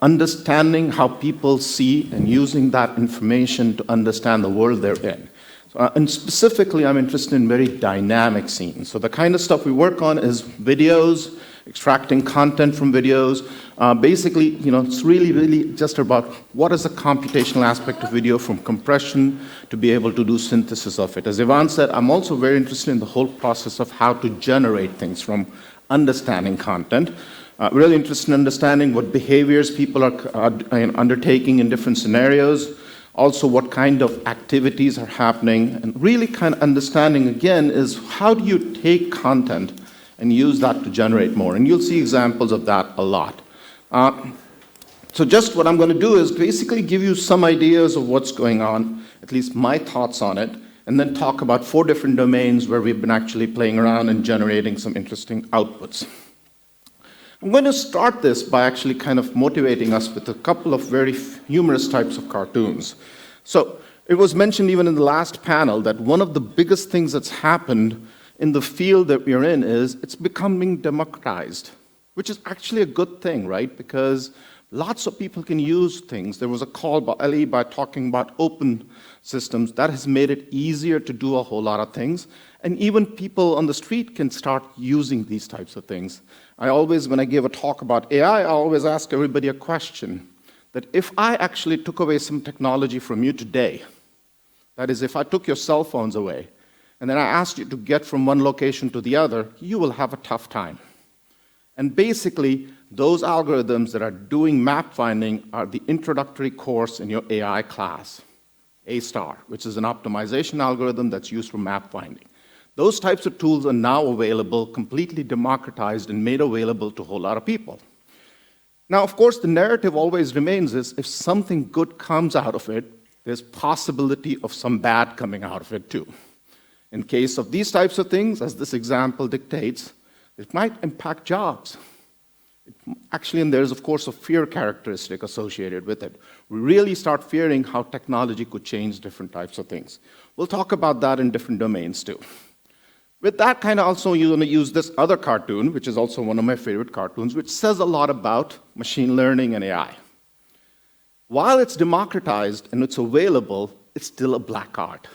understanding how people see and using that information to understand the world they're in. And specifically, I'm interested in very dynamic scenes. So the kind of stuff we work on is videos, extracting content from videos. Basically, it's really just about what is the computational aspect of video, from compression to be able to do synthesis of it. As Ivan said, I'm also very interested in the whole process of how to generate things from understanding content. Really interested in understanding what behaviors people are undertaking in different scenarios, also what kind of activities are happening, and really kind of understanding, again, is how do you take content and use that to generate more? And you'll see examples of that a lot. So just what I'm going to do is basically give you some ideas of what's going on, at least my thoughts on it, and then talk about 4 different domains where we've been actually playing around and generating some interesting outputs. I'm going to start this by actually kind of motivating us with a couple of very humorous types of cartoons. So it was mentioned even in the last panel that one of the biggest things that's happened in the field that we're in is it's becoming democratized, which is actually a good thing, right? Because lots of people can use things. There was a call by Ali by talking about open systems. That has made it easier to do a whole lot of things. And even people on the street can start using these types of things. I always, when I give a talk about AI, I always ask everybody a question, that if I actually took away some technology from you today, that is, if I took your cell phones away, and then I asked you to get from one location to the other, you will have a tough time. And basically, those algorithms that are doing map finding are the introductory course in your AI class, A-star, which is an optimization algorithm that's used for map finding. Those types of tools are now available, completely democratized and made available to a whole lot of people. Now, of course, the narrative always remains is if something good comes out of it, there's possibility of some bad coming out of it too. In case of these types of things, as this example dictates, it might impact jobs. Actually, and there's, of course, a fear characteristic associated with it. We really start fearing how technology could change different types of things. We'll talk about that in different domains, too. With that kind of also, you're going to use this other cartoon, which is also one of my favorite cartoons, which says a lot about machine learning and AI. While it's democratized and it's available, it's still a black art,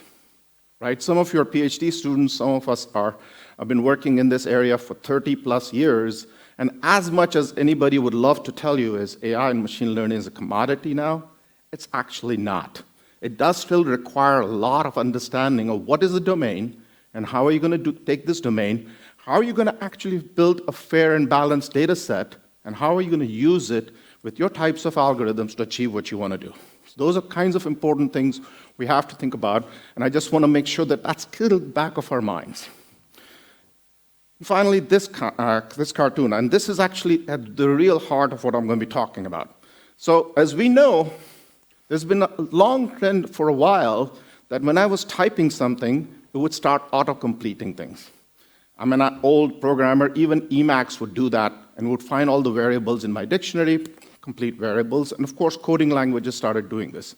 right? Some of your PhD students, some of us have been working in this area for 30 plus years, and as much as anybody would love to tell you is AI and machine learning is a commodity now, it's actually not. It does still require a lot of understanding of what is the domain, and how are you going to take this domain, how are you going to actually build a fair and balanced data set, and how are you going to use it with your types of algorithms to achieve what you want to do. So those are kinds of important things we have to think about, and I just want to make sure that that's still back of our minds. Finally, this cartoon, and this is actually at the real heart of what I'm going to be talking about. So as we know, there's been a long trend for a while that when I was typing something, it would start auto-completing things. I'm an old programmer, even Emacs would do that and would find all the variables in my dictionary, complete variables, and of course coding languages started doing this.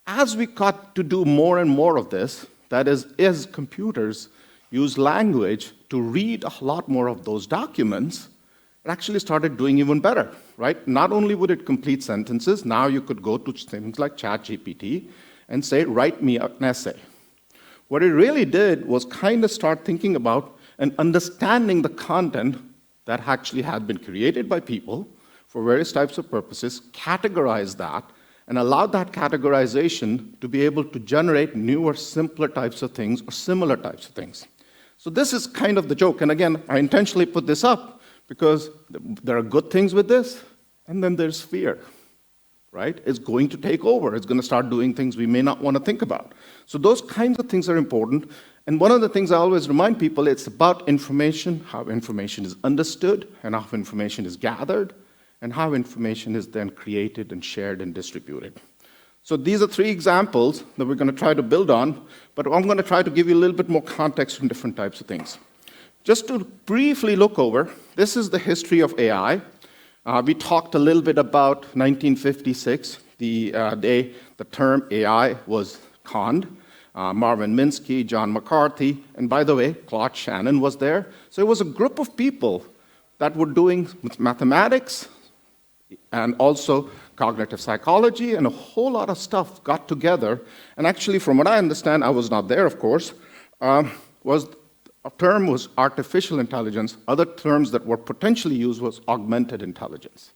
As we got to do more and more of this, that is, as computers use language to read a lot more of those documents, it actually started doing even better, right? Not only would it complete sentences, now you could go to things like ChatGPT and say, write me an essay. What it really did was kind of start thinking about and understanding the content that actually had been created by people for various types of purposes, categorize that, and allow that categorization to be able to generate newer, simpler types of things or similar types of things. So this is kind of the joke. And again, I intentionally put this up because there are good things with this, and then there's fear, right? It's going to take over. It's going to start doing things we may not want to think about. So those kinds of things are important. And one of the things I always remind people, it's about information, how information is understood, and how information is gathered, and how information is then created and shared and distributed. So these are 3 examples that we're going to try to build on, but I'm going to try to give you a little bit more context on different types of things. Just to briefly look over, this is the history of AI. We talked a little bit about 1956, the day the term AI was coined. Marvin Minsky, John McCarthy, and by the way, Claude Shannon was there. So it was a group of people that were doing mathematics and also cognitive psychology, and a whole lot of stuff got together. And actually, from what I understand, I was not there, of course, a term was artificial intelligence. Other terms that were potentially used was augmented intelligence.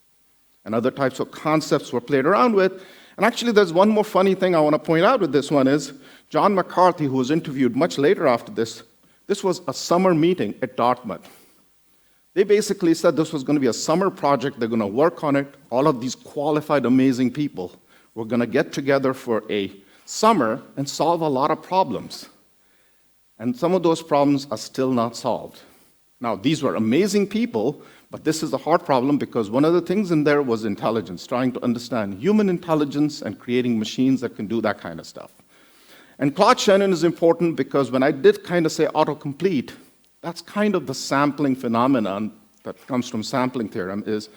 And other types of concepts were played around with. And actually, there's one more funny thing I want to point out with this one is, John McCarthy, who was interviewed much later after this was a summer meeting at Dartmouth. They basically said this was going to be a summer project. They're going to work on it. All of these qualified, amazing people were going to get together for a summer and solve a lot of problems. And some of those problems are still not solved. Now, these were amazing people, but this is a hard problem because one of the things in there was intelligence, trying to understand human intelligence and creating machines that can do that kind of stuff. And Claude Shannon is important because when I did kind of say autocomplete, that's kind of the sampling phenomenon that comes from sampling theorem is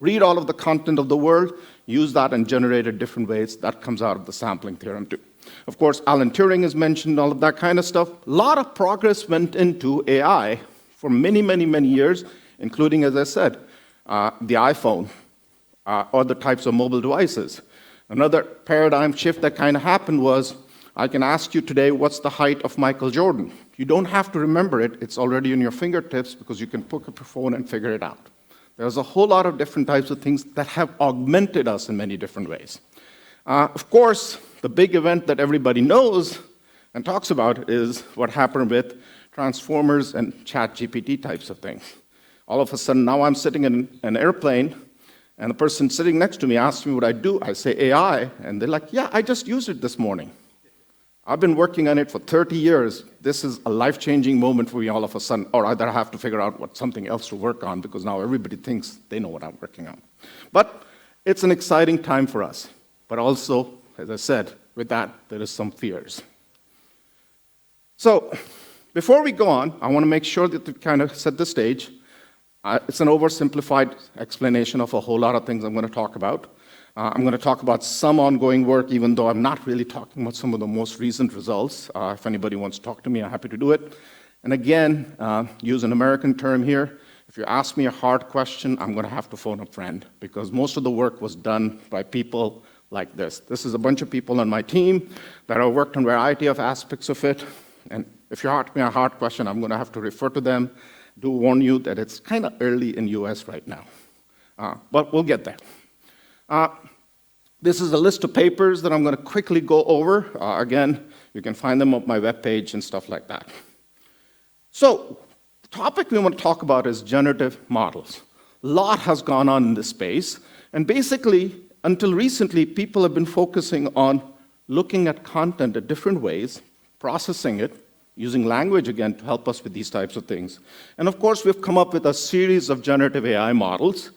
read all of the content of the world, use that and generate it different ways. That comes out of the sampling theorem too. Of course, Alan Turing is mentioned, all of that kind of stuff. A lot of progress went into AI for many, many, many years, including, as I said, the iPhone, other types of mobile devices. Another paradigm shift that kind of happened was, I can ask you today, what's the height of Michael Jordan? You don't have to remember it. It's already in your fingertips because you can pick up your phone and figure it out. There's a whole lot of different types of things that have augmented us in many different ways. Of course, the big event that everybody knows and talks about is what happened with transformers and ChatGPT types of things. All of a sudden, now I'm sitting in an airplane, and the person sitting next to me asks me what I do. I say AI, and they're like, yeah, I just used it this morning. I've been working on it for 30 years. This is a life-changing moment for me all of a sudden, or either I have to figure out something else to work on because now everybody thinks they know what I'm working on. But it's an exciting time for us. But also, as I said, with that, there is some fears. So before we go on, I want to make sure that we kind of set the stage. It's an oversimplified explanation of a whole lot of things I'm going to talk about. I'm going to talk about some ongoing work, even though I'm not really talking about some of the most recent results. If anybody wants to talk to me, I'm happy to do it. And again, use an American term here. If you ask me a hard question, I'm going to have to phone a friend, because most of the work was done by people like this. This is a bunch of people on my team that have worked on a variety of aspects of it. And if you ask me a hard question, I'm going to have to refer to them. Do warn you that it's kind of early in US right now. But we'll get there. This is a list of papers that I'm going to quickly go over. Again, you can find them on my webpage and stuff like that. So the topic we want to talk about is generative models. A lot has gone on in this space. And basically, until recently, people have been focusing on looking at content in different ways, processing it, using language again to help us with these types of things. And of course, we've come up with a series of generative AI models,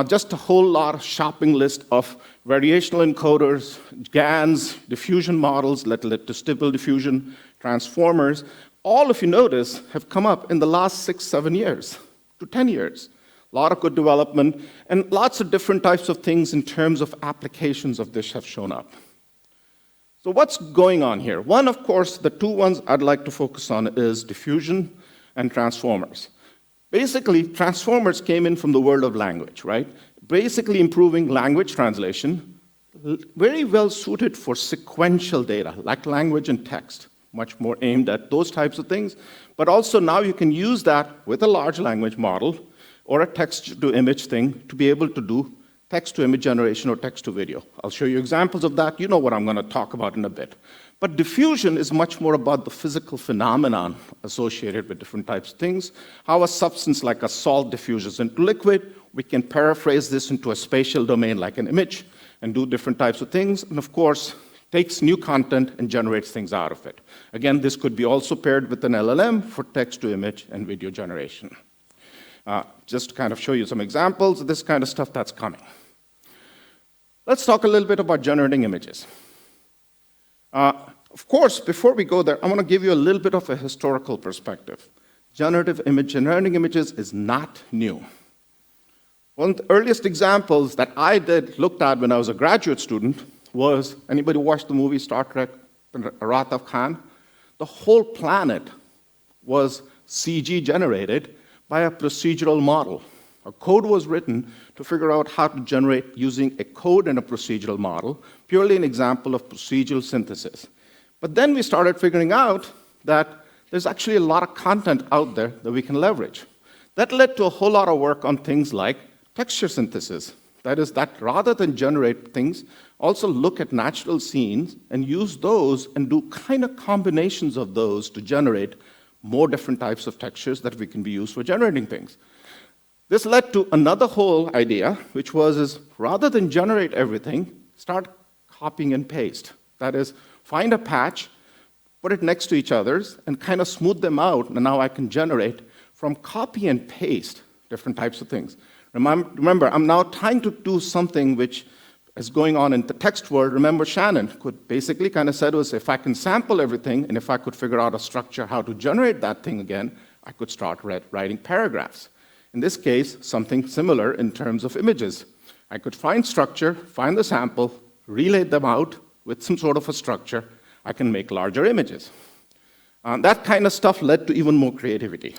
just a whole lot of shopping list of variational encoders, GANs, diffusion models, let to stipple diffusion, transformers. All, if you notice, have come up in the last 6, 7 years to 10 years. A lot of good development, and lots of different types of things in terms of applications of this have shown up. So what's going on here? One, of course, the two ones I'd like to focus on is diffusion and transformers. Basically, transformers came in from the world of language, right? Basically improving language translation, very well suited for sequential data, like language and text, much more aimed at those types of things. But also now you can use that with a large language model or a text-to-image thing to be able to do text-to-image generation or text-to-video. I'll show you examples of that. You know what I'm going to talk about in a bit. But diffusion is much more about the physical phenomenon associated with different types of things. How a substance like a salt diffuses into liquid, we can paraphrase this into a spatial domain like an image and do different types of things. And of course, takes new content and generates things out of it. Again, this could be also paired with an LLM for text-to-image and video generation. Just to kind of show you some examples of this kind of stuff that's coming. Let's talk a little bit about generating images. Of course, before we go there, I want to give you a little bit of a historical perspective. Generating images is not new. One of the earliest examples that I looked at when I was a graduate student was, anybody watched the movie Star Trek, Wrath of Khan? The whole planet was CG generated by a procedural model. A code was written to figure out how to generate using a code and a procedural model, purely an example of procedural synthesis. But then we started figuring out that there's actually a lot of content out there that we can leverage. That led to a whole lot of work on things like texture synthesis. That is, that rather than generate things, also look at natural scenes and use those and do kind of combinations of those to generate more different types of textures that we can be used for generating things. This led to another whole idea, which was rather than generate everything, start copying and paste. That is, find a patch, put it next to each other's, and kind of smooth them out, and now I can generate from copy and paste different types of things. Remember, I'm now trying to do something which is going on in the text world. Remember, Shannon could basically kind of said was, if I can sample everything, and if I could figure out a structure how to generate that thing again, I could start writing paragraphs. In this case, something similar in terms of images. I could find structure, find the sample, relay them out with some sort of a structure. I can make larger images. That kind of stuff led to even more creativity.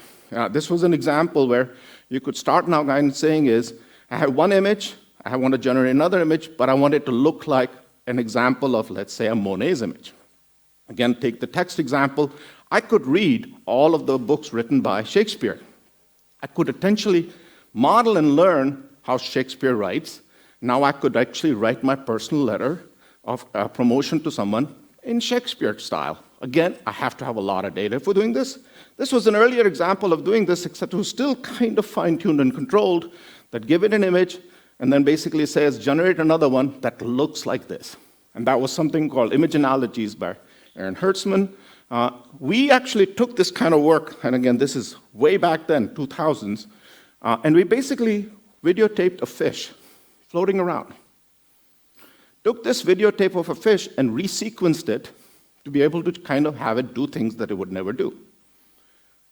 This was an example where you could start now kind of saying is, I have one image, I want to generate another image, but I want it to look like an example of, let's say, a Monet's image. Again, take the text example. I could read all of the books written by Shakespeare. I could potentially model and learn how Shakespeare writes. Now I could actually write my personal letter of promotion to someone in Shakespeare style. Again, I have to have a lot of data for doing this. This was an earlier example of doing this, except it was still kind of fine-tuned and controlled, that give it an image, and then basically says, generate another one that looks like this. And that was something called Image Analogies by Aaron Hertzman. We actually took this kind of work, and again, this is way back then, 2000s, and we basically videotaped a fish floating around. Took this videotape of a fish and resequenced it to be able to kind of have it do things that it would never do.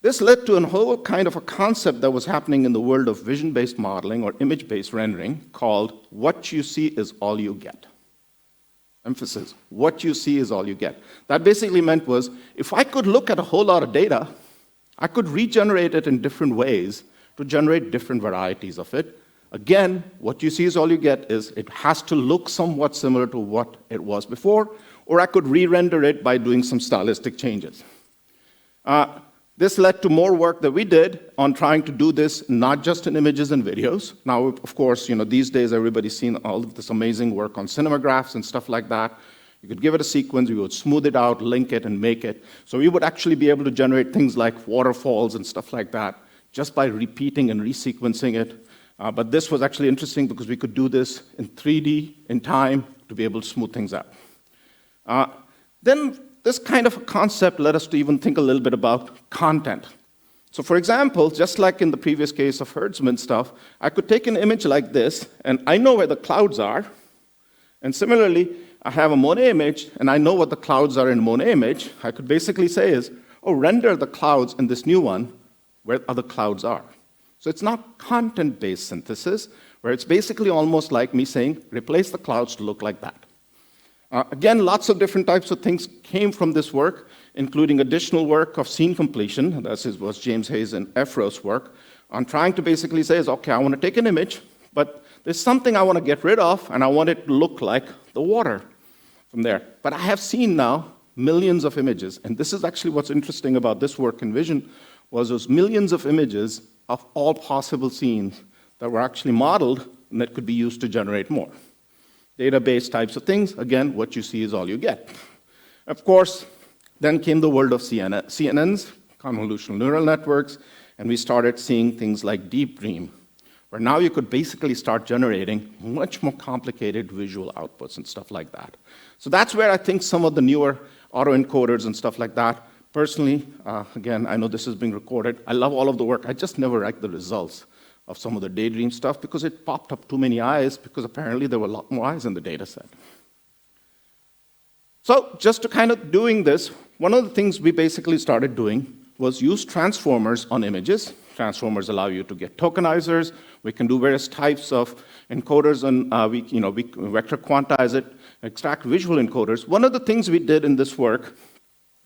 This led to a whole kind of a concept that was happening in the world of vision-based modeling or image-based rendering called what you see is all you get. Emphasis, what you see is all you get. That basically meant was, if I could look at a whole lot of data, I could regenerate it in different ways to generate different varieties of it. Again, what you see is all you get is it has to look somewhat similar to what it was before, or I could re-render it by doing some stylistic changes. This led to more work that we did on trying to do this not just in images and videos. Now, of course, these days everybody's seen all of this amazing work on cinemagraphs and stuff like that. You could give it a sequence, we would smooth it out, link it, and make it. So we would actually be able to generate things like waterfalls and stuff like that just by repeating and resequencing it. But this was actually interesting because we could do this in 3D, in time, to be able to smooth things out. Then this kind of a concept led us to even think a little bit about content. So for example, just like in the previous case of herdsman stuff, I could take an image like this, and I know where the clouds are. And similarly, I have a Monet image, and I know what the clouds are in a Monet image. I could basically say is, oh, render the clouds in this new one where other clouds are. So it's not content-based synthesis, where it's basically almost like me saying, replace the clouds to look like that. Again, lots of different types of things came from this work, including additional work of scene completion. This was James Hayes and Efros' work on trying to basically say, is, okay, I want to take an image, but there's something I want to get rid of, and I want it to look like the water from there. But I have seen now millions of images, and this is actually what's interesting about this work in Vision, was those millions of images of all possible scenes that were actually modeled and that could be used to generate more. Database types of things, again, what you see is all you get. Of course, then came the world of CNNs, convolutional neural networks, and we started seeing things like Deep Dream, where now you could basically start generating much more complicated visual outputs and stuff like that. So that's where I think some of the newer autoencoders and stuff like that, personally, again, I know this is being recorded, I love all of the work, I just never liked the results of some of the Daydream stuff because it popped up too many eyes, because apparently there were a lot more eyes in the data set. So just to kind of doing this, one of the things we basically started doing was use transformers on images. Transformers allow you to get tokenizers. We can do various types of encoders, and we vector quantize it, extract visual encoders. One of the things we did in this work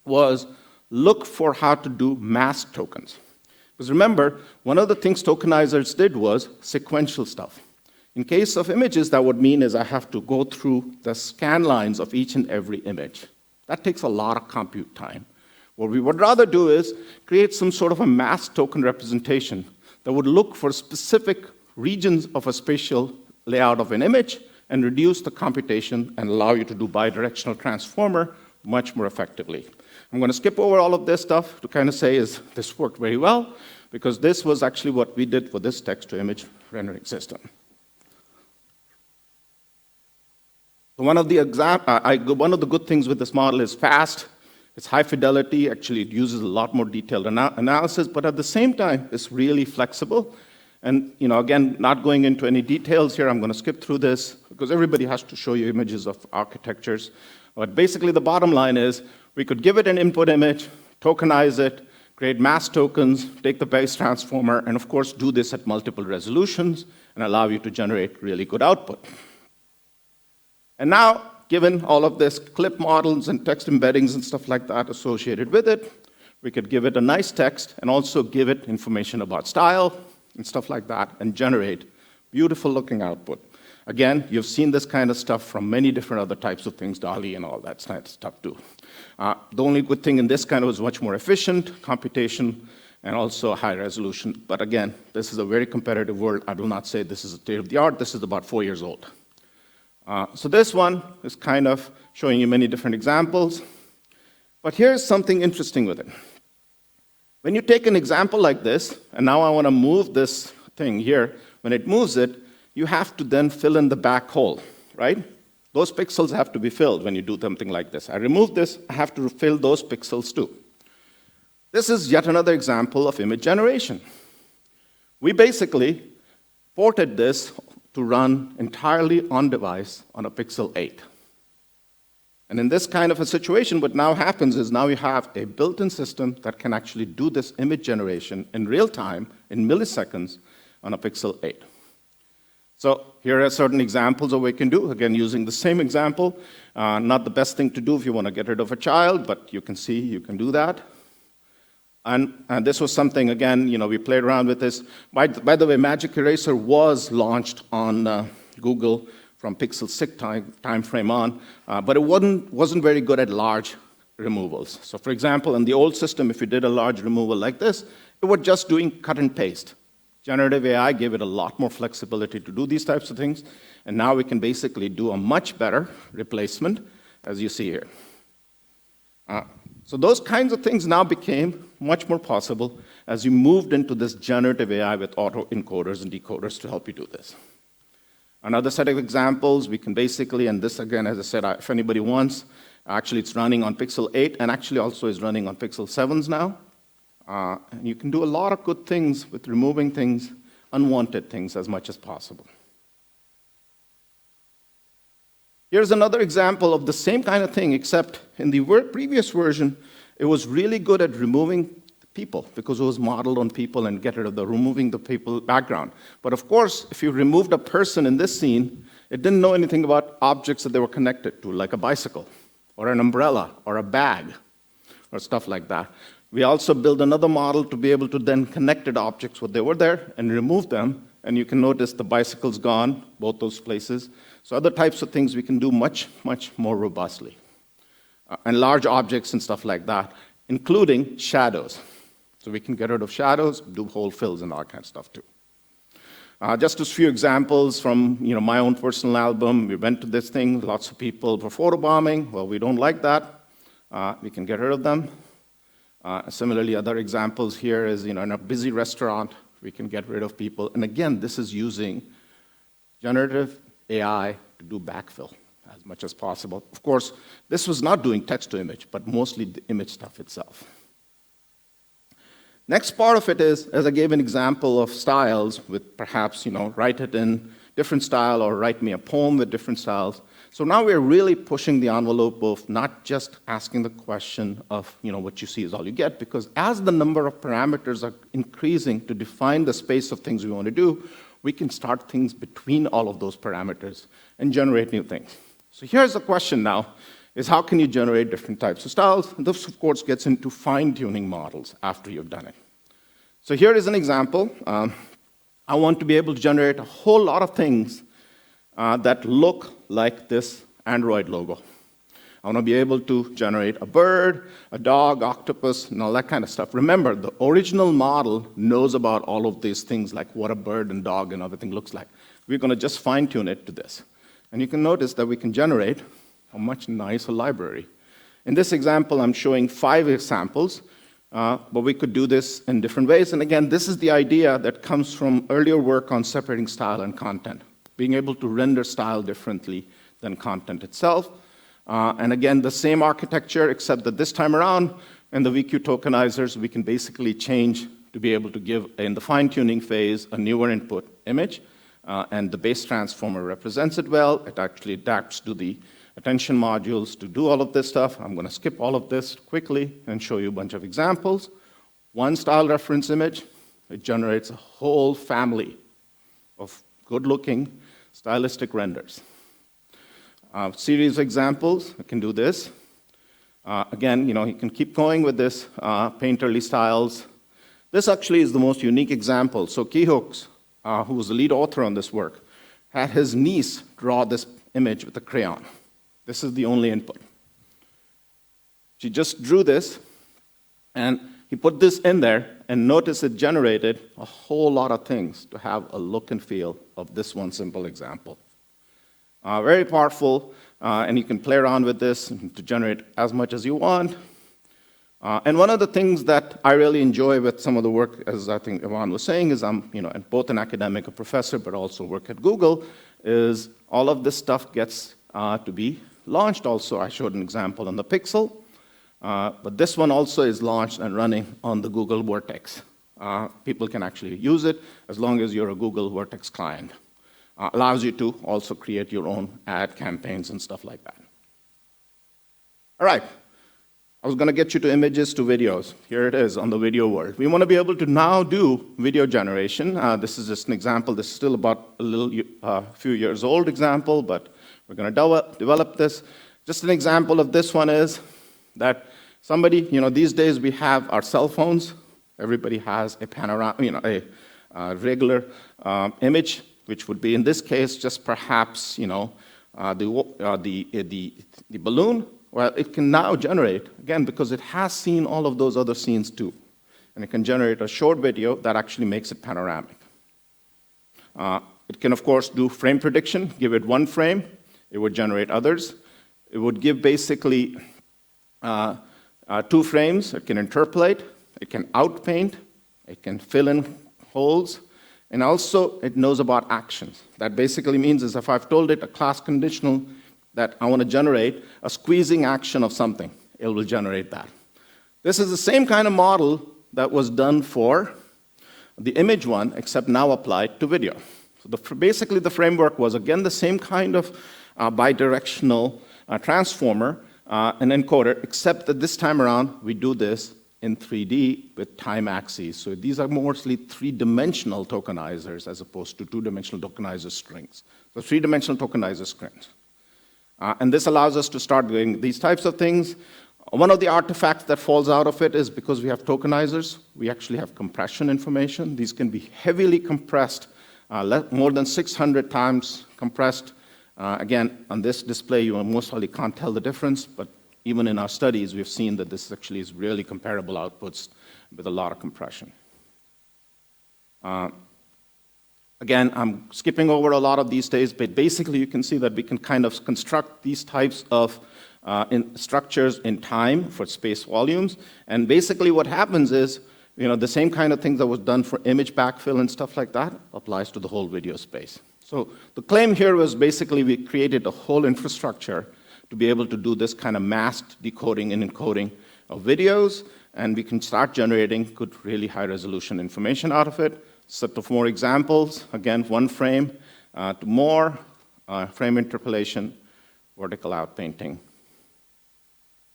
was look for how to do masked tokens. Because remember, one of the things tokenizers did was sequential stuff. In case of images, that would mean is I have to go through the scan lines of each and every image. That takes a lot of compute time. What we would rather do is create some sort of a masked token representation that would look for specific regions of a spatial layout of an image and reduce the computation and allow you to do bidirectional transformer much more effectively. I'm going to skip over all of this stuff to kind of say is this worked very well, because this was actually what we did for this text-to-image rendering system. So one of the good things with this model is fast, it's high fidelity, actually it uses a lot more detailed analysis, but at the same time, it's really flexible. And again, not going into any details here, I'm going to skip through this, because everybody has to show you images of architectures. But basically the bottom line is, we could give it an input image, tokenize it, create masked tokens, take the base transformer, and of course do this at multiple resolutions and allow you to generate really good output. And now, given all of this clip models and text embeddings and stuff like that associated with it, we could give it a nice text and also give it information about style and stuff like that and generate beautiful looking output. Again, you've seen this kind of stuff from many different other types of things, DALL-E and all that stuff too. The only good thing in this kind of is much more efficient computation and also high resolution. But again, this is a very competitive world. I do not say this is a state of the art. This is about 4 years old. So this one is kind of showing you many different examples. But here's something interesting with it. When you take an example like this, and now I want to move this thing here, when it moves it, you have to then fill in the back hole, right? Those pixels have to be filled when you do something like this. I remove this, I have to fill those pixels too. This is yet another example of image generation. We basically ported this to run entirely on device on a Pixel 8. And in this kind of a situation, what now happens is now you have a built-in system that can actually do this image generation in real time, in milliseconds, on a Pixel 8. So here are certain examples of what we can do. Again, using the same example, not the best thing to do if you want to get rid of a child, but you can see you can do that. And this was something, again, we played around with this. By the way, Magic Eraser was launched on Google from Pixel 6 time frame on, but it wasn't very good at large removals. So for example, in the old system, if you did a large removal like this, it was just doing cut and paste. Generative AI gave it a lot more flexibility to do these types of things, and now we can basically do a much better replacement, as you see here. So those kinds of things now became much more possible as you moved into this generative AI with autoencoders and decoders to help you do this. Another set of examples, we can basically, and this again, as I said, if anybody wants, Actually, it's running on Pixel 8 and actually also is running on Pixel 7s now. And you can do a lot of good things with removing things, unwanted things, as much as possible. Here's another example of the same kind of thing, except in the previous version, it was really good at removing people because it was modeled on people and get rid of the removing the people background. But of course, if you removed a person in this scene, it didn't know anything about objects that they were connected to, like a bicycle, or an umbrella, or a bag, or stuff like that. We also built another model to be able to then connect objects when they were there and remove them. And you can notice the bicycle's gone, both those places. So other types of things we can do much, much more robustly. And large objects and stuff like that, including shadows. So we can get rid of shadows, do whole fills and all kind of stuff too. Just a few examples from my own personal album. We went to this thing, lots of people were photobombing. Well, we don't like that. We can get rid of them. Similarly, other examples here is in a busy restaurant, we can get rid of people. And again, this is using generative AI to do backfill as much as possible. Of course, this was not doing text to image, but mostly the image stuff itself. Next part of it is, as I gave an example of styles with perhaps, write it in different style or write me a poem with different styles. So now we're really pushing the envelope of not just asking the question of, what you see is all you get, because as the number of parameters are increasing to define the space of things we want to do, we can start things between all of those parameters and generate new things. So here's the question now, is how can you generate different types of styles? And this, of course, gets into fine-tuning models after you've done it. So here is an example. I want to be able to generate a whole lot of things that look like this Android logo. I want to be able to generate a bird, a dog, octopus, and all that kind of stuff. Remember, the original model knows about all of these things, like what a bird and dog and everything looks like. We're going to just fine-tune it to this. And you can notice that we can generate a much nicer library. In this example, I'm showing 5 examples, but we could do this in different ways. And again, this is the idea that comes from earlier work on separating style and content, being able to render style differently than content itself. And again, the same architecture, except that this time around, in the VQ tokenizers, we can basically change to be able to give, in the fine-tuning phase, a newer input image. And the base transformer represents it well. It actually adapts to the attention modules to do all of this stuff. I'm going to skip all of this quickly and show you a bunch of examples. One style reference image, it generates a whole family of good-looking stylistic renders. Series of examples, I can do this. Again, you can keep going with this, painterly styles. This actually is the most unique example. So Key Hooks, who was the lead author on this work, had his niece draw this image with a crayon. This is the only input. She just drew this, and he put this in there, and notice it generated a whole lot of things to have a look and feel of this one simple example. Very powerful, and you can play around with this to generate as much as you want. And one of the things that I really enjoy with some of the work, as I think Ivan was saying, is I'm both an academic, a professor, but also work at Google, is all of this stuff gets to be launched also. I showed an example on the Pixel, but this one also is launched and running on the Google Vertex. People can actually use it as long as you're a Google Vertex client. Allows you to also create your own ad campaigns and stuff like that. All right. I was going to get you to images to videos. Here it is on the video world. We want to be able to now do video generation. This is just an example. This is still about a few years old example, but we're going to develop this. Just an example of this one is that somebody, these days we have our cell phones. Everybody has a panorama, a regular image, which would be in this case just perhaps, the balloon. Well, it can now generate, again, because it has seen all of those other scenes too. And it can generate a short video that actually makes it panoramic. It can, of course, do frame prediction, give it 1 frame. It would generate others. It would give basically 2 frames. It can interpolate. It can outpaint. It can fill in holes. And also, it knows about actions. That basically means is if I've told it a class conditional that I want to generate a squeezing action of something. It will generate that. This is the same kind of model that was done for the image one, except now applied to video. So basically the framework was, again, the same kind of bidirectional transformer and encoder, except that this time around we do this in 3D with time axes. So these are mostly three-dimensional tokenizers as opposed to two-dimensional tokenizer strings. So three-dimensional tokenizer strings. And this allows us to start doing these types of things. One of the artifacts that falls out of it is because we have tokenizers, we actually have compression information. These can be heavily compressed, more than 600 times compressed. Again, on this display, you most likely can't tell the difference, but even in our studies, we've seen that this actually is really comparable outputs with a lot of compression. Again, I'm skipping over a lot of these days, but basically you can see that we can kind of construct these types of structures in time for space volumes. And basically what happens is, the same kind of thing that was done for image backfill and stuff like that applies to the whole video space. So the claim here was basically we created a whole infrastructure to be able to do this kind of masked decoding and encoding of videos, and we can start generating good, really high-resolution information out of it. Set of more examples, again, one frame to more, frame interpolation, vertical outpainting,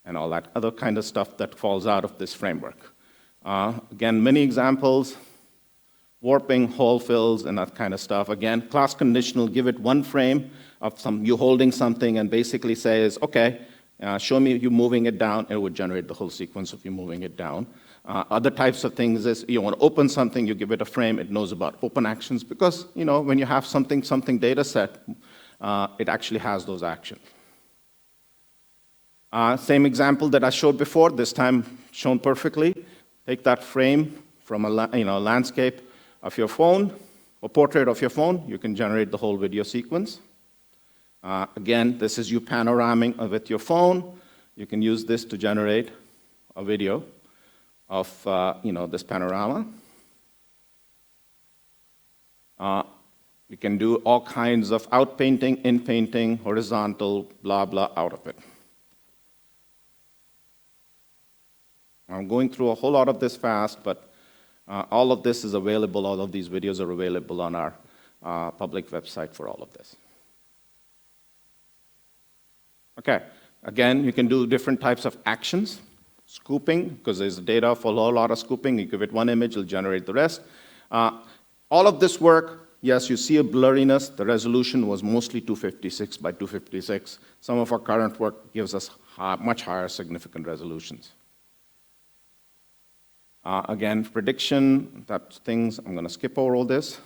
and all that other kind of stuff that falls out of this framework. Again, many examples, warping, hole fills, and that kind of stuff. Again, class conditional, give it one frame of you holding something and basically says, okay, show me you moving it down, it would generate the whole sequence of you moving it down. Other types of things is you want to open something, you give it a frame, it knows about open actions because, when you have something data set, it actually has those actions. Same example that I showed before, this time shown perfectly. Take that frame from a landscape of your phone, or portrait of your phone, you can generate the whole video sequence. Again, this is you panoraming with your phone. You can use this to generate a video of this panorama. We can do all kinds of outpainting, inpainting, horizontal, blah, blah, out of it. I'm going through a whole lot of this fast, but all of this is available, all of these videos are available on our public website for all of this. Okay, again, you can do different types of actions. Scooping, because there's data for a whole lot of scooping. You give it one image, it'll generate the rest. All of this work, yes, you see a blurriness. The resolution was mostly 256 by 256. Some of our current work gives us much higher significant resolutions. Again, prediction, that's things, I'm going to skip over all this.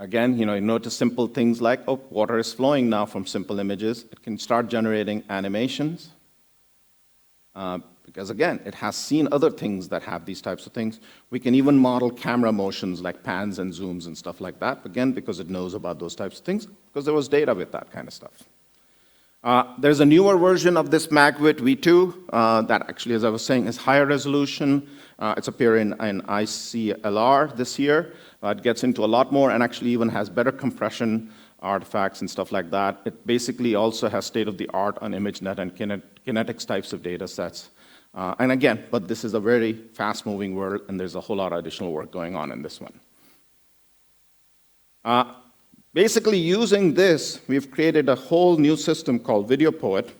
Again, you notice simple things like, oh, water is flowing now from simple images. It can start generating animations. Because again, it has seen other things that have these types of things. We can even model camera motions like pans and zooms and stuff like that. Again, because it knows about those types of things, because there was data with that kind of stuff. There's a newer version of this MagVit V2 that actually, as I was saying, is higher resolution. It's appearing in ICLR this year. It gets into a lot more and actually even has better compression artifacts and stuff like that. It basically also has state-of-the-art on ImageNet and kinetics types of data sets. And again, but this is a very fast-moving world, and there's a whole lot of additional work going on in this one. Basically, using this, we've created a whole new system called VideoPoet,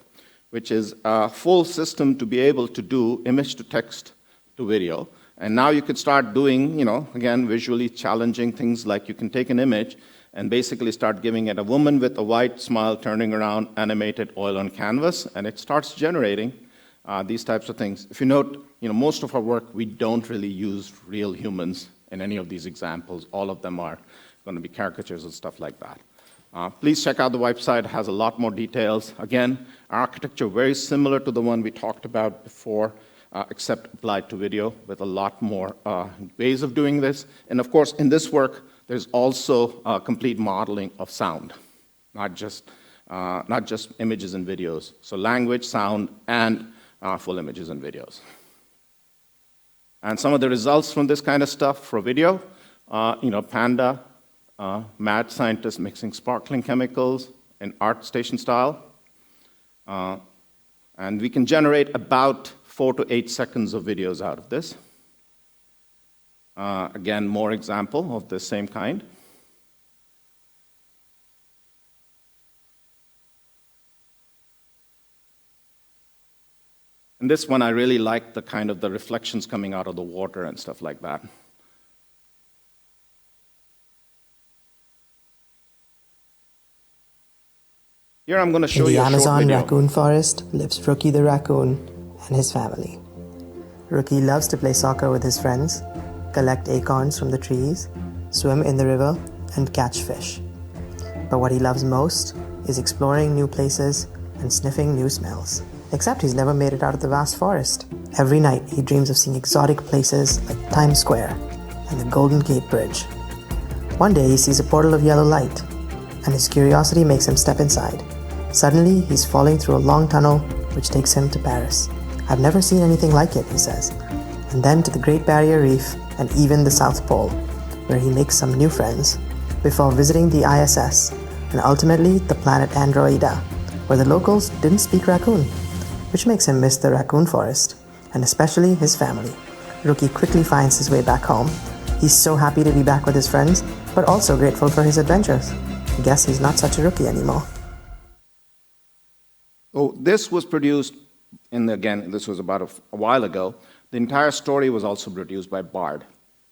which is a full system to be able to do image to text to video. And now you could start doing, again, visually challenging things like you can take an image and basically start giving it a woman with a white smile turning around, animated oil on canvas, and it starts generating these types of things. If you note, most of our work, we don't really use real humans in any of these examples. All of them are going to be caricatures and stuff like that. Please check out the website. It has a lot more details. Again, architecture very similar to the one we talked about before, except applied to video with a lot more ways of doing this. And of course, in this work, there's also complete modeling of sound, not just images and videos. So language, sound, and full images and videos. And some of the results from this kind of stuff for video, Panda, mad scientist mixing sparkling chemicals in ArtStation style. And we can generate about 4 to 8 seconds of videos out of this. Again, more example of the same kind. And this one, I really like the kind of the reflections coming out of the water and stuff like that. Here I'm going to show In you the a short Amazon video. raccoon forest lives Rookie the raccoon and his family. Rookie loves to play soccer with his friends, collect acorns from the trees, swim in the river, and catch fish. But what he loves most is exploring new places and sniffing new smells. Except he's never made it out of the vast forest. Every night he dreams of seeing exotic places like Times Square and the Golden Gate Bridge. One day he sees a portal of yellow light, and his curiosity makes him step inside. Suddenly, he's falling through a long tunnel which takes him to Paris. I've never seen anything like it, he says. And then to the Great Barrier Reef and even the South Pole, where he makes some new friends, before visiting the ISS and ultimately the planet Androida, where the locals didn't speak raccoon, which makes him miss the raccoon forest, and especially his family. Rookie quickly finds his way back home. He's so happy to be back with his friends, but also grateful for his adventures. I guess he's not such a rookie anymore. Oh, this was produced, again, this was about a while ago. The entire story was also produced by Bard.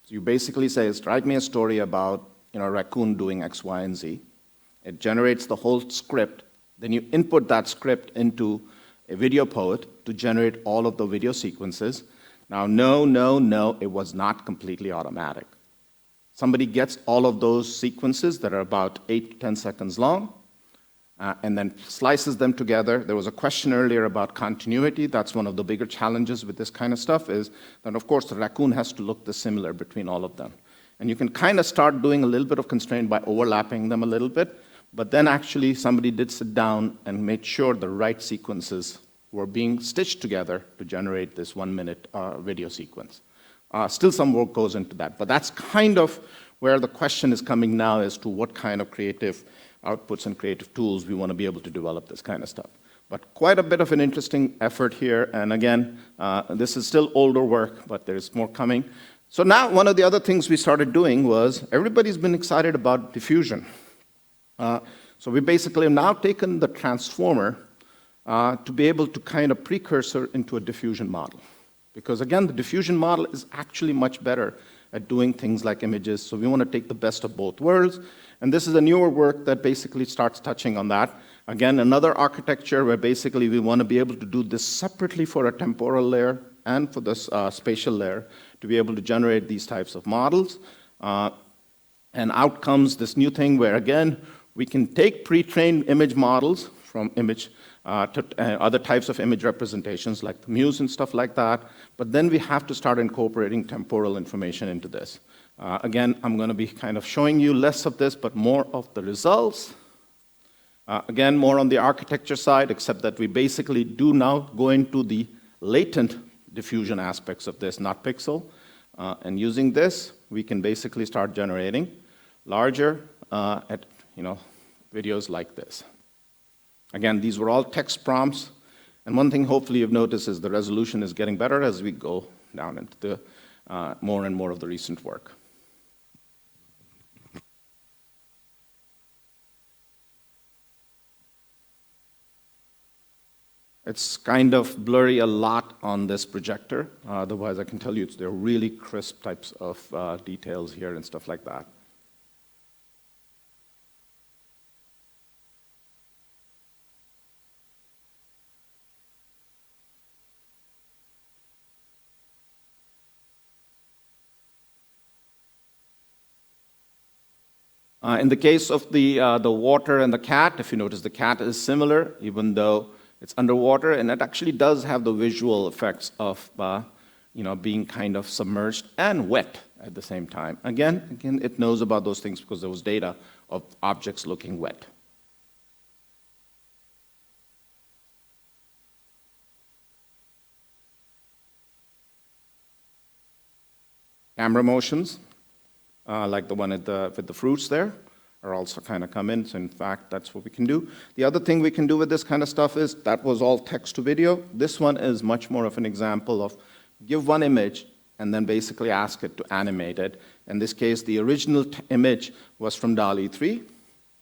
So you basically say, write me a story about a raccoon doing X, Y, and Z. It generates the whole script. Then you input that script into a video poet to generate all of the video sequences. Now, no, it was not completely automatic. Somebody gets all of those sequences that are about 8 to 10 seconds long, and then slices them together. There was a question earlier about continuity. That's one of the bigger challenges with this kind of stuff is that, of course, the raccoon has to look similar between all of them. And you can kind of start doing a little bit of constraint by overlapping them a little bit, but then actually somebody did sit down and made sure the right sequences were being stitched together to generate this 1-minute video sequence. Still some work goes into that, but that's kind of where the question is coming now as to what kind of creative outputs and creative tools we want to be able to develop this kind of stuff. But quite a bit of an interesting effort here, and again, this is still older work, but there's more coming. So now one of the other things we started doing was everybody's been excited about diffusion. So we basically have now taken the transformer to be able to kind of precursor into a diffusion model. Because again, the diffusion model is actually much better at doing things like images, so we want to take the best of both worlds. And this is a newer work that basically starts touching on that. Again, another architecture where basically we want to be able to do this separately for a temporal layer and for this spatial layer to be able to generate these types of models. And out comes this new thing where, again, we can take pre-trained image models from image to other types of image representations like the Muse and stuff like that, but then we have to start incorporating temporal information into this. Again, I'm going to be kind of showing you less of this, but more of the results. Again, more on the architecture side, except that we basically do now go into the latent diffusion aspects of this, not pixel. And using this, we can basically start generating larger videos like this. Again, these were all text prompts. And one thing hopefully you've noticed is the resolution is getting better as we go down into the more and more of the recent work. It's kind of blurry a lot on this projector. Otherwise, I can tell you they're really crisp types of details here and stuff like that. In the case of the water and the cat, if you notice, the cat is similar, even though it's underwater, and it actually does have the visual effects of being kind of submerged and wet at the same time. Again, it knows about those things because there was data of objects looking wet. Camera motions. like the one with the fruits there, are also kind of come in. So in fact, that's what we can do. The other thing we can do with this kind of stuff is, that was all text to video. This one is much more of an example of give one image and then basically ask it to animate it. In this case, the original image was from DALL-E 3,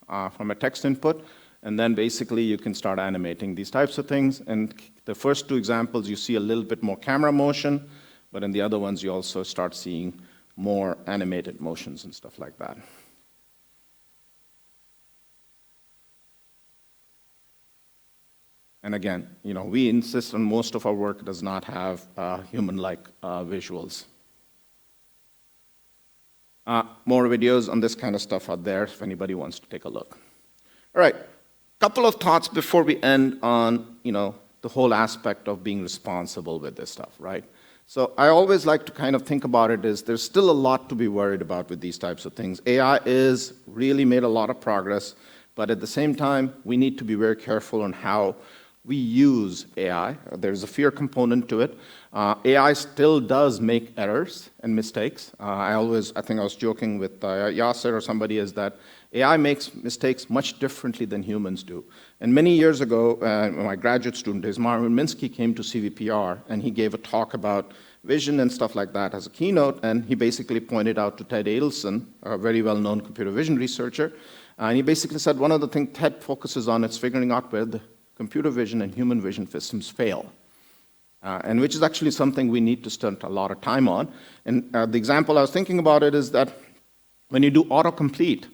from a text input, and then basically you can start animating these types of things. And the first two examples, you see a little bit more camera motion, but in the other ones, you also start seeing more animated motions and stuff like that. And again, we insist on most of our work does not have human-like visuals. More videos on this kind of stuff are there if anybody wants to take a look. All right, couple of thoughts before we end on, the whole aspect of being responsible with this stuff, right? So I always like to kind of think about it as there's still a lot to be worried about with these types of things. AI is really made a lot of progress, but at the same time, we need to be very careful on how we use AI. There's a fear component to it. AI still does make errors and mistakes. I think I was joking with Yasser or somebody, is that AI makes mistakes much differently than humans do. And many years ago, my graduate student days, Marvin Minsky came to CVPR and he gave a talk about vision and stuff like that as a keynote, and he basically pointed out to Ted Adelson, a very well-known computer vision researcher, and he basically said one of the things Ted focuses on is figuring out where the computer vision and human vision systems fail, and which is actually something we need to spend a lot of time on. And the example I was thinking about it is that when you do autocomplete,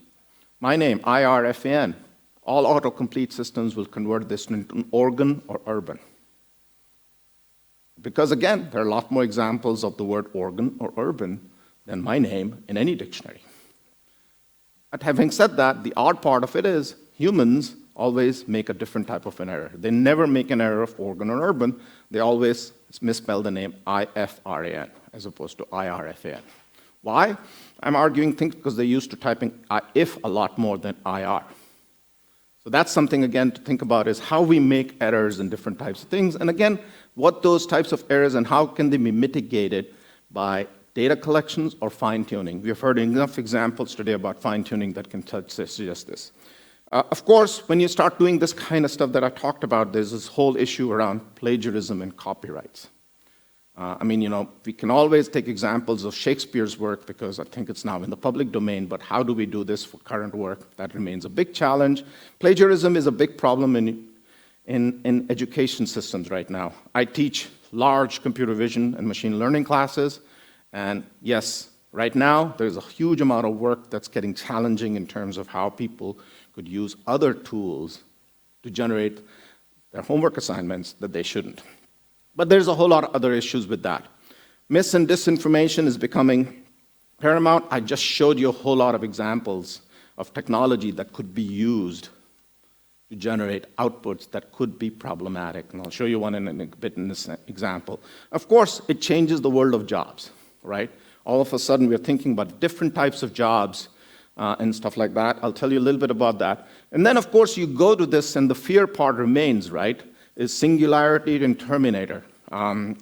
my name, IRFAN, all autocomplete systems will convert this into an organ or urban. Because again, there are a lot more examples of the word organ or urban than my name in any dictionary. But having said that, the odd part of it is humans always make a different type of an error. They never make an error of organ or urban. They always misspell the name IFRAN as opposed to IRFAN. Why? I'm arguing things because they're used to typing if a lot more than IR. So that's something, again, to think about is how we make errors in different types of things. And again, what those types of errors and how can they be mitigated by data collections or fine-tuning. We've heard enough examples today about fine-tuning that can suggest this. Of course, when you start doing this kind of stuff that I talked about, there's this whole issue around plagiarism and copyrights. We can always take examples of Shakespeare's work because I think it's now in the public domain, but how do we do this for current work? That remains a big challenge. Plagiarism is a big problem in education systems right now. I teach large computer vision and machine learning classes, and yes, right now there's a huge amount of work that's getting challenging in terms of how people could use other tools to generate their homework assignments that they shouldn't. But there's a whole lot of other issues with that. Mis and disinformation is becoming paramount. I just showed you a whole lot of examples of technology that could be used to generate outputs that could be problematic. And I'll show you one in a bit in this example. Of course, it changes the world of jobs, right? All of a sudden, we're thinking about different types of jobs and stuff like that. I'll tell you a little bit about that. And then, of course, you go to this, and the fear part remains, right? Is singularity and Terminator.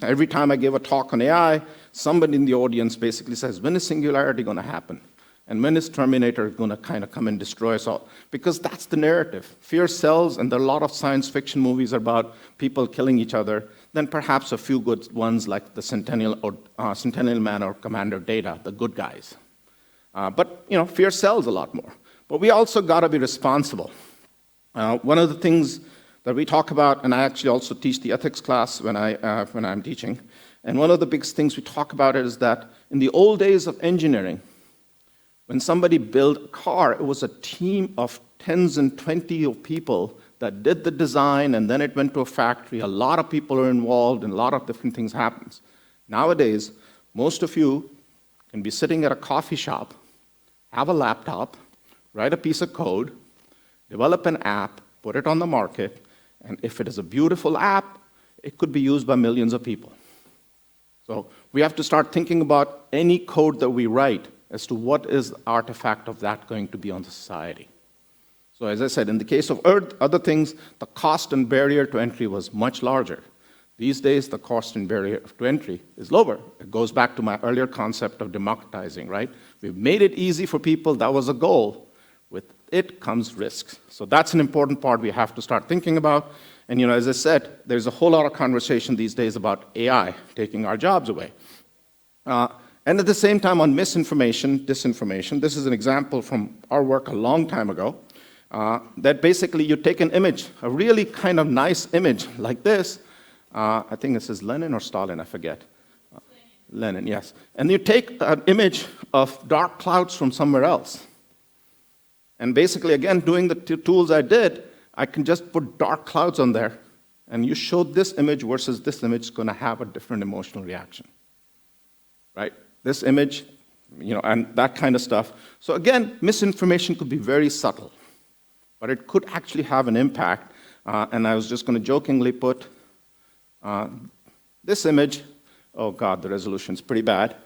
Every time I give a talk on AI, somebody in the audience basically says, when is singularity going to happen? And when is Terminator going to kind of come and destroy us all? Because that's the narrative. Fear sells, and there are a lot of science fiction movies about people killing each other. Then perhaps a few good ones like the Centennial Man or Commander Data, the good guys. But fear sells a lot more. But we also got to be responsible. One of the things that we talk about, and I actually also teach the ethics class when I'm teaching, and one of the big things we talk about is that in the old days of engineering, when somebody built a car, it was a team of tens and 20 of people that did the design, and then it went to a factory. A lot of people are involved, and a lot of different things happens. Nowadays, most of you can be sitting at a coffee shop, have a laptop, write a piece of code, develop an app, put it on the market, and if it is a beautiful app, it could be used by millions of people. So we have to start thinking about any code that we write as to what is the artifact of that going to be on society. So as I said, in the case of other things, the cost and barrier to entry was much larger. These days, the cost and barrier to entry is lower. It goes back to my earlier concept of democratizing, right? We've made it easy for people. That was a goal. With it comes risks. So that's an important part we have to start thinking about. And as I said, there's a whole lot of conversation these days about AI taking our jobs away. And at the same time, on misinformation, disinformation, this is an example from our work a long time ago, that basically you take an image, a really kind of nice image like this. I think this is Lenin or Stalin, I forget. Lenin, yes. And you take an image of dark clouds from somewhere else. And basically, again, doing the tools I did, I can just put dark clouds on there, and you show this image versus this image is going to have a different emotional reaction, right? This image, and that kind of stuff. So again, misinformation could be very subtle, but it could actually have an impact. And I was just going to jokingly put this image, oh God, the resolution's pretty bad,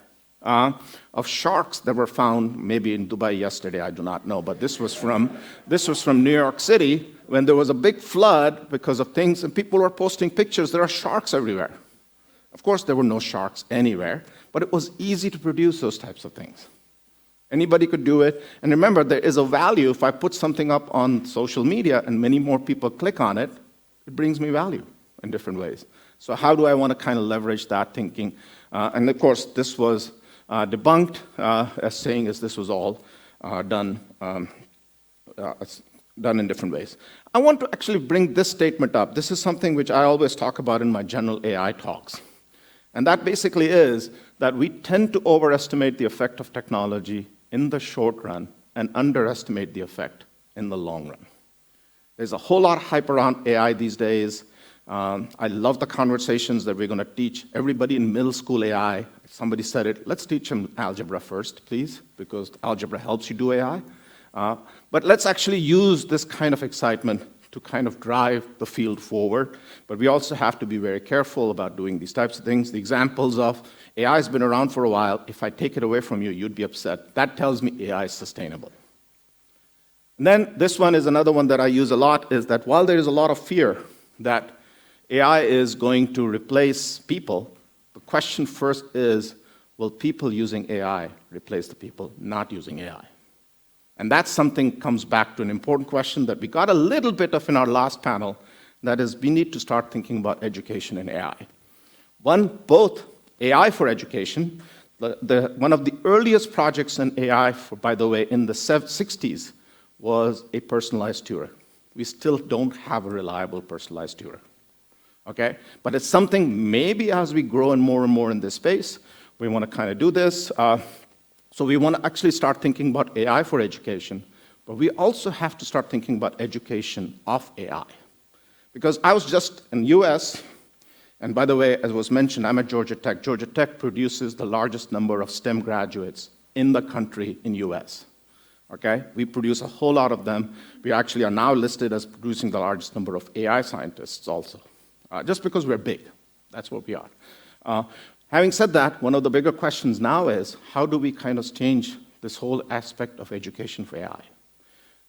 of sharks that were found maybe in Dubai yesterday, I do not know, but this was from New York City when there was a big flood because of things, and people were posting pictures, there are sharks everywhere. Of course, there were no sharks anywhere, but it was easy to produce those types of things. Anybody could do it, and remember, there is a value. If I put something up on social media and many more people click on it, it brings me value in different ways. So how do I want to kind of leverage that thinking? And of course, this was debunked as saying as this was all done in different ways. I want to actually bring this statement up. This is something which I always talk about in my general AI talks. And that basically is that we tend to overestimate the effect of technology in the short run and underestimate the effect in the long run. There's a whole lot of hype around AI these days. I love the conversations that we're going to teach everybody in middle school AI. Somebody said it, let's teach them algebra first, please, because algebra helps you do AI. But let's actually use this kind of excitement to kind of drive the field forward. But we also have to be very careful about doing these types of things. The examples of AI has been around for a while. If I take it away from you, you'd be upset. That tells me AI is sustainable. And then this one is another one that I use a lot, is that while there is a lot of fear that AI is going to replace people, the question first is, will people using AI replace the people not using AI? And that's something comes back to an important question that we got a little bit of in our last panel, that is, we need to start thinking about education and AI. One, both AI for education, one of the earliest projects in AI, by the way, in the 60s, was a personalized tutor. We still don't have a reliable personalized tutor. Okay? But it's something maybe as we grow and more in this space, we want to kind of do this. So we want to actually start thinking about AI for education, but we also have to start thinking about education of AI. Because I was just in US, and by the way, as was mentioned, I'm at Georgia Tech. Georgia Tech produces the largest number of STEM graduates in the country in US. Okay? We produce a whole lot of them. We actually are now listed as producing the largest number of AI scientists also. Just because we're big. That's what we are. Having said that, one of the bigger questions now is, how do we kind of change this whole aspect of education for AI?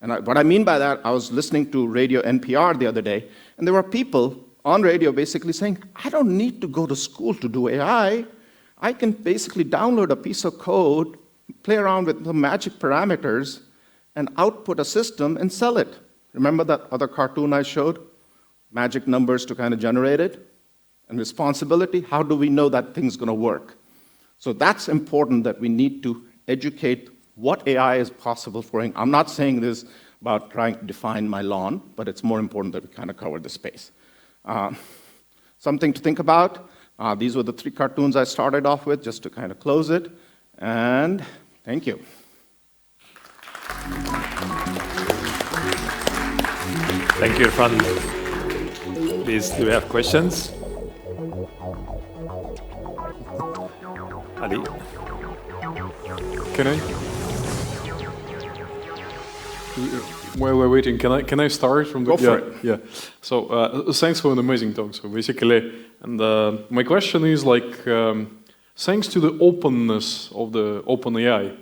And what I mean by that, I was listening to radio NPR the other day, and there were people on radio basically saying, I don't need to go to school to do AI. I can basically download a piece of code, play around with the magic parameters, and output a system and sell it. Remember that other cartoon I showed? Magic numbers to kind of generate it? And responsibility, how do we know that thing's going to work? So that's important, that we need to educate what AI is possible for. I'm not saying this about trying to define my lawn, but it's more important that we kind of cover the space. Something to think about. These were the 3 cartoons I started off with, just to kind of close it. And thank you. Thank you, Irfan. Please, do we have questions? Ali? Can I? While we're waiting, can I start from the? Go for it. Yeah. So thanks for an amazing talk. So basically, and my question is like, thanks to the openness of the OpenAI,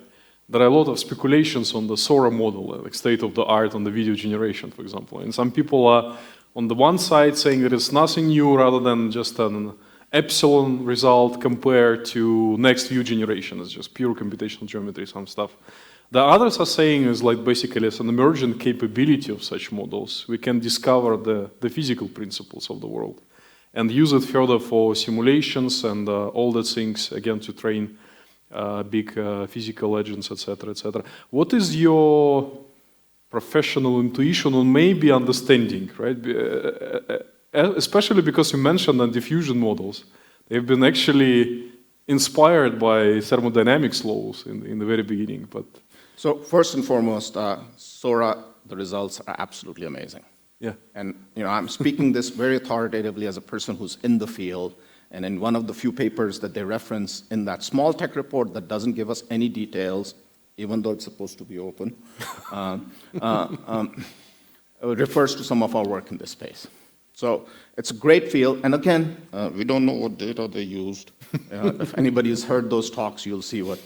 there are a lot of speculations on the Sora model, like state of the art on the video generation, for example. And some people are on the one side saying that it's nothing new rather than just an epsilon result compared to next few generations, just pure computational geometry, some stuff. The others are saying is like basically as an emergent capability of such models, we can discover the physical principles of the world and use it further for simulations and all the things, again, to train big physical legends, etc., etc. What is your professional intuition or maybe understanding, right? Especially because you mentioned the diffusion models. They've been actually inspired by thermodynamics laws in the very beginning. But so first and foremost, Sora, the results are absolutely amazing. Yeah. And I'm speaking this very authoritatively as a person who's in the field. And in one of the few papers that they reference in that small tech report that doesn't give us any details, even though it's supposed to be open, it refers to some of our work in this space. So it's a great field. And again, we don't know what data they used. If anybody has heard those talks, you'll see what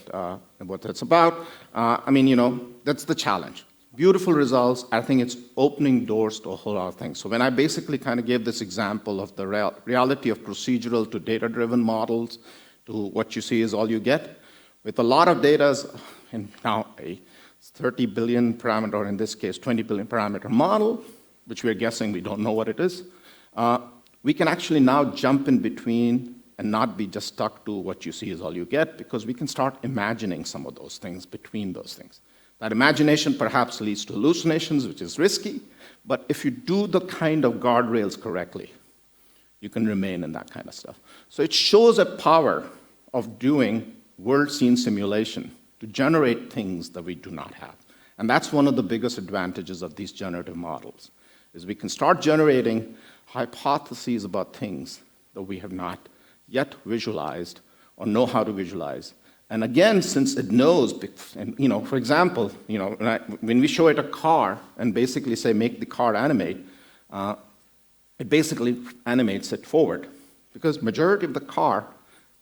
that's about. That's the challenge. Beautiful results. I think it's opening doors to a whole lot of things. So when I basically kind of gave this example of the reality of procedural to data-driven models to what you see is all you get, with a lot of data and now a 30 billion parameter, or in this case, 20 billion parameter model, which we're guessing we don't know what it is, we can actually now jump in between and not be just stuck to what you see is all you get, because we can start imagining some of those things between those things. That imagination perhaps leads to hallucinations, which is risky, but if you do the kind of guardrails correctly, you can remain in that kind of stuff. So it shows a power of doing world scene simulation to generate things that we do not have. And that's one of the biggest advantages of these generative models, is we can start generating hypotheses about things that we have not yet visualized or know how to visualize. And again, since it knows, and, for example, when we show it a car and basically say, make the car animate, it basically animates it forward, because majority of the car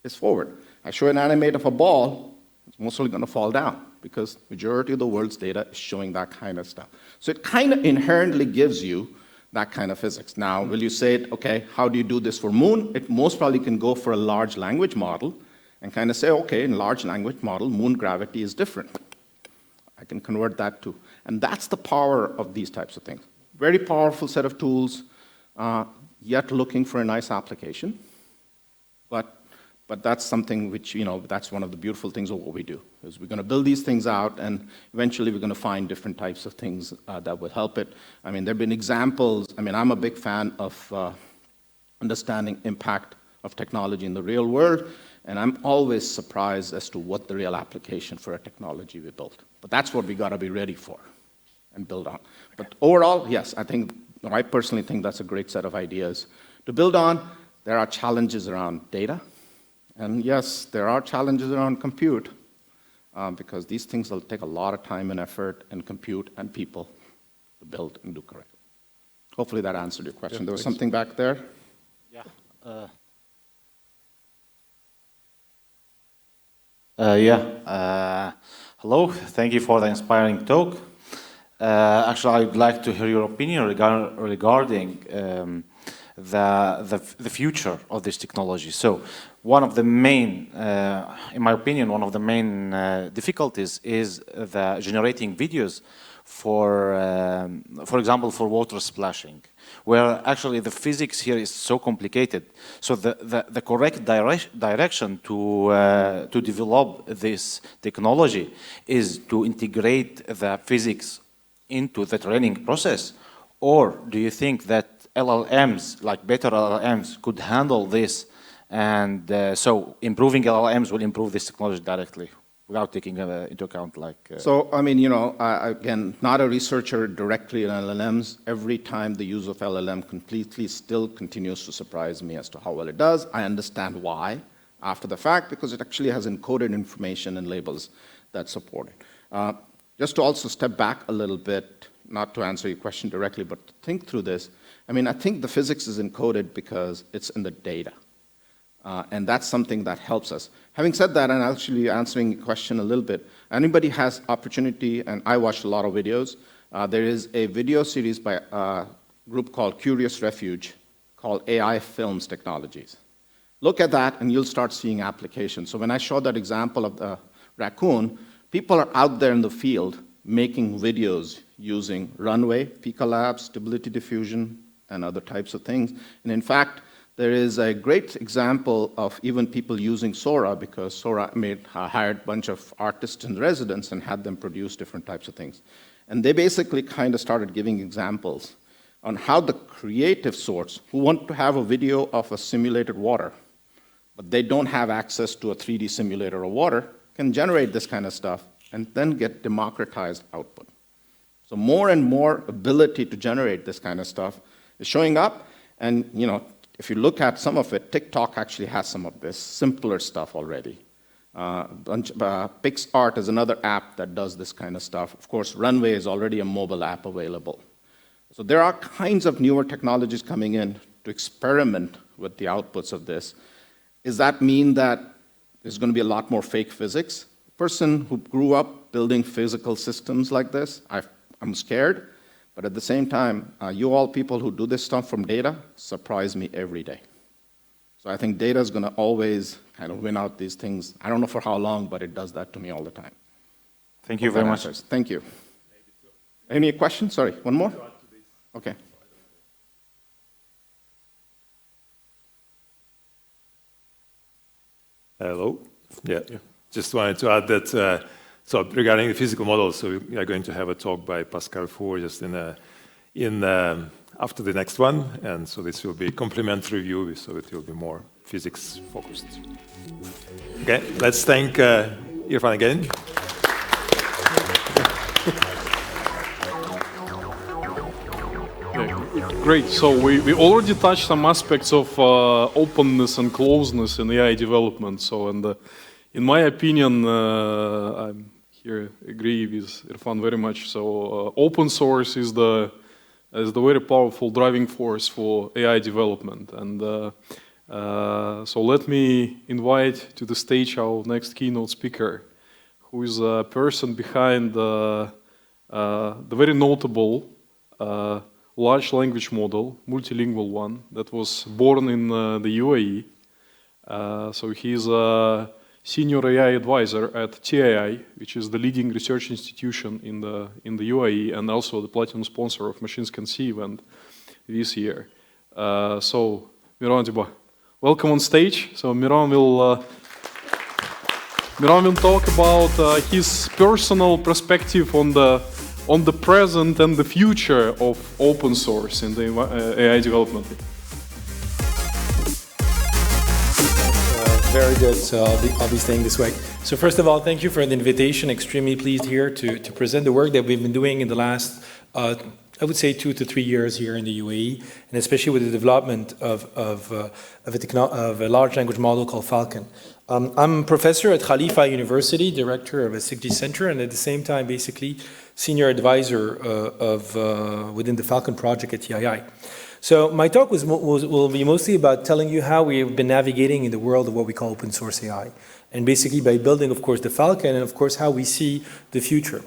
is forward. I show an animate of a ball, it's mostly going to fall down, because majority of the world's data is showing that kind of stuff. So it kind of inherently gives you that kind of physics. Now, will you say, okay, how do you do this for Moon? It most probably can go for a large language model and kind of say, okay, in large language model, Moon gravity is different. I can convert that to, and that's the power of these types of things. Very powerful set of tools, yet looking for a nice application. But that's something which, that's one of the beautiful things of what we do, is we're going to build these things out, and eventually we're going to find different types of things that will help it. There have been examples. I'm a big fan of understanding impact of technology in the real world, and I'm always surprised as to what the real application for a technology we built. But that's what we got to be ready for and build on. But overall, yes, I personally think that's a great set of ideas to build on. There are challenges around data. And yes, there are challenges around compute, because these things will take a lot of time and effort and compute and people to build and do correct. Hopefully that answered your question. There was something back there? Yeah. Hello, thank you for the inspiring talk. Actually, I'd like to hear your opinion regarding the future of this technology. So one of the main, in my opinion, one of the main difficulties is the generating videos for example, for water splashing, where actually the physics here is so complicated. So the correct direction to develop this technology is to integrate the physics into the training process, or do you think that LLMs, like better LLMs, could handle this, and so improving LLMs will improve this technology directly without taking into account So, again, not a researcher directly in LLMs. Every time the use of LLM completely still continues to surprise me as to how well it does. I understand why after the fact, because it actually has encoded information and labels that support it. Just to also step back a little bit, not to answer your question directly, but to think through this. I think the physics is encoded because it's in the data. And that's something that helps us. Having said that, and actually answering your question a little bit, anybody has opportunity, and I watched a lot of videos. There is a video series by group called Curious Refuge called AI Films Technologies. Look at that and you'll start seeing applications. So when I showed that example of the raccoon, people are out there in the field making videos using Runway, Pika Labs, Stability Diffusion, and other types of things. And in fact, there is a great example of even people using Sora, because Sora hired a bunch of artists in residence and had them produce different types of things. And they basically kind of started giving examples on how the creative sorts who want to have a video of a simulated water, but they don't have access to a 3D simulator of water, can generate this kind of stuff and then get democratized output. So more and more ability to generate this kind of stuff is showing up. And if you look at some of it, TikTok actually has some of this simpler stuff already. PixArt is another app that does this kind of stuff. Of course, Runway is already a mobile app available. So there are kinds of newer technologies coming in to experiment with the outputs of this. Does that mean that there's going to be a lot more fake physics? A person who grew up building physical systems like this, I'm scared. But at the same time, you all people who do this stuff from data surprise me every day. So I think data is going to always kind of win out these things. I don't know for how long, but it does that to me all the time. Thank you very much. Thank you. Any questions? Sorry, one more? Okay. Hello. Yeah. Just wanted to add that, so regarding the physical models, so we are going to have a talk by Pascal Four just after the next one, and so this will be a complementary view, so it will be more physics focused. Okay, let's thank Irfan again. Great. So we already touched some aspects of openness and closeness in AI development. So, and in my opinion, I'm here agree with Irfan very much. So, open source is the very powerful driving force for AI development. And so, let me invite to the stage our next keynote speaker, who is a person behind the very notable large language model, multilingual one, that was born in the UAE. So he's a senior AI advisor at TAI, which is the leading research institution in the UAE, and also the platinum sponsor of Machines Can See event this year. So Miran Diba, welcome on stage. So Miran will talk about his personal perspective on the present and the future of open source in the AI development. Very good, so I'll be staying this way. So first of all, thank you for the invitation. Extremely pleased here to present the work that we've been doing in the last, I would say 2 to 3 years here in the UAE, and especially with the development of a large language model called Falcon. I'm a professor at Khalifa University, director of a SIGD center, and at the same time, basically, senior advisor within the Falcon project at TII. So my talk will be mostly about telling you how we have been navigating in the world of what we call open source AI, and basically by building, of course, the Falcon, and of course, how we see the future.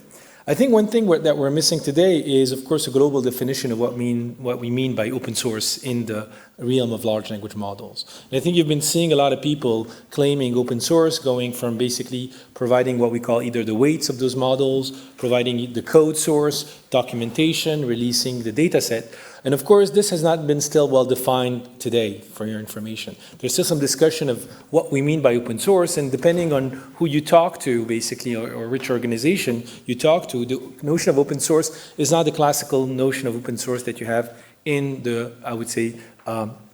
I think one thing that we're missing today is, of course, a global definition of what we mean by open source in the realm of large language models. And I think you've been seeing a lot of people claiming open source, going from basically providing what we call either the weights of those models, providing the code source, documentation, releasing the data set. And of course, this has not been still well defined today, for your information. There's still some discussion of what we mean by open source, and depending on who you talk to, basically, or which organization you talk to, the notion of open source is not the classical notion of open source that you have in the, I would say,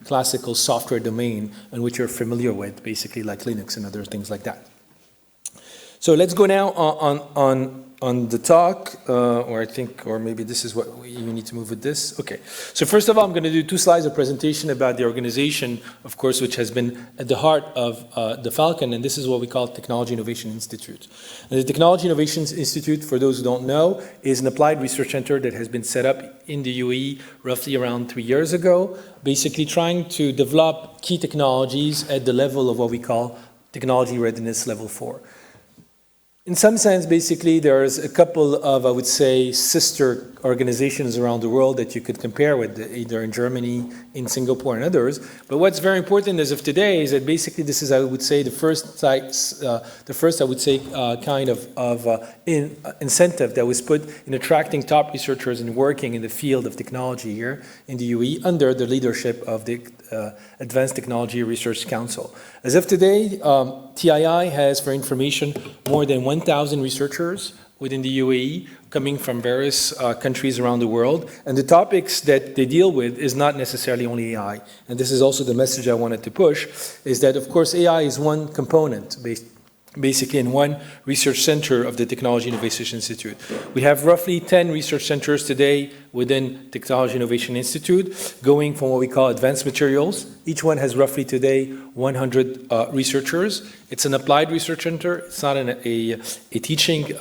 classical software domain in which you're familiar with, basically like Linux and other things like that. So let's go now on the talk, or maybe this is what you need to move with this. Okay. So first of all, I'm going to do 2 slides of presentation about the organization, of course, which has been at the heart of the Falcon, and this is what we call Technology Innovation Institute. And the Technology Innovations Institute, for those who don't know, is an applied research center that has been set up in the UAE roughly around 3 years ago, basically trying to develop key technologies at the level of what we call Technology Readiness Level 4. In some sense, basically, there's a couple of, I would say, sister organizations around the world that you could compare with, either in Germany, in Singapore, and others. But what's very important as of today is that basically this is, I would say, the first, I would say, kind of incentive that was put in attracting top researchers and working in the field of technology here in the UE under the leadership of the Advanced Technology Research Council. As of today, TII has, for information, more than 1,000 researchers within the UAE coming from various countries around the world. And the topics that they deal with is not necessarily only AI. And this is also the message I wanted to push, is that, of course, AI is one component basically in one research center of the Technology Innovation Institute. We have roughly 10 research centers today within Technology Innovation Institute, going from what we call advanced materials. Each one has roughly today 100 researchers. It's an applied research center. It's not a teaching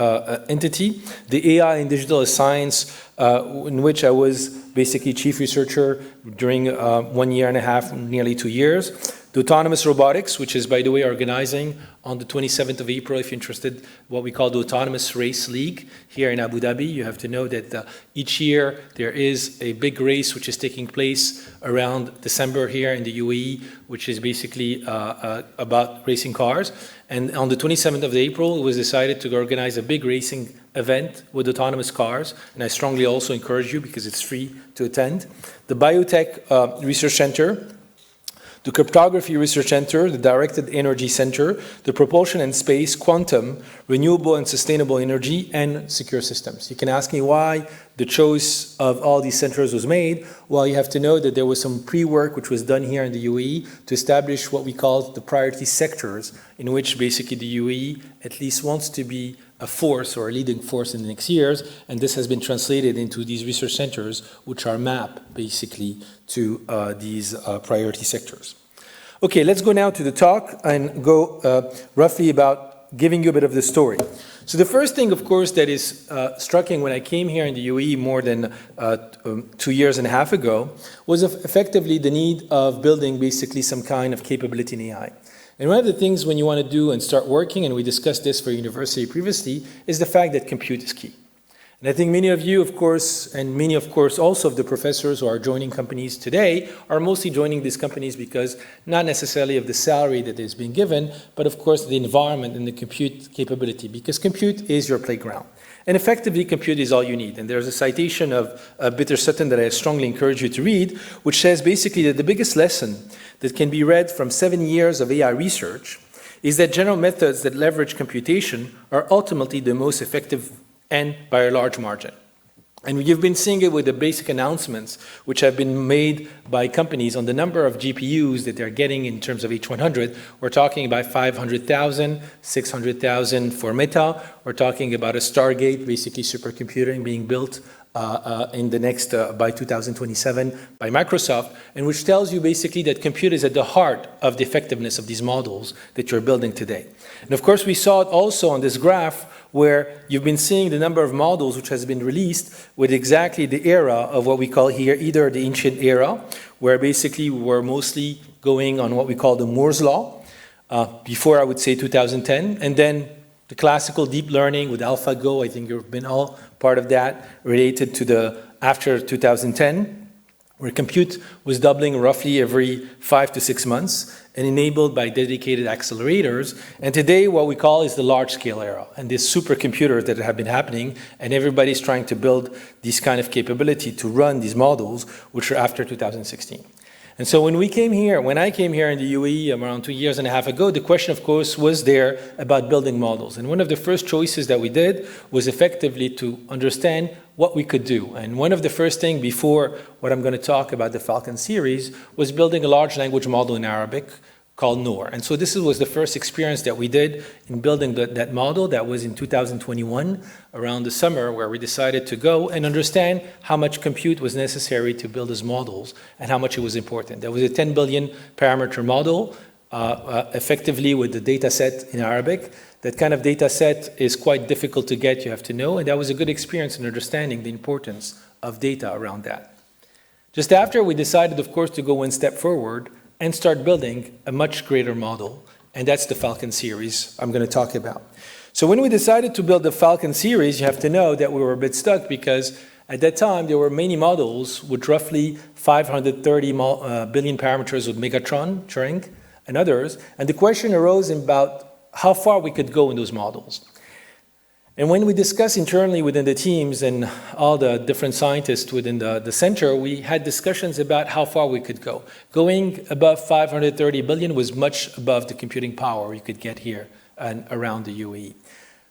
entity. The AI and digital science, in which I was basically chief researcher during 1 year and a half, nearly 2 years. The autonomous robotics, which is, by the way, organizing on the 27th of April, if you're interested, what we call the Autonomous Race League here in Abu Dhabi. You have to know that each year there is a big race which is taking place around December here in the UAE, which is basically about racing cars. And on the 27th of April, it was decided to organize a big racing event with autonomous cars. And I strongly also encourage you, because it's free to attend. The Biotech Research Center, the Cryptography Research Center, the Directed Energy Center, the Propulsion and Space, Quantum, Renewable and Sustainable Energy, and Secure Systems. You can ask me why the choice of all these centers was made. Well, you have to know that there was some pre-work which was done here in the UAE to establish what we call the priority sectors, in which basically the UAE at least wants to be a force or a leading force in the next years, and this has been translated into these research centers, which are mapped basically to these priority sectors. Okay, let's go now to the talk and go roughly about giving you a bit of the story. So the first thing, of course, that is striking when I came here in the UAE more than 2 years and a half ago was effectively the need of building basically some kind of capability in AI. And one of the things when you want to do and start working, and we discussed this for university previously, is the fact that compute is key. And I think many of you, of course, and many, of course, also of the professors who are joining companies today are mostly joining these companies because not necessarily of the salary that is being given, but of course the environment and the compute capability, because compute is your playground. And effectively, compute is all you need. And there's a citation of Peter Sutton that I strongly encourage you to read, which says basically that the biggest lesson that can be read from 7 years of AI research is that general methods that leverage computation are ultimately the most effective and by a large margin. And you've been seeing it with the basic announcements which have been made by companies on the number of GPUs that they're getting in terms of H100. We're talking about 500,000, 600,000 for Meta. We're talking about a Stargate, basically supercomputing being built in the next, by 2027 by Microsoft, and which tells you basically that compute is at the heart of the effectiveness of these models that you're building today. And of course, we saw it also on this graph where you've been seeing the number of models which has been released with exactly the era of what we call here either the ancient era, where basically we're mostly going on what we call the Moore's Law, before I would say 2010, and then the classical deep learning with AlphaGo. I think you've been all part of that, related to the after 2010, where compute was doubling roughly every 5 to 6 months and enabled by dedicated accelerators. And today, what we call is the large-scale era, and these supercomputers that have been happening, and everybody's trying to build this kind of capability to run these models, which are after 2016. And so when I came here in the UAE around 2 years and a half ago, the question, of course, was there about building models. And one of the first choices that we did was effectively to understand what we could do. And one of the first things before what I'm going to talk about the Falcon series was building a large language model in Arabic called Noor. And so this was the first experience that we did in building that model. That was in 2021, around the summer, where we decided to go and understand how much compute was necessary to build these models and how much it was important. That was a 10 billion parameter model, effectively with the data set in Arabic. That kind of data set is quite difficult to get, you have to know, and that was a good experience in understanding the importance of data around that. Just after, we decided, of course, to go one step forward and start building a much greater model, and that's the Falcon series I'm going to talk about. So when we decided to build the Falcon series, you have to know that we were a bit stuck because at that time there were many models with roughly 530 billion parameters with Megatron, Turing, and others. And the question arose about how far we could go in those models. And when we discussed internally within the teams and all the different scientists within the center, we had discussions about how far we could go. Going above 530 billion was much above the computing power you could get here and around the UAE.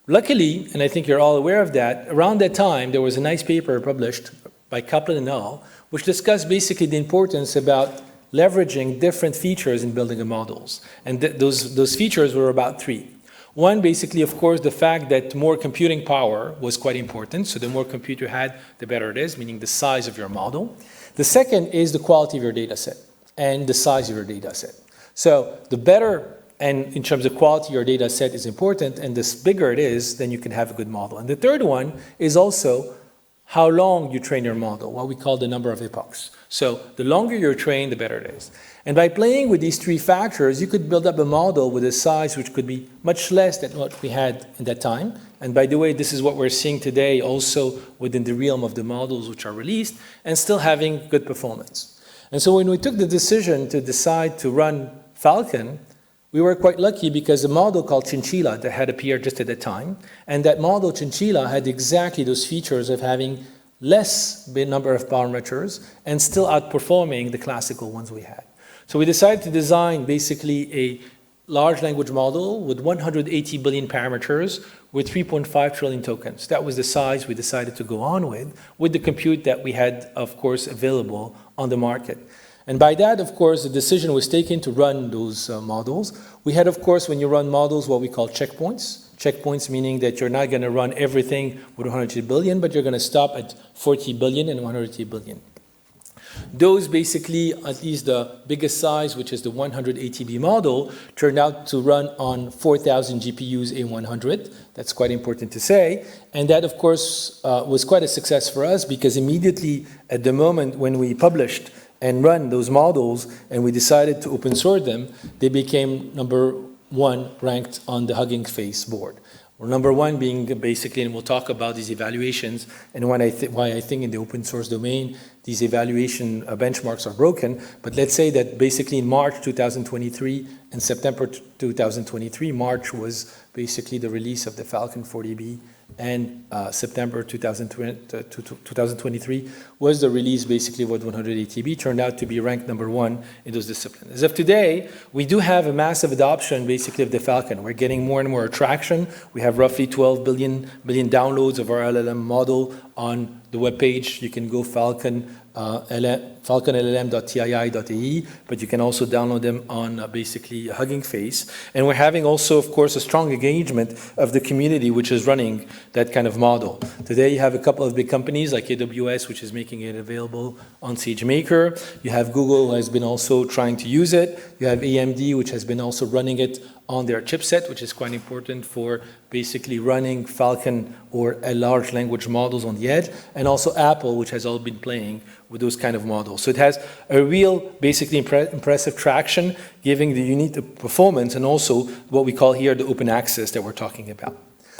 Luckily, and I think you're all aware of that, around that time there was a nice paper published by Kaplan and al., which discussed basically the importance about leveraging different features in building the models. And those features were about three. One, basically, of course, the fact that more computing power was quite important. So the more compute you had, the better it is, meaning the size of your model. The second is the quality of your data set and the size of your data set. So the better, and in terms of quality, your data set is important, and the bigger it is, then you can have a good model. And the third one is also how long you train your model, what we call the number of epochs. So the longer you're trained, the better it is. And by playing with these three factors, you could build up a model with a size which could be much less than what we had at that time. And by the way, this is what we're seeing today also within the realm of the models which are released and still having good performance. And so when we took the decision to decide to run Falcon, we were quite lucky because a model called Chinchilla that had appeared just at the time, and that model Chinchilla had exactly those features of having less number of parameters and still outperforming the classical ones we had. So we decided to design basically a large language model with 180 billion parameters with 3.5 trillion tokens. That was the size we decided to go on with the compute that we had, of course, available on the market. And by that, of course, the decision was taken to run those models. We had, of course, when you run models, what we call checkpoints. Checkpoints meaning that you're not going to run everything with 180 billion, but you're going to stop at 40 billion and 180 billion. Those basically, at least the biggest size, which is the 180B model, turned out to run on 4,000 GPUs A100. That's quite important to say. And that, of course, was quite a success for us because immediately at the moment when we published and run those models and we decided to open source them, they became #1 ranked on the Hugging Face board. Well, #1 being basically, and we'll talk about these evaluations and why I think in the open source domain, these evaluation benchmarks are broken. But let's say that basically in March 2023 and September 2023, March was basically the release of the Falcon 40B, and September 2023 was the release basically with 180B, turned out to be ranked #1 in those disciplines. As of today, we do have a massive adoption basically of the Falcon. We're getting more and more traction. We have roughly 12 billion downloads of our LLM model on the webpage. You can go falconllm.tii.ae, but you can also download them on basically Hugging Face. And we're having also, of course, a strong engagement of the community which is running that kind of model. Today you have a couple of big companies like AWS, which is making it available on SageMaker. You have Google, who has been also trying to use it. You have AMD, which has been also running it on their chipset, which is quite important for basically running Falcon or a large language models on the edge, and also Apple, which has all been playing with those kind of models. So it has a real, basically impressive traction, giving the unique performance and also what we call here the open access that we're talking about.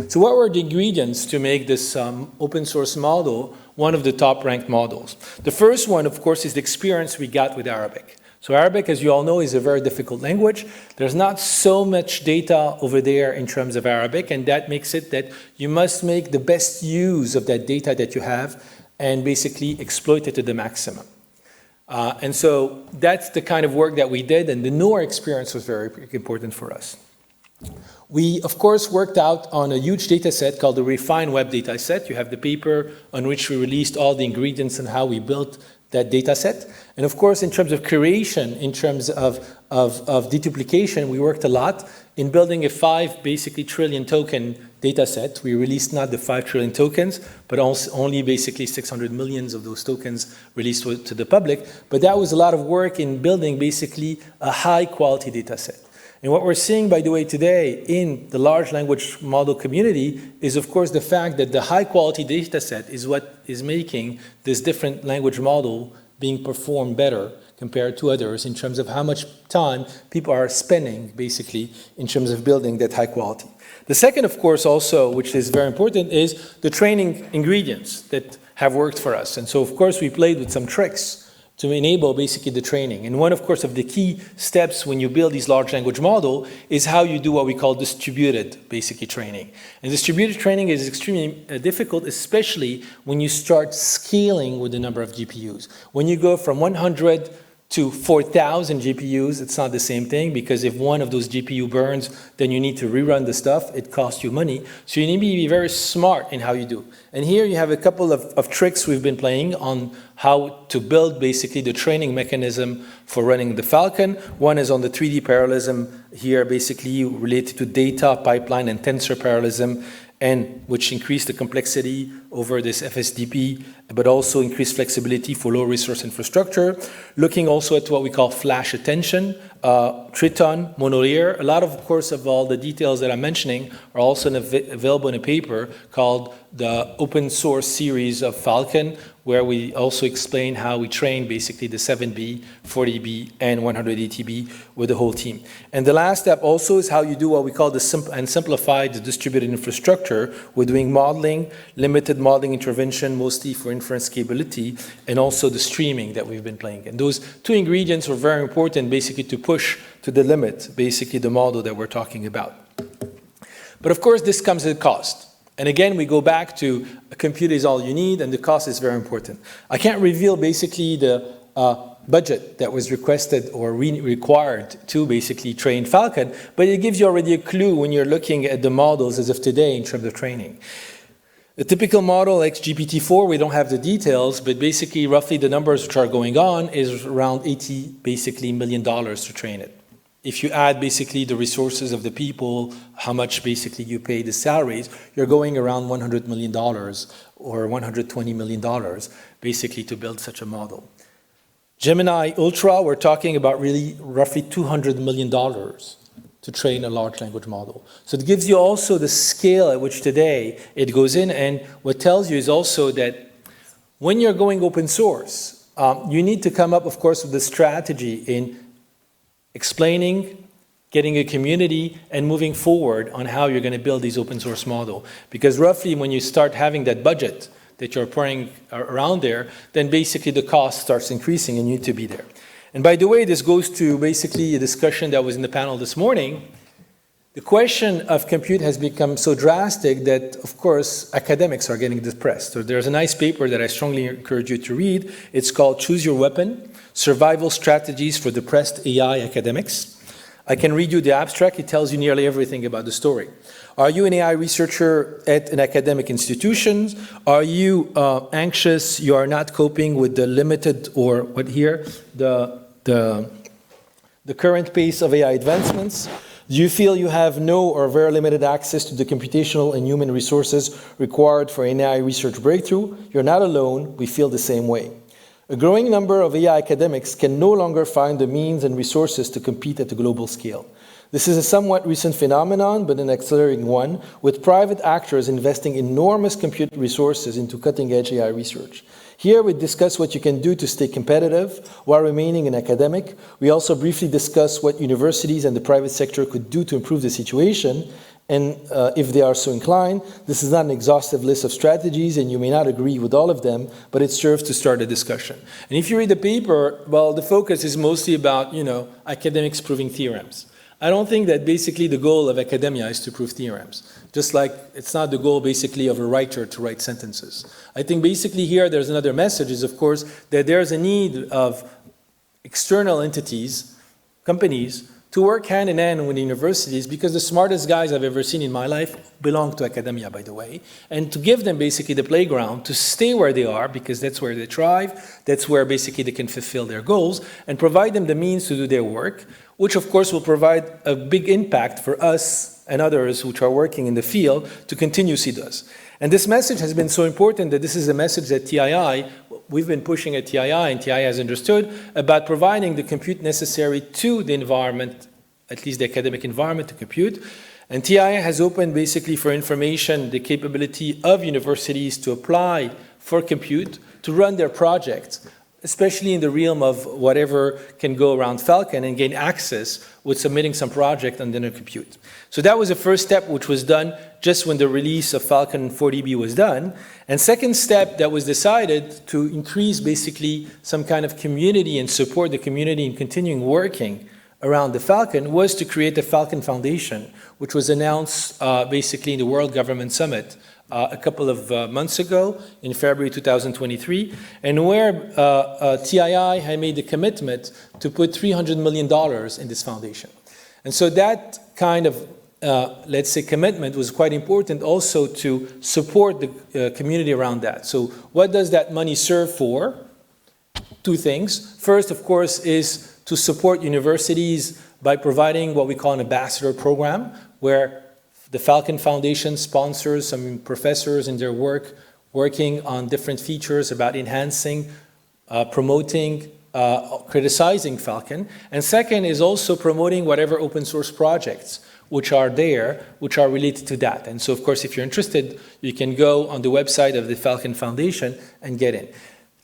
So what were the ingredients to make this open source model one of the top ranked models? The first one, of course, is the experience we got with Arabic. So Arabic, as you all know, is a very difficult language. There's not so much data over there in terms of Arabic, and that makes it that you must make the best use of that data that you have and basically exploit it to the maximum. And so that's the kind of work that we did, and the Noor experience was very important for us. We, of course, worked out on a huge data set called the Refined Web data set. You have the paper on which we released all the ingredients and how we built that data set. And of course, in terms of curation, in terms of deduplication, we worked a lot in building a 5 basically trillion token data set. We released not the 5 trillion tokens, but also only basically 600 millions of those tokens released to the public. But that was a lot of work in building basically a high quality data set. And what we're seeing, by the way, today in the large language model community is, of course, the fact that the high quality data set is what is making this different language model being performed better compared to others in terms of how much time people are spending, basically, in terms of building that high quality. The second, of course, also, which is very important, is the training ingredients that have worked for us. And so, of course, we played with some tricks to enable basically the training. And one, of course, of the key steps when you build these large language model is how you do what we call distributed basically training. And distributed training is extremely difficult, especially when you start scaling with the number of GPUs. When you go from 100 to 4,000 GPUs, it's not the same thing, because if one of those GPU burns, then you need to rerun the stuff. It costs you money. So you need to be very smart in how you do. And here you have a couple of tricks we've been playing on how to build basically the training mechanism for running the Falcon. One is on the 3D parallelism here, basically related to data pipeline and tensor parallelism, and which increase the complexity over this FSDP, but also increase flexibility for low resource infrastructure. Looking also at what we call flash attention, Triton, monolayer. A lot of course, of all the details that I'm mentioning are also available in a paper called the open source series of Falcon, where we also explain how we train basically the 7B, 40B, and 180B with the whole team. And the last step also is how you do what we call the simplified distributed infrastructure. We're doing modeling, limited modeling intervention, mostly for inference capability, and also the streaming that we've been playing. And those two ingredients are very important basically to push to the limit, basically the model that we're talking about. But of course, this comes at a cost. And again, we go back to a computer is all you need, and the cost is very important. I can't reveal basically the budget that was requested or required to basically train Falcon, but it gives you already a clue when you're looking at the models as of today in terms of training. The typical model, like GPT-4, we don't have the details, but basically roughly the numbers which are going on is around $80 million to train it. If you add basically the resources of the people, how much basically you pay the salaries, you're going around $100 million or $120 million basically to build such a model. Gemini Ultra, we're talking about really roughly $200 million to train a large language model. So it gives you also the scale at which today it goes in, and what tells you is also that when you're going open source, you need to come up, of course, with a strategy in explaining, getting a community, and moving forward on how you're going to build these open source model. Because roughly when you start having that budget that you're pouring around there, then basically the cost starts increasing and you need to be there. And by the way, this goes to basically a discussion that was in the panel this morning. The question of compute has become so drastic that, of course, academics are getting depressed. So there's a nice paper that I strongly encourage you to read. It's called Choose Your Weapon: Survival Strategies for Depressed AI Academics. I can read you the abstract. It tells you nearly everything about the story. Are you an AI researcher at an academic institution? Are you anxious? You are not coping with the limited, or what here, the current pace of AI advancements? Do you feel you have no or very limited access to the computational and human resources required for an AI research breakthrough? You're not alone. We feel the same way. A growing number of AI academics can no longer find the means and resources to compete at a global scale. This is a somewhat recent phenomenon, but an accelerating one, with private actors investing enormous compute resources into cutting-edge AI research. Here we discuss what you can do to stay competitive while remaining an academic. We also briefly discuss what universities and the private sector could do to improve the situation, and if they are so inclined. This is not an exhaustive list of strategies, and you may not agree with all of them, but it serves to start a discussion. And if you read the paper, well, the focus is mostly about, academics proving theorems. I don't think that basically the goal of academia is to prove theorems, just like it's not the goal basically of a writer to write sentences. I think basically here there's another message is, of course, that there's a need of external entities, companies, to work hand in hand with universities, because the smartest guys I've ever seen in my life belong to academia, by the way, and to give them basically the playground to stay where they are, because that's where they thrive, that's where basically they can fulfill their goals, and provide them the means to do their work, which of course will provide a big impact for us and others which are working in the field to continue see this. And this message has been so important that this is a message that TII, we've been pushing at TII, and TII has understood about providing the compute necessary to the environment, at least the academic environment to compute. And TII has opened basically for information the capability of universities to apply for compute, to run their projects especially in the realm of whatever can go around Falcon and gain access with submitting some project and then a compute. So that was the first step, which was done just when the release of Falcon 4DB was done. And second step that was decided to increase basically some kind of community and support the community in continuing working around the Falcon was to create the Falcon Foundation, which was announced basically in the World Government Summit a couple of months ago in February 2023, and where TII had made the commitment to put $300 million in this foundation. And so that kind of, let's say, commitment was quite important also to support the community around that. So what does that money serve for? Two things. First, of course, is to support universities by providing what we call an ambassador program, where the Falcon Foundation sponsors some professors in their work, working on different features about enhancing, promoting, criticizing Falcon. And second is also promoting whatever open source projects which are there, which are related to that. And so, of course, if you're interested, you can go on the website of the Falcon Foundation and get in.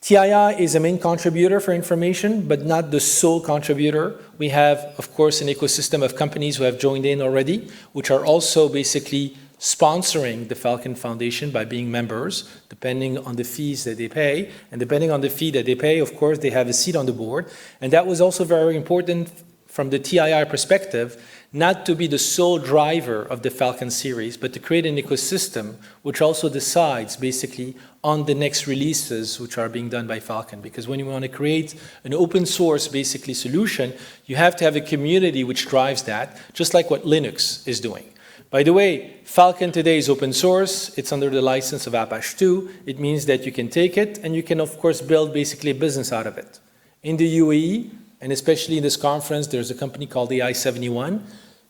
TII is a main contributor for information, but not the sole contributor. We have, of course, an ecosystem of companies who have joined in already, which are also basically sponsoring the Falcon Foundation by being members, depending on the fees that they pay. And depending on the fee that they pay, of course, they have a seat on the board. And that was also very important from the TII perspective, not to be the sole driver of the Falcon series, but to create an ecosystem which also decides basically on the next releases which are being done by Falcon. Because when you want to create an open source basically solution, you have to have a community which drives that, just like what Linux is doing. By the way, Falcon today is open source. It's under the license of Apache 2. It means that you can take it and you can, of course, build basically a business out of it. In the UAE, and especially in this conference, there's a company called AI71.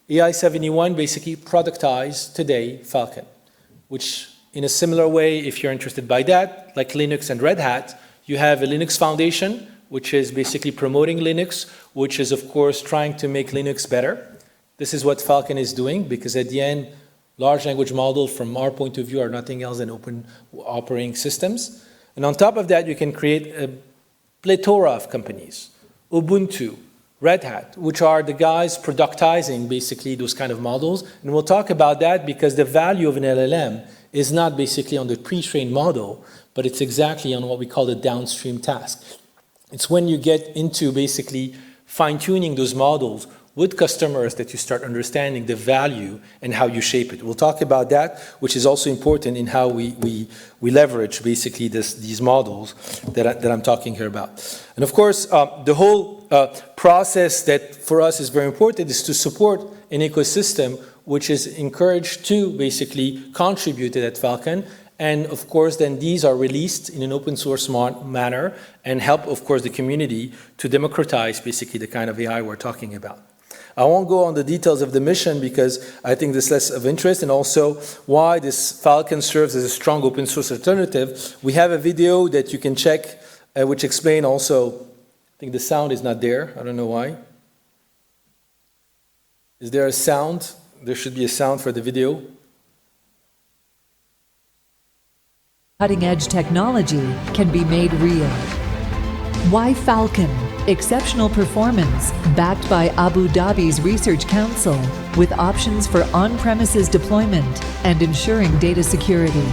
AI71 basically productized today Falcon, which in a similar way, if you're interested by that, like Linux and Red Hat, you have a Linux Foundation, which is basically promoting Linux, which is, of course, trying to make Linux better. This is what Falcon is doing, because at the end, large language models, from our point of view, are nothing else than open operating systems. And on top of that, you can create a plethora of companies. Ubuntu, Red Hat, which are the guys productizing basically those kind of models. And we'll talk about that because the value of an LLM is not basically on the pre-trained model, but it's exactly on what we call the downstream task. It's when you get into basically fine-tuning those models with customers that you start understanding the value and how you shape it. We'll talk about that, which is also important in how we leverage basically these models that I'm talking here about. And of course, the whole process that for us is very important is to support an ecosystem which is encouraged to basically contribute to that Falcon. And of course, then these are released in an open source manner and help, of course, the community to democratize basically the kind of AI we're talking about. I won't go on the details of the mission because I think this is less of interest, and also why this Falcon serves as a strong open source alternative. We have a video that you can check which explain also, I think the sound is not there, I don't know why. Is there a sound? There should be a sound for the video. Cutting-edge technology can be made real. Why Falcon? Exceptional performance, backed by Abu Dhabi's Research Council, with options for on-premises deployment and ensuring data security.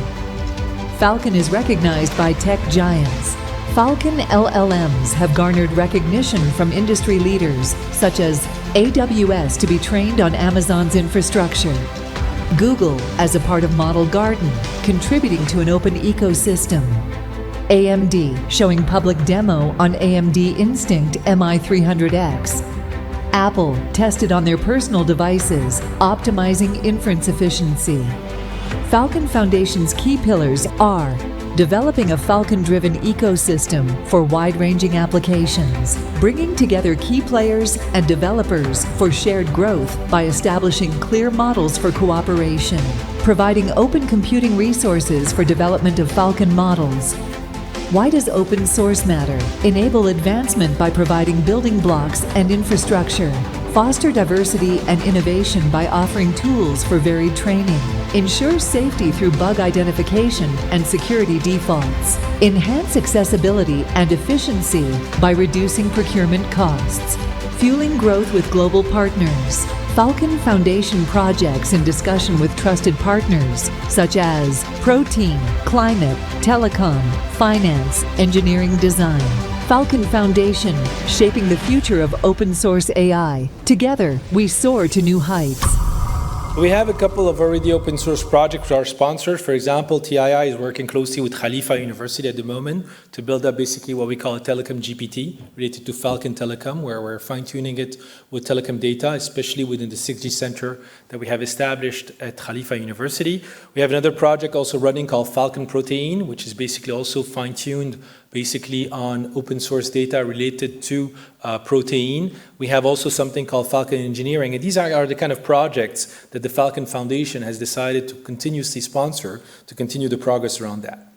Falcon is recognized by tech giants. Falcon LLMs have garnered recognition from industry leaders, such as AWS to be trained on Amazon's infrastructure, Google as a part of Model Garden, contributing to an open ecosystem, AMD showing public demo on AMD Instinct MI300X, Apple tested on their personal devices, optimizing inference efficiency. Falcon Foundation's key pillars are developing a Falcon-driven ecosystem for wide-ranging applications, bringing together key players and developers for shared growth by establishing clear models for cooperation, providing open computing resources for development of Falcon models. Why does open source matter? Enable advancement by providing building blocks and infrastructure, foster diversity and innovation by offering tools for varied training, ensure safety through bug identification and security defaults, enhance accessibility and efficiency by reducing procurement costs, fueling growth with global partners. Falcon Foundation projects in discussion with trusted partners such as Protein, Climate, Telecom, Finance, Engineering Design. Falcon Foundation, shaping the future of open source AI. Together, we soar to new heights. We have a couple of already open source projects that are sponsored. For example, TII is working closely with Khalifa University at the moment to build up basically what we call a Telecom GPT related to Falcon Telecom, where we're fine-tuning it with telecom data, especially within the 6G center that we have established at Khalifa University. We have another project also running called Falcon Protein, which is basically also fine-tuned basically on open source data related to protein. We have also something called Falcon Engineering, and these are the kind of projects that the Falcon Foundation has decided to continuously sponsor to continue the progress around that.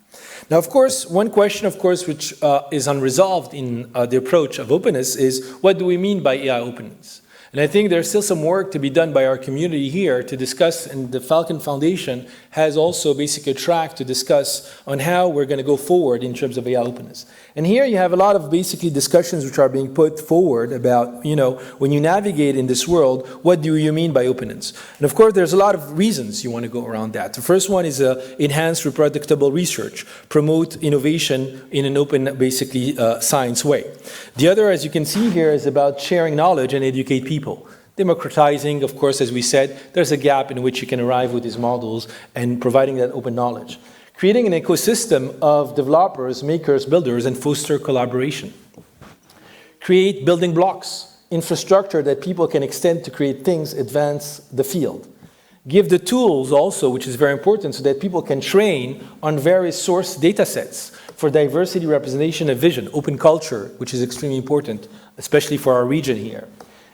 Now, of course, one question, of course, which is unresolved in the approach of openness is, what do we mean by AI openness? And I think there's still some work to be done by our community here to discuss, and the Falcon Foundation has also basically a track to discuss on how we're going to go forward in terms of AI openness. And here you have a lot of basically discussions which are being put forward about, when you navigate in this world, what do you mean by openness? And of course, there's a lot of reasons you want to go around that. The first one is enhance reproducible research, promote innovation in an open, basically, science way. The other, as you can see here, is about sharing knowledge and educate people. Democratizing, of course, as we said, there's a gap in which you can arrive with these models and providing that open knowledge. Creating an ecosystem of developers, makers, builders, and foster collaboration. Create building blocks, infrastructure that people can extend to create things, advance the field. Give the tools also, which is very important, so that people can train on various source data sets for diversity, representation, and vision. Open culture, which is extremely important, especially for our region here.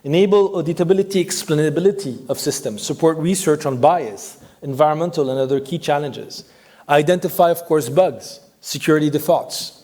Enable auditability, explainability of systems. Support research on bias, environmental, and other key challenges. Identify, of course, bugs, security defaults.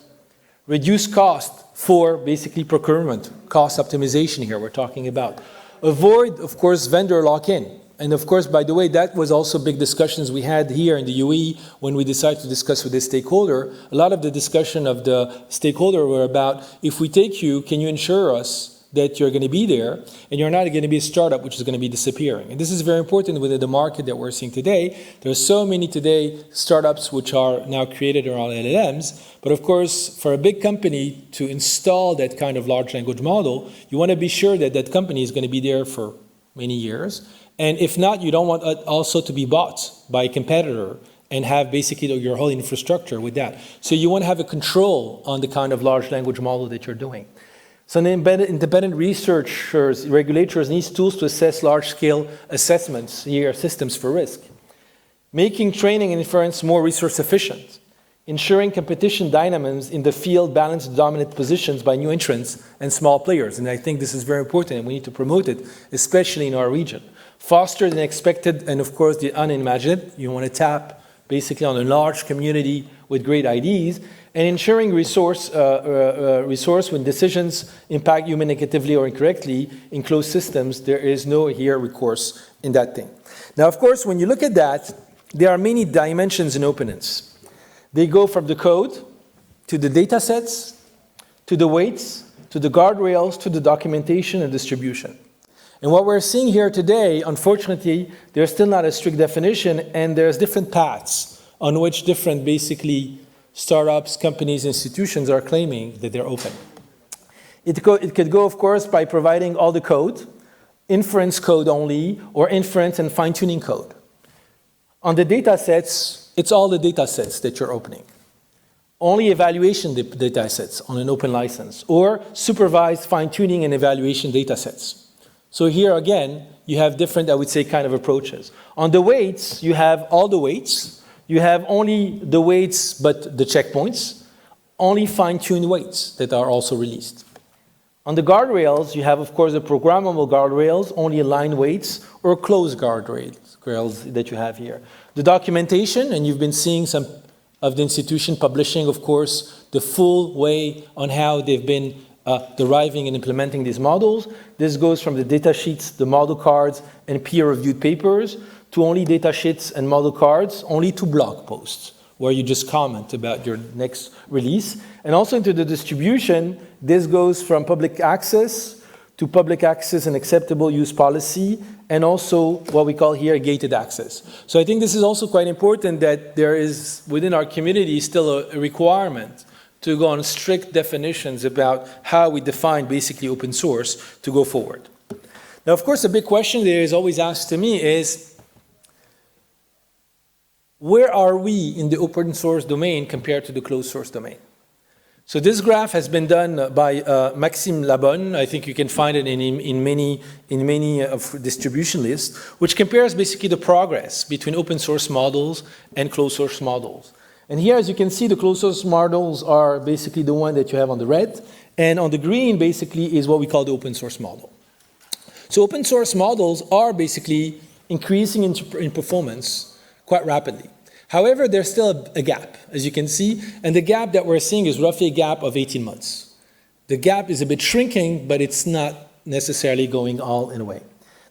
Reduce cost for basically procurement, cost optimization here we're talking about. Avoid, of course, vendor lock-in. And of course, by the way, that was also big discussions we had here in the UAE when we decided to discuss with the stakeholder. A lot of the discussion of the stakeholder were about, if we take you, can you ensure us that you're going to be there, and you're not going to be a startup which is going to be disappearing. And this is very important within the market that we're seeing today. There are so many today startups which are now created around LLMs, but of course, for a big company to install that kind of large language model, you want to be sure that that company is going to be there for many years. And if not, you don't want it also to be bought by a competitor and have basically your whole infrastructure with that. So you want to have a control on the kind of large language model that you're doing. So independent researchers, regulators need tools to assess large-scale assessments, here systems for risk. Making training and inference more resource efficient. Ensuring competition dynamism in the field balance dominant positions by new entrants and small players. And I think this is very important and we need to promote it, especially in our region. Foster the unexpected and of course the unimagined. You want to tap basically on a large community with great ideas. And ensuring resource when decisions impact human negatively or incorrectly in closed systems, there is no here recourse in that thing. Now, of course, when you look at that, there are many dimensions in openness. They go from the code to the data sets, to the weights, to the guardrails, to the documentation and distribution. And what we're seeing here today, unfortunately, there's still not a strict definition, and there's different paths on which different basically startups, companies, institutions are claiming that they're open. It could go, of course, by providing all the code, inference code only, or inference and fine-tuning code. On the data sets, it's all the data sets that you're opening. Only evaluation data sets on an open license, or supervised fine-tuning and evaluation data sets. So here again, you have different, I would say, kind of approaches. On the weights, you have all the weights. You have only the weights, but the checkpoints, only fine-tuned weights that are also released. On the guardrails, you have, of course, the programmable guardrails, only aligned weights, or closed guardrails that you have here. The documentation, and you've been seeing some of the institution publishing, of course, the full way on how they've been deriving and implementing these models. This goes from the data sheets, the model cards, and peer-reviewed papers, to only data sheets and model cards, only to blog posts, where you just comment about your next release. And also into the distribution, this goes from public access to public access and acceptable use policy, and also what we call here gated access. So I think this is also quite important that there is, within our community, still a requirement to go on strict definitions about how we define basically open source to go forward. Now, of course, a big question that is always asked to me is, where are we in the open source domain compared to the closed source domain? So this graph has been done by Maxime Labonne. I think you can find it in many distribution lists, which compares basically the progress between open source models and closed source models. And here, as you can see, the closed source models are basically the one that you have on the red, and on the green basically is what we call the open source model. So open source models are basically increasing in performance quite rapidly. However, there's still a gap, as you can see, and the gap that we're seeing is roughly a gap of 18 months. The gap is a bit shrinking, but it's not necessarily going all in a way.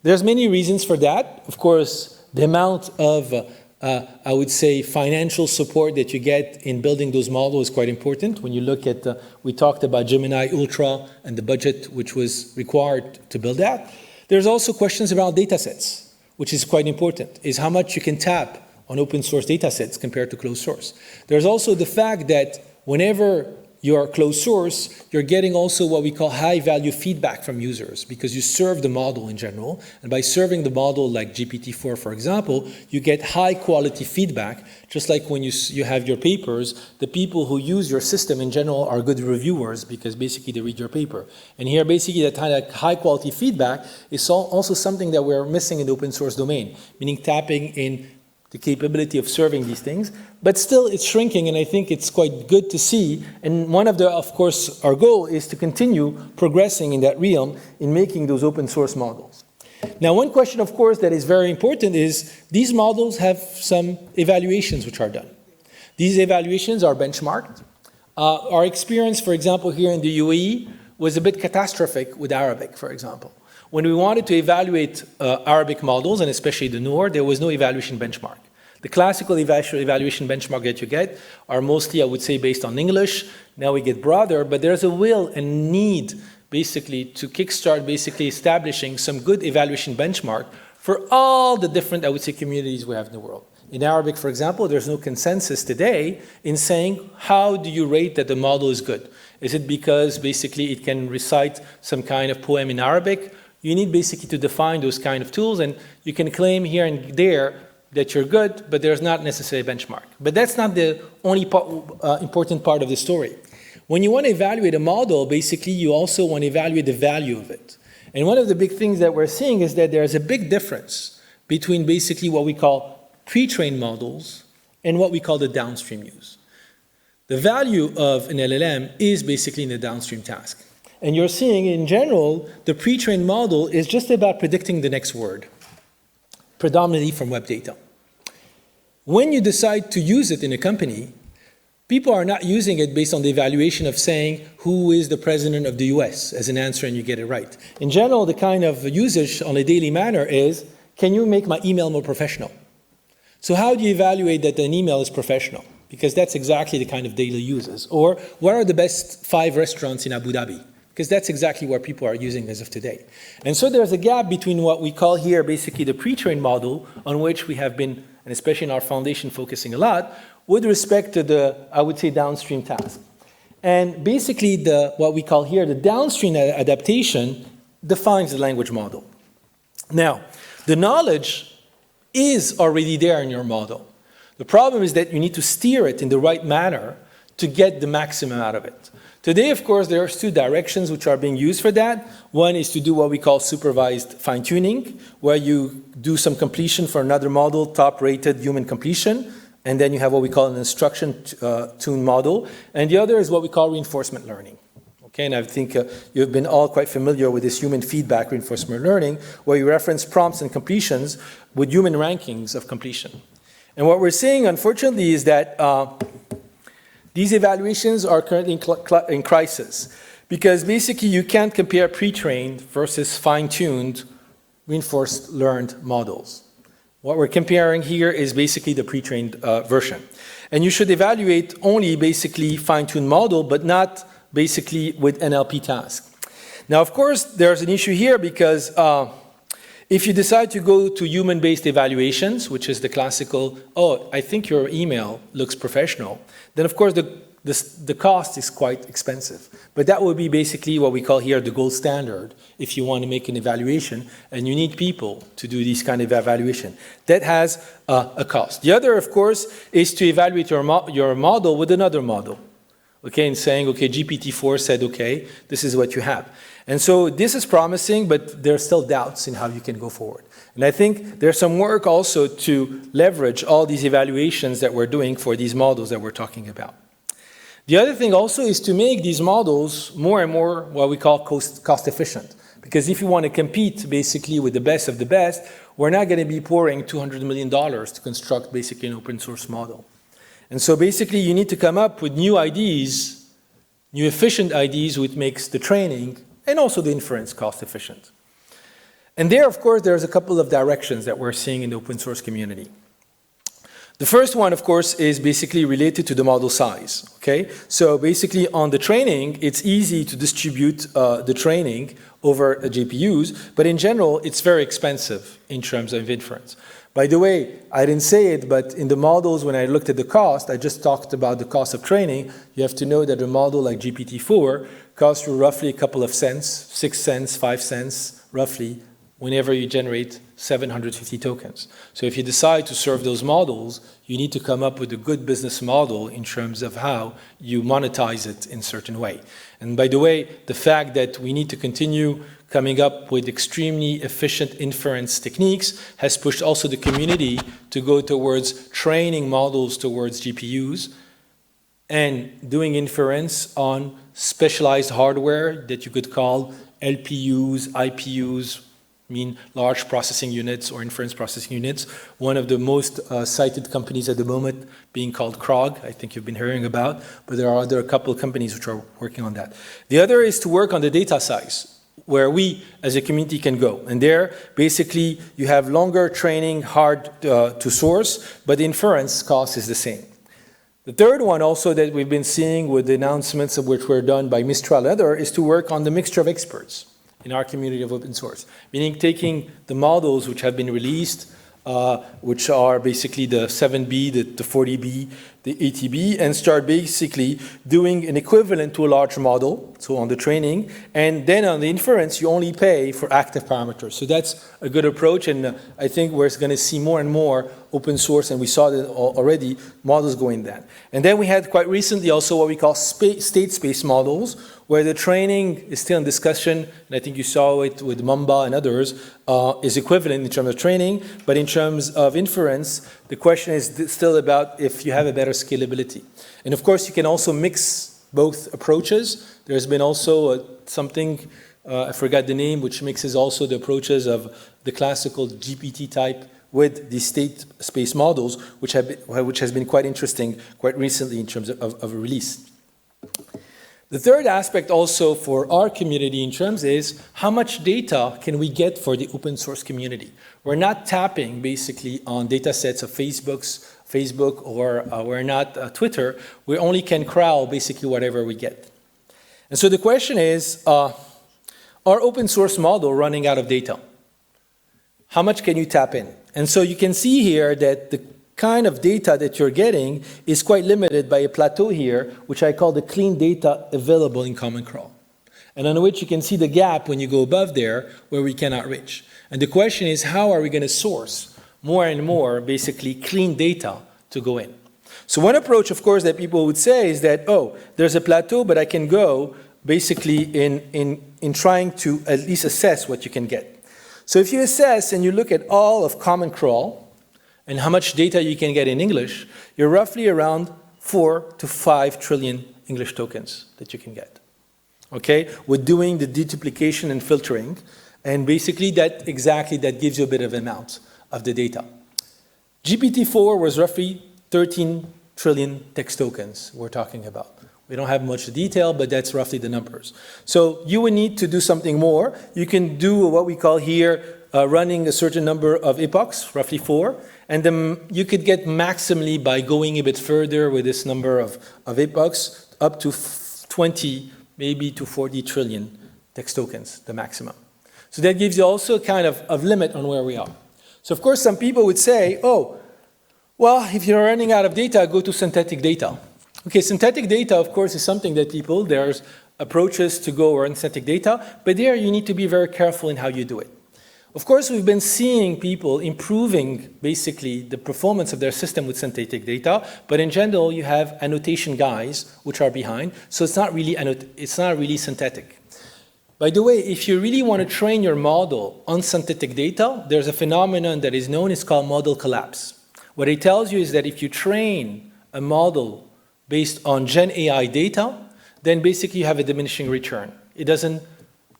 There's many reasons for that. Of course, the amount of, I would say, financial support that you get in building those models is quite important. When you look at, we talked about Gemini Ultra and the budget which was required to build that. There's also questions around data sets, which is quite important, is how much you can tap on open source data sets compared to closed source. There's also the fact that whenever you're closed source, you're getting also what we call high value feedback from users because you serve the model in general. And by serving the model like GPT-4, for example, you get high quality feedback, just like when you have your papers, the people who use your system in general are good reviewers because basically they read your paper. And here basically that kind of high quality feedback is also something that we're missing in the open source domain, meaning tapping in the capability of serving these things, but still it's shrinking, and I think it's quite good to see. And one of of course, our goal is to continue progressing in that realm in making those open source models. Now, one question, of course, that is very important is these models have some evaluations which are done. These evaluations are benchmarked. Our experience, for example, here in the UAE was a bit catastrophic with Arabic, for example. When we wanted to evaluate Arabic models, and especially the newer, there was no evaluation benchmark. The classical evaluation benchmark that you get are mostly, I would say, based on English. Now we get broader, but there's a will and need, basically, to kickstart basically establishing some good evaluation benchmark for all the different, I would say, communities we have in the world. In Arabic, for example, there's no consensus today in saying, how do you rate that the model is good? Is it because, basically, it can recite some kind of poem in Arabic? You need basically to define those kind of tools, and you can claim here and there that you're good, but there's not necessarily a benchmark. But that's not the only important part of the story. When you want to evaluate a model, basically you also want to evaluate the value of it. And one of the big things that we're seeing is that there's a big difference between basically what we call pre-trained models and what we call the downstream use. The value of an LLM is basically in the downstream task. And you're seeing, in general, the pre-trained model is just about predicting the next word, predominantly from web data. When you decide to use it in a company, people are not using it based on the evaluation of saying, who is the president of the US as an answer and you get it right. In general, the kind of usage on a daily manner is, can you make my email more professional? So how do you evaluate that an email is professional? Because that's exactly the kind of daily uses. Or what are the best 5 restaurants in Abu Dhabi? Because that's exactly what people are using as of today. And so there's a gap between what we call here basically the pre-trained model, on which we have been, and especially in our foundation, focusing a lot, with respect to the, I would say, downstream task. And basically what we call here the downstream adaptation defines the language model. Now, the knowledge is already there in your model. The problem is that you need to steer it in the right manner to get the maximum out of it. Today, of course, there are 2 directions which are being used for that. One is to do what we call supervised fine-tuning, where you do some completion for another model, top-rated human completion, and then you have what we call an instruction-tuned model. And the other is what we call reinforcement learning. Okay, and I think you've been all quite familiar with this human feedback reinforcement learning, where you reference prompts and completions with human rankings of completion. And what we're seeing, unfortunately, is that these evaluations are currently in crisis because basically you can't compare pre-trained versus fine-tuned reinforced learned models. What we're comparing here is basically the pre-trained version. And you should evaluate only basically fine-tuned model, but not basically with NLP task. Now, of course, there's an issue here because if you decide to go to human-based evaluations, which is the classical, oh, I think your email looks professional, then of course the cost is quite expensive. But that would be basically what we call here the gold standard if you want to make an evaluation and you need people to do this kind of evaluation. That has a cost. The other, of course, is to evaluate your model with another model. Okay, and saying, okay, GPT-4 said, okay, this is what you have. And so this is promising, but there are still doubts in how you can go forward. And I think there's some work also to leverage all these evaluations that we're doing for these models that we're talking about. The other thing also is to make these models more and more what we call cost efficient. Because if you want to compete basically with the best of the best, we're not going to be pouring $200 million to construct basically an open source model. And so basically you need to come up with new ideas, new efficient ideas, which makes the training and also the inference cost efficient. And there, of course, there's a couple of directions that we're seeing in the open source community. The first one, of course, is basically related to the model size, okay? So basically on the training, it's easy to distribute the training over GPUs, but in general, it's very expensive in terms of inference. By the way, I didn't say it, but in the models, when I looked at the cost, I just talked about the cost of training. You have to know that a model like GPT-4 costs you roughly a couple of cents, 6 cents, 5 cents, roughly, whenever you generate 750 tokens. So if you decide to serve those models, you need to come up with a good business model in terms of how you monetize it in a certain way. And by the way, the fact that we need to continue coming up with extremely efficient inference techniques has pushed also the community to go towards training models towards GPUs and doing inference on specialized hardware that you could call LPUs, IPUs, mean large processing units or inference processing units. One of the most cited companies at the moment being called Krog, I think you've been hearing about, but there are a couple of companies which are working on that. The other is to work on the data size, where we as a community can go. And there, basically, you have longer training, hard to source, but the inference cost is the same. The third one also that we've been seeing with the announcements of which were done by Mistral and other is to work on the mixture of experts in our community of open source, meaning taking the models which have been released, which are basically the 7B, the 40B, the 80B, and start basically doing an equivalent to a large model, so on the training, and then on the inference, you only pay for active parameters. So that's a good approach, and I think we're going to see more and more open source, and we saw that already, models going that. And then we had quite recently also what we call state space models, where the training is still in discussion, and I think you saw it with Mamba and others, is equivalent in terms of training, but in terms of inference, the question is still about if you have a better scalability. And of course, you can also mix both approaches. There's been also something, I forgot the name, which mixes also the approaches of the classical GPT type with the state space models, which has been quite interesting quite recently in terms of a release. The third aspect also for our community in terms is how much data can we get for the open source community? We're not tapping basically on data sets of Facebook or we're not Twitter. We only can crawl basically whatever we get. And so the question is, our open source model running out of data? How much can you tap in? And so you can see here that the kind of data that you're getting is quite limited by a plateau here, which I call the clean data available in Common Crawl, and on which you can see the gap when you go above there where we cannot reach. And the question is, how are we going to source more and more basically clean data to go in? So one approach, of course, that people would say is that, oh, there's a plateau, but I can go basically in trying to at least assess what you can get. So if you assess and you look at all of Common Crawl, and how much data you can get in English, you're roughly around 4 to 5 trillion English tokens that you can get. Okay, with doing the deduplication and filtering, and basically that gives you a bit of amount of the data. GPT-4 was roughly 13 trillion text tokens we're talking about. We don't have much detail, but that's roughly the numbers. So you would need to do something more. You can do what we call here running a certain number of epochs, roughly 4, and then you could get maximally by going a bit further with this number of epochs up to 20, maybe to 40 trillion text tokens, the maximum. So that gives you also kind of limit on where we are. So of course some people would say, oh, well, if you're running out of data, go to synthetic data. Okay, synthetic data, of course, is something that there's approaches to go run synthetic data, but there you need to be very careful in how you do it. Of course, we've been seeing people improving basically the performance of their system with synthetic data, but in general, you have annotation guys which are behind, so it's not really synthetic. By the way, if you really want to train your model on synthetic data, there's a phenomenon that is known, it's called model collapse. What it tells you is that if you train a model based on Gen AI data, then basically you have a diminishing return. It doesn't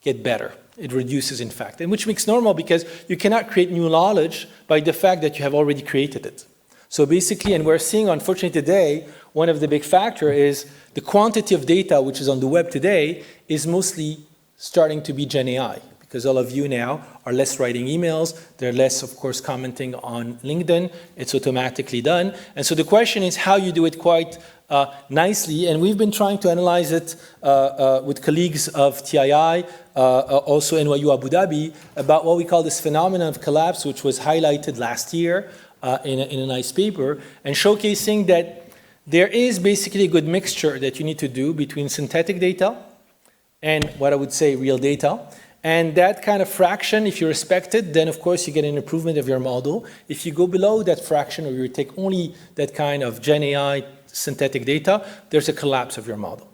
get better. It reduces, in fact, and which makes normal because you cannot create new knowledge by the fact that you have already created it. So basically, and we're seeing, unfortunately today, one of the big factors is the quantity of data which is on the web today is mostly starting to be Gen AI, because all of you now are less writing emails, they're less, of course, commenting on LinkedIn, it's automatically done. And so the question is how you do it quite nicely, and we've been trying to analyze it with colleagues of TII, also NYU Abu Dhabi, about what we call this phenomenon of collapse, which was highlighted last year in a nice paper, and showcasing that there is basically a good mixture that you need to do between synthetic data and what I would say real data. And that kind of fraction, if you respect it, then of course you get an improvement of your model. If you go below that fraction or you take only that kind of Gen AI synthetic data, there's a collapse of your model.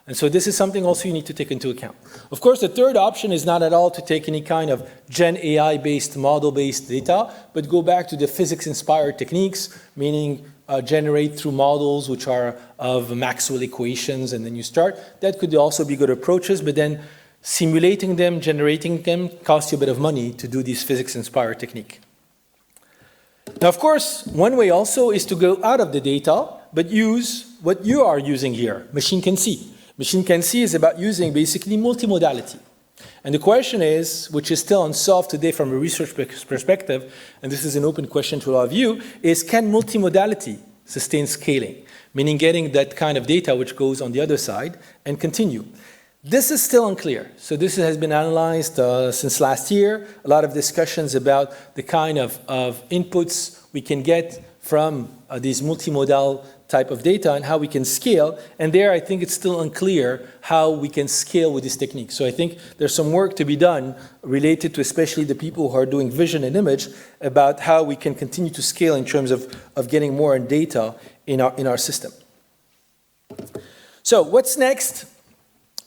And so this is something also you need to take into account. Of course, the third option is not at all to take any kind of Gen AI-based, model-based data, but go back to the physics-inspired techniques, meaning generate through models which are of Maxwell equations, and then you start. That could also be good approaches, but then simulating them, generating them, costs you a bit of money to do this physics-inspired technique. Now, of course, one way also is to go out of the data, but use what you are using here, machine can see. Machine can see is about using basically multimodality. And the question is, which is still unsolved today from a research perspective, and this is an open question to all of you, is can multimodality sustain scaling? Meaning getting that kind of data which goes on the other side and continue. This is still unclear. So this has been analyzed since last year. A lot of discussions about the kind of inputs we can get from these multimodal type of data and how we can scale. And there, I think it's still unclear how we can scale with this technique. So I think there's some work to be done related to especially the people who are doing vision and image about how we can continue to scale in terms of getting more data in our system. So what's next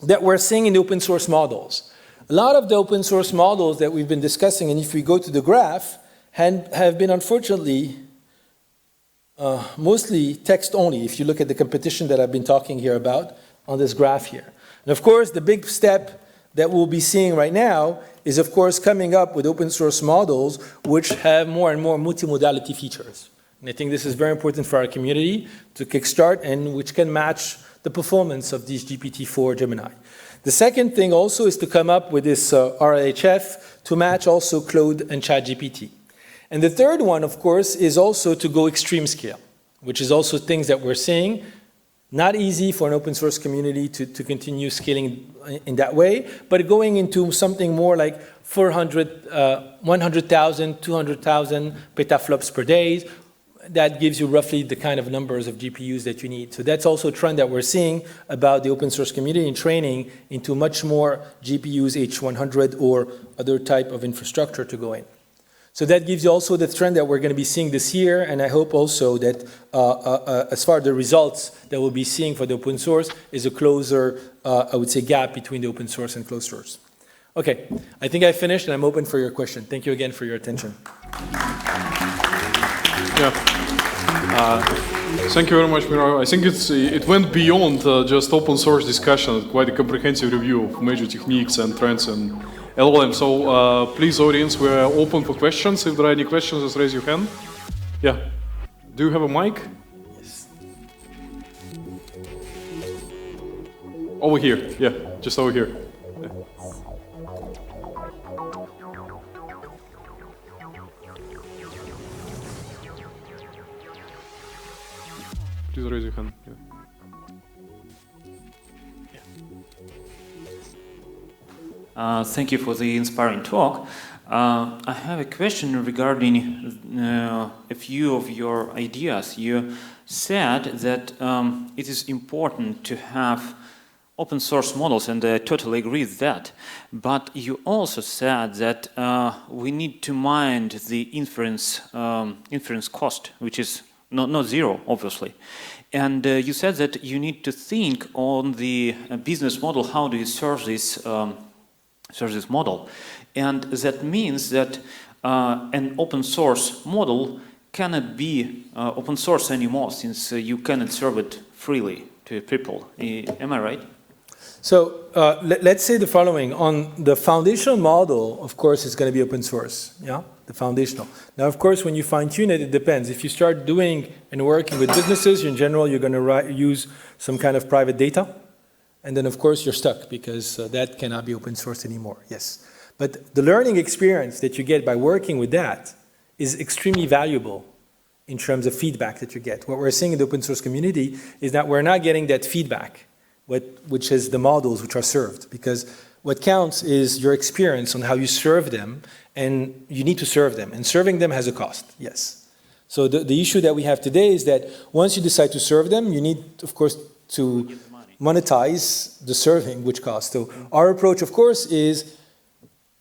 that we're seeing in the open source models? A lot of the open source models that we've been discussing, and if we go to the graph, have been unfortunately mostly text only, if you look at the competition that I've been talking here about on this graph here. And of course, the big step that we'll be seeing right now is, of course, coming up with open source models which have more and more multimodality features. And I think this is very important for our community to kickstart and which can match the performance of these GPT-4 Gemini. The second thing also is to come up with this RLHF to match also Claude and ChatGPT. And the third one, of course, is also to go extreme scale, which is also things that we're seeing. Not easy for an open source community to continue scaling in that way, but going into something more like 100,000, 200,000 petaflops per day. That gives you roughly the kind of numbers of GPUs that you need. So that's also a trend that we're seeing about the open source community and training into much more GPUs, H100 or other type of infrastructure to go in. So that gives you also the trend that we're going to be seeing this year, and I hope also that as far as the results that we'll be seeing for the open source is a closer, I would say, gap between the open source and closed source. Okay, I think I finished and I'm open for your question. Thank you again for your attention. Yeah. Thank you very much, Miro. I think it went beyond just open source discussion, quite a comprehensive review of major techniques and trends and LLM. So please, audience, we're open for questions. If there are any questions, just raise your hand. Yeah. Do you have a mic? Yes. Over here. Yeah, just over here. Yeah. please raise your hand. Yeah. Thank you for the inspiring talk. I have a question regarding a few of your ideas. You said that it is important to have open source models, and I totally agree with that. But you also said that we need to mind the inference cost, which is not zero, obviously. And you said that you need to think on the business model. How do you serve this model? And that means that an open source model cannot be open source anymore, since you cannot serve it freely to people. Am I right? So let's say the following. On the foundational model, of course, it's going to be open source, yeah? The foundational. Now, of course, when you fine-tune it, it depends. If you start doing and working with businesses, in general, you're going to use some kind of private data. And then, of course, you're stuck, because that cannot be open source anymore, yes. But the learning experience that you get by working with that is extremely valuable in terms of feedback that you get. What we're seeing in the open source community is that we're not getting that feedback, which is the models which are served, because what counts is your experience on how you serve them, and you need to serve them, and serving them has a cost, yes. So the issue that we have today is that once you decide to serve them, you need, of course, to monetize the serving, which costs. So our approach, of course, is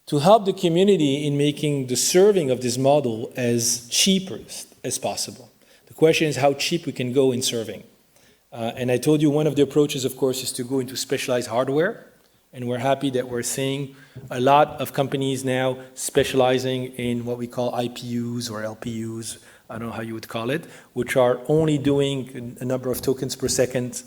to help the community in making the serving of this model as cheap as possible. The question is how cheap we can go in serving. And I told you one of the approaches, of course, is to go into specialized hardware. And we're happy that we're seeing a lot of companies now specializing in what we call IPUs or LPUs, I don't know how you would call it, which are only doing a number of tokens per second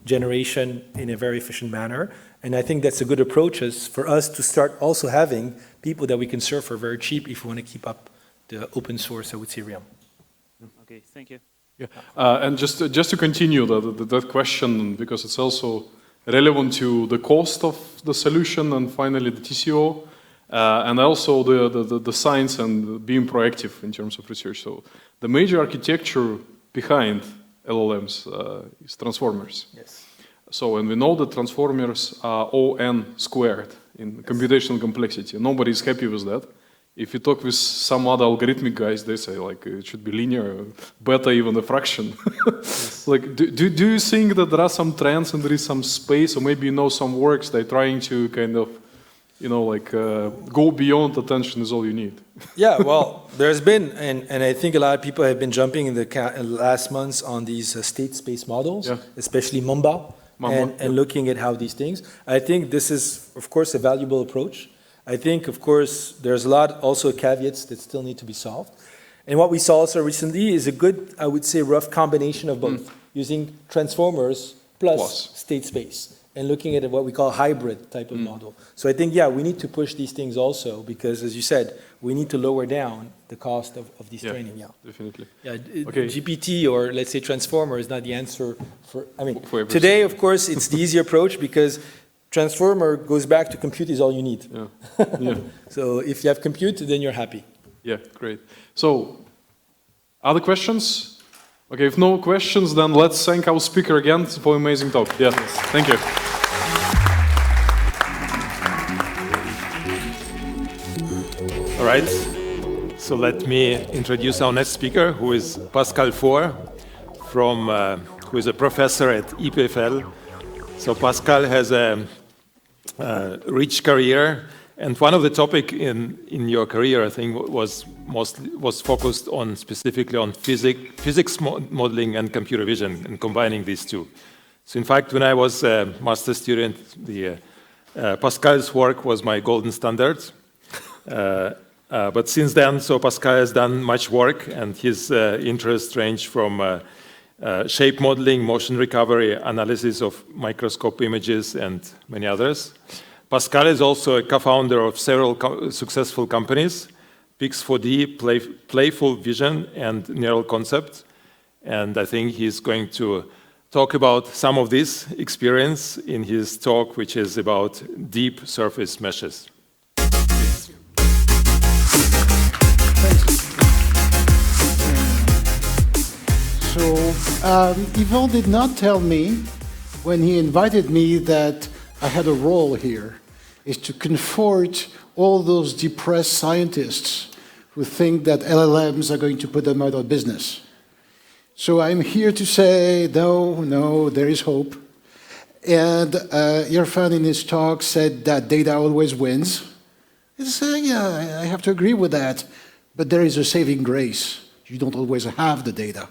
generation in a very efficient manner. And I think that's a good approach for us to start also having people that we can serve for very cheap if we want to keep up the open source, I would say, realm. Okay, thank you. Yeah, and just to continue that question, because it's also relevant to the cost of the solution and finally the TCO, and also the science and being proactive in terms of research. So the major architecture behind LLMs is transformers. Yes. So, and we know that transformers are O(n) squared in computational complexity. Nobody is happy with that. If you talk with some other algorithmic guys, they say like it should be linear, beta even a fraction. Yes. Like, do you think that there are some trends and there is some space, or maybe you know some works they're trying to kind of, you know, like go beyond attention is all you need? Yeah, well, there's been, and I think a lot of people have been jumping in the last months on these state space models, yeah. Especially Mamba, and looking at how these things. I think this is, of course, a valuable approach. I think, of course, there's a lot also caveats that still need to be solved. And what we saw also recently is a good, I would say, rough combination of both, using transformers plus state space, and looking at what we call hybrid type of model. So I think, yeah, we need to push these things also, because, as you said, we need to lower down the cost of these training. Yeah, definitely. Yeah, okay. GPT or, let's say, transformer is not the answer for, I mean, for today, of course, it's the easy approach, because transformer goes back to compute is all you need. Yeah. Yeah. So if you have compute, then you're happy. Yeah, great. So, other questions? Okay, if no questions, then let's thank our speaker again for an amazing talk. Yeah, yes. Thank you. All right. So let me introduce our next speaker, who is Pascal Faure, who is a professor at EPFL. So Pascal has a rich career, and one of the topics in your career, I think, was focused on specifically on physics modeling and computer vision, and combining these two. So in fact, when I was a master's student, Pascal's work was my golden standard. But since then, so Pascal has done much work, and his interests range from shape modeling, motion recovery, analysis of microscope images, and many others. Pascal is also a co-founder of several successful companies, Pix4D, Playful Vision, and Neural Concept. And I think he's going to talk about some of this experience in his talk, which is about deep surface meshes. Yvon did not tell me when he invited me that I had a role here, is to comfort all those depressed scientists who think that LLMs are going to put them out of business. So I'm here to say, no, there is hope. And Irfan in his talk said that data always wins. Yeah, I have to agree with that. But there is a saving grace. You don't always have the data.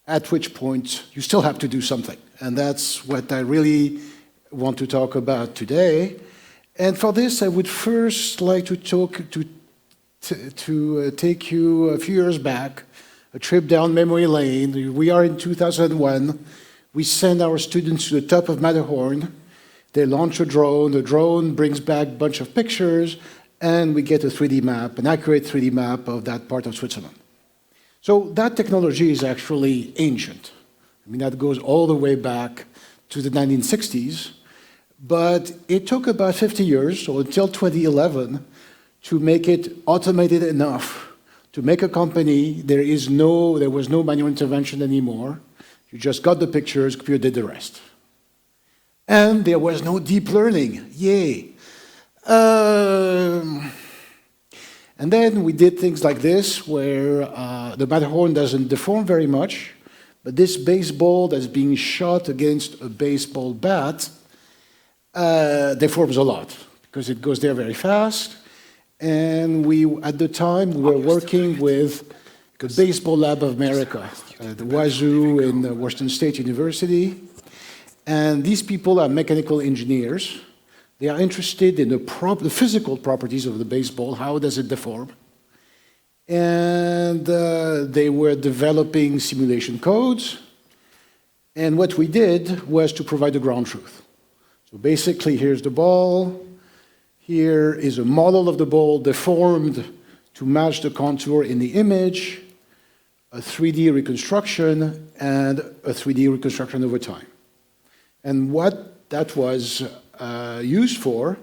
At which point, you still have to do something. And that's what I really want to talk about today. And for this, I would first like to take you a few years back, a trip down memory lane. We are in 2001. We send our students to the top of Matterhorn. They launch a drone. The drone brings back a bunch of pictures, and we get a 3D map, an accurate 3D map of that part of Switzerland. So that technology is actually ancient. I mean, that goes all the way back to the 1960s. But it took about 50 years, so until 2011, to make it automated enough to make a company. There was no manual intervention anymore. You just got the pictures, computer did the rest. And there was no deep learning. Yay. And then we did things like this, where the Matterhorn doesn't deform very much, but this baseball that's being shot against a baseball bat deforms a lot, because it goes there very fast. And at the time, we were working with the Baseball Lab of America, the Wazoo in Washington State University. And these people are mechanical engineers. They are interested in the physical properties of the baseball. How does it deform? And they were developing simulation codes. And what we did was to provide the ground truth. So basically, here's the ball. Here is a model of the ball deformed to match the contour in the image, a 3D reconstruction, and a 3D reconstruction over time. And what that was used for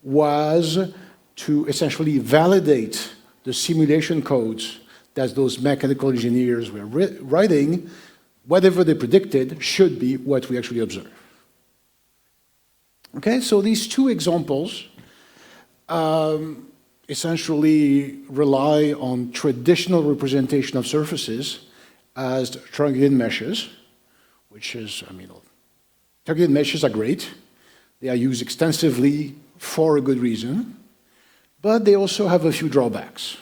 was to essentially validate the simulation codes that those mechanical engineers were writing. Whatever they predicted should be what we actually observe. Okay, so these two examples essentially rely on traditional representation of surfaces as truncated meshes, which is, truncated meshes are great. They are used extensively for a good reason, but they also have a few drawbacks.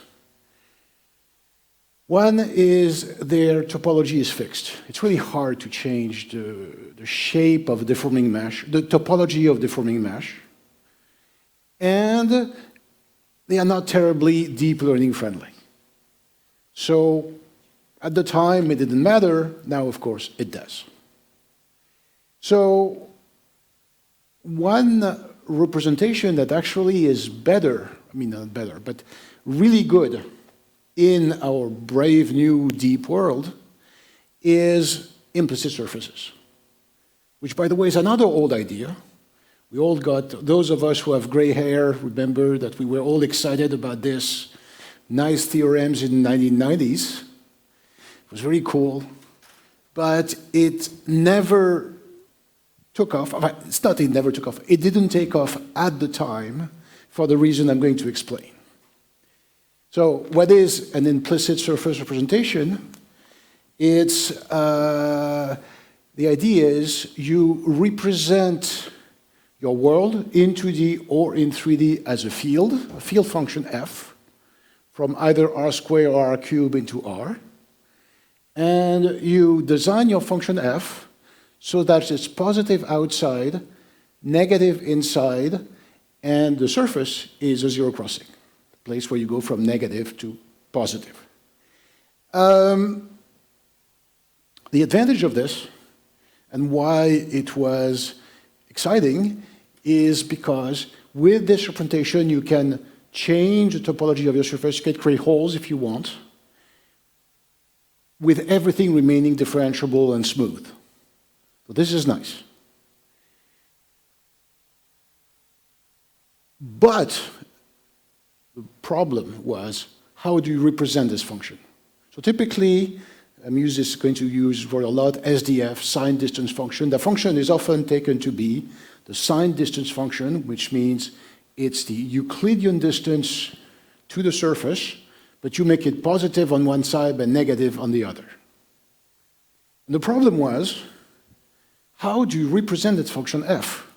One is their topology is fixed. It's really hard to change the shape of a deforming mesh, the topology of deforming mesh. And they are not terribly deep learning friendly. So at the time, it didn't matter. Now, of course, it does. So one representation that actually is better, not better, but really good in our brave new deep world is implicit surfaces, which, by the way, is another old idea. We all got, those of us who have gray hair, remember that we were all excited about this nice theorems in the 1990s. It was very cool, but it never took off. It's not it never took off. It didn't take off at the time for the reason I'm going to explain. So what is an implicit surface representation? It's, the idea is you represent your world in 2D or in 3D as a field function f, from either r squared or r cubed into r. And you design your function f so that it's positive outside, negative inside, and the surface is a zero crossing, the place where you go from negative to positive. The advantage of this, and why it was exciting, is because with this representation you can change the topology of your surface. You can create holes if you want, with everything remaining differentiable and smooth. So this is nice. But the problem was, how do you represent this function? So typically, Amuse is going to use for a lot SDF, sign distance function. The function is often taken to be the sign distance function, which means it's the Euclidean distance to the surface, but you make it positive on one side but negative on the other. And the problem was, how do you represent that function f?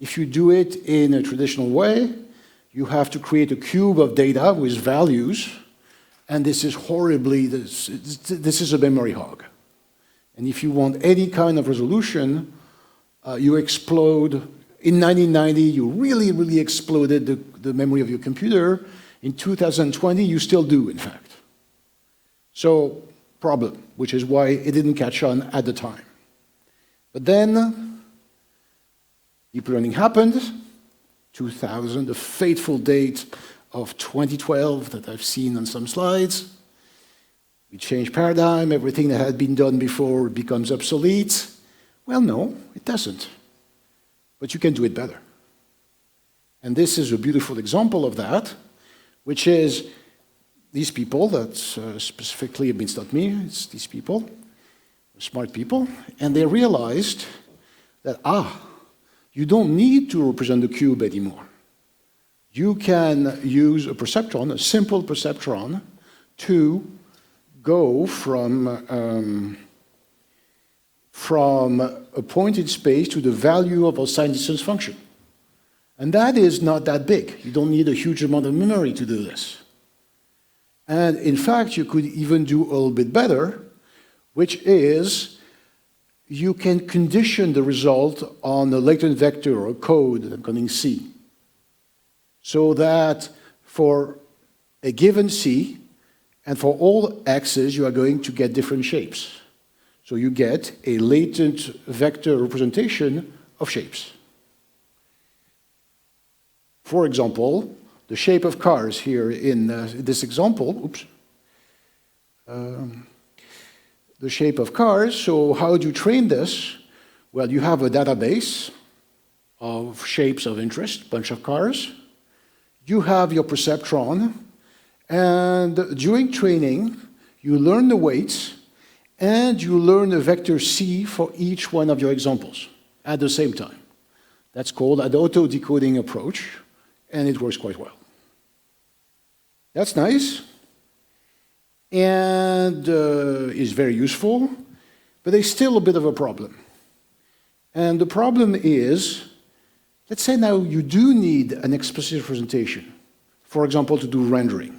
If you do it in a traditional way, you have to create a cube of data with values, and this is horribly, this is a memory hog. And if you want any kind of resolution, you explode. In 1990, you really, really exploded the memory of your computer. In 2020, you still do, in fact. So, problem, which is why it didn't catch on at the time. But then, deep learning happened, 2000, the fateful date of 2012 that I've seen on some slides. We change paradigm, everything that had been done before becomes obsolete. Well, no, it doesn't. But you can do it better. And this is a beautiful example of that, which is these people, that's specifically, it's not me, it's these people, smart people, and they realized that, you don't need to represent the cube anymore. You can use a perceptron, a simple perceptron, to go from a point in space to the value of a sign distance function. And that is not that big. You don't need a huge amount of memory to do this. And in fact, you could even do a little bit better, which is you can condition the result on a latent vector or code encoding C. So that for a given C, and for all x's, you are going to get different shapes. So you get a latent vector representation of shapes. For example, the shape of cars here in this example, the shape of cars, so how do you train this? Well, you have a database of shapes of interest, bunch of cars. You have your perceptron, and during training, you learn the weights, and you learn a vector C for each one of your examples at the same time. That's called an auto-decoding approach, and it works quite well. That's nice, and is very useful, but there's still a bit of a problem. And the problem is, let's say now you do need an explicit representation, for example, to do rendering,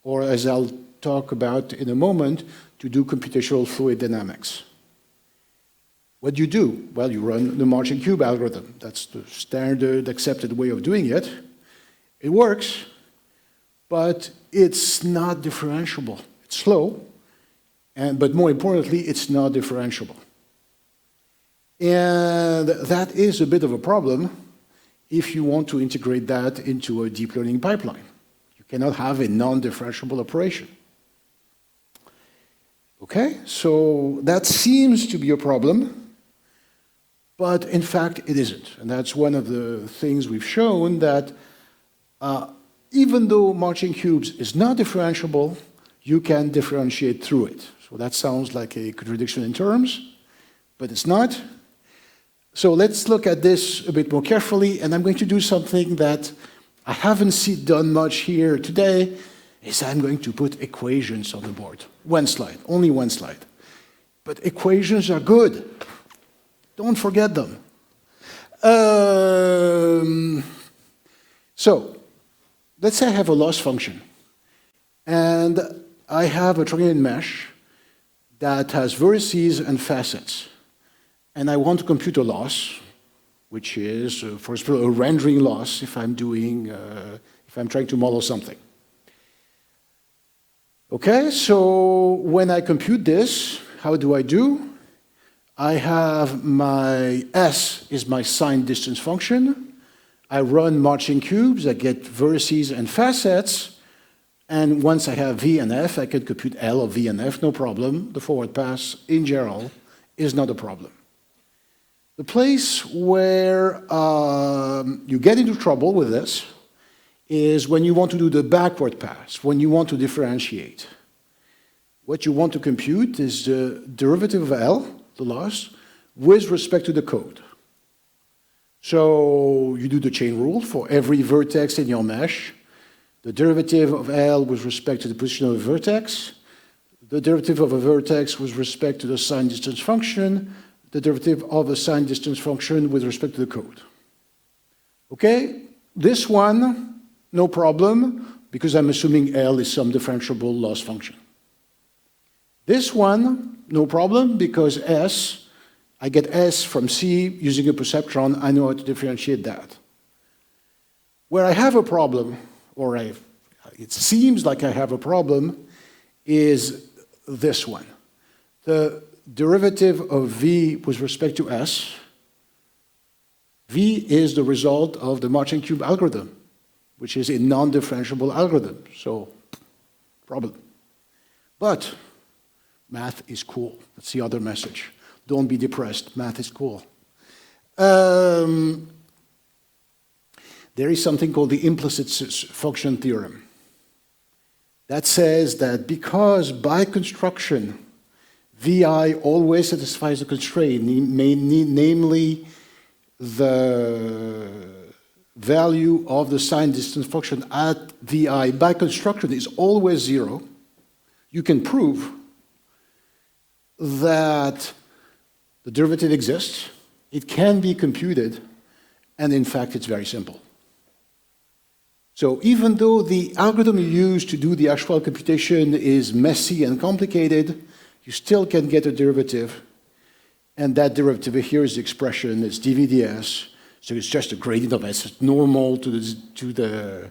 or as I'll talk about in a moment, to do computational fluid dynamics. What do you do? Well, you run the Marching Cube algorithm. That's the standard accepted way of doing it. It works, but it's not differentiable. It's slow, but more importantly, it's not differentiable. And that is a bit of a problem if you want to integrate that into a deep learning pipeline. You cannot have a non-differentiable operation. Okay, so that seems to be a problem, but in fact it isn't. And that's one of the things we've shown, that even though Marching Cubes is not differentiable, you can differentiate through it. So that sounds like a contradiction in terms, but it's not. So let's look at this a bit more carefully, and I'm going to do something that I haven't seen done much here today, is I'm going to put equations on the board. One slide, only one slide. But equations are good. Don't forget them. So, let's say I have a loss function, and I have a triangular mesh that has vertices and facets. And I want to compute a loss, which is, for example, a rendering loss if I'm trying to model something. Okay, so when I compute this, how do? I have my S is my sign distance function. I run Marching Cubes, I get vertices and facets, and once I have V and F, I can compute L of V and F, no problem. The forward pass, in general, is not a problem. The place where you get into trouble with this is when you want to do the backward pass, when you want to differentiate. what you want to compute is the derivative of L, the loss, with respect to the code. So you do the chain rule for every vertex in your mesh. The derivative of L with respect to the position of a vertex, the derivative of a vertex with respect to the sign distance function, the derivative of a sign distance function with respect to the code. Okay, this one, no problem, because I'm assuming L is some differentiable loss function. This one, no problem, because S, I get S from C using a perceptron, I know how to differentiate that. Where I have a problem, or it seems like I have a problem, is this one. The derivative of V with respect to S, V is the result of the Marching Cube algorithm, which is a non-differentiable algorithm, so problem. But math is cool. That's the other message. Don't be depressed. Math is cool. There is something called the implicit function theorem. That says that because by construction, Vi always satisfies the constraint, namely the value of the sign distance function at Vi by construction is always 0, you can prove that the derivative exists, it can be computed, and in fact it's very simple. So even though the algorithm you use to do the actual computation is messy and complicated, you still can get a derivative, and that derivative here is the expression, it's dVds, so it's just a gradient of S. It's normal to the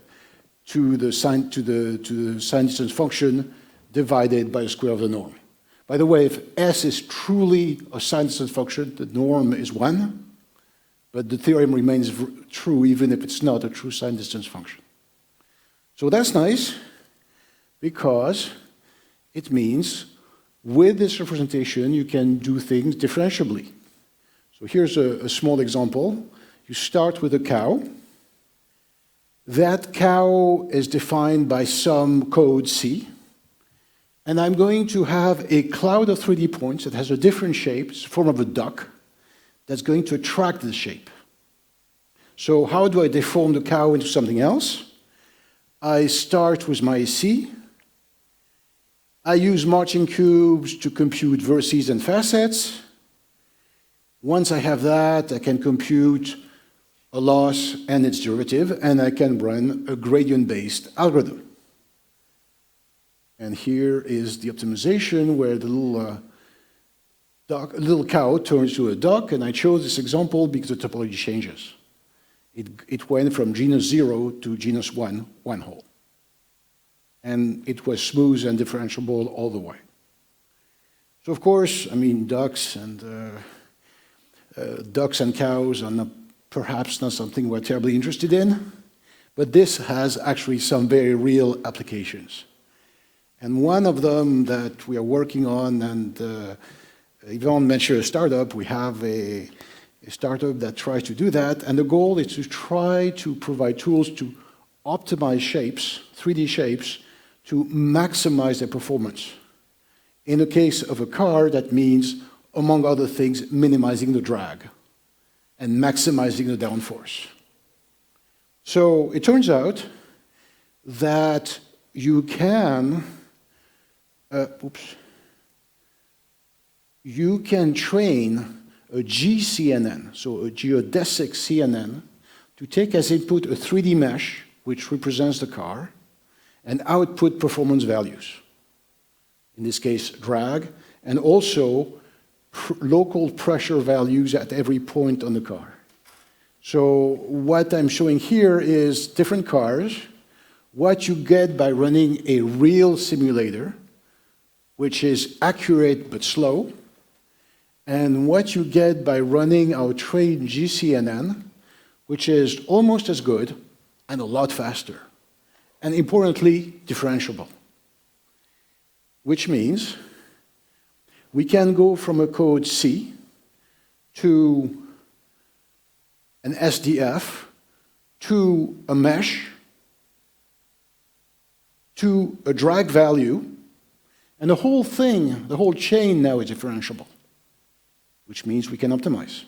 sign distance function divided by the square of the norm. By the way, if S is truly a sign distance function, the norm is 1, but the theorem remains true even if it's not a true sign distance function. So that's nice because it means with this representation you can do things differentiably. So here's a small example. You start with a cow. That cow is defined by some code C. And I'm going to have a cloud of 3D points that has a different shape, it's the form of a duck, that's going to attract the shape. So how do I deform the cow into something else? I start with my C. I use marching cubes to compute vertices and facets. Once I have that, I can compute a loss and its derivative, and I can run a gradient-based algorithm. And here is the optimization where the little cow turns to a duck, and I chose this example because the topology changes. It went from genus 0 to genus 1, one hole. And it was smooth and differentiable all the way. So of course, I mean, ducks and cows are perhaps not something we're terribly interested in, but this has actually some very real applications. And one of them that we are working on, and Yvonne mentioned a startup, we have a startup that tries to do that, and the goal is to try to provide tools to optimize shapes, 3D shapes, to maximize their performance. In the case of a car, that means, among other things, minimizing the drag and maximizing the downforce. So it turns out that you can you can train a GCNN, so a geodesic CNN, to take as input a 3D mesh, which represents the car, and output performance values. In this case, drag, and also local pressure values at every point on the car. So what I'm showing here is different cars, what you get by running a real simulator, which is accurate but slow, and what you get by running our trained GCNN, which is almost as good and a lot faster, and importantly, differentiable. Which means we can go from a code C to an SDF to a mesh to a drag value, And the whole thing, the whole chain now is differentiable, which means we can optimize.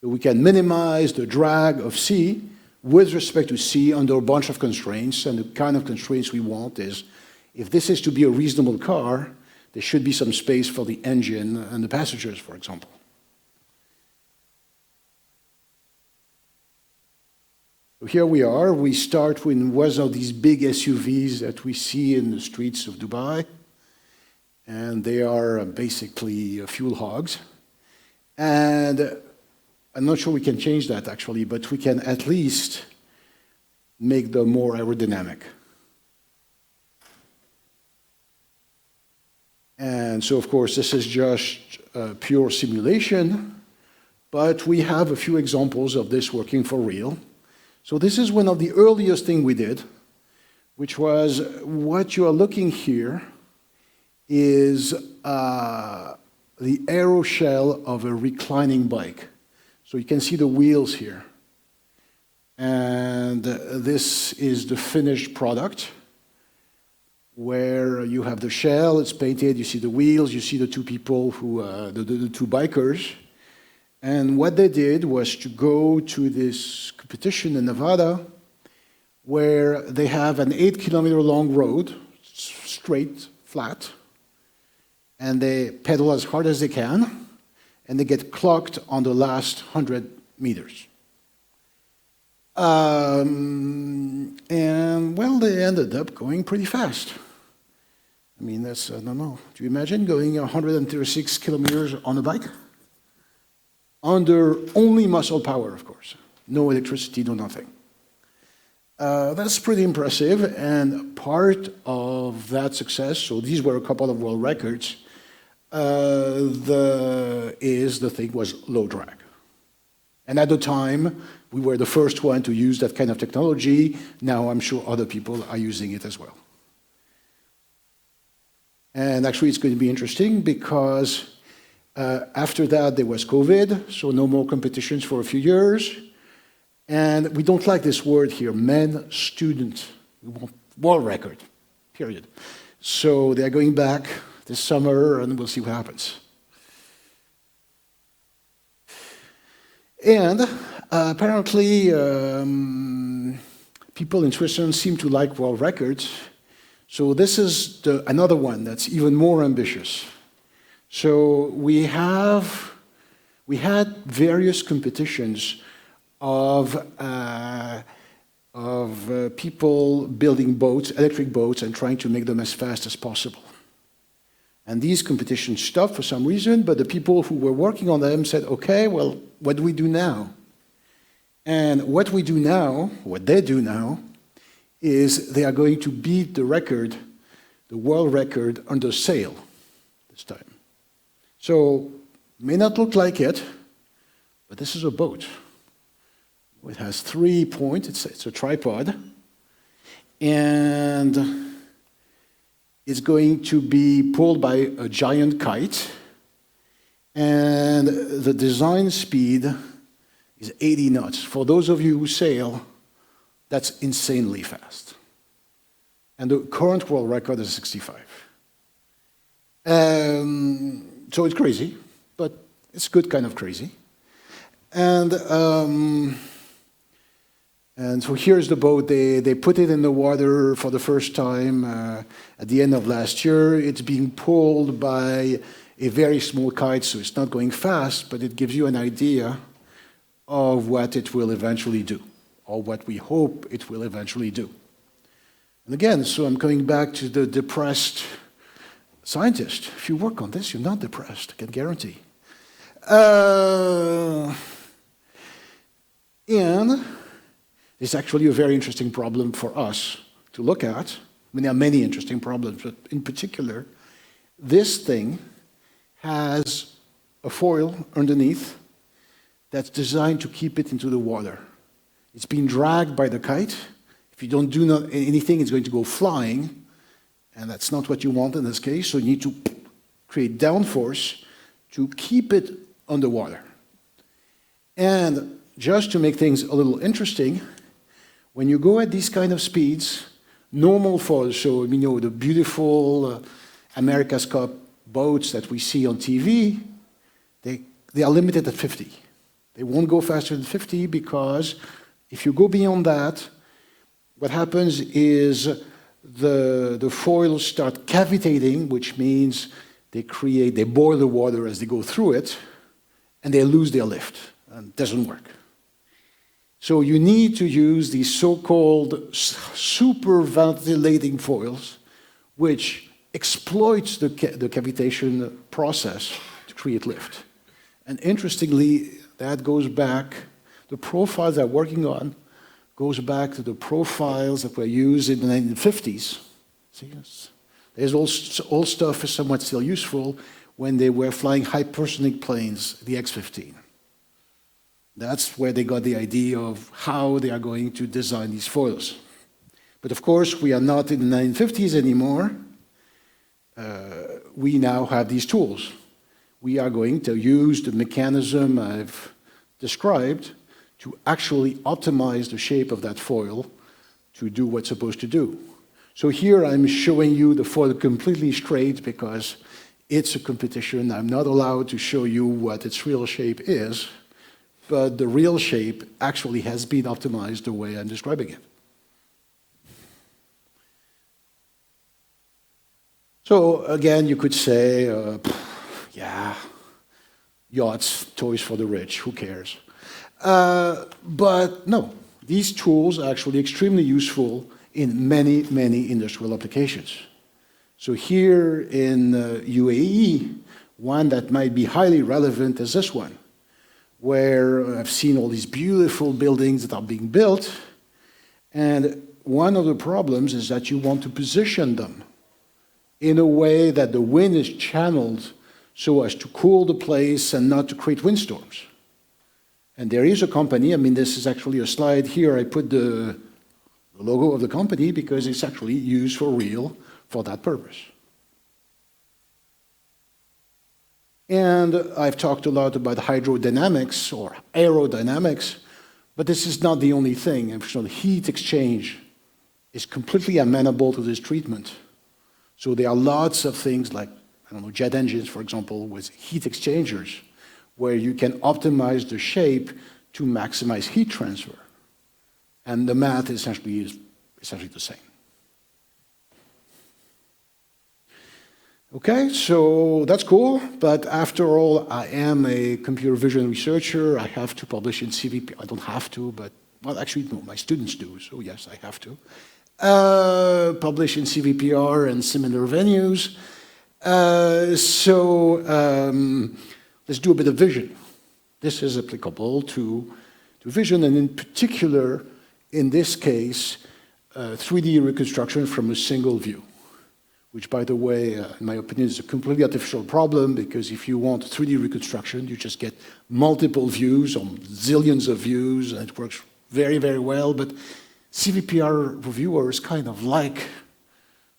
So we can minimize the drag of C with respect to C under a bunch of constraints, and the kind of constraints we want is, if this is to be a reasonable car, there should be some space for the engine and the passengers, for example. So here we are. We start with one of these big SUVs that we see in the streets of Dubai, and they are basically fuel hogs. And I'm not sure we can change that, actually, but we can at least make them more aerodynamic. And so, of course, this is just pure simulation, but we have a few examples of this working for real. So this is one of the earliest things we did, which was what you are looking here is the aero shell of a reclining bike. So you can see the wheels here. And this is the finished product, where you have the shell, it's painted, you see the wheels, you see the two people who, the two bikers. And what they did was to go to this competition in Nevada, where they have an 8-kilometer long road, straight, flat, and they pedal as hard as they can, and they get clocked on the last 100 meters. And, well, they ended up going pretty fast. I mean, that's, I don't know. Do you imagine going 136 kilometers on a bike? Under only muscle power, of course. No electricity, no nothing. That's pretty impressive, and part of that success, so these were a couple of world records, the thing was low drag. And at the time, we were the first one to use that kind of technology. Now I'm sure other people are using it as well. And actually, it's going to be interesting because after that, there was COVID, so no more competitions for a few years. And we don't like this word here, men, student. We want world record, period. So they're going back this summer, and we'll see what happens. And apparently, people in Switzerland seem to like world records. So this is another one that's even more ambitious. So we had various competitions of people building boats, electric boats, and trying to make them as fast as possible. And these competitions stopped for some reason, but the people who were working on them said, okay, well, what do we do now? And what we do now, what they do now, is they are going to beat the record, the world record, under sail this time. So, may not look like it, but this is a boat. It has 3 points, it's a tripod, and it's going to be pulled by a giant kite, and the design speed is 80 knots. For those of you who sail, that's insanely fast. And the current world record is 65. So it's crazy, but it's good kind of crazy. And so here's the boat. They put it in the water for the first time at the end of last year. It's being pulled by a very small kite, so it's not going fast, but it gives you an idea of what it will eventually do, or what we hope it will eventually do. And again, so I'm going back to the depressed scientist. If you work on this, you're not depressed, I can guarantee. And it's actually a very interesting problem for us to look at. I mean, there are many interesting problems, but in particular, this thing has a foil underneath that's designed to keep it into the water. It's being dragged by the kite. If you don't do anything, it's going to go flying, and that's not what you want in this case, so you need to create downforce to keep it underwater. And just to make things a little interesting, when you go at these kind of speeds, normal foils, so you know the beautiful America's Cup boats that we see on TV, they are limited at 50. They won't go faster than 50 because if you go beyond that, what happens is the foils start cavitating, which means they boil the water as they go through it, and they lose their lift, and it doesn't work. So you need to use these so-called super ventilating foils, which exploits the cavitation process to create lift. And interestingly, that goes back, the profiles they're working on goes back to the profiles that were used in the 1950s. See, there's all stuff is somewhat still useful when they were flying hypersonic planes, the X-15. That's where they got the idea of how they are going to design these foils. But of course, we are not in the 1950s anymore. We now have these tools. We are going to use the mechanism I've described to actually optimize the shape of that foil to do what's supposed to do. So here I'm showing you the foil completely straight because it's a competition. I'm not allowed to show you what its real shape is, but the real shape actually has been optimized the way I'm describing it. So again, you could say, yeah, yachts, toys for the rich, who cares? But no, these tools are actually extremely useful in many, many industrial applications. So here in UAE, one that might be highly relevant is this one, where I've seen all these beautiful buildings that are being built, and one of the problems is that you want to position them in a way that the wind is channeled so as to cool the place and not to create windstorms. And there is a company, I mean, this is actually a slide here, I put the logo of the company because it's actually used for real for that purpose. And I've talked a lot about hydrodynamics or aerodynamics, but this is not the only thing. So the heat exchange is completely amenable to this treatment. So there are lots of things like, I don't know, jet engines, for example, with heat exchangers, where you can optimize the shape to maximize heat transfer. And the math essentially is essentially the same. Okay, so that's cool, but after all, I am a computer vision researcher. I have to publish in CVP. I don't have to, but, well, actually, no, my students do, so yes, I have to. Publish in CVPR and similar venues. Let's do a bit of vision. This is applicable to vision, and in particular, in this case, 3D reconstruction from a single view, which, by the way, in my opinion, is a completely artificial problem, because if you want 3D reconstruction, you just get multiple views on zillions of views, and it works very, very well, but CVPR Reviewer is kind of like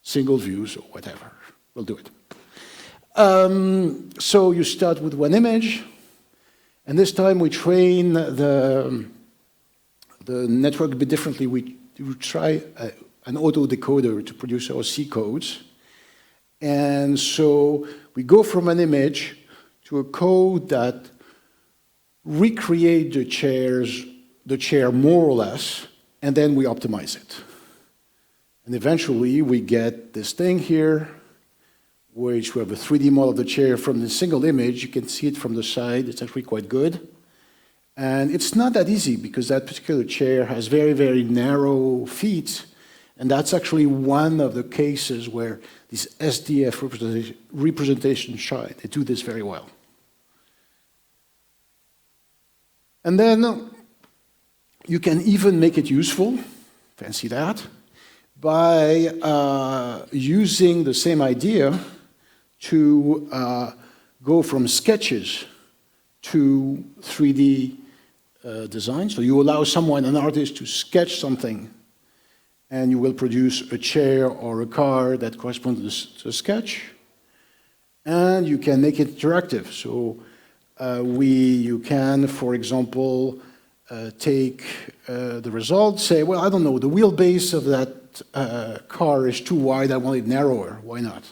single views or whatever. We'll do it. So you start with one image, and this time we train the network a bit differently. We try an autodecoder to produce our C codes. And so we go from an image to a code that recreates the chair more or less, and then we optimize it. And eventually we get this thing here, which we have a 3D model of the chair from the single image. You can see it from the side. It's actually quite good. And it's not that easy because that particular chair has very, very narrow feet. And that's actually one of the cases where these SDF representations shine. They do this very well. And then you can even make it useful, fancy that, by using the same idea to go from sketches to 3D design. So you allow someone, an artist, to sketch something, and you will produce a chair or a car that corresponds to the sketch. And you can make it interactive. So you can, for example, take the result, say, well, I don't know, the wheelbase of that car is too wide, I want it narrower. Why not?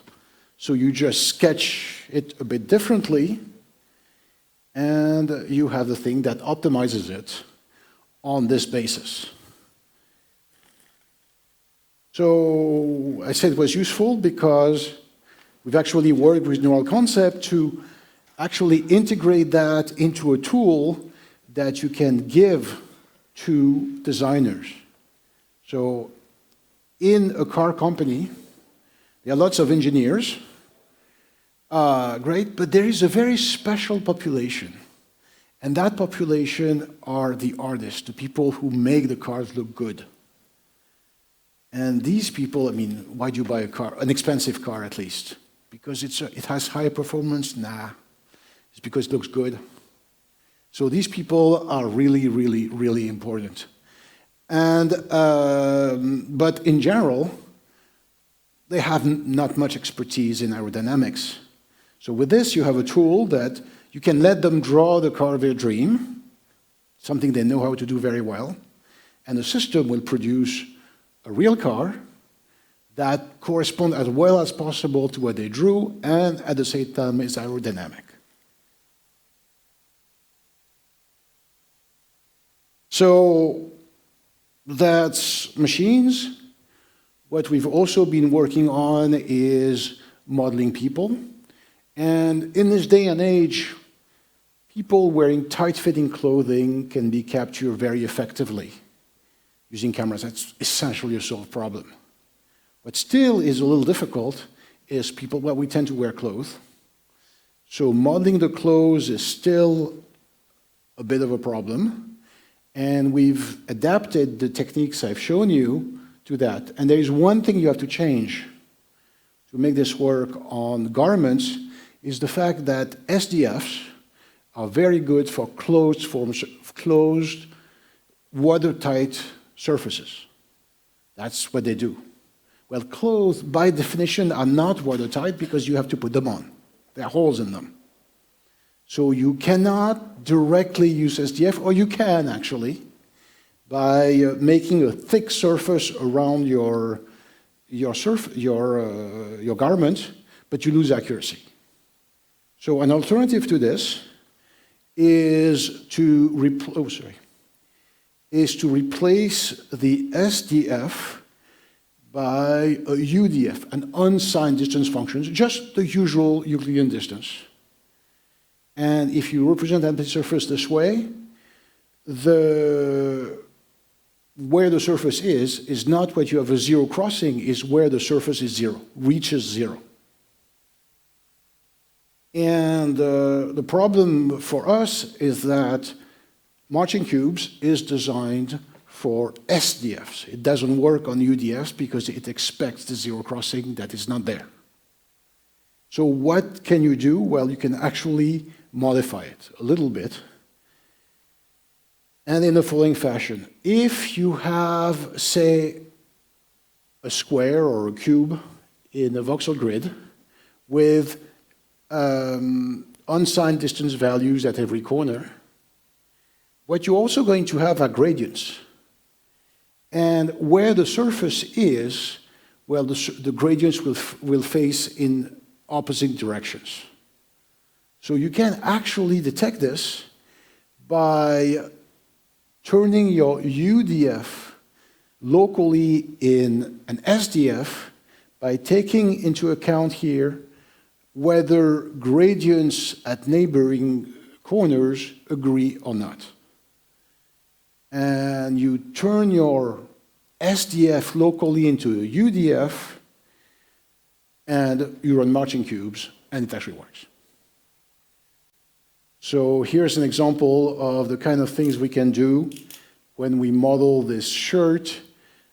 So you just sketch it a bit differently, and you have the thing that optimizes it on this basis. So I said it was useful because we've actually worked with Neural Concept to actually integrate that into a tool that you can give to designers. So in a car company, there are lots of engineers, great, but there is a very special population. And that population are the artists, the people who make the cars look good. And these people, I mean, why do you buy a car, an expensive car at least? Because it has higher performance? Nah, it's because it looks good. So these people are really, really, really important. And, but in general, they have not much expertise in aerodynamics. So with this, you have a tool that you can let them draw the car of their dream, something they know how to do very well, and the system will produce a real car that corresponds as well as possible to what they drew and at the same time is aerodynamic. So that's machines. What we've also been working on is modeling people. And in this day and age, people wearing tight-fitting clothing can be captured very effectively using cameras. That's essentially a solved problem. What still is a little difficult is people, well, we tend to wear clothes. So modeling the clothes is still a bit of a problem. And we've adapted the techniques I've shown you to that. And there is one thing you have to change to make this work on garments is the fact that SDFs are very good for closed watertight surfaces. That's what they do. Well, clothes, by definition, are not watertight because you have to put them on. There are holes in them. So you cannot directly use SDF, or you can actually, by making a thick surface around your garment, but you lose accuracy. So an alternative to this is to replace the SDF by a UDF, an unsigned distance function, just the usual Euclidean distance. And if you represent that surface this way, where the surface is not what you have a zero crossing, is where the surface is zero, reaches zero. And the problem for us is that Marching Cubes is designed for SDFs. It doesn't work on UDFs because it expects the zero crossing that is not there. So what can you do? Well, you can actually modify it a little bit. And in the following fashion, if you have, say, a square or a cube in a voxel grid with unsigned distance values at every corner, what you're also going to have are gradients. And where the surface is, well, the gradients will face in opposite directions. So you can actually detect this by turning your UDF locally in an SDF by taking into account here whether gradients at neighboring corners agree or not. And you turn your SDF locally into a UDF, and you run Marching Cubes, and it actually works. So here's an example of the kind of things we can do when we model this shirt.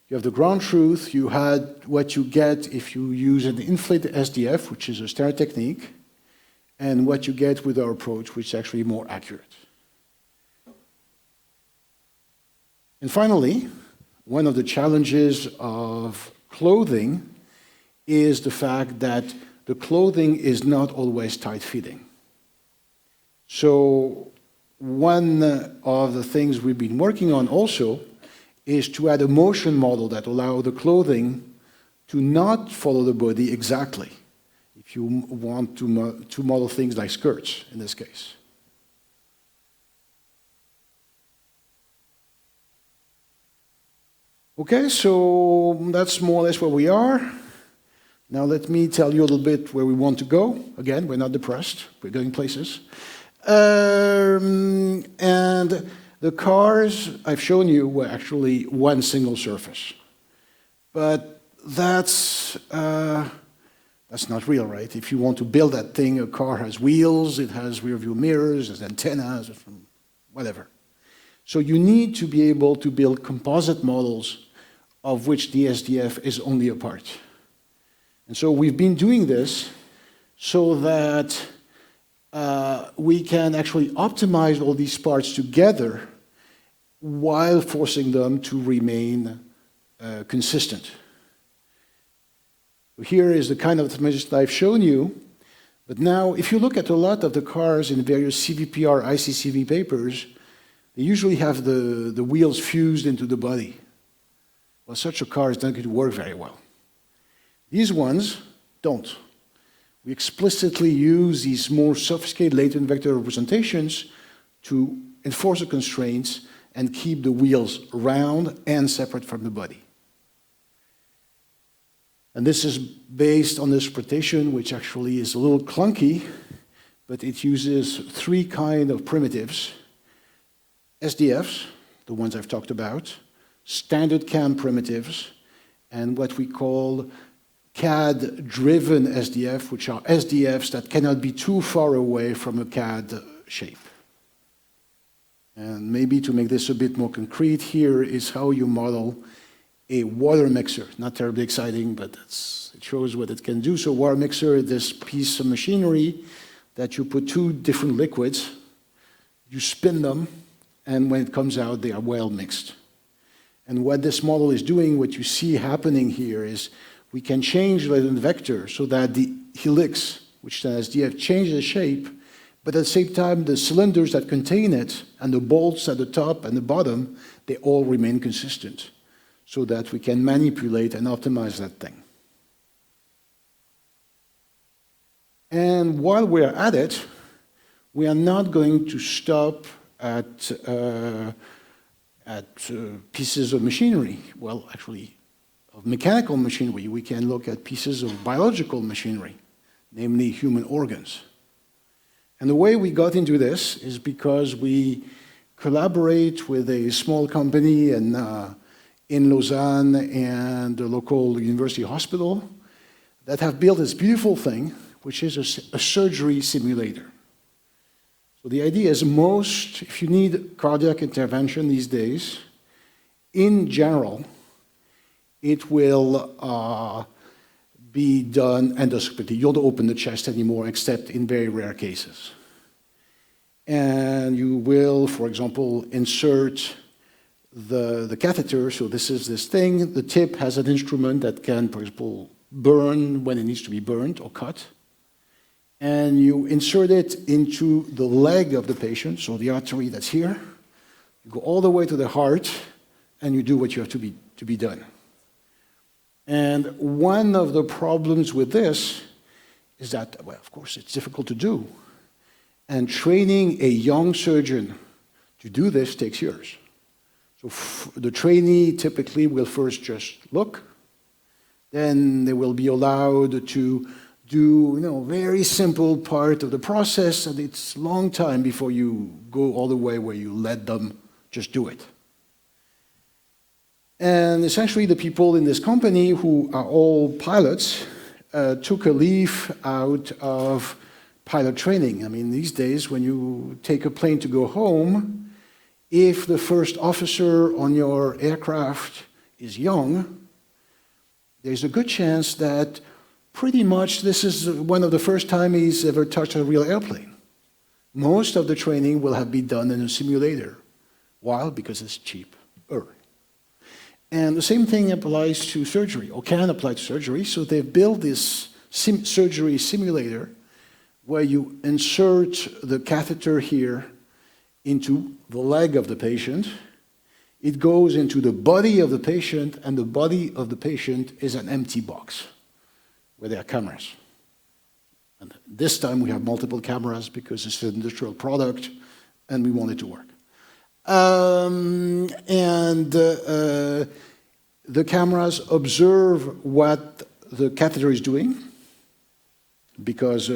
You have the ground truth, you had what you get if you use an inflated SDF, which is a standard technique, and what you get with our approach, which is actually more accurate. And finally, one of the challenges of clothing is the fact that the clothing is not always tight-fitting. So one of the things we've been working on also is to add a motion model that allows the clothing to not follow the body exactly, if you want to model things like skirts in this case. Okay, so that's more or less where we are. Now let me tell you a little bit where we want to go. Again, we're not depressed, we're going places. And the cars I've shown you were actually one single surface. But that's not real, right? If you want to build that thing, a car has wheels, it has rear view mirrors, it has antennas, whatever. So you need to be able to build composite models of which the SDF is only a part. And so we've been doing this so that we can actually optimize all these parts together while forcing them to remain consistent. So here is the kind of information I've shown you. But now, if you look at a lot of the cars in various CVPR, ICCV papers, they usually have the wheels fused into the body. Well, such a car is not going to work very well. These ones don't. We explicitly use these more sophisticated latent vector representations to enforce the constraints and keep the wheels round and separate from the body. And this is based on this interpretation, which actually is a little clunky, but it uses three kinds of primitives. SDFs, the ones I've talked about, standard CAM primitives, and what we call CAD-driven SDF, which are SDFs that cannot be too far away from a CAD shape. And maybe to make this a bit more concrete, here is how you model a water mixer. Not terribly exciting, but it shows what it can do. So water mixer is this piece of machinery that you put two different liquids, you spin them, and when it comes out, they are well mixed. And what this model is doing, what you see happening here is we can change the latent vector so that the helix, which then SDF, changes the shape, but at the same time, the cylinders that contain it and the bolts at the top and the bottom, they all remain consistent so that we can manipulate and optimize that thing. And while we're at it, we are not going to stop at pieces of machinery. Well, actually, of mechanical machinery. We can look at pieces of biological machinery, namely human organs. And the way we got into this is because we collaborate with a small company in Lausanne and the local university hospital that have built this beautiful thing, which is a surgery simulator. So the idea is if you need cardiac intervention these days, in general, it will be done endoscopically. You don't open the chest anymore, except in very rare cases. And you will, for example, insert the catheter. So this is this thing. The tip has an instrument that can, for example, burn when it needs to be burned or cut. And you insert it into the leg of the patient, so the artery that's here. You go all the way to the heart, and you do what you have to be done. And one of the problems with this is that, well, of course, it's difficult to do. And training a young surgeon to do this takes years. So the trainee typically will first just look, then they will be allowed to do very simple part of the process, and it's a long time before you go all the way where you let them just do it. And essentially the people in this company, who are all pilots, took a leaf out of pilot training. I mean, these days when you take a plane to go home, if the first officer on your aircraft is young, there's a good chance that pretty much this is one of the first time he's ever touched a real airplane. Most of the training will have been done in a simulator. Why? Because it's cheaper. And the same thing applies to surgery, or can apply to surgery. So they've built this surgery simulator where you insert the catheter here into the leg of the patient. It goes into the body of the patient, and the body of the patient is an empty box where there are cameras. And this time we have multiple cameras because it's an industrial product and we want it to work. The cameras observe what the catheter is doing because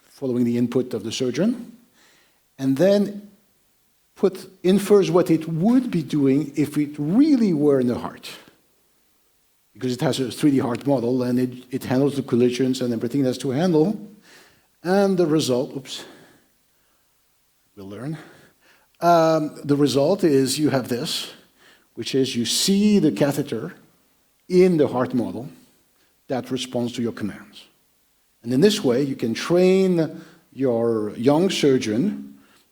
following the input of the surgeon, and then infers what it would be doing if it really were in the heart. Because it has a 3D heart model and it handles the collisions and everything it has to handle. And the result, oops, we'll learn. The result is you have this, which is you see the catheter in the heart model that responds to your commands. And in this way, you can train your young surgeon,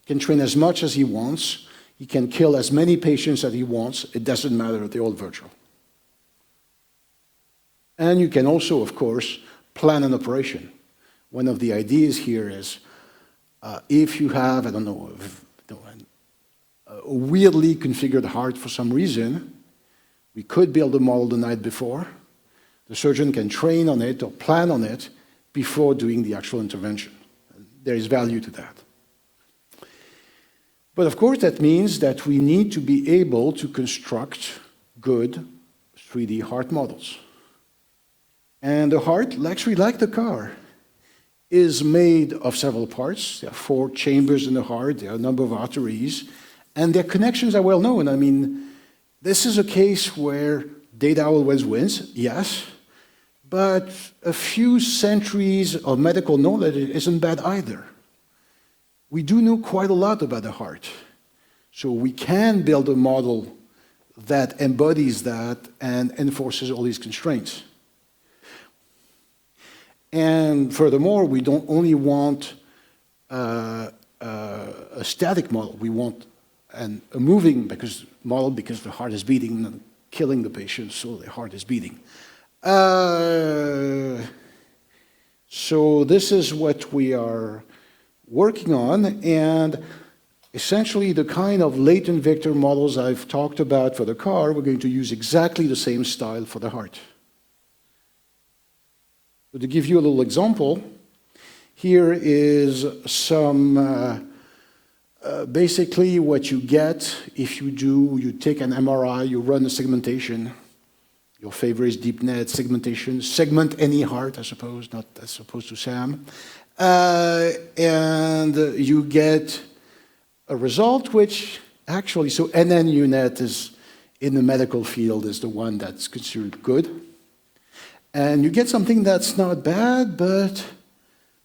can train as much as he wants, he can kill as many patients as he wants, it doesn't matter, they're all virtual. And you can also, of course, plan an operation. One of the ideas here is if you have, I don't know, a weirdly configured heart for some reason, we could build a model the night before. The surgeon can train on it or plan on it before doing the actual intervention. There is value to that. But of course, that means that we need to be able to construct good 3D heart models. And the heart, actually like the car, is made of several parts. There are 4 chambers in the heart, there are a number of arteries, and their connections are well known. I mean, this is a case where data always wins, yes, but a few centuries of medical knowledge isn't bad either. We do know quite a lot about the heart. So we can build a model that embodies that and enforces all these constraints. And furthermore, we don't only want a static model. We want a moving model because the heart is beating and killing the patient, so the heart is beating. So this is what we are working on, and essentially the kind of latent vector models I've talked about for the car, we're going to use exactly the same style for the heart. So to give you a little example, here is some basically what you get if you take an MRI, you run a segmentation. Your favorite is DeepNet segmentation. Segment any heart, I suppose, not as opposed to SAM. And you get a result which actually, so NNUNet is in the medical field is the one that's considered good. And you get something that's not bad, but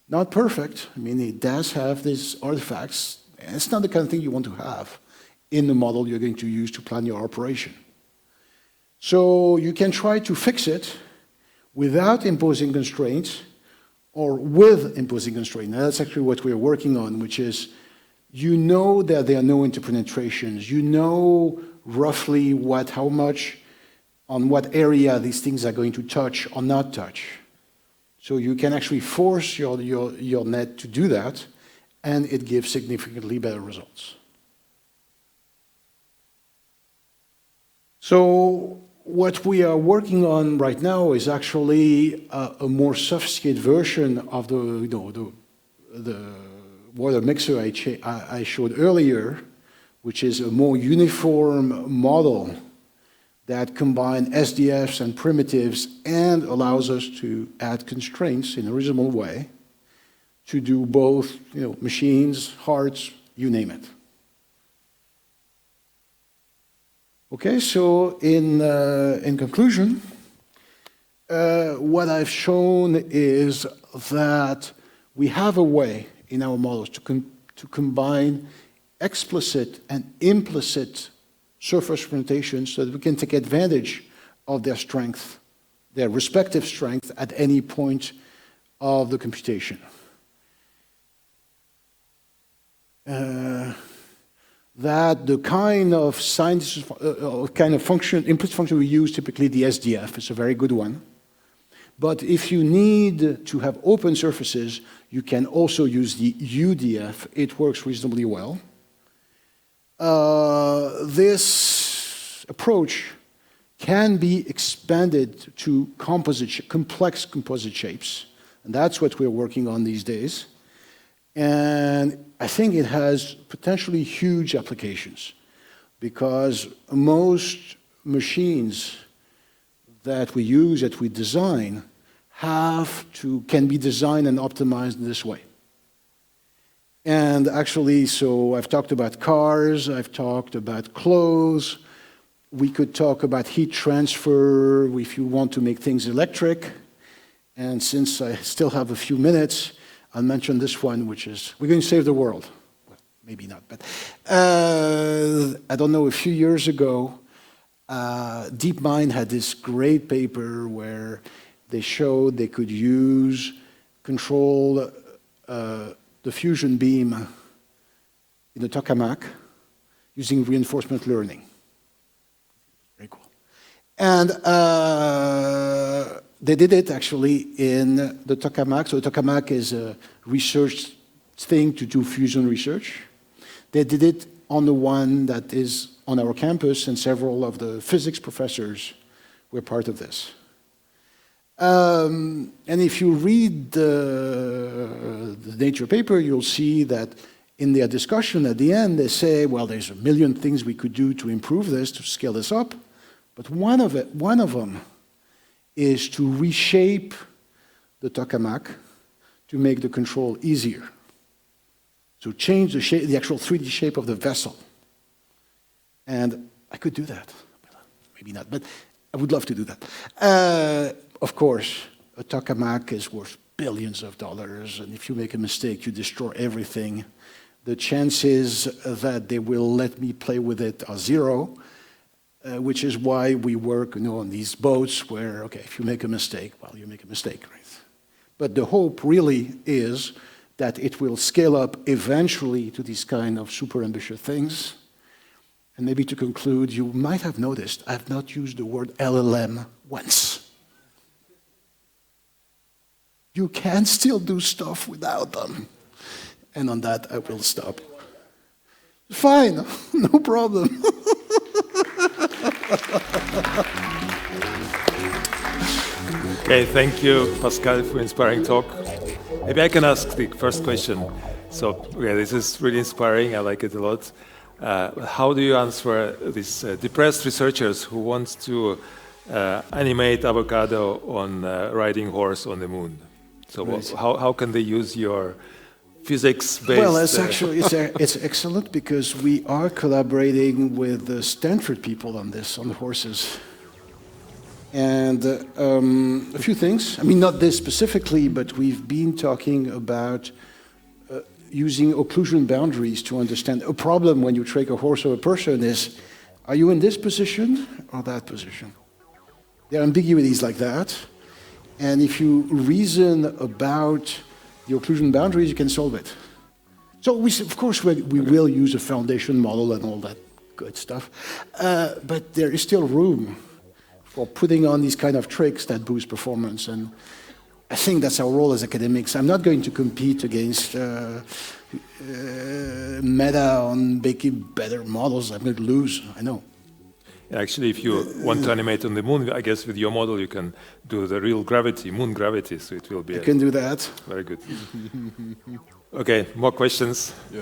not perfect. I mean, it does have these artifacts, and it's not the kind of thing you want to have in the model you're going to use to plan your operation. So you can try to fix it without imposing constraints or with imposing constraints. Now, that's actually what we're working on, which is you know that there are no interpenetrations. You know roughly how much, on what area these things are going to touch or not touch. So you can actually force your net to do that, and it gives significantly better results. So what we are working on right now is actually a more sophisticated version of the water mixer I showed earlier, which is a more uniform model that combines SDFs and primitives and allows us to add constraints in a reasonable way to do both, machines, hearts, you name it. Okay, so in conclusion, what I've shown is that we have a way in our models to combine explicit and implicit surface representations so that we can take advantage of their strength, their respective strength at any point of the computation. That the kind of implicit function we use, typically the SDF, is a very good one. But if you need to have open surfaces, you can also use the UDF. It works reasonably well. This approach can be expanded to complex composite shapes. And that's what we're working on these days. And I think it has potentially huge applications because most machines that we use, that we design, can be designed and optimized this way. And actually, so I've talked about cars, I've talked about clothes, we could talk about heat transfer if you want to make things electric. And since I still have a few minutes, I'll mention this one, which is, we're going to save the world. Well, maybe not, but I don't know, a few years ago, DeepMind had this great paper where they showed they could control the fusion beam in the tokamak using reinforcement learning. Very cool. And they did it actually in the tokamak. So the tokamak is a research thing to do fusion research. They did it on the one that is on our campus, and several of the physics professors were part of this. And if you read the Nature paper, you'll see that in their discussion at the end, they say, well, there's a million things we could do to improve this, to scale this up. But one of them is to reshape the tokamak to make the control easier. So change the shape, the actual 3D shape of the vessel. And I could do that. Maybe not, but I would love to do that. Of course, a tokamak is worth billions of dollars, and if you make a mistake, you destroy everything. The chances that they will let me play with it are zero, which is why we work, on these boats where, okay, if you make a mistake, well, you make a mistake, right? But the hope really is that it will scale up eventually to these kind of super ambitious things. And maybe to conclude, you might have noticed I've not used the word LLM once. You can still do stuff without them. And on that, I will stop. Fine, no problem. Okay, thank you, Pascal, for inspiring talk. Maybe I can ask the first question. So, yeah, this is really inspiring. I like it a lot. How do you answer these depressed researchers who want to animate avocado on riding horse on the moon? So, Right. how can they use your physics-based? Well, it's excellent because we are collaborating with the Stanford people on this, on the horses. And a few things. I mean, not this specifically, but we've been talking about using occlusion boundaries to understand. A problem when you take a horse or a person is, are you in this position or that position? There are ambiguities like that. And if you reason about the occlusion boundaries, you can solve it. So, of course, we will use a foundation model and all that good stuff. But there is still room for putting on these kind of tricks that boost performance. And I think that's our role as academics. I'm not going to compete against Meta on making better models. I'm going to lose, I know. Actually, if you want to animate on the moon, I guess with your model you can do the real gravity, moon gravity, so it will be... I can do that. Very good. Okay, more questions? Yeah.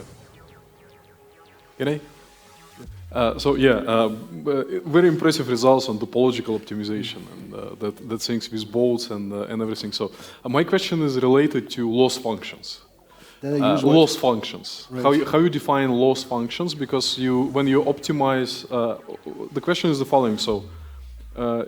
Can I? Very impressive results on topological optimization and that things with boats and everything. So my question is related to loss functions. Loss functions. Right. How you define loss functions? Because when you optimize, the question is the following. So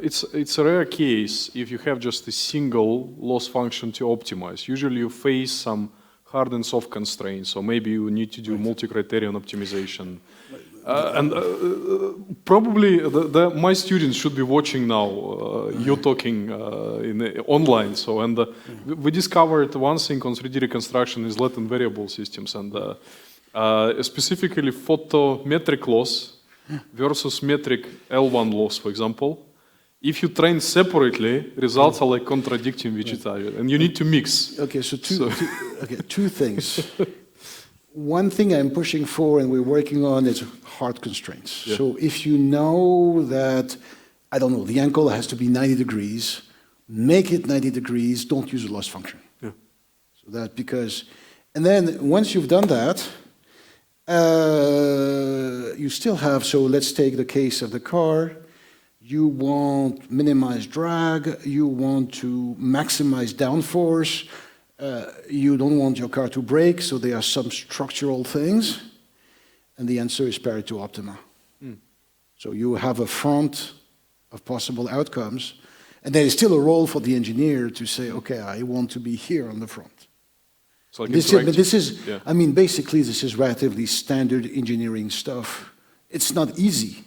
it's a rare case if you have just a single loss function to optimize. Usually you face some hard and soft constraints. So maybe you need to do multi-criterion optimization. Probably my students should be watching now you talking online. So we discovered one thing on 3D reconstruction is latent variable systems, and specifically photometric loss versus metric L1 loss, for example. If you train separately, results are like contradicting each other, and you need to mix. Okay, so two things. one thing I'm pushing for and we're working on is hard constraints. Yeah. So if you know that, I don't know, the ankle has to be 90 degrees, make it 90 degrees, don't use a loss function. Yeah. So that because, and then once you've done that, you still have, so let's take the case of the car. You want minimize drag, you want to maximize downforce, you don't want your car to break, so there are some structural things, and the answer is Pareto optima. So you have a front of possible outcomes, and there is still a role for the engineer to say, okay, I want to be here on the front. So like This is, yeah. I mean, basically this is relatively standard engineering stuff. It's not easy,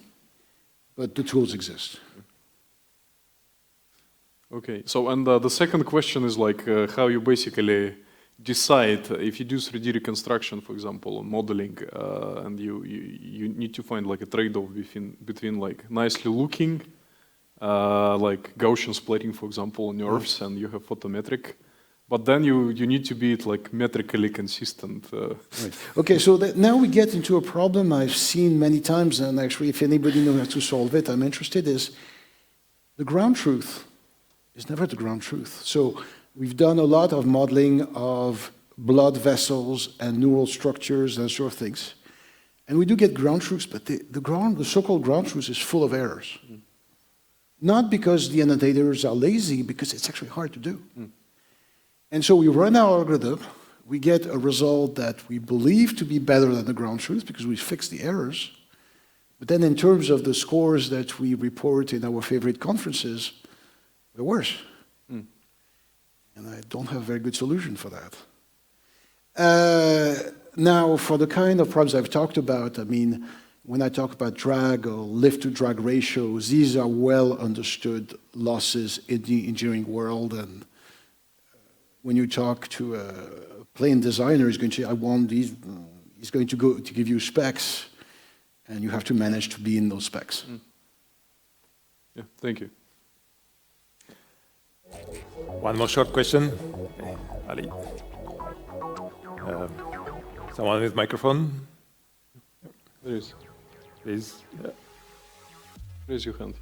but the tools exist. Okay, so and the second question is like how you basically decide if you do 3D reconstruction, for example, on modeling, and you need to find like a trade-off between like nicely looking, like Gaussian splitting, for example, on Earths, and you have photometric, but then you need to be like metrically consistent. Right. Okay, so now we get into a problem I've seen many times, and actually if anybody knows how to solve it, I'm interested, is the ground truth is never the ground truth. So we've done a lot of modeling of blood vessels and neural structures and sort of things. And we do get ground truths, but the so-called ground truth is full of errors. Not because the annotators are lazy, because it's actually hard to do. And so we run our algorithm, we get a result that we believe to be better than the ground truth because we fixed the errors. But then in terms of the scores that we report in our favorite conferences, they're worse. And I don't have a very good solution for that. Now, for the kind of problems I've talked about, I mean, when I talk about drag or lift-to-drag ratios, these are well understood losses in the engineering world. And when you talk to a plane designer, he's going to say, I want these, he's going to go to give you specs, and you have to manage to be in those specs. Yeah, thank you. One more short question. Ali. Someone with microphone? There is. Please. Yeah. Raise your hand.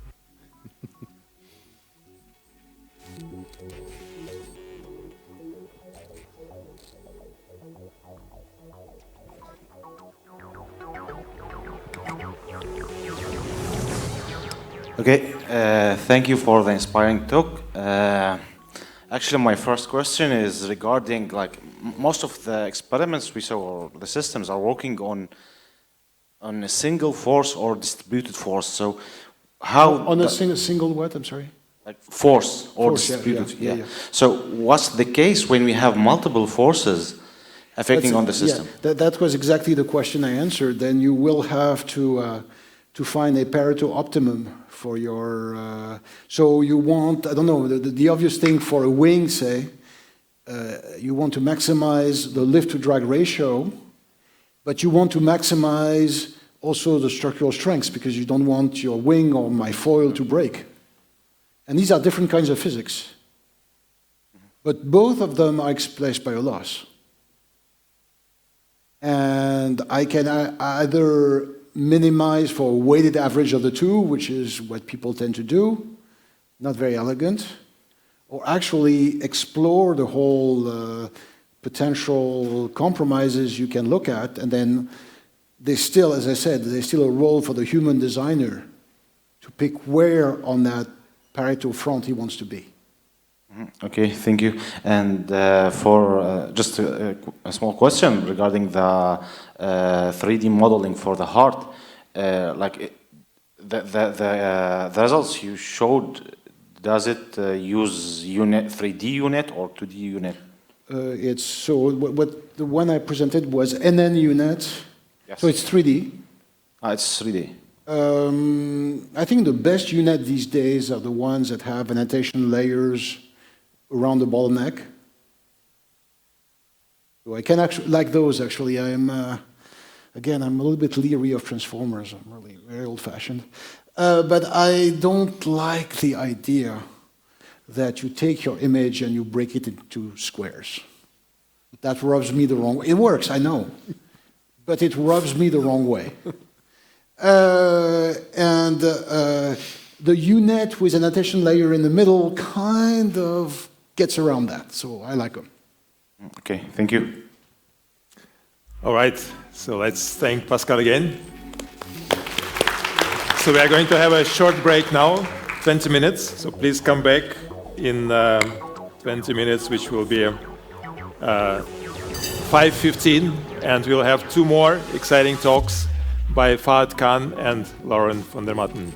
Okay, thank you for the inspiring talk. Actually, my first question is regarding, like, most of the experiments we saw, or the systems, are working on a single force or distributed force. So how... On a single what, I'm sorry? Like force or Force, distributed, yeah. So what's the case when we have multiple forces affecting on the system? Yeah, that was exactly the question I answered. Then you will have to find a Pareto optimum for your, so you want, I don't know, the obvious thing for a wing, say, you want to maximize the lift-to-drag ratio, but you want to maximize also the structural strengths because you don't want your wing or my foil to break. And these are different kinds of physics. But both of them are expressed by a loss. And I can either minimize for a weighted average of the two, which is what people tend to do, not very elegant, or actually explore the whole potential compromises you can look at, and then there's still, as I said, there's still a role for the human designer to pick where on that Pareto front he wants to be. Okay, thank you. And for just a small question regarding the 3D modeling for the heart, like the results you showed, does it use 3D unit or 2D unit? It's so what the one I presented was NN unit, Yes. so it's 3D. It's 3D. I think the best unit these days are the ones that have annotation layers around the bottleneck. So I can actually like those. Actually, I'm again I'm a little bit leery of transformers. I'm really very old-fashioned, but I don't like the idea that you take your image and you break it into squares. That rubs me the wrong way. It works, I know, but it rubs me the wrong way. The UNet with an attention layer in the middle kind of gets around that, so I like them. Okay, thank you. All right, so let's thank Pascal again. So we are going to have a short break now, 20 minutes. So please come back in 20 minutes, which will be 5:15, and we'll have two more exciting talks by Fahad Khan and Lauren von der Matten.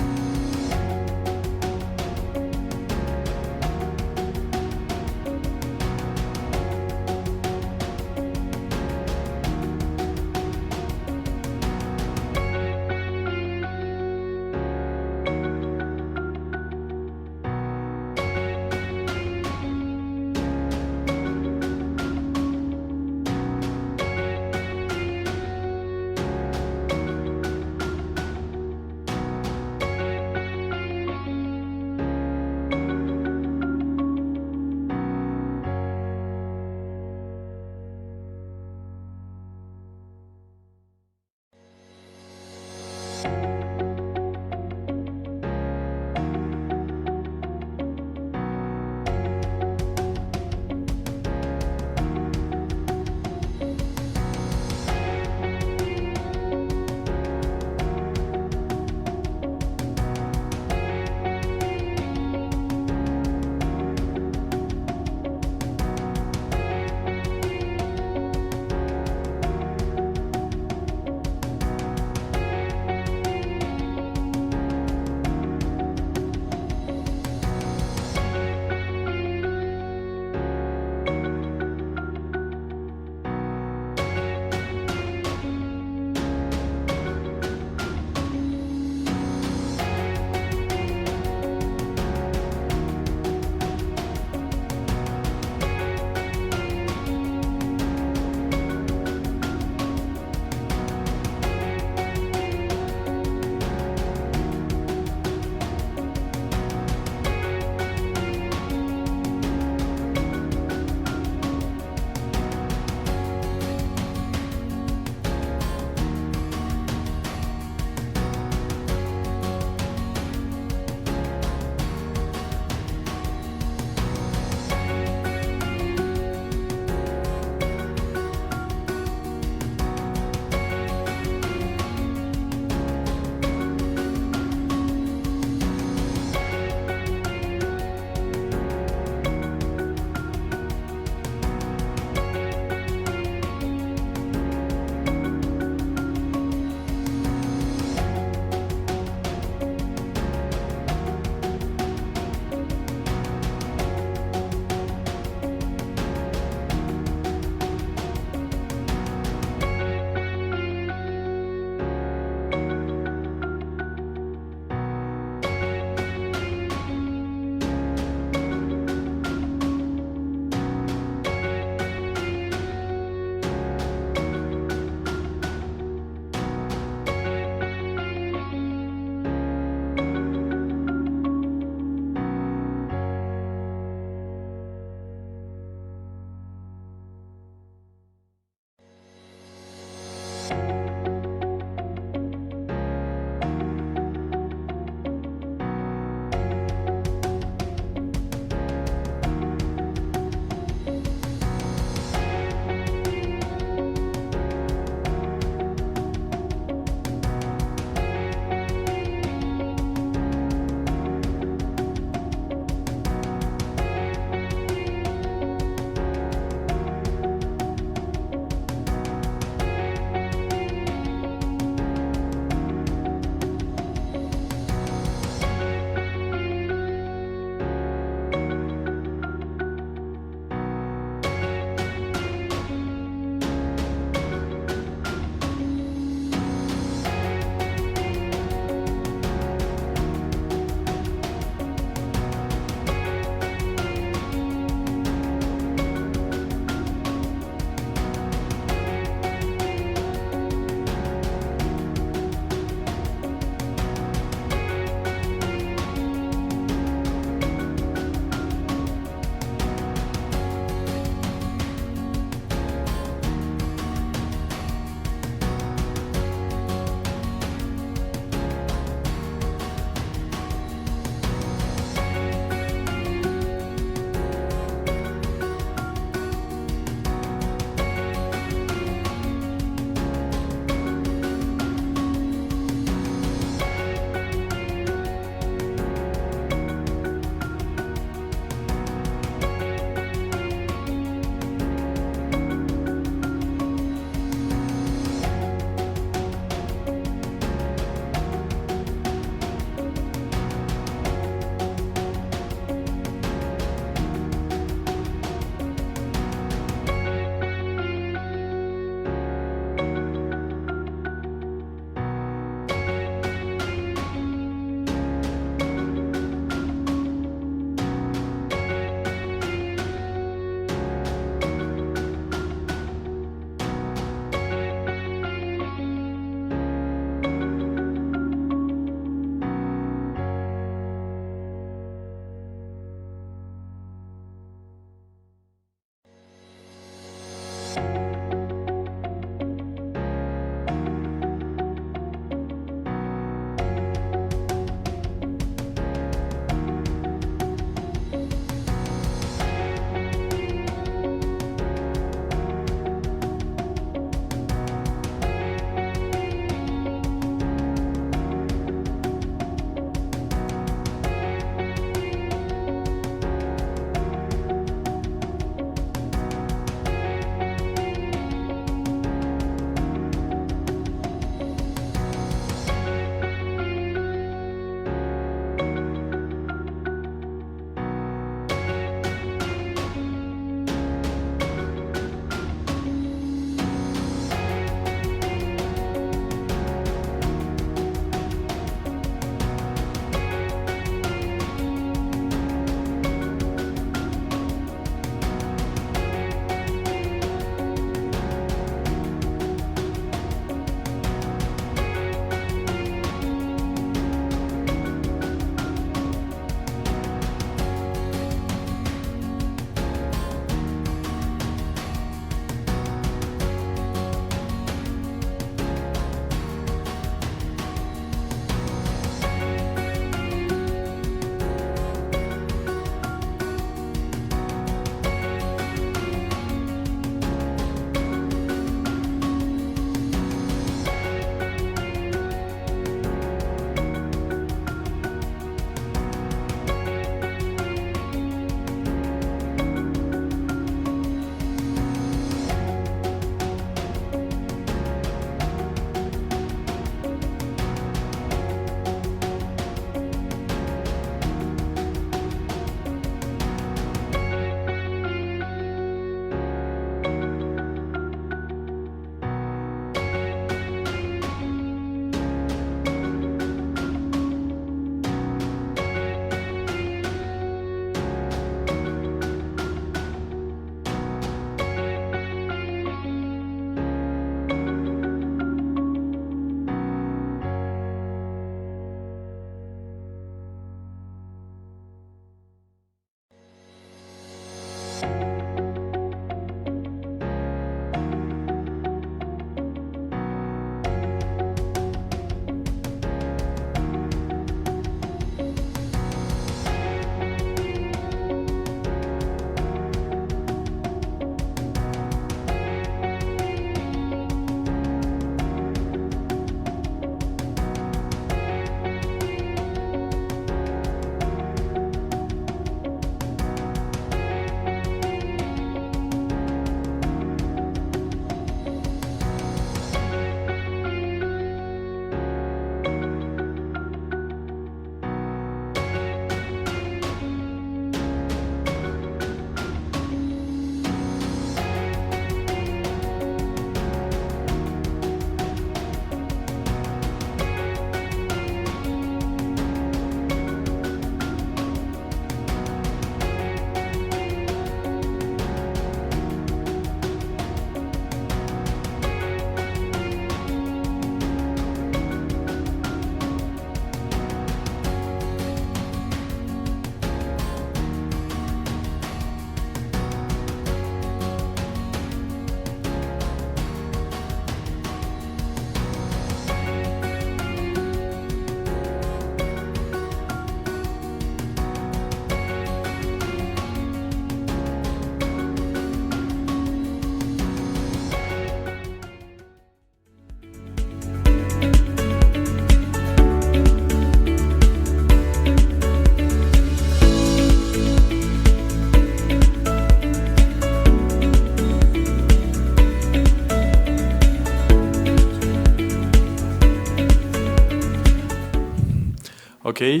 Okay,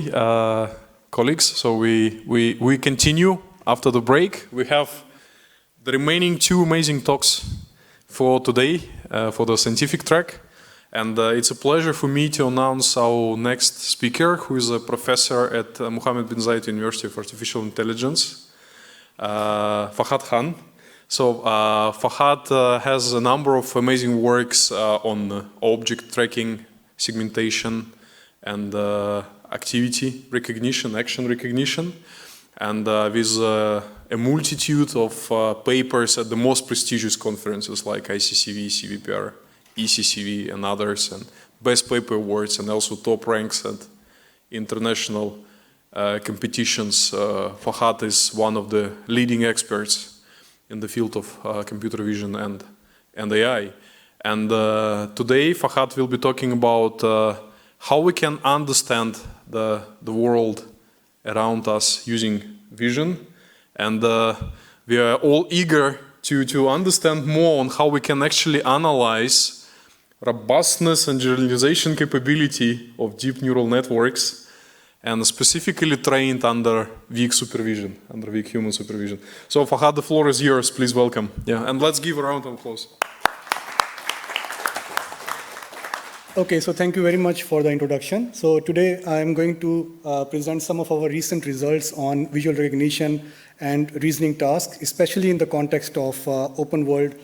colleagues, so we continue after the break. We have the remaining 2 amazing talks for today, for the scientific track. And it's a pleasure for me to announce our next speaker, who is a professor at Mohammed bin Zayed University of Artificial Intelligence, Fahad Khan. So Fahad has a number of amazing works on object tracking, segmentation, and activity recognition, action recognition, and with a multitude of papers at the most prestigious conferences like ICCV, CVPR, ECCV, and others, and best paper awards, and also top ranks at international competitions. Fahad is one of the leading experts in the field of computer vision and AI. And today, Fahad will be talking about how we can understand the world around us using vision. And we are all eager to understand more on how we can actually analyze robustness and generalization capability of deep neural networks, and specifically trained under weak supervision, under weak human supervision. So Fahad, the floor is yours. Please welcome. Yeah, and let's give a round of applause. Okay, so thank you very much for the introduction. So today I'm going to present some of our recent results on visual recognition and reasoning tasks, especially in the context of open world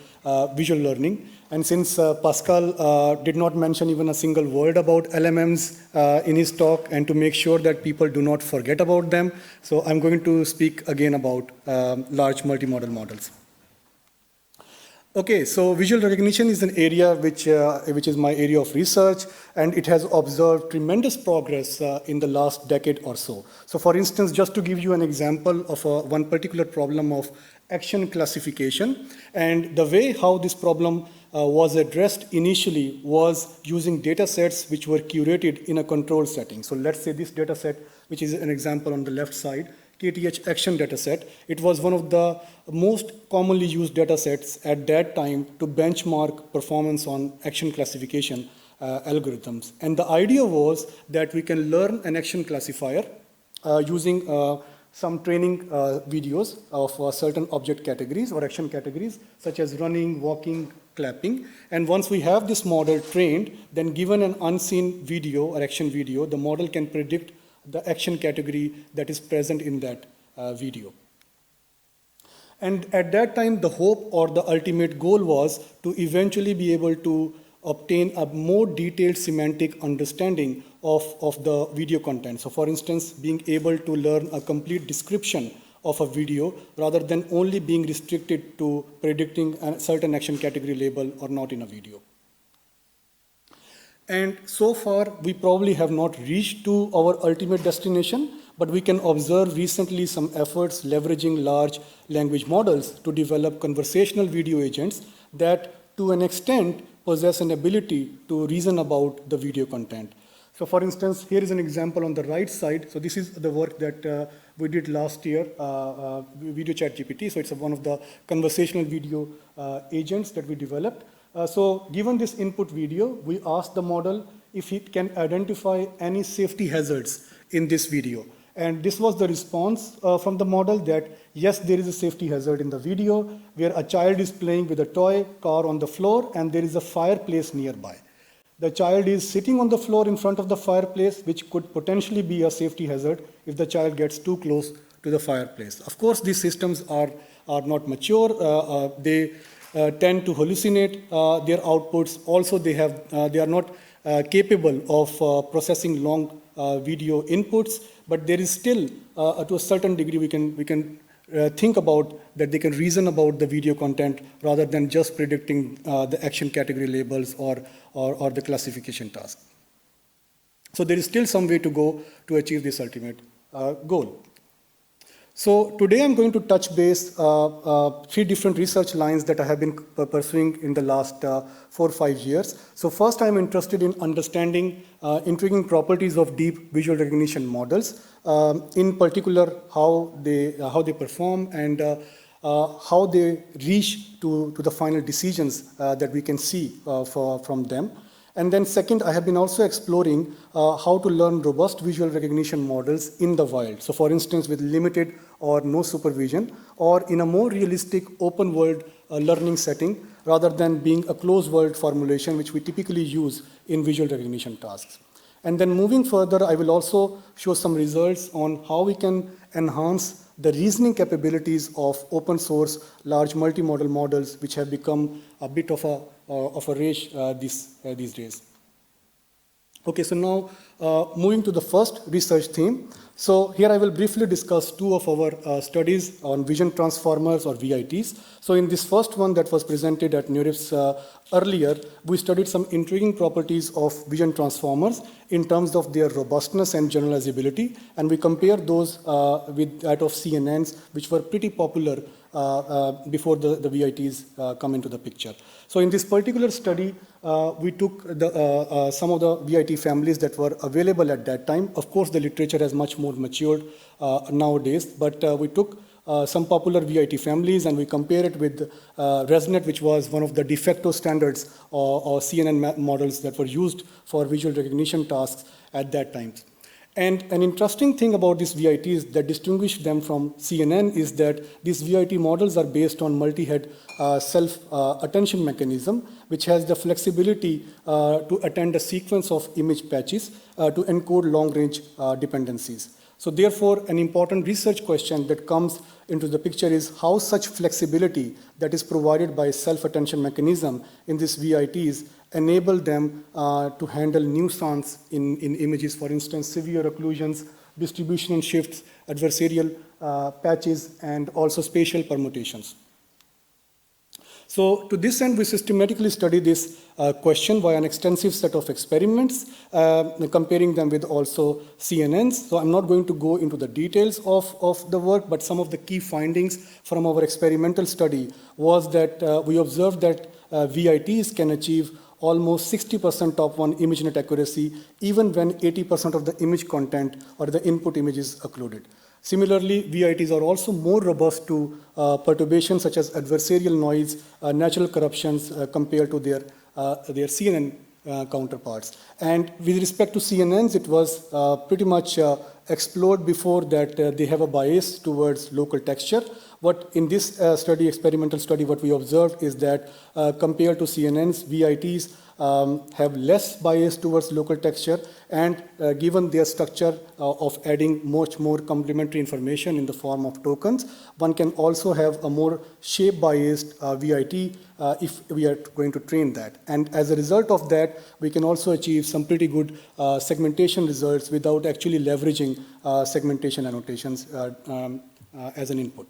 visual learning. And since Pascal did not mention even a single word about LMMs in his talk, and to make sure that people do not forget about them, so I'm going to speak again about large multimodal models. Okay, so visual recognition is an area which is my area of research, and it has observed tremendous progress in the last decade or so. So for instance, just to give you an example of one particular problem of action classification, and the way how this problem was addressed initially was using data sets which were curated in a control setting. So let's say this data set, which is an example on the left side, KTH action dataset. It was one of the most commonly used data sets at that time to benchmark performance on action classification algorithms. And the idea was that we can learn an action classifier using some training videos of certain object categories or action categories, such as running, walking, clapping. And once we have this model trained, then given an unseen video or action video, the model can predict the action category that is present in that video. And at that time, the hope or the ultimate goal was to eventually be able to obtain a more detailed semantic understanding of the video content. So for instance, being able to learn a complete description of a video rather than only being restricted to predicting a certain action category label or not in a video. And so far, we probably have not reached to our ultimate destination, but we can observe recently some efforts leveraging large language models to develop conversational video agents that, to an extent, possess an ability to reason about the video content. So for instance, here is an example on the right side. So this is the work that we did last year, Video Chat GPT. So it's one of the conversational video agents that we developed. So given this input video, we asked the model if it can identify any safety hazards in this video. And this was the response from the model that, yes, there is a safety hazard in the video where a child is playing with a toy car on the floor and there is a fireplace nearby. The child is sitting on the floor in front of the fireplace, which could potentially be a safety hazard if the child gets too close to the fireplace. Of course, these systems are not mature. They tend to hallucinate their outputs. Also, they are not capable of processing long video inputs, but there is still, to a certain degree, we can think about that they can reason about the video content rather than just predicting the action category labels or the classification task. So there is still some way to go to achieve this ultimate goal. So today I'm going to touch base 3 different research lines that I have been pursuing in the last 4 or 5 years. So first, I'm interested in understanding intriguing properties of deep visual recognition models, in particular how they perform and how they reach to the final decisions that we can see from them. And then second, I have been also exploring how to learn robust visual recognition models in the wild. So for instance, with limited or no supervision, or in a more realistic open world learning setting, rather than being a closed world formulation, which we typically use in visual recognition tasks. And then moving further, I will also show some results on how we can enhance the reasoning capabilities of open source large multimodal models, which have become a bit of a rage these days. Okay, so now moving to the first research theme. So here I will briefly discuss two of our studies on vision transformers or VITs. So in this first one that was presented at NeurIPS earlier, we studied some intriguing properties of vision transformers in terms of their robustness and generalizability, and we compared those with that of CNNs, which were pretty popular before the VITs come into the picture. So in this particular study, we took some of the VIT families that were available at that time. Of course, the literature has much more matured nowadays, but we took some popular VIT families and we compared it with ResNet, which was one of the de facto standards or CNN models that were used for visual recognition tasks at that time. And an interesting thing about these VITs that distinguish them from CNN is that these VIT models are based on multi-head self-attention mechanism, which has the flexibility to attend a sequence of image patches to encode long-range dependencies. So therefore, an important research question that comes into the picture is how such flexibility that is provided by self-attention mechanism in these VITs enable them to handle nuisance in images, for instance, severe occlusions, distribution and shifts, adversarial patches, and also spatial permutations. So to this end, we systematically study this question via an extensive set of experiments, comparing them with also CNNs. So I'm not going to go into the details of the work, but some of the key findings from our experimental study was that we observed that VITs can achieve almost 60% top one ImageNet accuracy, even when 80% of the image content or the input image is occluded. Similarly, VITs are also more robust to perturbations such as adversarial noise, natural corruptions compared to their CNN counterparts. And with respect to CNNs, it was pretty much explored before that they have a bias towards local texture. What in this experimental study, what we observed is that compared to CNNs, VITs have less bias towards local texture, and given their structure of adding much more complementary information in the form of tokens, one can also have a more shape-biased VIT if we are going to train that. And as a result of that, we can also achieve some pretty good segmentation results without actually leveraging segmentation annotations as an input.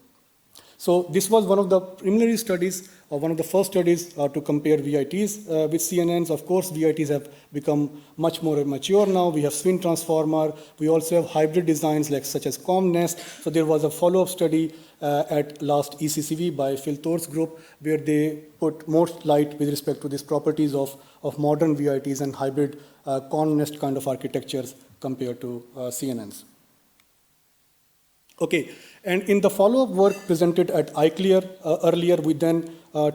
So this was one of the preliminary studies, or one of the first studies to compare VITs with CNNs. Of course, VITs have become much more mature now. We have Swin transformer. We also have hybrid designs such as ComNest. So there was a follow-up study at last ECCV by Phil Thor's group, where they put more light with respect to these properties of modern VITs and hybrid ComNest kind of architectures compared to CNNs. Okay, and in the follow-up work presented at ICLR earlier, we then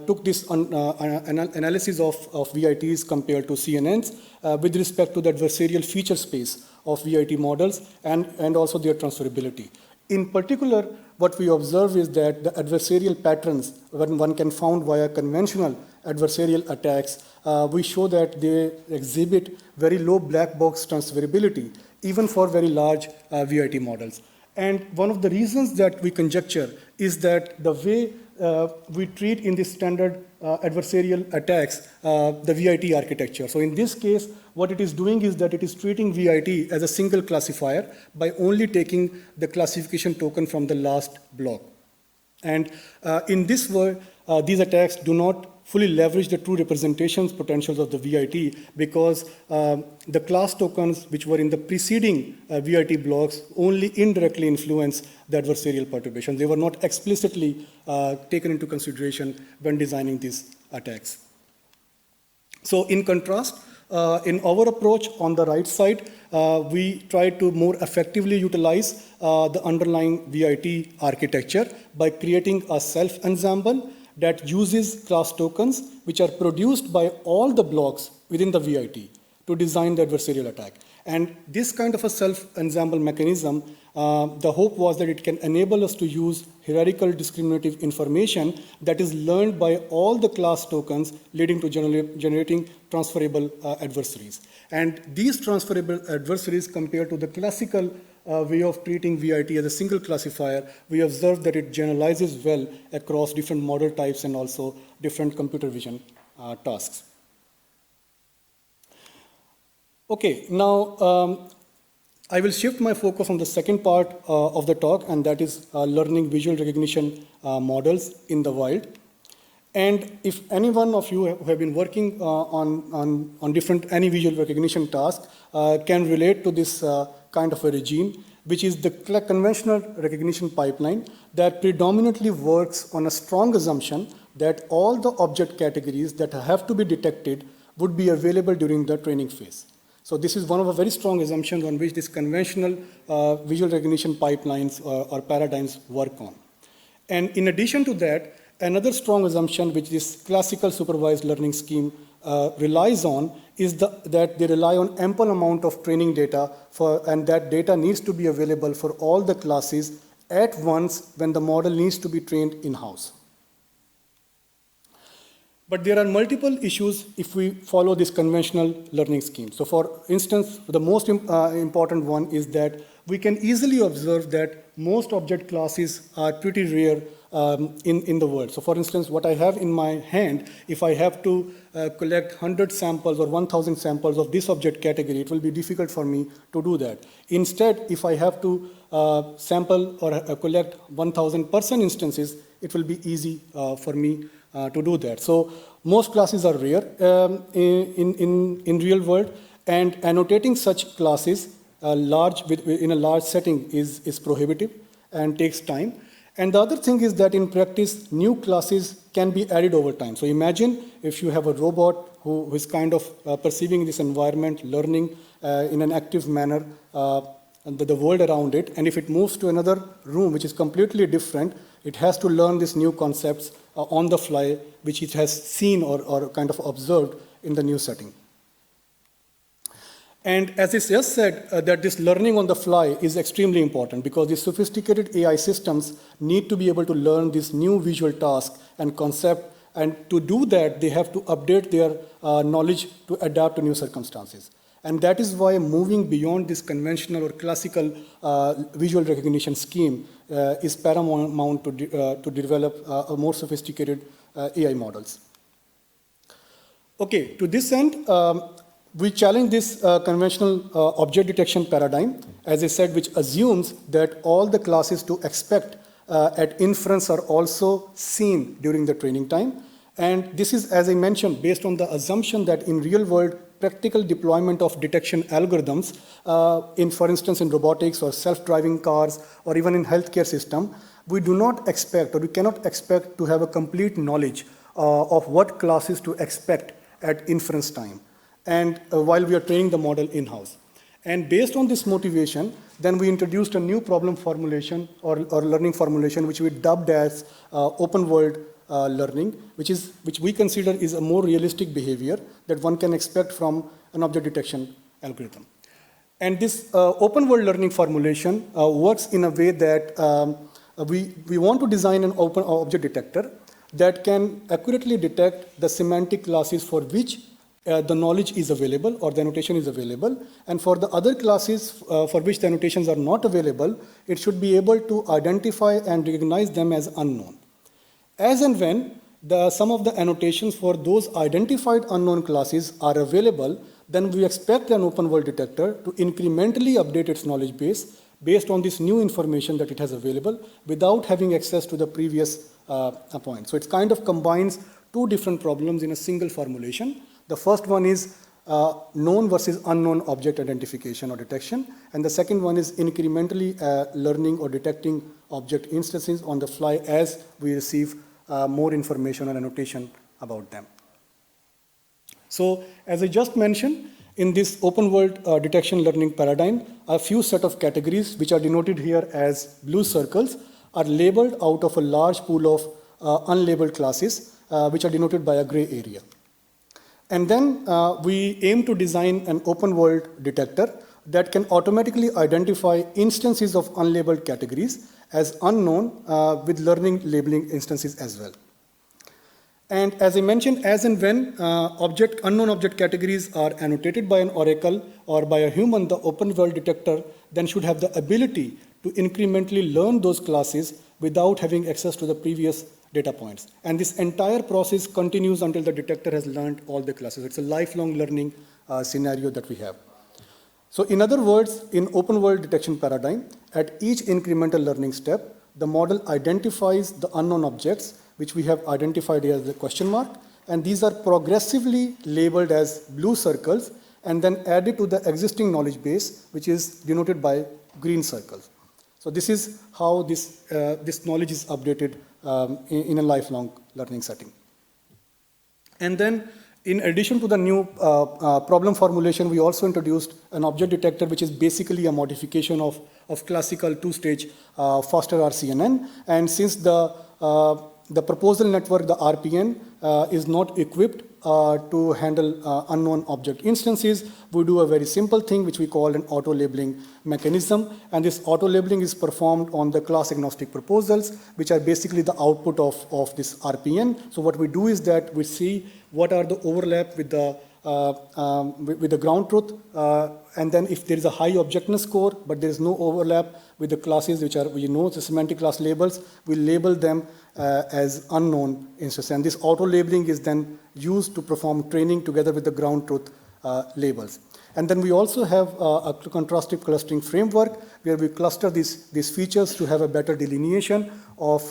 took this analysis of VITs compared to CNNs with respect to the adversarial feature space of VIT models and also their transferability. In particular, what we observe is that the adversarial patterns, when one can found via conventional adversarial attacks, we show that they exhibit very low black box transferability, even for very large VIT models. And one of the reasons that we conjecture is that the way we treat in this standard adversarial attacks the VIT architecture. So in this case, what it is doing is that it is treating VIT as a single classifier by only taking the classification token from the last block. And in this way, these attacks do not fully leverage the true representations potentials of the VIT, because the class tokens which were in the preceding VIT blocks only indirectly influence the adversarial perturbation. They were not explicitly taken into consideration when designing these attacks. So in contrast, in our approach on the right side, we try to more effectively utilize the underlying VIT architecture by creating a self-ensemble that uses class tokens which are produced by all the blocks within the VIT to design the adversarial attack. And this kind of a self-ensemble mechanism, the hope was that it can enable us to use hierarchical discriminative information that is learned by all the class tokens, leading to generating transferable adversaries. And these transferable adversaries, compared to the classical way of treating VIT as a single classifier, we observed that it generalizes well across different model types and also different computer vision tasks. Okay, now I will shift my focus on the second part of the talk, and that is learning visual recognition models in the wild. And if any one of you who have been working on different any visual recognition task can relate to this kind of a regime, which is the conventional recognition pipeline that predominantly works on a strong assumption that all the object categories that have to be detected would be available during the training phase. So this is one of the very strong assumptions on which this conventional visual recognition pipelines or paradigms work on. And in addition to that, another strong assumption which this classical supervised learning scheme relies on is that they rely on ample amount of training data and that data needs to be available for all the classes at once when the model needs to be trained in-house. But there are multiple issues if we follow this conventional learning scheme. So for instance, the most important one is that we can easily observe that most object classes are pretty rare in the world. So for instance, what I have in my hand, if I have to collect 100 samples or 1,000 samples of this object category, it will be difficult for me to do that. Instead, if I have to sample or collect 1,000 person instances, it will be easy for me to do that. So most classes are rare in real world, and annotating such classes in a large setting is prohibitive and takes time. And the other thing is that in practice, new classes can be added over time. So imagine if you have a robot who is kind of perceiving this environment, learning in an active manner the world around it, and if it moves to another room which is completely different, it has to learn these new concepts on the fly, which it has seen or kind of observed in the new setting. And as I just said, that this learning on the fly is extremely important because these sophisticated AI systems need to be able to learn this new visual task and concept, and to do that, they have to update their knowledge to adapt to new circumstances. And that is why moving beyond this conventional or classical visual recognition scheme is paramount to develop a more sophisticated AI models. Okay, to this end, we challenge this conventional object detection paradigm, as I said, which assumes that all the classes to expect at inference are also seen during the training time. And this is, as I mentioned, based on the assumption that in real world practical deployment of detection algorithms, for instance, in robotics or self-driving cars or even in healthcare system, we do not expect or we cannot expect to have a complete knowledge of what classes to expect at inference time, and while we are training the model in-house. And based on this motivation, then we introduced a new problem formulation or learning formulation, which we dubbed as open world learning, which we consider is a more realistic behavior that one can expect from an object detection algorithm. And this open world learning formulation works in a way that we want to design an open object detector that can accurately detect the semantic classes for which the knowledge is available or the annotation is available, and for the other classes for which the annotations are not available, it should be able to identify and recognize them as unknown. As and when some of the annotations for those identified unknown classes are available, then we expect an open world detector to incrementally update its knowledge base based on this new information that it has available without having access to the previous point. So it kind of combines two different problems in a single formulation. The first one is known versus unknown object identification or detection, and the second one is incrementally learning or detecting object instances on the fly as we receive more information or annotation about them. So as I just mentioned, in this open world detection learning paradigm, a few set of categories, which are denoted here as blue circles, are labeled out of a large pool of unlabeled classes, which are denoted by a gray area. And then we aim to design an open world detector that can automatically identify instances of unlabeled categories as unknown with learning labeling instances as well. And as I mentioned, as and when unknown object categories are annotated by an oracle or by a human, the open world detector then should have the ability to incrementally learn those classes without having access to the previous data points. And this entire process continues until the detector has learned all the classes. It's a lifelong learning scenario that we have. So in other words, in open world detection paradigm, at each incremental learning step, the model identifies the unknown objects, which we have identified here as the question mark, and these are progressively labeled as blue circles and then added to the existing knowledge base, which is denoted by green circles. So this is how this knowledge is updated in a lifelong learning setting. And then, in addition to the new problem formulation, we also introduced an object detector, which is basically a modification of classical two-stage faster RCNN. And since the proposal network, the RPN, is not equipped to handle unknown object instances, we do a very simple thing which we call an auto-labeling mechanism. And this auto-labeling is performed on the class-agnostic proposals, which are basically the output of this RPN. So what we do is that we see what are the overlap with the ground truth, and then if there is a high objectness score, but there is no overlap with the classes which are, the semantic class labels, we label them as unknown instances. And this auto-labeling is then used to perform training together with the ground truth labels. And then we also have a contrastive clustering framework where we cluster these features to have a better delineation of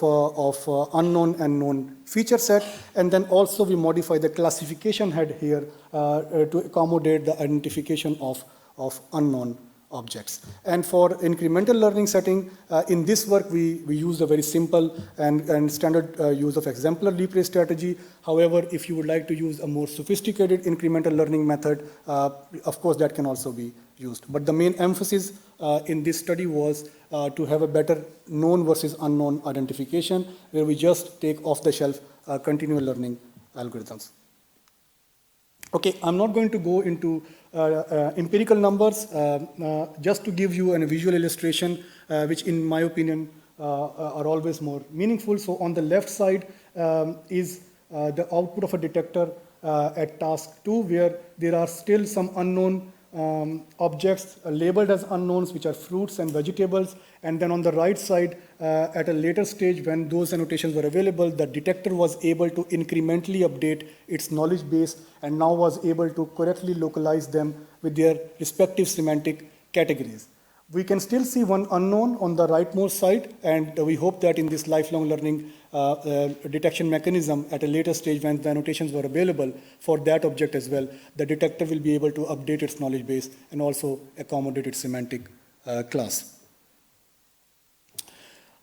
unknown and known feature set. And then also we modify the classification head here to accommodate the identification of unknown objects. And for incremental learning setting, in this work we use a very simple and standard use of exemplar leap ray strategy. However, if you would like to use a more sophisticated incremental learning method, of course that can also be used. But the main emphasis in this study was to have a better known versus unknown identification, where we just take off-the-shelf continual learning algorithms. Okay, I'm not going to go into empirical numbers, just to give you a visual illustration, which in my opinion are always more meaningful. So on the left side is the output of a detector at task 2, where there are still some unknown objects labeled as unknowns, which are fruits and vegetables. And then on the right side, at a later stage, when those annotations were available, the detector was able to incrementally update its knowledge base and now was able to correctly localize them with their respective semantic categories. We can still see one unknown on the rightmost side, and we hope that in this lifelong learning detection mechanism at a later stage, when the annotations were available for that object as well, the detector will be able to update its knowledge base and also accommodate its semantic class.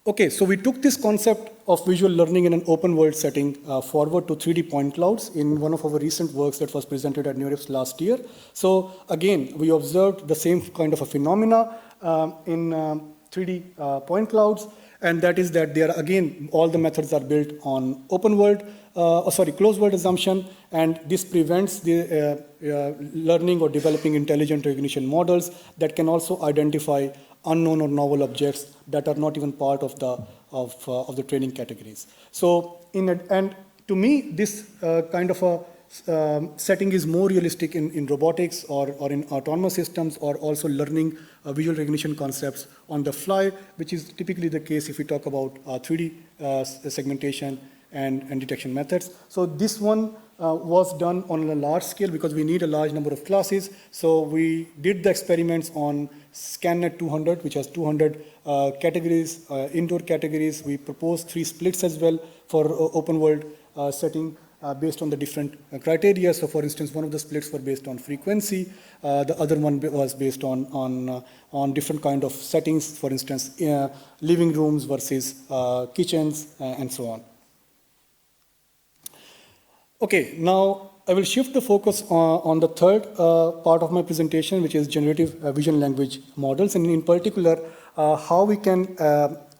Okay, so we took this concept of visual learning in an open world setting forward to 3D point clouds in one of our recent works that was presented at NeurIPS last year. So again, we observed the same kind of a phenomena in 3D point clouds, and that is that there are, again, all the methods are built on open world, closed world assumption, and this prevents the learning or developing intelligent recognition models that can also identify unknown or novel objects that are not even part of the training categories. So, and to me, this kind of a setting is more realistic in robotics or in autonomous systems, or also learning visual recognition concepts on the fly, which is typically the case if we talk about 3D segmentation and detection methods. So this one was done on a large scale because we need a large number of classes. So we did the experiments on ScanNet 200, which has 200 categories, indoor categories. We proposed 3 splits as well for open world setting based on the different criteria. So for instance, one of the splits were based on frequency. The other one was based on different kind of settings, for instance, living rooms versus kitchens and so on. Okay, now I will shift the focus on the third part of my presentation, which is generative vision language models, and in particular, how we can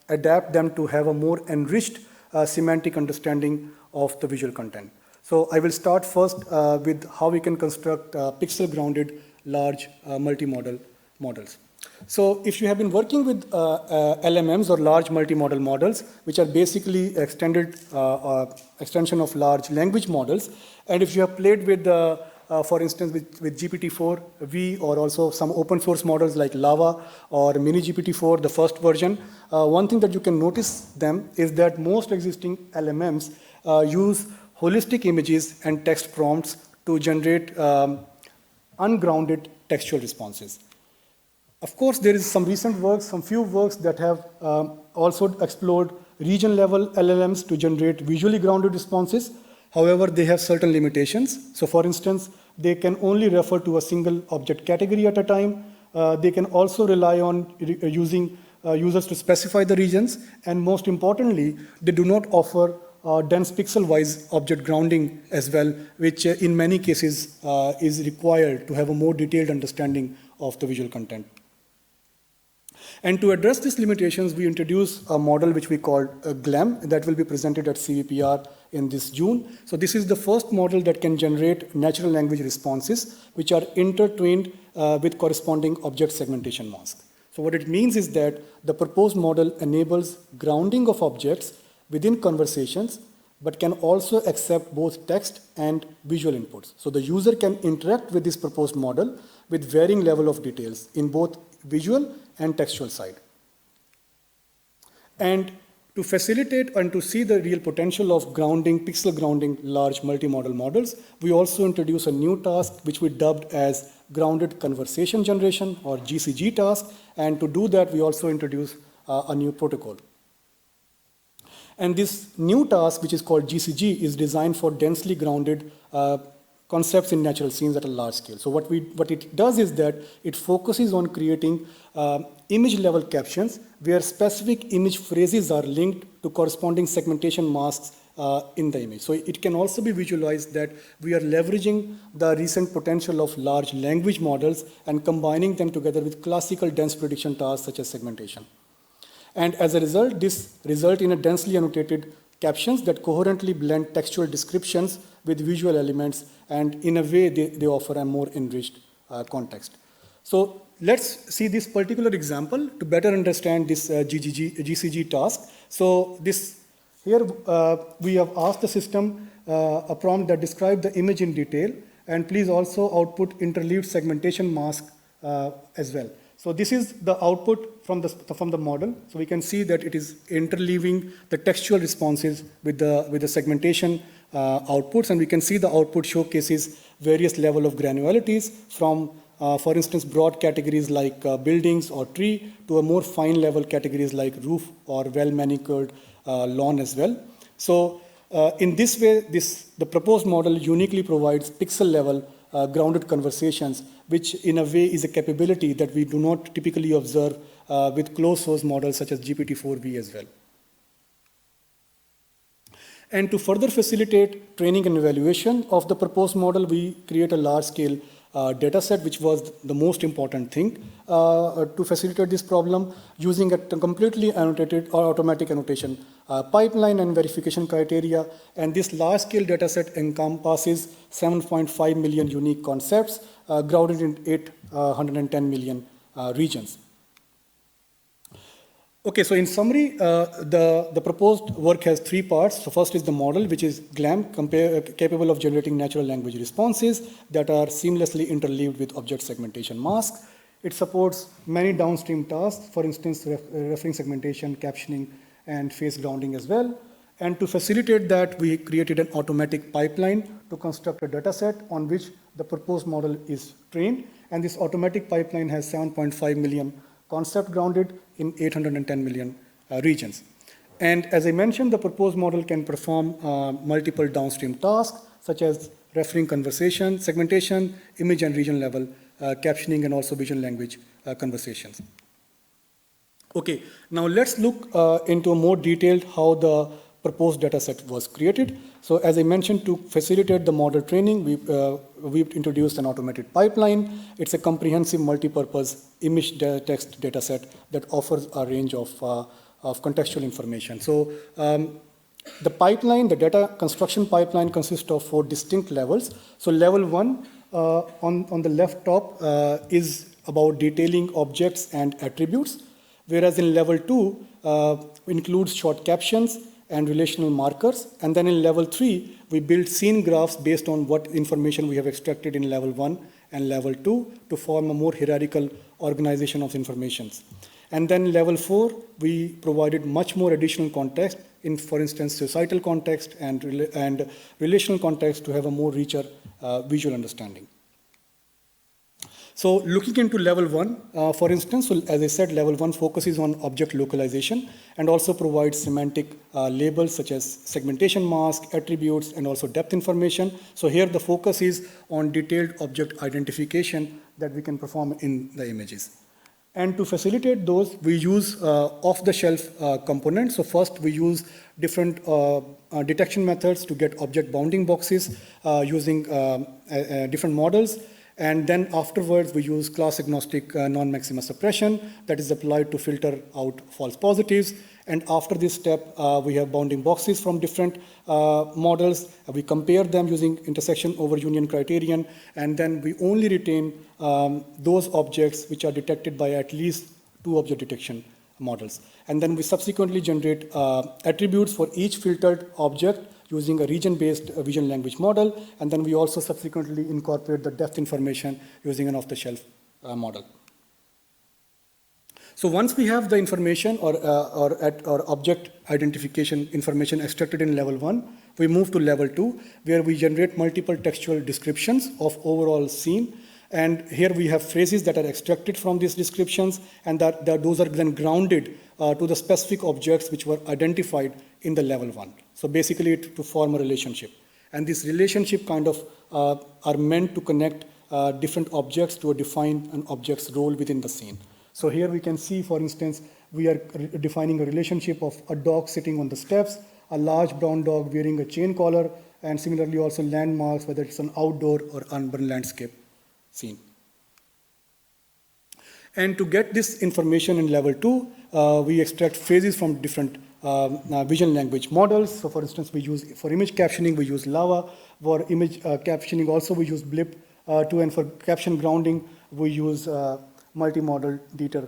adapt them to have a more enriched semantic understanding of the visual content. So I will start first with how we can construct pixel-grounded large multimodal models. So if you have been working with LMMs or large multimodal models, which are basically extension of large language models, and if you have played with, for instance, with GPT-4V or also some open source models like Lava or Mini GPT-4, the first version, one thing that you can notice them is that most existing LMMs use holistic images and text prompts to generate ungrounded textual responses. Of course, there is some recent works, some few works that have also explored region-level LLMs to generate visually grounded responses. However, they have certain limitations. So for instance, they can only refer to a single object category at a time. They can also rely on using users to specify the regions. And most importantly, they do not offer dense pixel-wise object grounding as well, which in many cases is required to have a more detailed understanding of the visual content. And to address these limitations, we introduced a model which we called GLAM that will be presented at CVPR in this June. So this is the first model that can generate natural language responses which are intertwined with corresponding object segmentation masks. So what it means is that the proposed model enables grounding of objects within conversations, but can also accept both text and visual inputs. So the user can interact with this proposed model with varying level of details in both visual and textual side. And to facilitate and to see the real potential of grounding, pixel grounding large multimodal models, we also introduce a new task which we dubbed as grounded conversation generation or GCG task. And to do that, we also introduce a new protocol. And this new task, which is called GCG, is designed for densely grounded concepts in natural scenes at a large scale. So what it does is that it focuses on creating image-level captions where specific image phrases are linked to corresponding segmentation masks in the image. So it can also be visualized that we are leveraging the recent potential of large language models and combining them together with classical dense prediction tasks such as segmentation. And as a result, this results in a densely annotated captions that coherently blend textual descriptions with visual elements, and in a way they offer a more enriched context. So let's see this particular example to better understand this GCG task. So here we have asked the system a prompt that describes the image in detail, and please also output interleaved segmentation mask as well. So this is the output from the model. So we can see that it is interleaving the textual responses with the segmentation outputs, and we can see the output showcases various level of granularities from, for instance, broad categories like buildings or tree to a more fine level categories like roof or well-manicured lawn as well. So in this way, the proposed model uniquely provides pixel level grounded conversations, which in a way is a capability that we do not typically observe with closed source models such as GPT-4V as well. And to further facilitate training and evaluation of the proposed model, we create a large-scale data set, which was the most important thing to facilitate this problem, using a completely annotated or automatic annotation pipeline and verification criteria. And this large-scale data set encompasses 7.5 million unique concepts grounded in 810 million regions. Okay, so in summary, the proposed work has three parts. So first is the model, which is GLAM, capable of generating natural language responses that are seamlessly interleaved with object segmentation masks. It supports many downstream tasks, for instance, referring segmentation, captioning, and face grounding as well. And to facilitate that, we created an automatic pipeline to construct a data set on which the proposed model is trained. And this automatic pipeline has 7.5 million concept grounded in 810 million regions. And as I mentioned, the proposed model can perform multiple downstream tasks, such as referring conversation, segmentation, image and region level, captioning, and also visual language conversations. Okay, now let's look into a more detailed how the proposed data set was created. So as I mentioned, to facilitate the model training, we've introduced an automated pipeline. It's a comprehensive multi-purpose image text data set that offers a range of contextual information. So The pipeline, the data construction pipeline consists of 4 distinct levels. So level 1 on the left top is about detailing objects and attributes, whereas in level 2 includes short captions and relational markers. And then in level 3, we build scene graphs based on what information we have extracted in level 1 and level 2 to form a more hierarchical organization of informations. And then level 4, we provided much more additional context in, for instance, societal context and relational context to have a more richer visual understanding. So looking into level 1, for instance, so as I said, level 1 focuses on object localization and also provides semantic labels such as segmentation mask, attributes, and also depth information. So here the focus is on detailed object identification that we can perform in the images. And to facilitate those, we use off-the-shelf components. So first, we use different detection methods to get object bounding boxes using different models. And then afterwards, we use class-agnostic non-maxima suppression that is applied to filter out false positives. And after this step, we have bounding boxes from different models. We compare them using intersection over union criterion. And then we only retain those objects which are detected by at least 2 object detection models. And then we subsequently generate attributes for each filtered object using a region-based vision language model. And then we also subsequently incorporate the depth information using an off-the-shelf model. So once we have the information or object identification information extracted in level 1, we move to level 2, where we generate multiple textual descriptions of overall scene. And here we have phrases that are extracted from these descriptions, and those are then grounded to the specific objects which were identified in the level 1. So basically to form a relationship. And this relationship kind of are meant to connect different objects to define an object's role within the scene. So here we can see, for instance, we are defining a relationship of a dog sitting on the steps, a large brown dog wearing a chain collar, and similarly also landmarks, whether it's an outdoor or urban landscape scene. And to get this information in level 2, we extract phrases from different vision language models. So for instance, we use, for image captioning, we use LAVA. For image captioning also, we use BLIP2, and for caption grounding, we use multimodal Dieter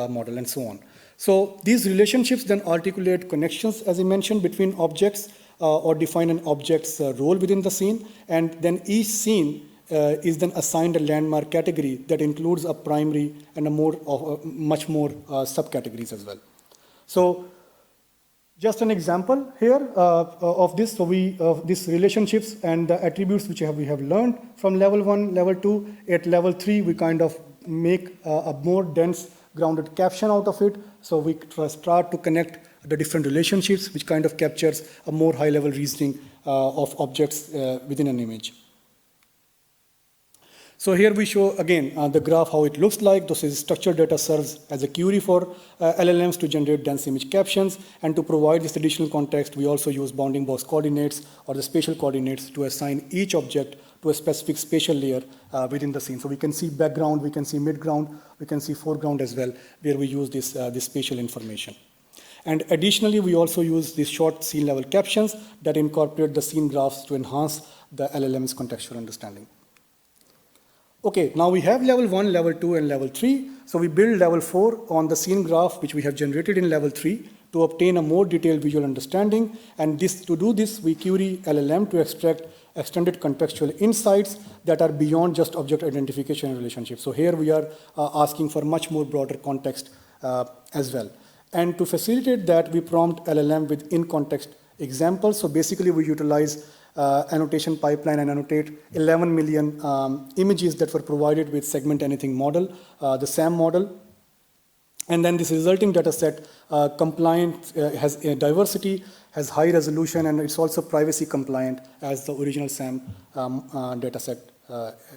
model, and so on. So these relationships then articulate connections, as I mentioned, between objects or define an object's role within the scene. And then each scene is then assigned a landmark category that includes a primary and much more subcategories as well. So just an example here of this. So these relationships and the attributes which we have learned from level 1, level 2. At level 3, we kind of make a more dense grounded caption out of it. So we start to connect the different relationships, which kind of captures a more high-level reasoning of objects within an image. So here we show again the graph, how it looks like. This is structured data serves as a query for LLMs to generate dense image captions. And to provide this additional context, we also use bounding box coordinates or the spatial coordinates to assign each object to a specific spatial layer within the scene. So we can see background, we can see midground, we can see foreground as well, where we use this spatial information. And additionally, we also use these short scene level captions that incorporate the scene graphs to enhance the LLM's contextual understanding. Okay, now we have level 1, level 2, and level 3. So we build level 4 on the scene graph, which we have generated in level 3 to obtain a more detailed visual understanding. And to do this, we query LLM to extract extended contextual insights that are beyond just object identification and relationship. So here we are asking for much more broader context as well. And to facilitate that, we prompt LLM with in-context examples. So basically, we utilize annotation pipeline and annotate 11 million images that were provided with segment anything model, the SAM model. And then this resulting data set compliant, has diversity, has high resolution, and it's also privacy compliant as the original SAM data set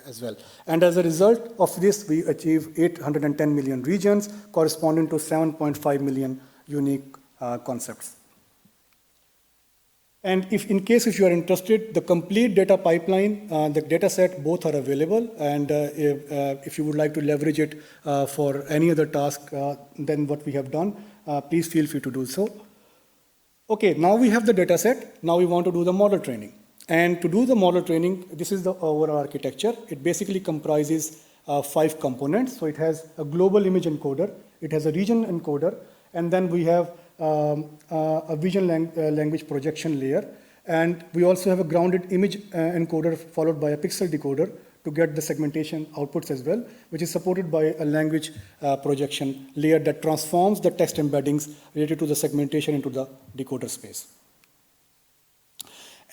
as well. And as a result of this, we achieve 810 million regions corresponding to 7.5 million unique concepts. And if you are interested, the complete data pipeline, the data set, both are available. And if you would like to leverage it for any other task than what we have done, please feel free to do so. Okay, now we have the data set. Now we want to do the model training. And to do the model training, this is the overall architecture. It basically comprises 5 components. So it has a global image encoder, it has a region encoder, and then we have a vision language projection layer. And we also have a grounded image encoder followed by a pixel decoder to get the segmentation outputs as well, which is supported by a language projection layer that transforms the text embeddings related to the segmentation into the decoder space.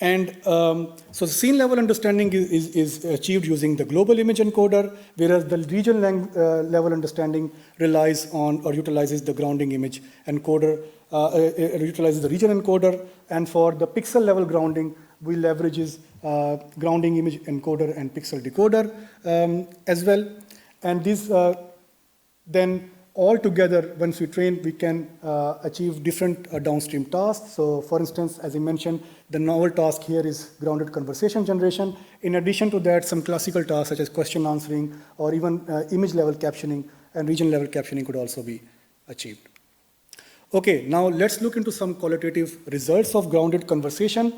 And so the scene level understanding is achieved using the global image encoder, whereas the region level understanding relies on or utilizes the grounding image encoder, utilizes the region encoder, and for the pixel level grounding, we leverages grounding image encoder and pixel decoder as well. And these then all together, once we train, we can achieve different downstream tasks. So for instance, as I mentioned, the novel task here is grounded conversation generation. In addition to that, some classical tasks such as question answering or even image level captioning and region level captioning could also be achieved. Okay, now let's look into some qualitative results of grounded conversation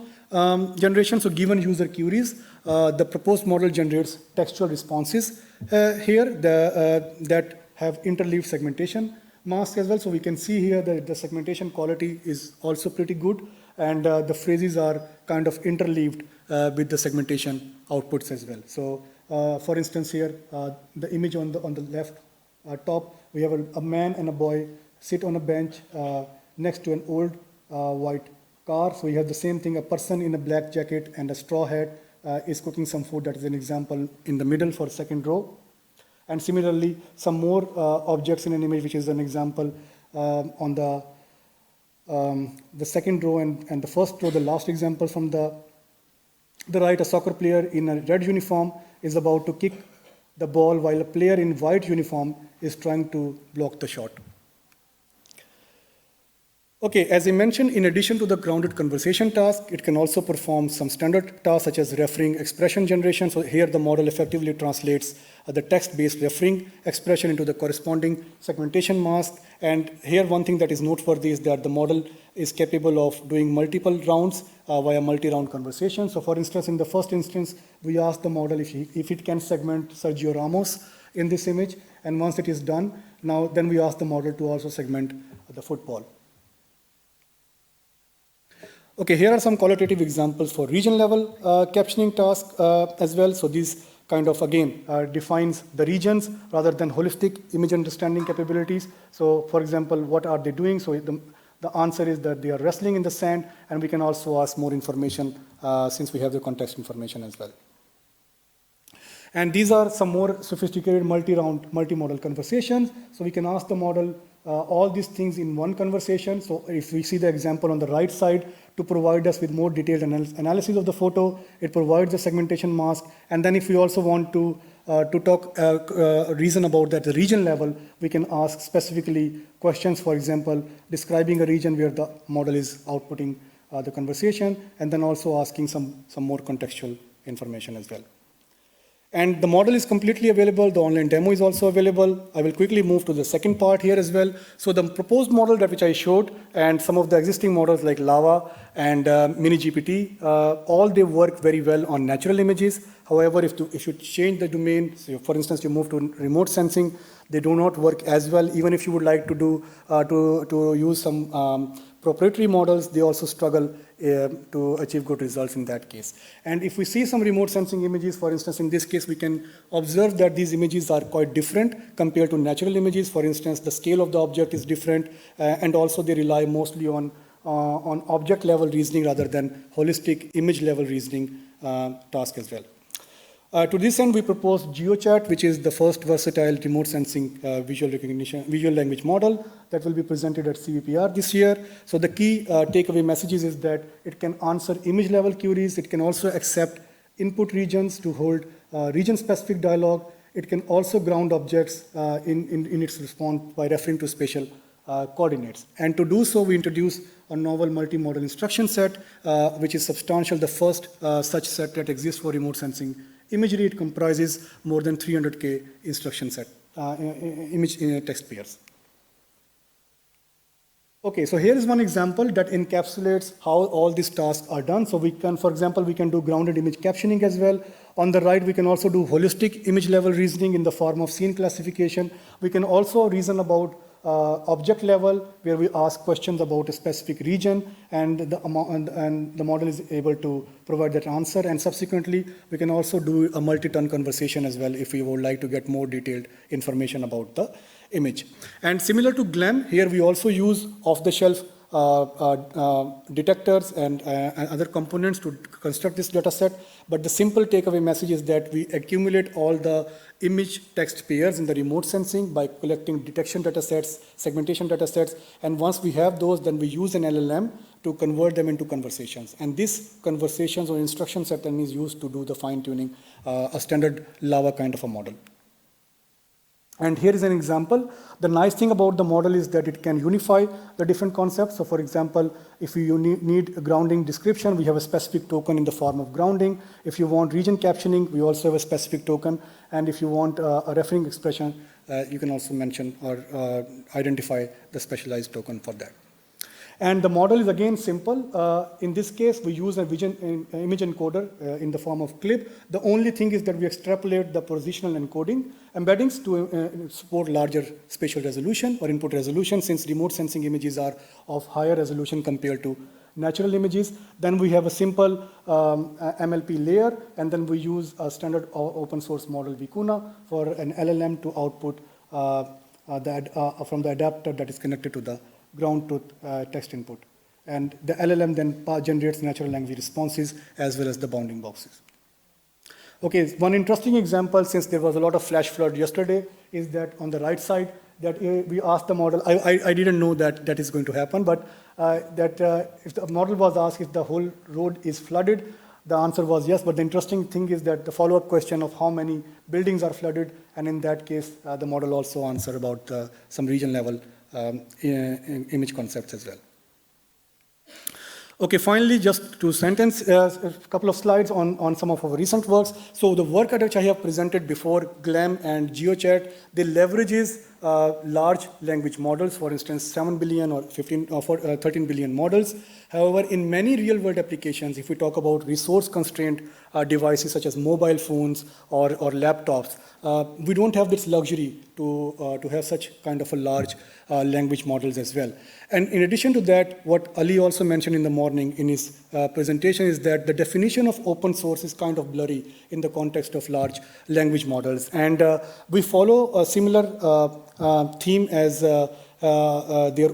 generation. So given user queries, the proposed model generates textual responses here that have interleaved segmentation masks as well. So we can see here that the segmentation quality is also pretty good, and the phrases are kind of interleaved with the segmentation outputs as well. So for instance here, the image on the left top, we have a man and a boy sit on a bench next to an old white car. So we have the same thing, a person in a black jacket and a straw hat is cooking some food. That is an example in the middle for second row. And similarly, some more objects in an image, which is an example on the second row and the first row, the last example from the right, a soccer player in a red uniform is about to kick the ball while a player in white uniform is trying to block the shot. Okay, as I mentioned, in addition to the grounded conversation task, it can also perform some standard tasks such as referring expression generation. So here the model effectively translates the text-based referring expression into the corresponding segmentation mask. And here one thing that is noteworthy is that the model is capable of doing multiple rounds via multi-round conversation. So for instance, in the first instance, we asked the model if it can segment Sergio Ramos in this image. And once it is done, then we ask the model to also segment the football. Okay, here are some qualitative examples for region level captioning task as well. So these kind of, again, defines the regions rather than holistic image understanding capabilities. So for example, what are they doing? So the answer is that they are wrestling in the sand, and we can also ask more information since we have the context information as well. And these are some more sophisticated multi-round, multi-modal conversations. So we can ask the model all these things in one conversation. So if we see the example on the right side, to provide us with more detailed analysis of the photo, it provides the segmentation mask. And then if we also want to talk reason about that, the region level, we can ask specifically questions, for example, describing a region where the model is outputting the conversation, and then also asking some more contextual information as well. And the model is completely available. The online demo is also available. I will quickly move to the second part here as well. So the proposed model which I showed, and some of the existing models like Lava and MiniGPT, all they work very well on natural images. However, if you change the domain, so for instance, you move to remote sensing, they do not work as well. Even if you would like to do to use some proprietary models, they also struggle to achieve good results in that case. And if we see some remote sensing images, for instance, in this case, we can observe that these images are quite different compared to natural images. For instance, the scale of the object is different, and also they rely mostly on object level reasoning rather than holistic image level reasoning task as well. To this end, we proposed GeoChat, which is the first versatile remote sensing visual language model that will be presented at CVPR this year. So the key takeaway messages is that it can answer image level queries. It can also accept input regions to hold region-specific dialogue. It can also ground objects in its response by referring to spatial coordinates. And to do so, we introduce a novel multi-modal instruction set, which is substantial, the first such set that exists for remote sensing imagery. It comprises more than 300K instruction set, image text pairs. Okay, so here is one example that encapsulates how all these tasks are done. So we can, for example, we can do grounded image captioning as well. On the right, we can also do holistic image level reasoning in the form of scene classification. We can also reason about object level, where we ask questions about a specific region, and the model is able to provide that answer. And subsequently, we can also do a multi-turn conversation as well if we would like to get more detailed information about the image. And similar to GLAM, here we also use off-the-shelf detectors and other components to construct this data set. But the simple takeaway message is that we accumulate all the image text pairs in the remote sensing by collecting detection data sets, segmentation data sets, and once we have those, then we use an LLM to convert them into conversations. And these conversations or instruction set then is used to do the fine-tuning, a standard Lava kind of a model. And here is an example. The nice thing about the model is that it can unify the different concepts. So for example, if you need a grounding description, we have a specific token in the form of grounding. If you want region captioning, we also have a specific token. And if you want a referring expression, you can also mention or identify the specialized token for that. And the model is again simple. In this case, we use a image encoder in the form of CLIP. The only thing is that we extrapolate the positional encoding embeddings to support larger spatial resolution or input resolution, since remote sensing images are of higher resolution compared to natural images. Then we have a simple MLP layer, and then we use a standard open source model Vicuna for an LLM to output from the adapter that is connected to the ground truth text input. And the LLM then generates natural language responses as well as the bounding boxes. Okay, one interesting example, since there was a lot of flash flood yesterday, is that on the right side, that we asked the model, I didn't know that that is going to happen, but if the model was asked if the whole road is flooded, the answer was yes, but the interesting thing is that the follow-up question of how many buildings are flooded, and in that case, the model also answered about some region level image concepts as well. Okay, finally, just to sentence a couple of slides on some of our recent works. So the work which I have presented before, GLAM and GeoChat, they leverages large language models, for instance, 7 billion or 13 billion models. However, in many real-world applications, if we talk about resource-constrained devices such as mobile phones or laptops, we don't have this luxury to have such kind of a large language models as well. And in addition to that, what Ali also mentioned in the morning in his presentation is that the definition of open source is kind of blurry in the context of large language models. And we follow a similar theme as their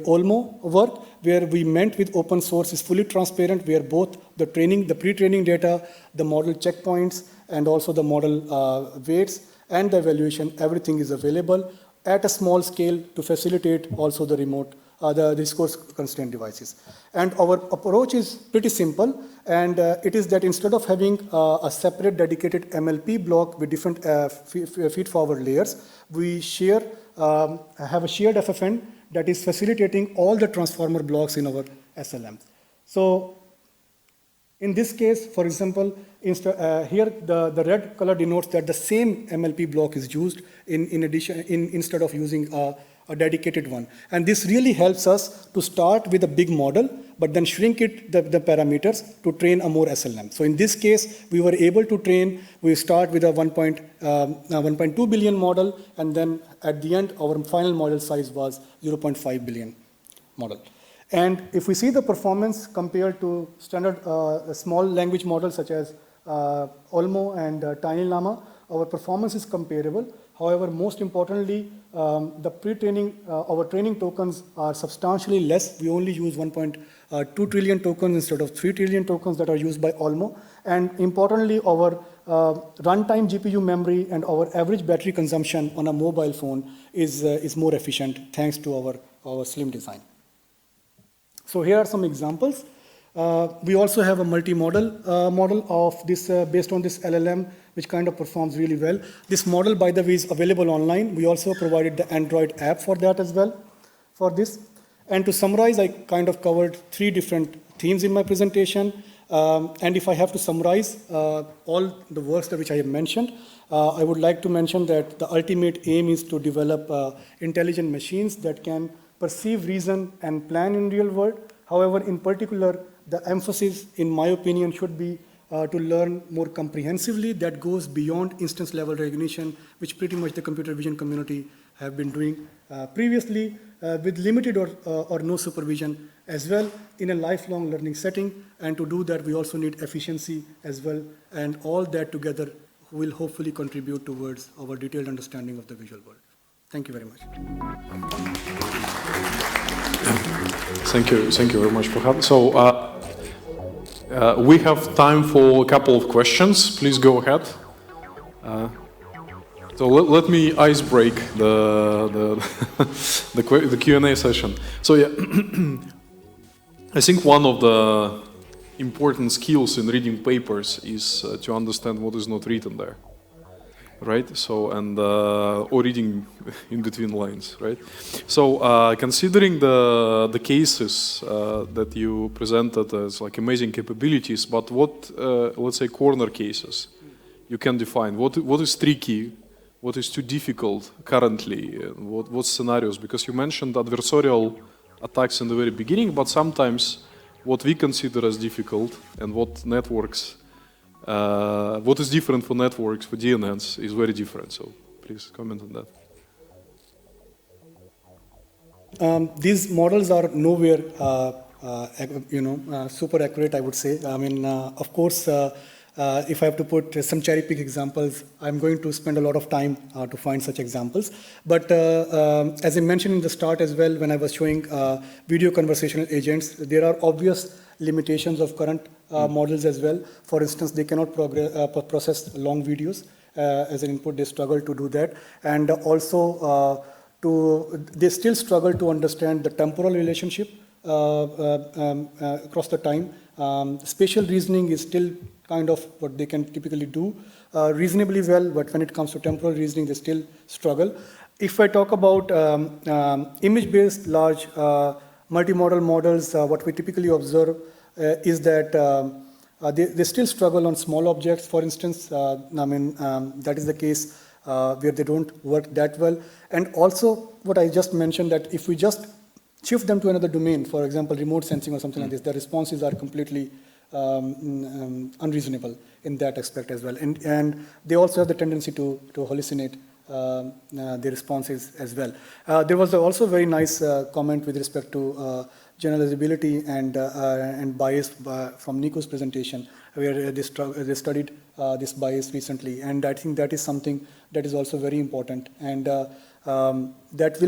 Olmo work, where we meant with open source is fully transparent, where both the pre-training data, the model checkpoints, and also the model weights and the evaluation, everything is available at a small scale to facilitate also the remote, the resource constrained devices. And our approach is pretty simple, and it is that instead of having a separate dedicated MLP block with different feed-forward layers, we have a shared FFN that is facilitating all the transformer blocks in our SLMs. So in this case, for example, here the red color denotes that the same MLP block is used instead of using a dedicated one. And this really helps us to start with a big model, but then shrink it, the parameters, to train a more SLM. So in this case, we were able to train, we start with a 1.2 billion model, and then at the end, our final model size was 0.5 billion model. And if we see the performance compared to standard small language models such as Olmo and Tiny Llama, our performance is comparable. However, most importantly, the pre-training, our training tokens are substantially less. We only use 1.2 trillion tokens instead of 3 trillion tokens that are used by Olmo. And importantly, our runtime GPU memory and our average battery consumption on a mobile phone is more efficient thanks to our slim design. So here are some examples. We also have a multi-model model of this based on this LLM, which kind of performs really well. This model, by the way, is available online. We also provided the Android app for that as well, for this. And to summarize, I kind of covered 3 different themes in my presentation. And if I have to summarize all the works which I have mentioned, I would like to mention that the ultimate aim is to develop intelligent machines that can perceive, reason, and plan in real world. However, in particular, the emphasis, in my opinion, should be to learn more comprehensively. That goes beyond instance level recognition, which pretty much the computer vision community have been doing previously with limited or no supervision as well in a lifelong learning setting. And to do that, we also need efficiency as well. And all that together will hopefully contribute towards our detailed understanding of the visual world. Thank you very much. Thank you very much, Fahad. So we have time for a couple of questions. Please go ahead. So let me ice break the Q&A session. So yeah, I think one of the important skills in reading papers is to understand what is not written there, right? So or reading in between lines, right? So considering the cases that you presented as like amazing capabilities, but what let's say corner cases you can define? What is tricky? What is too difficult currently? What scenarios? Because you mentioned adversarial attacks in the very beginning, but sometimes what we consider as difficult and what networks, what is different for networks, for DNNs, is very different. So please comment on that. These models are nowhere, super accurate, I would say. I mean, of course, if I have to put some cherry-pick examples, I'm going to spend a lot of time to find such examples. But as I mentioned in the start as well, when I was showing video conversational agents, there are obvious limitations of current models as well. For instance, they cannot process long videos as an input. They struggle to do that. And also, they still struggle to understand the temporal relationship across the time. Spatial reasoning is still kind of what they can typically do reasonably well, but when it comes to temporal reasoning, they still struggle. If I talk about image-based large multimodal models, what we typically observe is that they still struggle on small objects, for instance. That is the case where they don't work that well. And also, what I just mentioned, that if we just shift them to another domain, for example, remote sensing or something like this, the responses are completely unreasonable in that aspect as well. And they also have the tendency to hallucinate the responses as well. There was also a very nice comment with respect to generalizability and bias from Nico's presentation, where they studied this bias recently. And I think that is something that is also very important. And that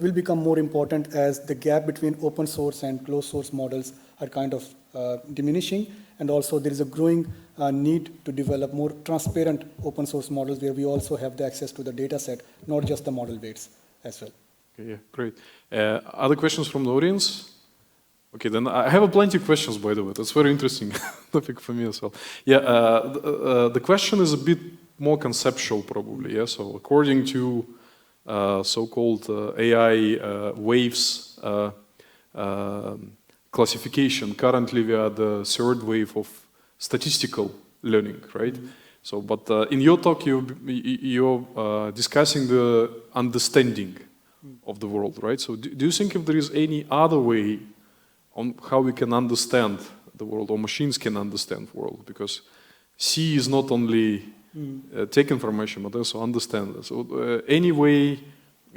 will become more important as the gap between open source and closed source models are kind of diminishing. And also there is a growing need to develop more transparent open source models where we also have the access to the data set, not just the model weights as well. Okay, yeah, great. Other questions from the audience? Okay, then I have plenty of questions, by the way. That's very interesting topic for me as well. Yeah, the question is a bit more conceptual probably, yeah? So according to so-called AI waves classification, currently we are the third wave of statistical learning, right? Mm-hmm. So, but in your talk, you're discussing the understanding of the world, right? So do you think if there is any other way on how we can understand the world, or machines can understand the world? Because C is not only take information, but also understand it. So any way,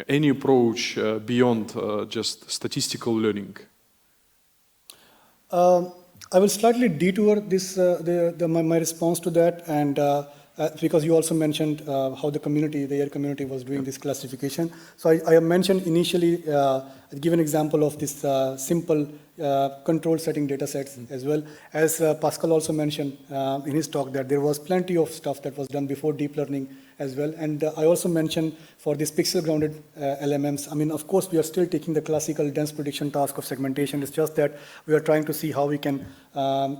any approach beyond just statistical learning? I will slightly detour this my response to that, and because you also mentioned how the AI community was doing this classification. So I have mentioned initially, give an example of this simple control setting data sets as well. As Pascal also mentioned in his talk, that there was plenty of stuff that was done before deep learning as well. And I also mentioned for these pixel-grounded LMMs, I mean, of course, we are still taking the classical dense prediction task of segmentation. It's just that we are trying to see how we can,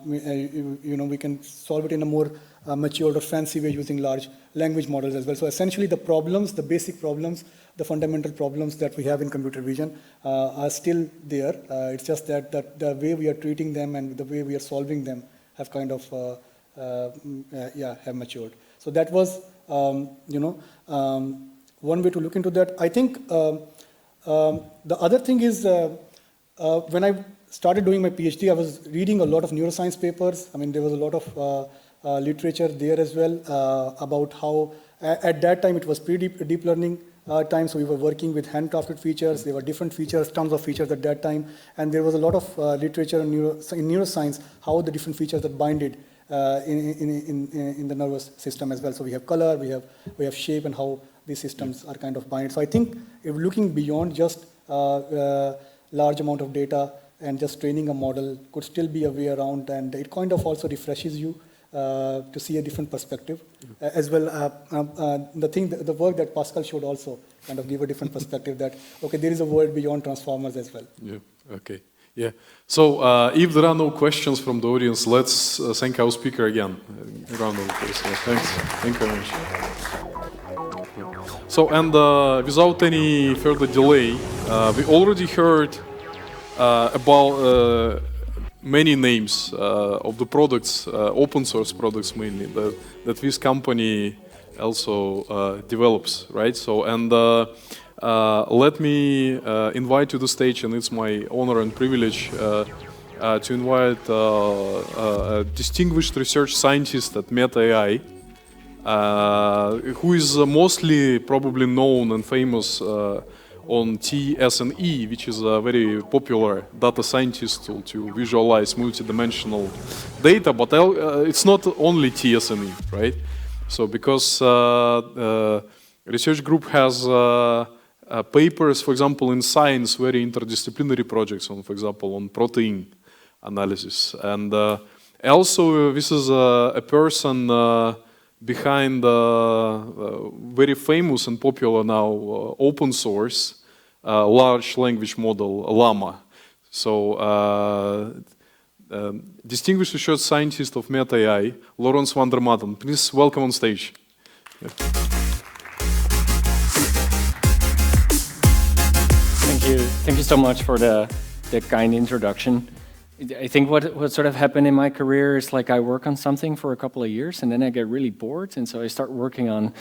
we can solve it in a more matured or fancy way using large language models as well. So essentially the problems, the basic problems, the fundamental problems that we have in computer vision are still there. It's just that the way we are treating them and the way we are solving them have kind of, have matured. So that was, one way to look into that. I think The other thing is, when I started doing my PhD, I was reading a lot of neuroscience papers. I mean, there was a lot of literature there as well about how, at that time, it was pre-deep learning time, so we were working with handcrafted features. There were different features, tons of features at that time, and there was a lot of literature in neuroscience, how the different features that binded in the nervous system as well. So we have color, we have shape, and how these systems are kind of binded. So I think if looking beyond just large amount of data and just training a model could still be a way around, and it kind of also refreshes you to see a different perspective as well. The work that Pascal showed also kind of gave a different perspective that, okay, there is a world beyond transformers as well. Yeah, okay. Yeah. So if there are no questions from the audience, let's thank our speaker again. A round of applause. Yeah, thanks. Thank you very much. So, and without any further delay, we already heard about many names of the products, open source products mainly, that this company also develops, right? So, and let me invite to the stage, and it's my honor and privilege to invite a distinguished research scientist at Meta AI, who is mostly probably known and famous on TSNE, which is a very popular data scientist tool to visualize multidimensional data, but it's not only TSNE, right? So because research group has papers, for example, in Science, very interdisciplinary projects on, for example, on protein analysis. And also this is a person behind very famous and popular now open source large language model, Llama. So distinguished research scientist of Meta AI, Laurens van der Maden. Please welcome on stage. Yeah. Thank you so much for the kind introduction. I think what sort of happened in my career is like I work on something for a couple of years and then I get really bored, and so I start working on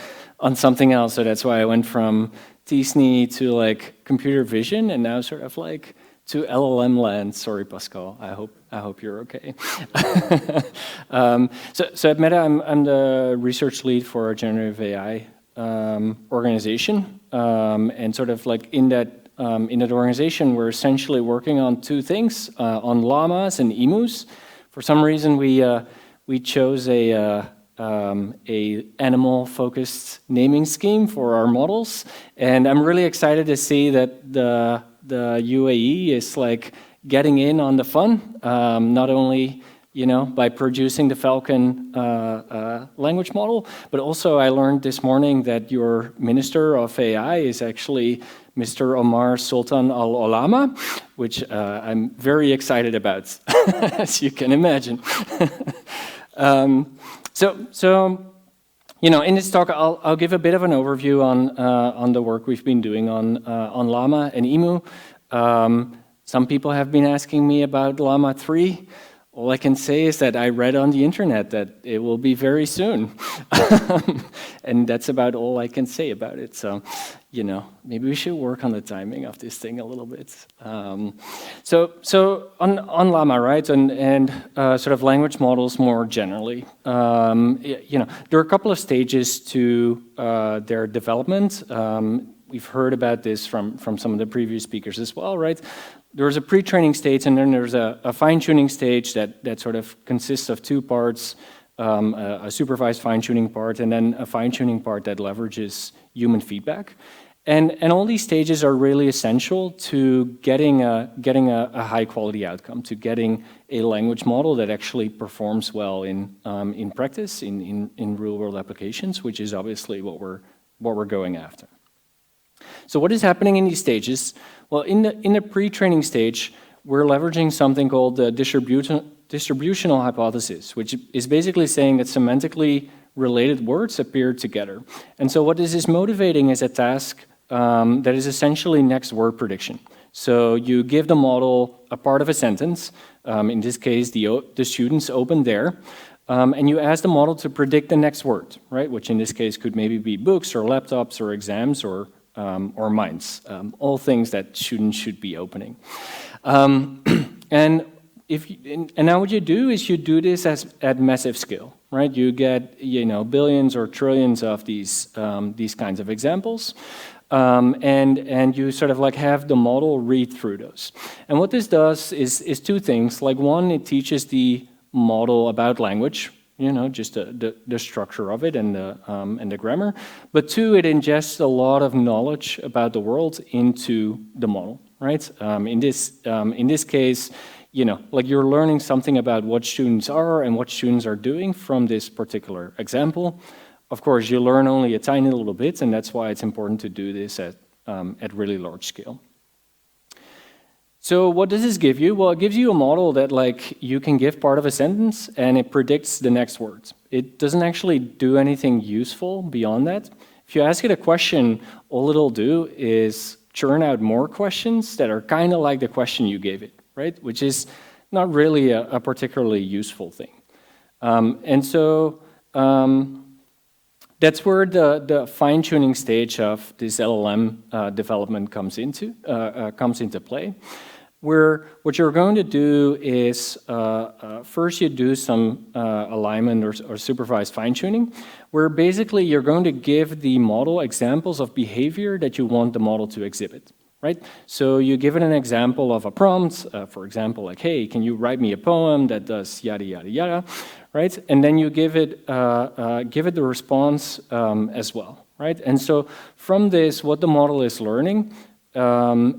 something else. So that's why I went from TSNE to like computer vision, and now sort of like to LLM land. Sorry, Pascal. I hope you're okay. So at Meta, I'm the research lead for our generative AI organization, and sort of like in that organization, we're essentially working on two things, on llamas and emus. For some reason, we chose a animal-focused naming scheme for our models, and I'm really excited to see that the UAE is like getting in on the fun, not only by producing the Falcon language model, but also I learned this morning that your Minister of AI is actually Mr. Omar Sultan Al Olama, which I'm very excited about, as you can imagine. So in this talk, I'll give a bit of an overview on the work we've been doing on Llama and Emu. Some people have been asking me about Llama 3. All I can say is that I read on the internet that it will be very soon. And that's about all I can say about it. So, maybe we should work on the timing of this thing a little bit. So on Llama, right, and sort of language models more generally, there are a couple of stages to their development. We've heard about this from some of the previous speakers as well, right? There's a pre-training stage, and then there's a fine-tuning stage that sort of consists of two parts, a supervised fine-tuning part, and then a fine-tuning part that leverages human feedback. And all these stages are really essential to getting a high-quality outcome, to getting a language model that actually performs well in practice, in real-world applications, which is obviously what we're going after. So what is happening in these stages? Well, in the pre-training stage, we're leveraging something called the distributional hypothesis, which is basically saying that semantically related words appear together. And so what this is motivating is a task that is essentially next word prediction. So you give the model a part of a sentence, in this case, the students open there, and you ask the model to predict the next word, right? Which in this case could maybe be books or laptops or exams or or minds, all things that students should be opening. And now what you do is you do this at massive scale, right? You get billions or trillions of these kinds of examples, and you sort of like have the model read through those. And what this does is two things. Like one, it teaches the model about language, just the structure of it and the grammar. But two, it ingests a lot of knowledge about the world into the model, right? In this case, like you're learning something about what students are and what students are doing from this particular example. Of course, you learn only a tiny little bit, and that's why it's important to do this at really large scale. So what does this give you? Well, it gives you a model that like you can give part of a sentence and it predicts the next words. It doesn't actually do anything useful beyond that. If you ask it a question, all it'll do is churn out more questions that are kind of like the question you gave it, right? Which is not really a particularly useful thing. And so that's where the fine-tuning stage of this LLM development comes into play, where what you're going to do is first you do some alignment or supervised fine-tuning, where basically you're going to give the model examples of behavior that you want the model to exhibit. Right? So you give it an example of a prompt, for example, like, hey, can you write me a poem that does yada, yada, yada, right? And then you give it the response as well, right? And so from this, what the model is learning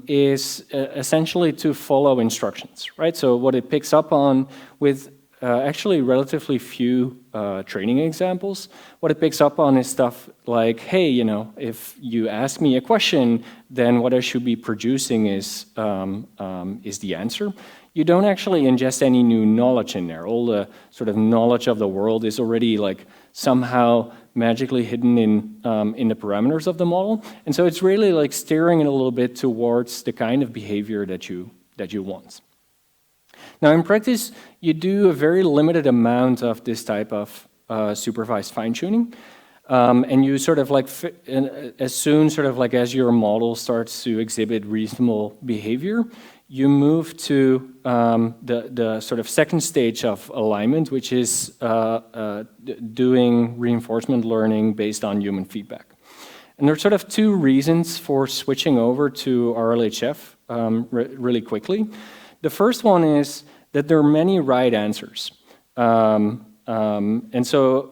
is essentially to follow instructions, right? So what it picks up on with actually relatively few training examples, what it picks up on is stuff like, hey, if you ask me a question, then what I should be producing is the answer. You don't actually ingest any new knowledge in there. All the sort of knowledge of the world is already like somehow magically hidden in the parameters of the model. And so it's really like steering it a little bit towards the kind of behavior that you want. Now, in practice, you do a very limited amount of this type of supervised fine-tuning, and you sort of like, as soon sort of like as your model starts to exhibit reasonable behavior, you move to the sort of second stage of alignment, which is doing reinforcement learning based on human feedback. And there are sort of two reasons for switching over to RLHF really quickly. The first one is that there are many right answers. And so,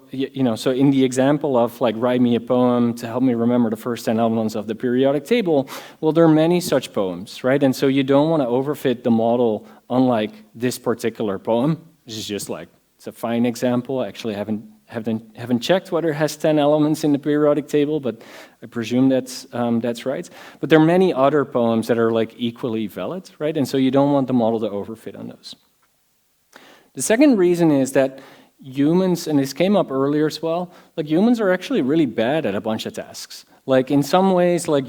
so in the example of like write me a poem to help me remember the first 10 elements of the periodic table, well, there are many such poems, right? And so you don't want to overfit the model unlike this particular poem, which is just like, it's a fine example. I actually haven't checked whether it has 10 elements in the periodic table, but I presume that's right. But there are many other poems that are like equally valid, right? And so you don't want the model to overfit on those. The second reason is that humans, and this came up earlier as well, like humans are actually really bad at a bunch of tasks. Like in some ways, like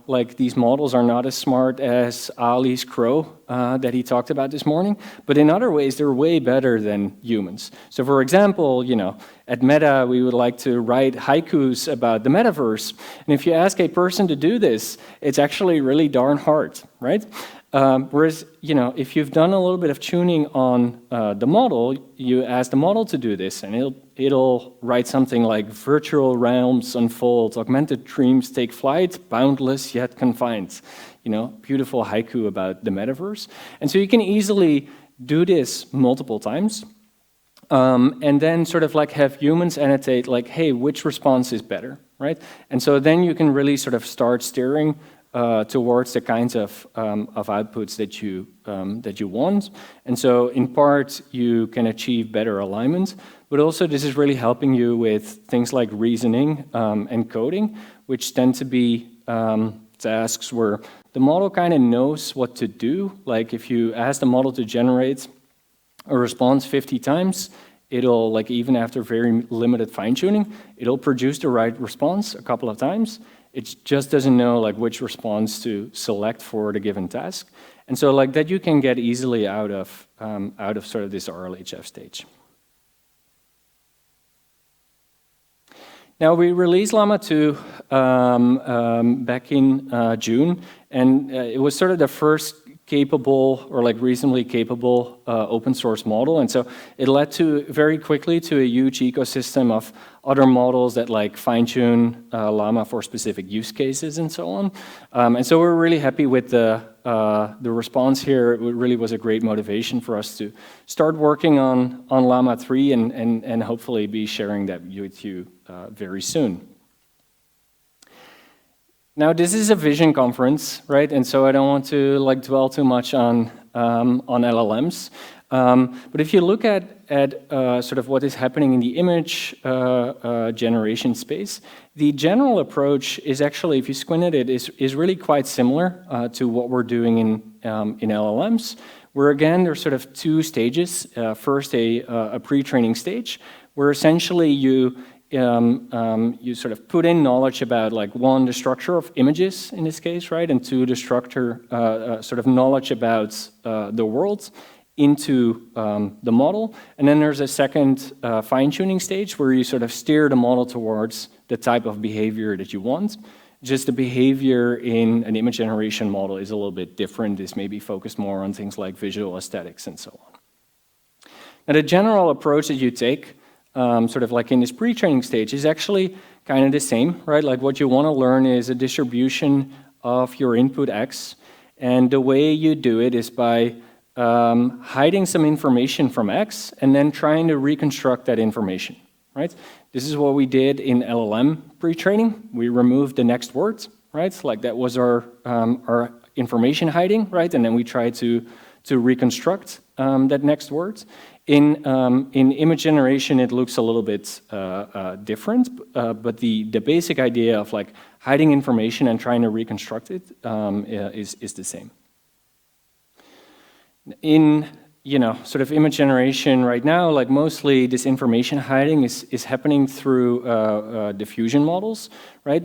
like these models are not as smart as Ali's crow that he talked about this morning, but in other ways, they're way better than humans. So for example, at Meta, we would like to write haikus about the metaverse. And if you ask a person to do this, it's actually really darn hard, right? Whereas, if you've done a little bit of tuning on the model, you ask the model to do this, and it'll write something like virtual realms unfold, augmented dreams take flight, boundless yet confined. Beautiful haiku about the metaverse. And so you can easily do this multiple times, and then sort of like have humans annotate like, hey, which response is better, right? And so then you can really sort of start steering towards the kinds of outputs that you want. And so in part, you can achieve better alignment, but also this is really helping you with things like reasoning and coding, which tend to be tasks where the model kind of knows what to do. Like if you ask the model to generate a response 50 times, it'll, like even after very limited fine-tuning, it'll produce the right response a couple of times. It just doesn't know like which response to select for the given task. And so like that you can get easily out of sort of this RLHF stage. Now, we released Llama 2 back in June, and it was sort of the first capable or like reasonably capable open source model. And so it led to very quickly to a huge ecosystem of other models that like fine-tune Llama for specific use cases and so on. And so we're really happy with the response here. It really was a great motivation for us to start working on Llama 3 and hopefully be sharing that with you very soon. Now, this is a vision conference, right? And so I don't want to like dwell too much on LLMs. But if you look at sort of what is happening in the image generation space, the general approach is actually, if you squint at it, is really quite similar to what we're doing in LLMs, where again, there's sort of two stages. First, a pre-training stage, where essentially you sort of put in knowledge about, like, one, the structure of images in this case, right, and two, the structure, sort of knowledge about the world into the model. And then there's a second fine-tuning stage where you sort of steer the model towards the type of behavior that you want. Just the behavior in an image generation model is a little bit different. This may be focused more on things like visual aesthetics and so on. Now, the general approach that you take sort of like in this pre-training stage is actually kind of the same, right? Like what you want to learn is a distribution of your input X, and the way you do it is by hiding some information from X and then trying to reconstruct that information, right? This is what we did in LLM pre-training. We removed the next words, right? So like that was our information hiding, right? And then we tried to reconstruct that next word. In image generation, it looks a little bit different, but the basic idea of like hiding information and trying to reconstruct it is the same. In sort of image generation right now, like mostly this information hiding is happening through diffusion models, right?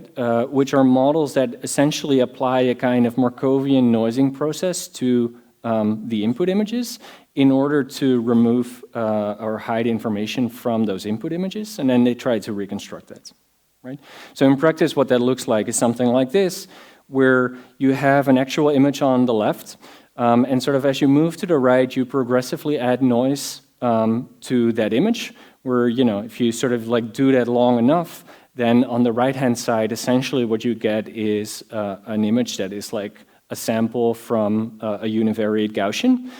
Which are models that essentially apply a kind of Markovian noising process to the input images in order to remove or hide information from those input images, and then they try to reconstruct that, right? So in practice, what that looks like is something like this, where you have an actual image on the left, and sort of as you move to the right, you progressively add noise to that image, where, if you sort of like do that long enough, then on the right-hand side, essentially what you get is an image that is like a sample from a univariate Gaussian.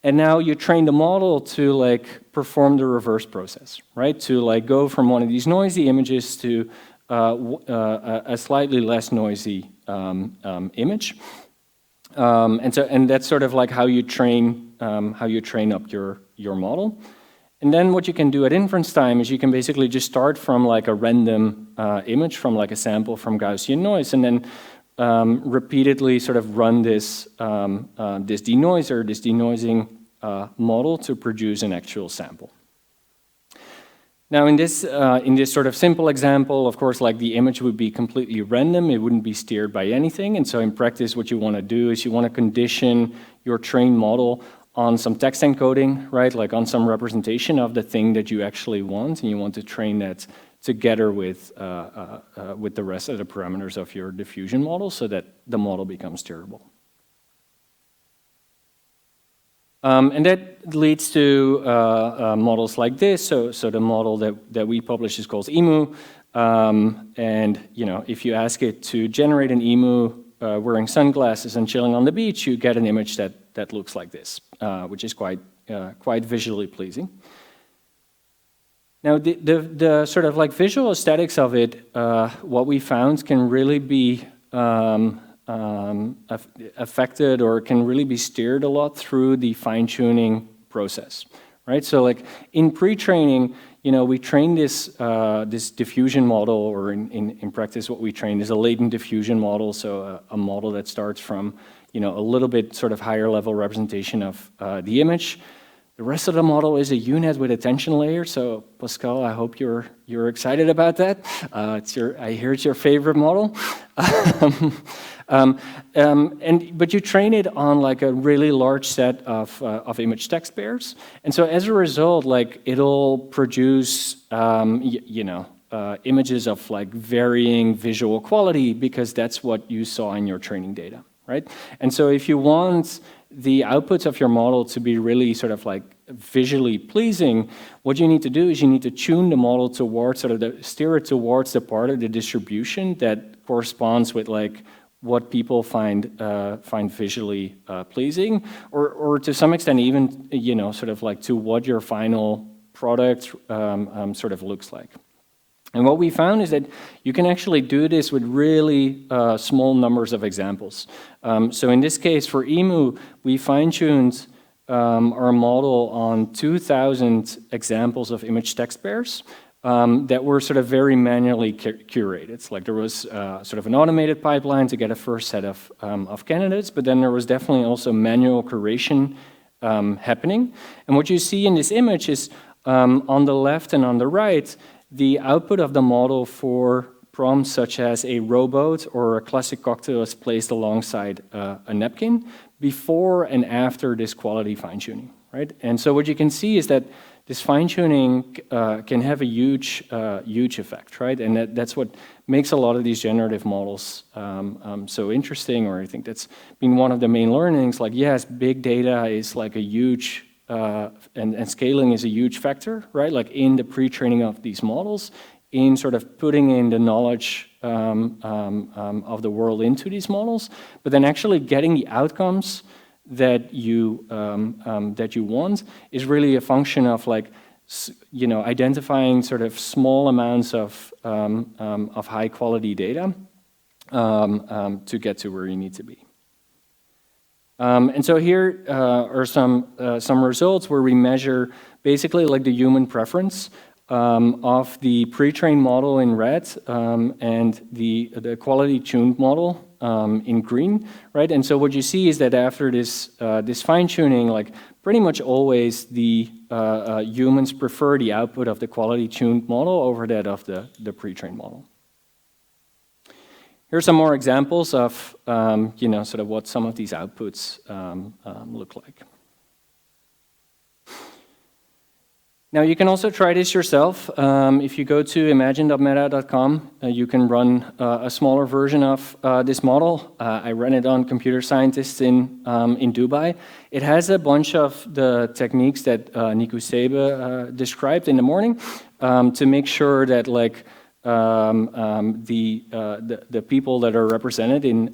And now you train the model to like perform the reverse process, right? To like go from one of these noisy images to a slightly less noisy image. And that's sort of like how you train up your model. And then what you can do at inference time is you can basically just start from like a random image from like a sample from Gaussian noise, and then repeatedly sort of run this denoiser, this denoising model to produce an actual sample. Now in this sort of simple example, of course, like the image would be completely random, it wouldn't be steered by anything, and so in practice what you want to do is you want to condition your trained model on some text encoding, right, like on some representation of the thing that you actually want, and you want to train that together with the rest of the parameters of your diffusion model so that the model becomes steerable. And that leads to models like this. So the model that we publish is called EMU. And if you ask it to generate an EMU wearing sunglasses and chilling on the beach, you get an image that looks like this, which is quite visually pleasing. Now, the sort of like visual aesthetics of it, what we found can really be affected or can really be steered a lot through the fine-tuning process, right? So like in pre-training, we train this diffusion model, or in practice what we train is a latent diffusion model, so a model that starts from a little bit sort of higher level representation of the image. The rest of the model is a UNet with a tension layer. So Pascal, I hope you're excited about that. I hear it's your favorite model. But you train it on like a really large set of image text pairs, and so as a result, like it'll produce images of like varying visual quality because that's what you saw in your training data, right? And so if you want the outputs of your model to be really sort of like visually pleasing, what you need to do is you need to tune the model towards, sort of steer it towards the part of the distribution that corresponds with like what people find visually pleasing, or to some extent even, you know, sort of like to what your final product sort of looks like. And what we found is that you can actually do this with really small numbers of examples. So in this case, for EMU, we fine-tuned our model on 2,000 examples of image text pairs that were sort of very manually curated. It's like there was sort of an automated pipeline to get a first set of candidates, but then there was definitely also manual curation happening. And what you see in this image is on the left and on the right, the output of the model for prompts such as a rowboat or a classic cocktail is placed alongside a napkin before and after this quality fine-tuning, right? And so what you can see is that this fine-tuning can have a huge effect, right? And that's what makes a lot of these generative models so interesting, or I think that's been one of the main learnings. Like, yes, big data is like a huge and scaling is a huge factor, right? Like in the pre-training of these models, in sort of putting in the knowledge of the world into these models, but then actually getting the outcomes that you want is really a function of like, you know, identifying sort of small amounts of high quality data to get to where you need to be. And so here are some results where we measure basically like the human preference of the pre-trained model in red and the quality tuned model in green, right? And so what you see is that after this fine-tuning, like pretty much always the humans prefer the output of the quality tuned model over that of the pre-trained model. Here's some more examples of, you know, sort of what some of these outputs look like. Now, you can also try this yourself. If you go to imagine.meta.com, you can run a smaller version of this model. I ran it on computer scientists in Dubai. It has a bunch of the techniques that Niku Sebe described in the morning to make sure that, like, the people that are represented in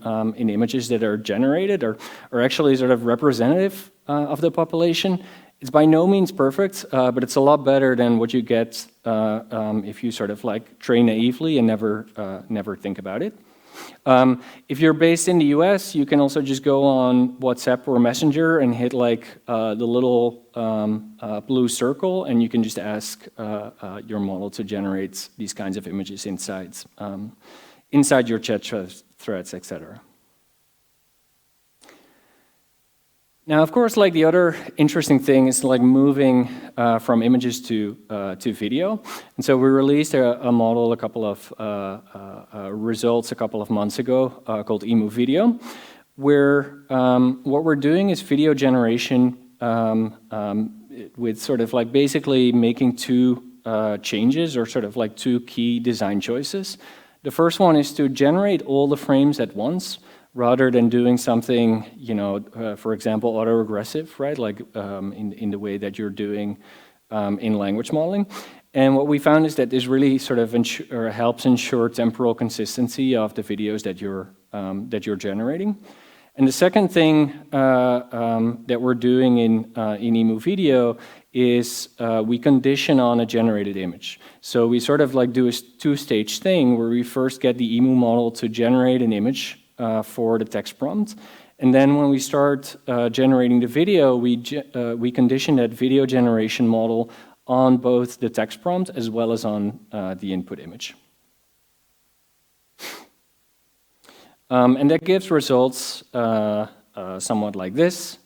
images that are generated are actually sort of representative of the population. It's by no means perfect, but it's a lot better than what you get if you sort of like train naively and never think about it. If you're based in the US, you can also just go on WhatsApp or Messenger and hit like the little blue circle, and you can just ask your model to generate these kinds of images inside your chat threads, etc. Now, of course, like the other interesting thing is like moving from images to video. And so we released a model, a couple of results a couple of months ago called EMU Video, where what we're doing is video generation with sort of like basically making two changes, or sort of like two key design choices. The first one is to generate all the frames at once, rather than doing something, you know, for example, autoregressive, right? Like in the way that you're doing in language modeling. And what we found is that this really sort of helps ensure temporal consistency of the videos that you're generating. And the second thing that we're doing in EMU Video is we condition on a generated image. So we sort of like do a two-stage thing where we first get the EMU model to generate an image for the text prompt. And then when we start generating the video, we condition that video generation model on both the text prompt as well as on the input image. And that gives results somewhat like this.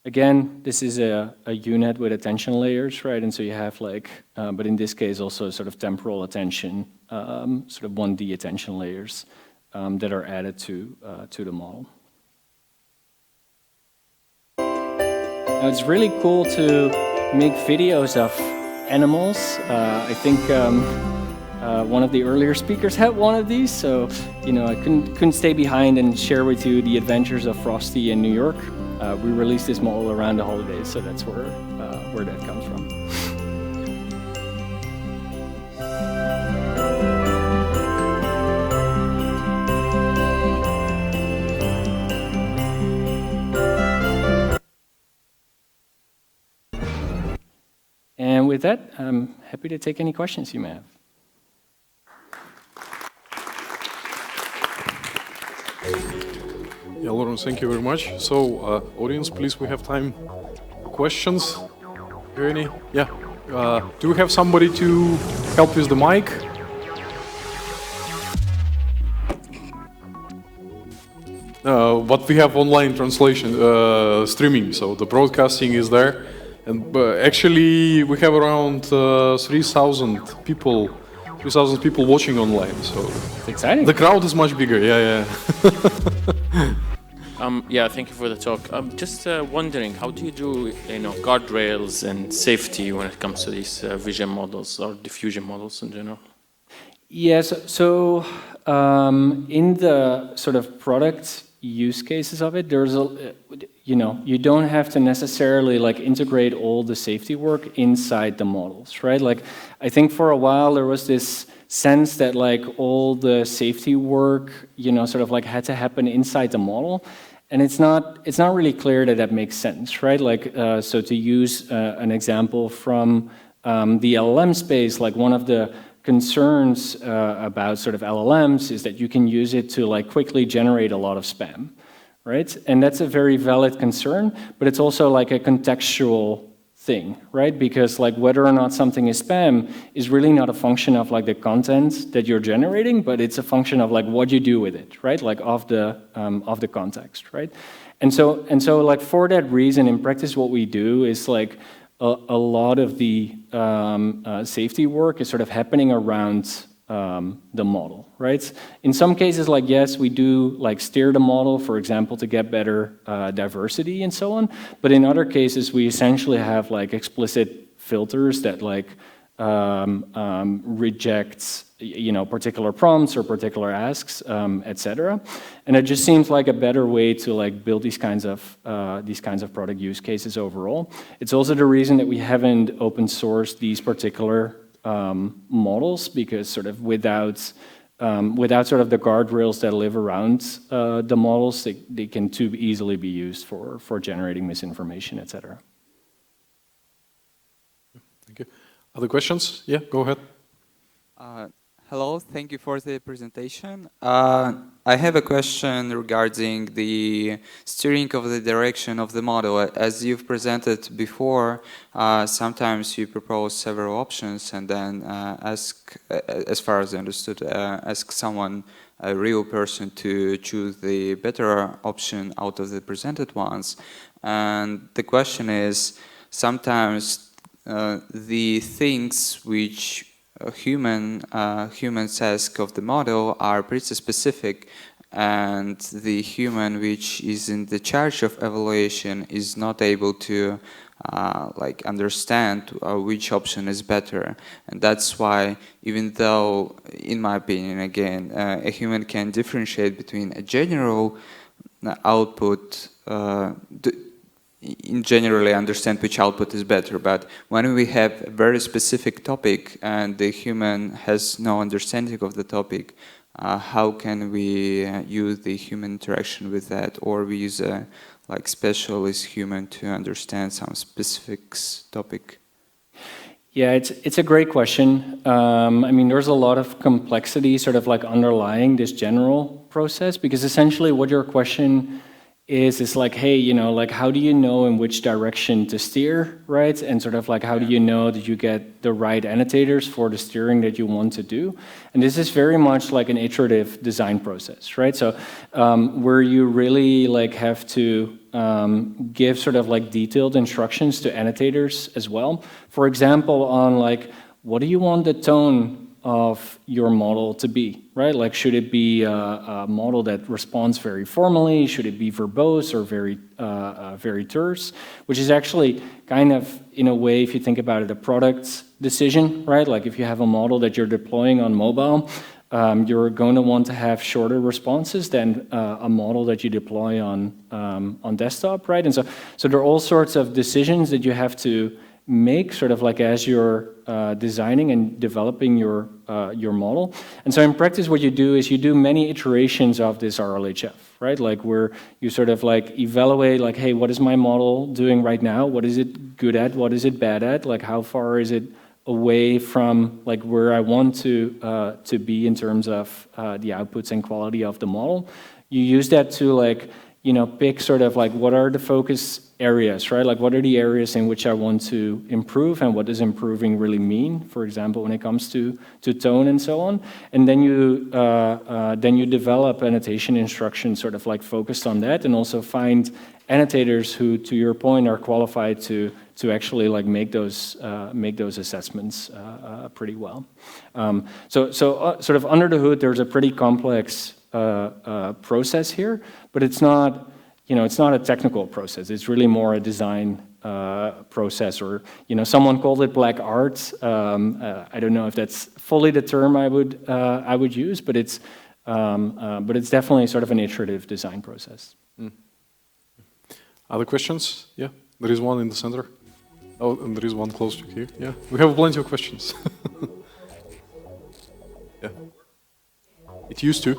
Again, this is a UNet with attention layers, right? And so you have like, but in this case also sort of temporal attention, sort of 1D attention layers that are added to the model. Now it's really cool to make videos of animals. I think one of the earlier speakers had one of these, so I couldn't stay behind and share with you the adventures of Frosty in New York. We released this model around the holidays, so that's where that comes from. And with that, I'm happy to take any questions you may have. Yeah, Lauren, thank you very much. So, audience, please, we have time for questions. Hear any? Yeah. Do we have somebody to help with the mic? But we have online translation, streaming, so the broadcasting is there. And actually, we have around 3,000 people watching online. So it's exciting. The crowd is much bigger. Yeah. Yeah, thank you for the talk. I'm just wondering, how do you do, guardrails and safety when it comes to these vision models or diffusion models in general? Yes. So in the sort of product use cases of it, there's you don't have to necessarily integrate all the safety work inside the models, right? I think for a while there was this sense that all the safety work, had to happen inside the model. And it's not really clear that makes sense, right? So to use an example from the LLM space, one of the concerns about sort of LLMs is that you can use it to quickly generate a lot of spam, right? And that's a very valid concern, but it's also a contextual thing, right? Because whether or not something is spam is really not a function of the content that you're generating, but it's a function of what you do with it, right? Of the context, right? And so for that reason, in practice, what we do is a lot of the safety work is sort of happening around the model, right? In some cases, yes, we do steer the model, for example, to get better diversity and so on. But in other cases, we essentially have explicit filters that reject particular prompts or particular asks, etc. And it just seems like a better way to build these kinds of product use cases overall. It's also the reason that we haven't open sourced these particular models, because sort of without sort of the guardrails that live around the models, they can too easily be used for generating misinformation, etc. Thank you. Other questions? Yeah, go ahead. Hello, thank you for the presentation. I have a question regarding the steering of the direction of the model. As you've presented before, sometimes you propose several options and then ask, as far as I understood, ask someone, a real person, to choose the better option out of the presented ones. And the question is, sometimes the things which humans ask of the model are pretty specific, and the human which is in the charge of evaluation is not able to understand which option is better. And that's why, even though, in my opinion, again, a human can differentiate between a general output, in generally understand which output is better, but when we have a very specific topic and the human has no understanding of the topic, how can we use the human interaction with that, or we use a specialist human to understand some specific topic? Yeah, it's a great question. I mean, there's a lot of complexity sort of underlying this general process, because essentially what your question is hey, how do you know in which direction to steer, right? And sort of how do you know that you get the right annotators for the steering that you want to do? And this is very much an iterative design process, right? So where you really have to give sort of detailed instructions to annotators as well. For example, on what do you want the tone of your model to be, right? Like, should it be a model that responds very formally? Should it be verbose or very terse? Which is actually kind of, in a way, if you think about it, a product decision, right? Like, if you have a model that you're deploying on mobile, you're going to want to have shorter responses than a model that you deploy on desktop, right? And so there are all sorts of decisions that you have to make, sort of like as you're designing and developing your model. And so in practice, what you do is you do many iterations of this RLHF, right? Like, where you sort of like evaluate, like, hey, what is my model doing right now? What is it good at? What is it bad at? Like, how far is it away from like where I want to be in terms of the outputs and quality of the model? You use that to, like, you know, pick sort of like what are the focus areas, right? Like, what are the areas in which I want to improve, and what does improving really mean? For example, when it comes to tone and so on. And then you develop annotation instructions sort of like focused on that, and also find annotators who, to your point, are qualified to actually like make those assessments pretty well. So sort of under the hood, there's a pretty complex process here, but it's not, you know, it's not a technical process. It's really more a design process, or, you know, someone called it black art. I don't know if that's fully the term I would use, but it's definitely sort of an iterative design process. Other questions? Yeah, there is one in the center. Oh, and there is one close to here. Yeah, we have plenty of questions. Yeah, it used to.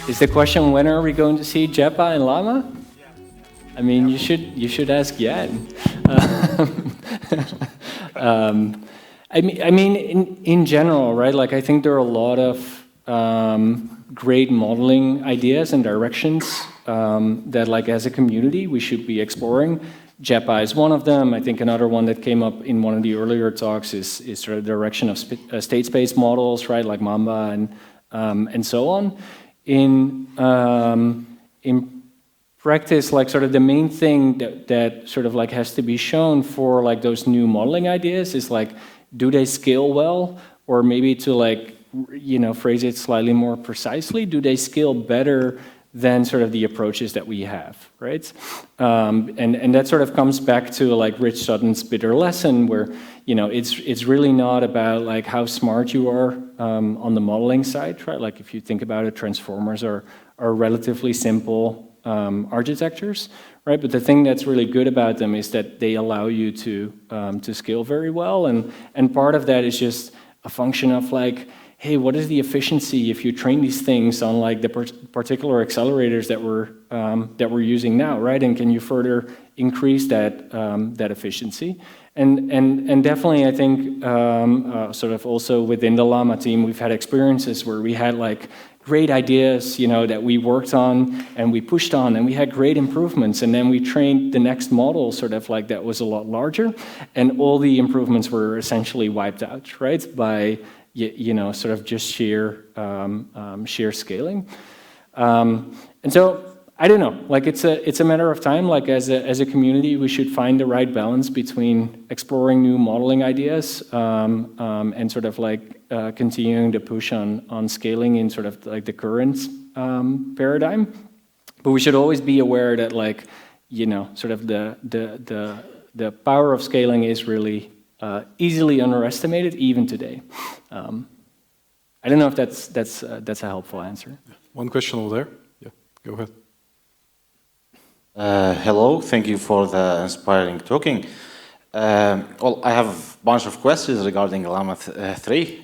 Is the question, when are we going to see JEPA and Llama? I mean, you should ask Jan. I mean, in general, right? Like, I think there are a lot of great modeling ideas and directions that, like, as a community, we should be exploring. JEPA is one of them. I think another one that came up in one of the earlier talks is sort of the direction of state space models, right? Like Mamba and so on. In practice, like, sort of the main thing that sort of like has to be shown for like those new modeling ideas is like, do they scale well? Or maybe to, like, you know, phrase it slightly more precisely, do they scale better than sort of the approaches that we have, right? And that sort of comes back to like Rich Sutton's bitter lesson, where, you know, it's really not about like how smart you are on the modeling side, right? Like, if you think about it, transformers are relatively simple architectures, right? But the thing that's really good about them is that they allow you to scale very well, and part of that is just a function of like, hey, what is the efficiency if you train these things on like the particular accelerators that we're using now, right? And can you further increase that efficiency? And definitely, I think sort of also within the Llama team, we've had experiences where we had like great ideas, you know, that we worked on and we pushed on, and we had great improvements, and then we trained the next model sort of like that was a lot larger, and all the improvements were essentially wiped out, right? By, you know, sort of just sheer scaling. And so, I don't know, like, it's a matter of time. Like, as a community, we should find the right balance between exploring new modeling ideas and sort of like continuing to push on scaling in sort of like the current paradigm. But we should always be aware that, like, you know, sort of the power of scaling is really easily underestimated even today. I don't know if that's a helpful answer. One question over there. Yeah, go ahead. Hello, thank you for the inspiring talking. Well, I have a bunch of questions regarding Llama 3.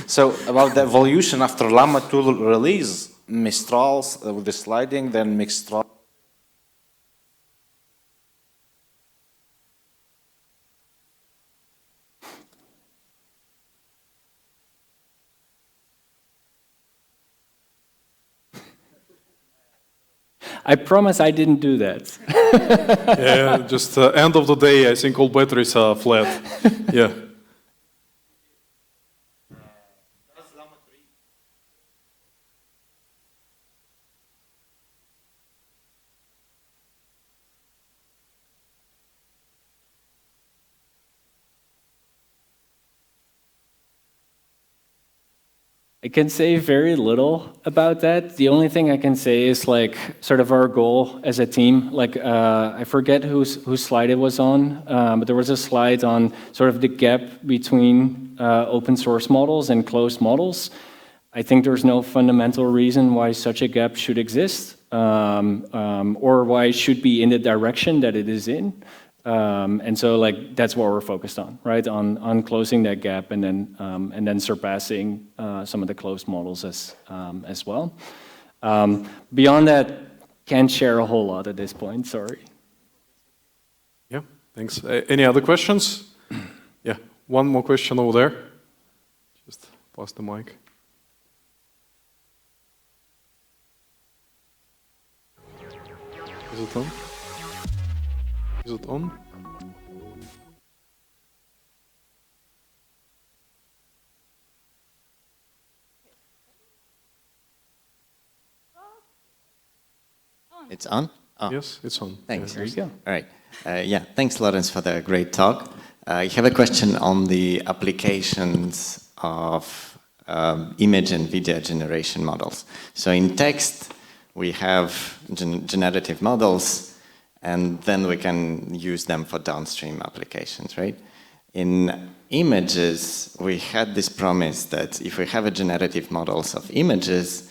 So, about the evolution after Llama 2 release, Mistrals with the sliding, then Mistral. I promise I didn't do that. Yeah, just end of the day, I think all batteries are flat. Yeah. I can say very little about that. The only thing I can say is like sort of our goal as a team. Like I forget whose slide it was on, but there was a slide on sort of the gap between open source models and closed models. I think there's no fundamental reason why such a gap should exist, or why it should be in the direction that it is in. And so like that's what we're focused on, right? On closing that gap and then surpassing some of the closed models as well. Beyond that, can't share a whole lot at this point, sorry. Yeah, thanks. Any other questions? Yeah, one more question over there. Just pass the mic. Is it on? Is it on? It's on? Oh. Yes, it's on. Thanks. There you go. All right. Yeah, thanks, Lawrence, for the great talk. I have a question on the applications of image and video generation models. So in text, we have generative models, and then we can use them for downstream applications, right? In images, we had this promise that if we have a generative models of images,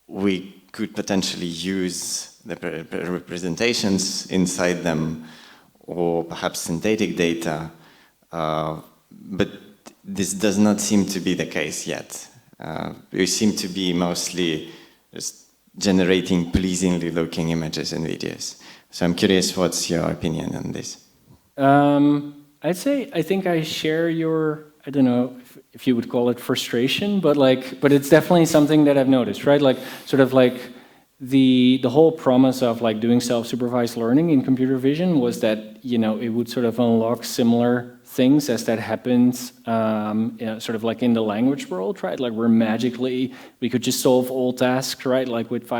we could potentially use the representations inside them, or perhaps synthetic data, but this does not seem to be the case yet. We seem to be mostly just generating pleasingly looking images and videos. So I'm curious, what's your opinion on this? I'd say, I think I share your, I don't know if you would call it frustration, but it's definitely something that I've noticed, right? Like, sort of like the whole promise of like doing self-supervised learning in computer vision was that, you know, it would sort of unlock similar things as that happens, you know, sort of like in the language world, right? Like where magically we could just solve all tasks, right? Like with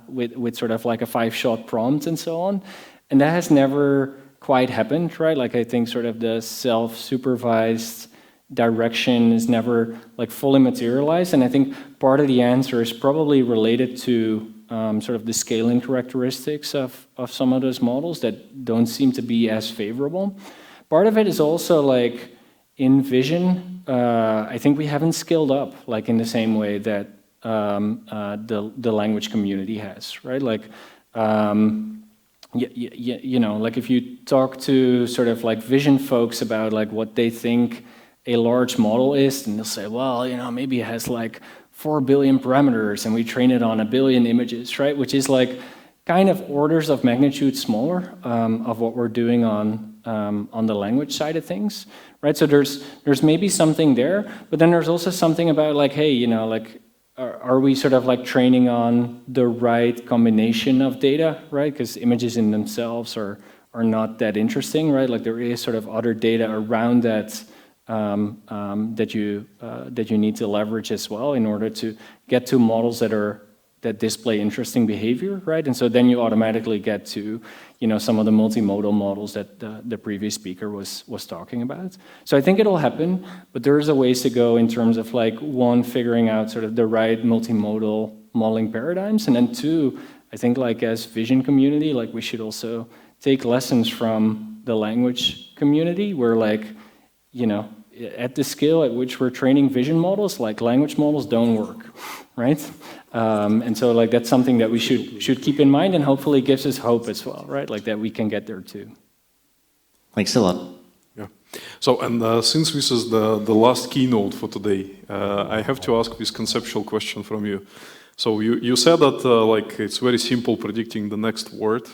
with sort of like a 5-shot prompt and so on. And that has never quite happened, right? Like I think sort of the self-supervised direction is never like fully materialized. And I think part of the answer is probably related to sort of the scaling characteristics of some of those models that don't seem to be as favorable. Part of it is also like in vision, I think we haven't scaled up like in the same way that the language community has, right? Like, you know, like if you talk to sort of like vision folks about like what they think a large model is, and they'll say, well, you know, maybe it has like 4 billion parameters and we train it on 1 billion images, right? Which is like kind of orders of magnitude smaller of what we're doing on the language side of things, right? So there's maybe something there, but then there's also something about like, hey, you know, like, are we sort of like training on the right combination of data, right? Because images in themselves are not that interesting, right? Like there is sort of other data around that that you need to leverage as well in order to get to models that display interesting behavior, right? And so then you automatically get to, you know, some of the multimodal models that the previous speaker was talking about. So I think it'll happen, but there's a ways to go in terms of like, one, figuring out sort of the right multimodal modeling paradigms, and then two, I think like as vision community, like we should also take lessons from the language community where like, you know, at the scale at which we're training vision models, like language models don't work, right? And so like that's something that we should keep in mind, and hopefully gives us hope as well, right? Like that we can get there too. Thanks a lot. Yeah. So, and since this is the last keynote for today, I have to ask this conceptual question from you. So you said that like it's very simple predicting the next word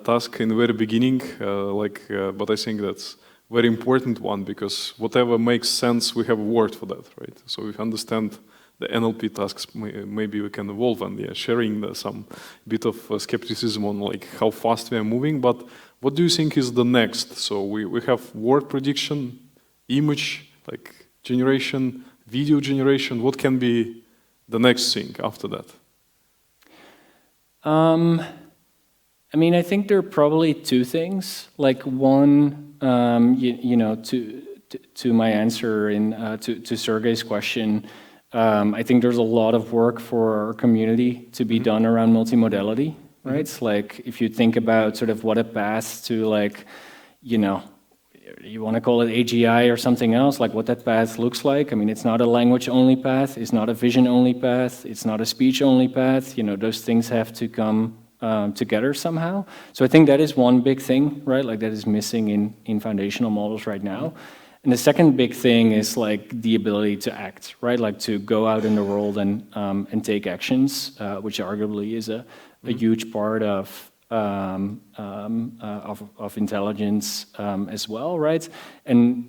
task in the very beginning, but I think that's very important one, because whatever makes sense, we have a word for that, right? So we understand the NLP tasks, maybe we can evolve, and sharing some bit of skepticism on like how fast we are moving. But what do you think is the next? So we have word prediction, image like generation, video generation. What can be the next thing after that? I mean, I think there are probably two things. Like one, to my answer to Sergey's question, I think there's a lot of work for our community to be done around multimodality, right? It's like if you think about sort of what a path to like, you want to call it AGI or something else, like what that path looks like. I mean, it's not a language-only path, it's not a vision-only path, it's not a speech-only path. Those things have to come together somehow. So I think that is one big thing, right? Like that is missing in foundational models right now. And the second big thing is like the ability to act, right? Like to go out in the world and take actions, which arguably is a huge part of intelligence as well, right? And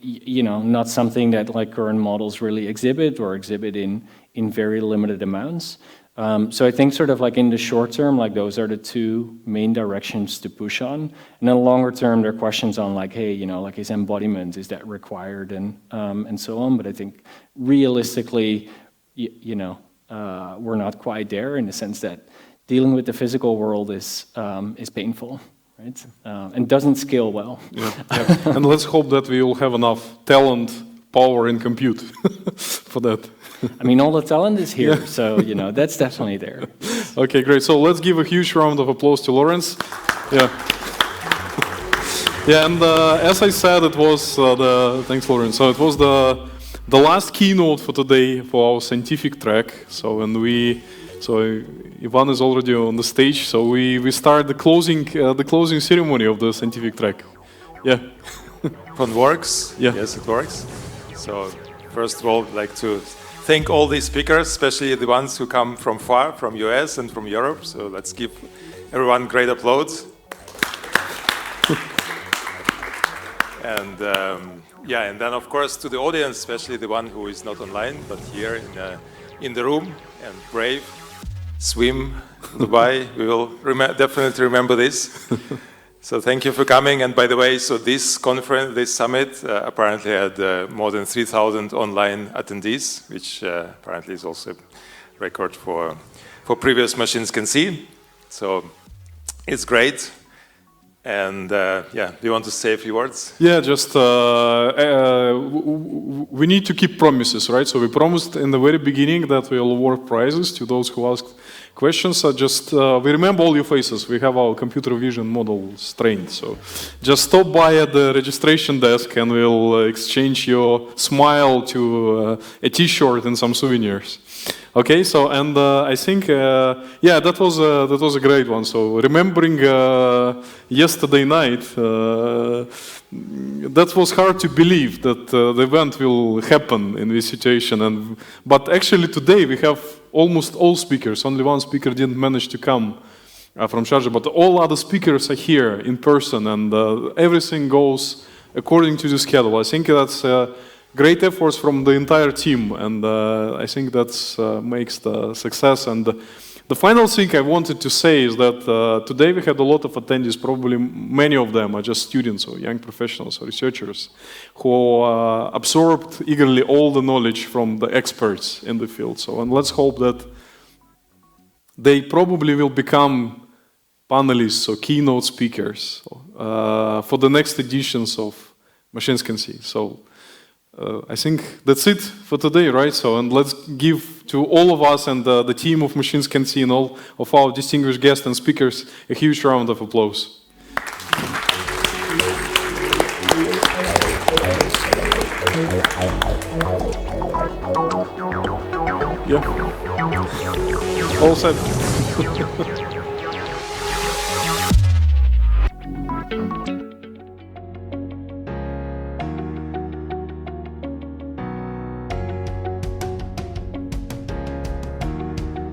not something that like current models really exhibit or exhibit in very limited amounts. So I think sort of like in the short term, like those are the two main directions to push on. And then longer term, there are questions on like, hey, like is embodiment, is that required and so on. But I think realistically, we're not quite there in the sense that dealing with the physical world is painful, right? And doesn't scale well. Yeah. And let's hope that we will have enough talent, power, and compute for that. I mean, all the talent is here, so that's definitely there. Okay, great. So let's give a huge round of applause to Lawrence. Yeah. Yeah, and as I said, it was thanks, Lawrence. So it was the last keynote for today for our scientific track. So Ivan is already on the stage. So we start the closing ceremony of the scientific track. Yeah. It works. Yeah. Yes, it works. So first of all, I'd like to thank all these speakers, especially the ones who come from far, from US and from Europe. So let's give everyone great applause. And and then of course to the audience, especially the one who is not online but here in the room and brave, swim Dubai. We will definitely remember this. So thank you for coming. And by the way, so this conference, this summit, apparently had more than 3,000 online attendees, which apparently is also a record for previous Machines Can See. So it's great. And do you want to say a few words? Yeah, just we need to keep promises, right? So we promised in the very beginning that we will award prizes to those who asked questions. We remember all your faces. We have our computer vision models trained. So just stop by at the registration desk and we'll exchange your smile to a T-shirt and some souvenirs. Okay, so and I think that was a great one. So remembering yesterday night, that was hard to believe that the event will happen in this situation. But actually today we have almost all speakers. Only one speaker didn't manage to come from Sharjah, but all other speakers are here in person, and everything goes according to the schedule. I think that's great efforts from the entire team, and I think that makes the success. And the final thing I wanted to say is that today we had a lot of attendees, probably many of them are just students or young professionals or researchers who absorbed eagerly all the knowledge from the experts in the field. So, and let's hope that they probably will become panelists or keynote speakers for the next editions of Machines Can See. So I think that's it for today, right? So, and let's give to all of us and the team of Machines Can See and all of our distinguished guests and speakers a huge round of applause. Yeah. All set.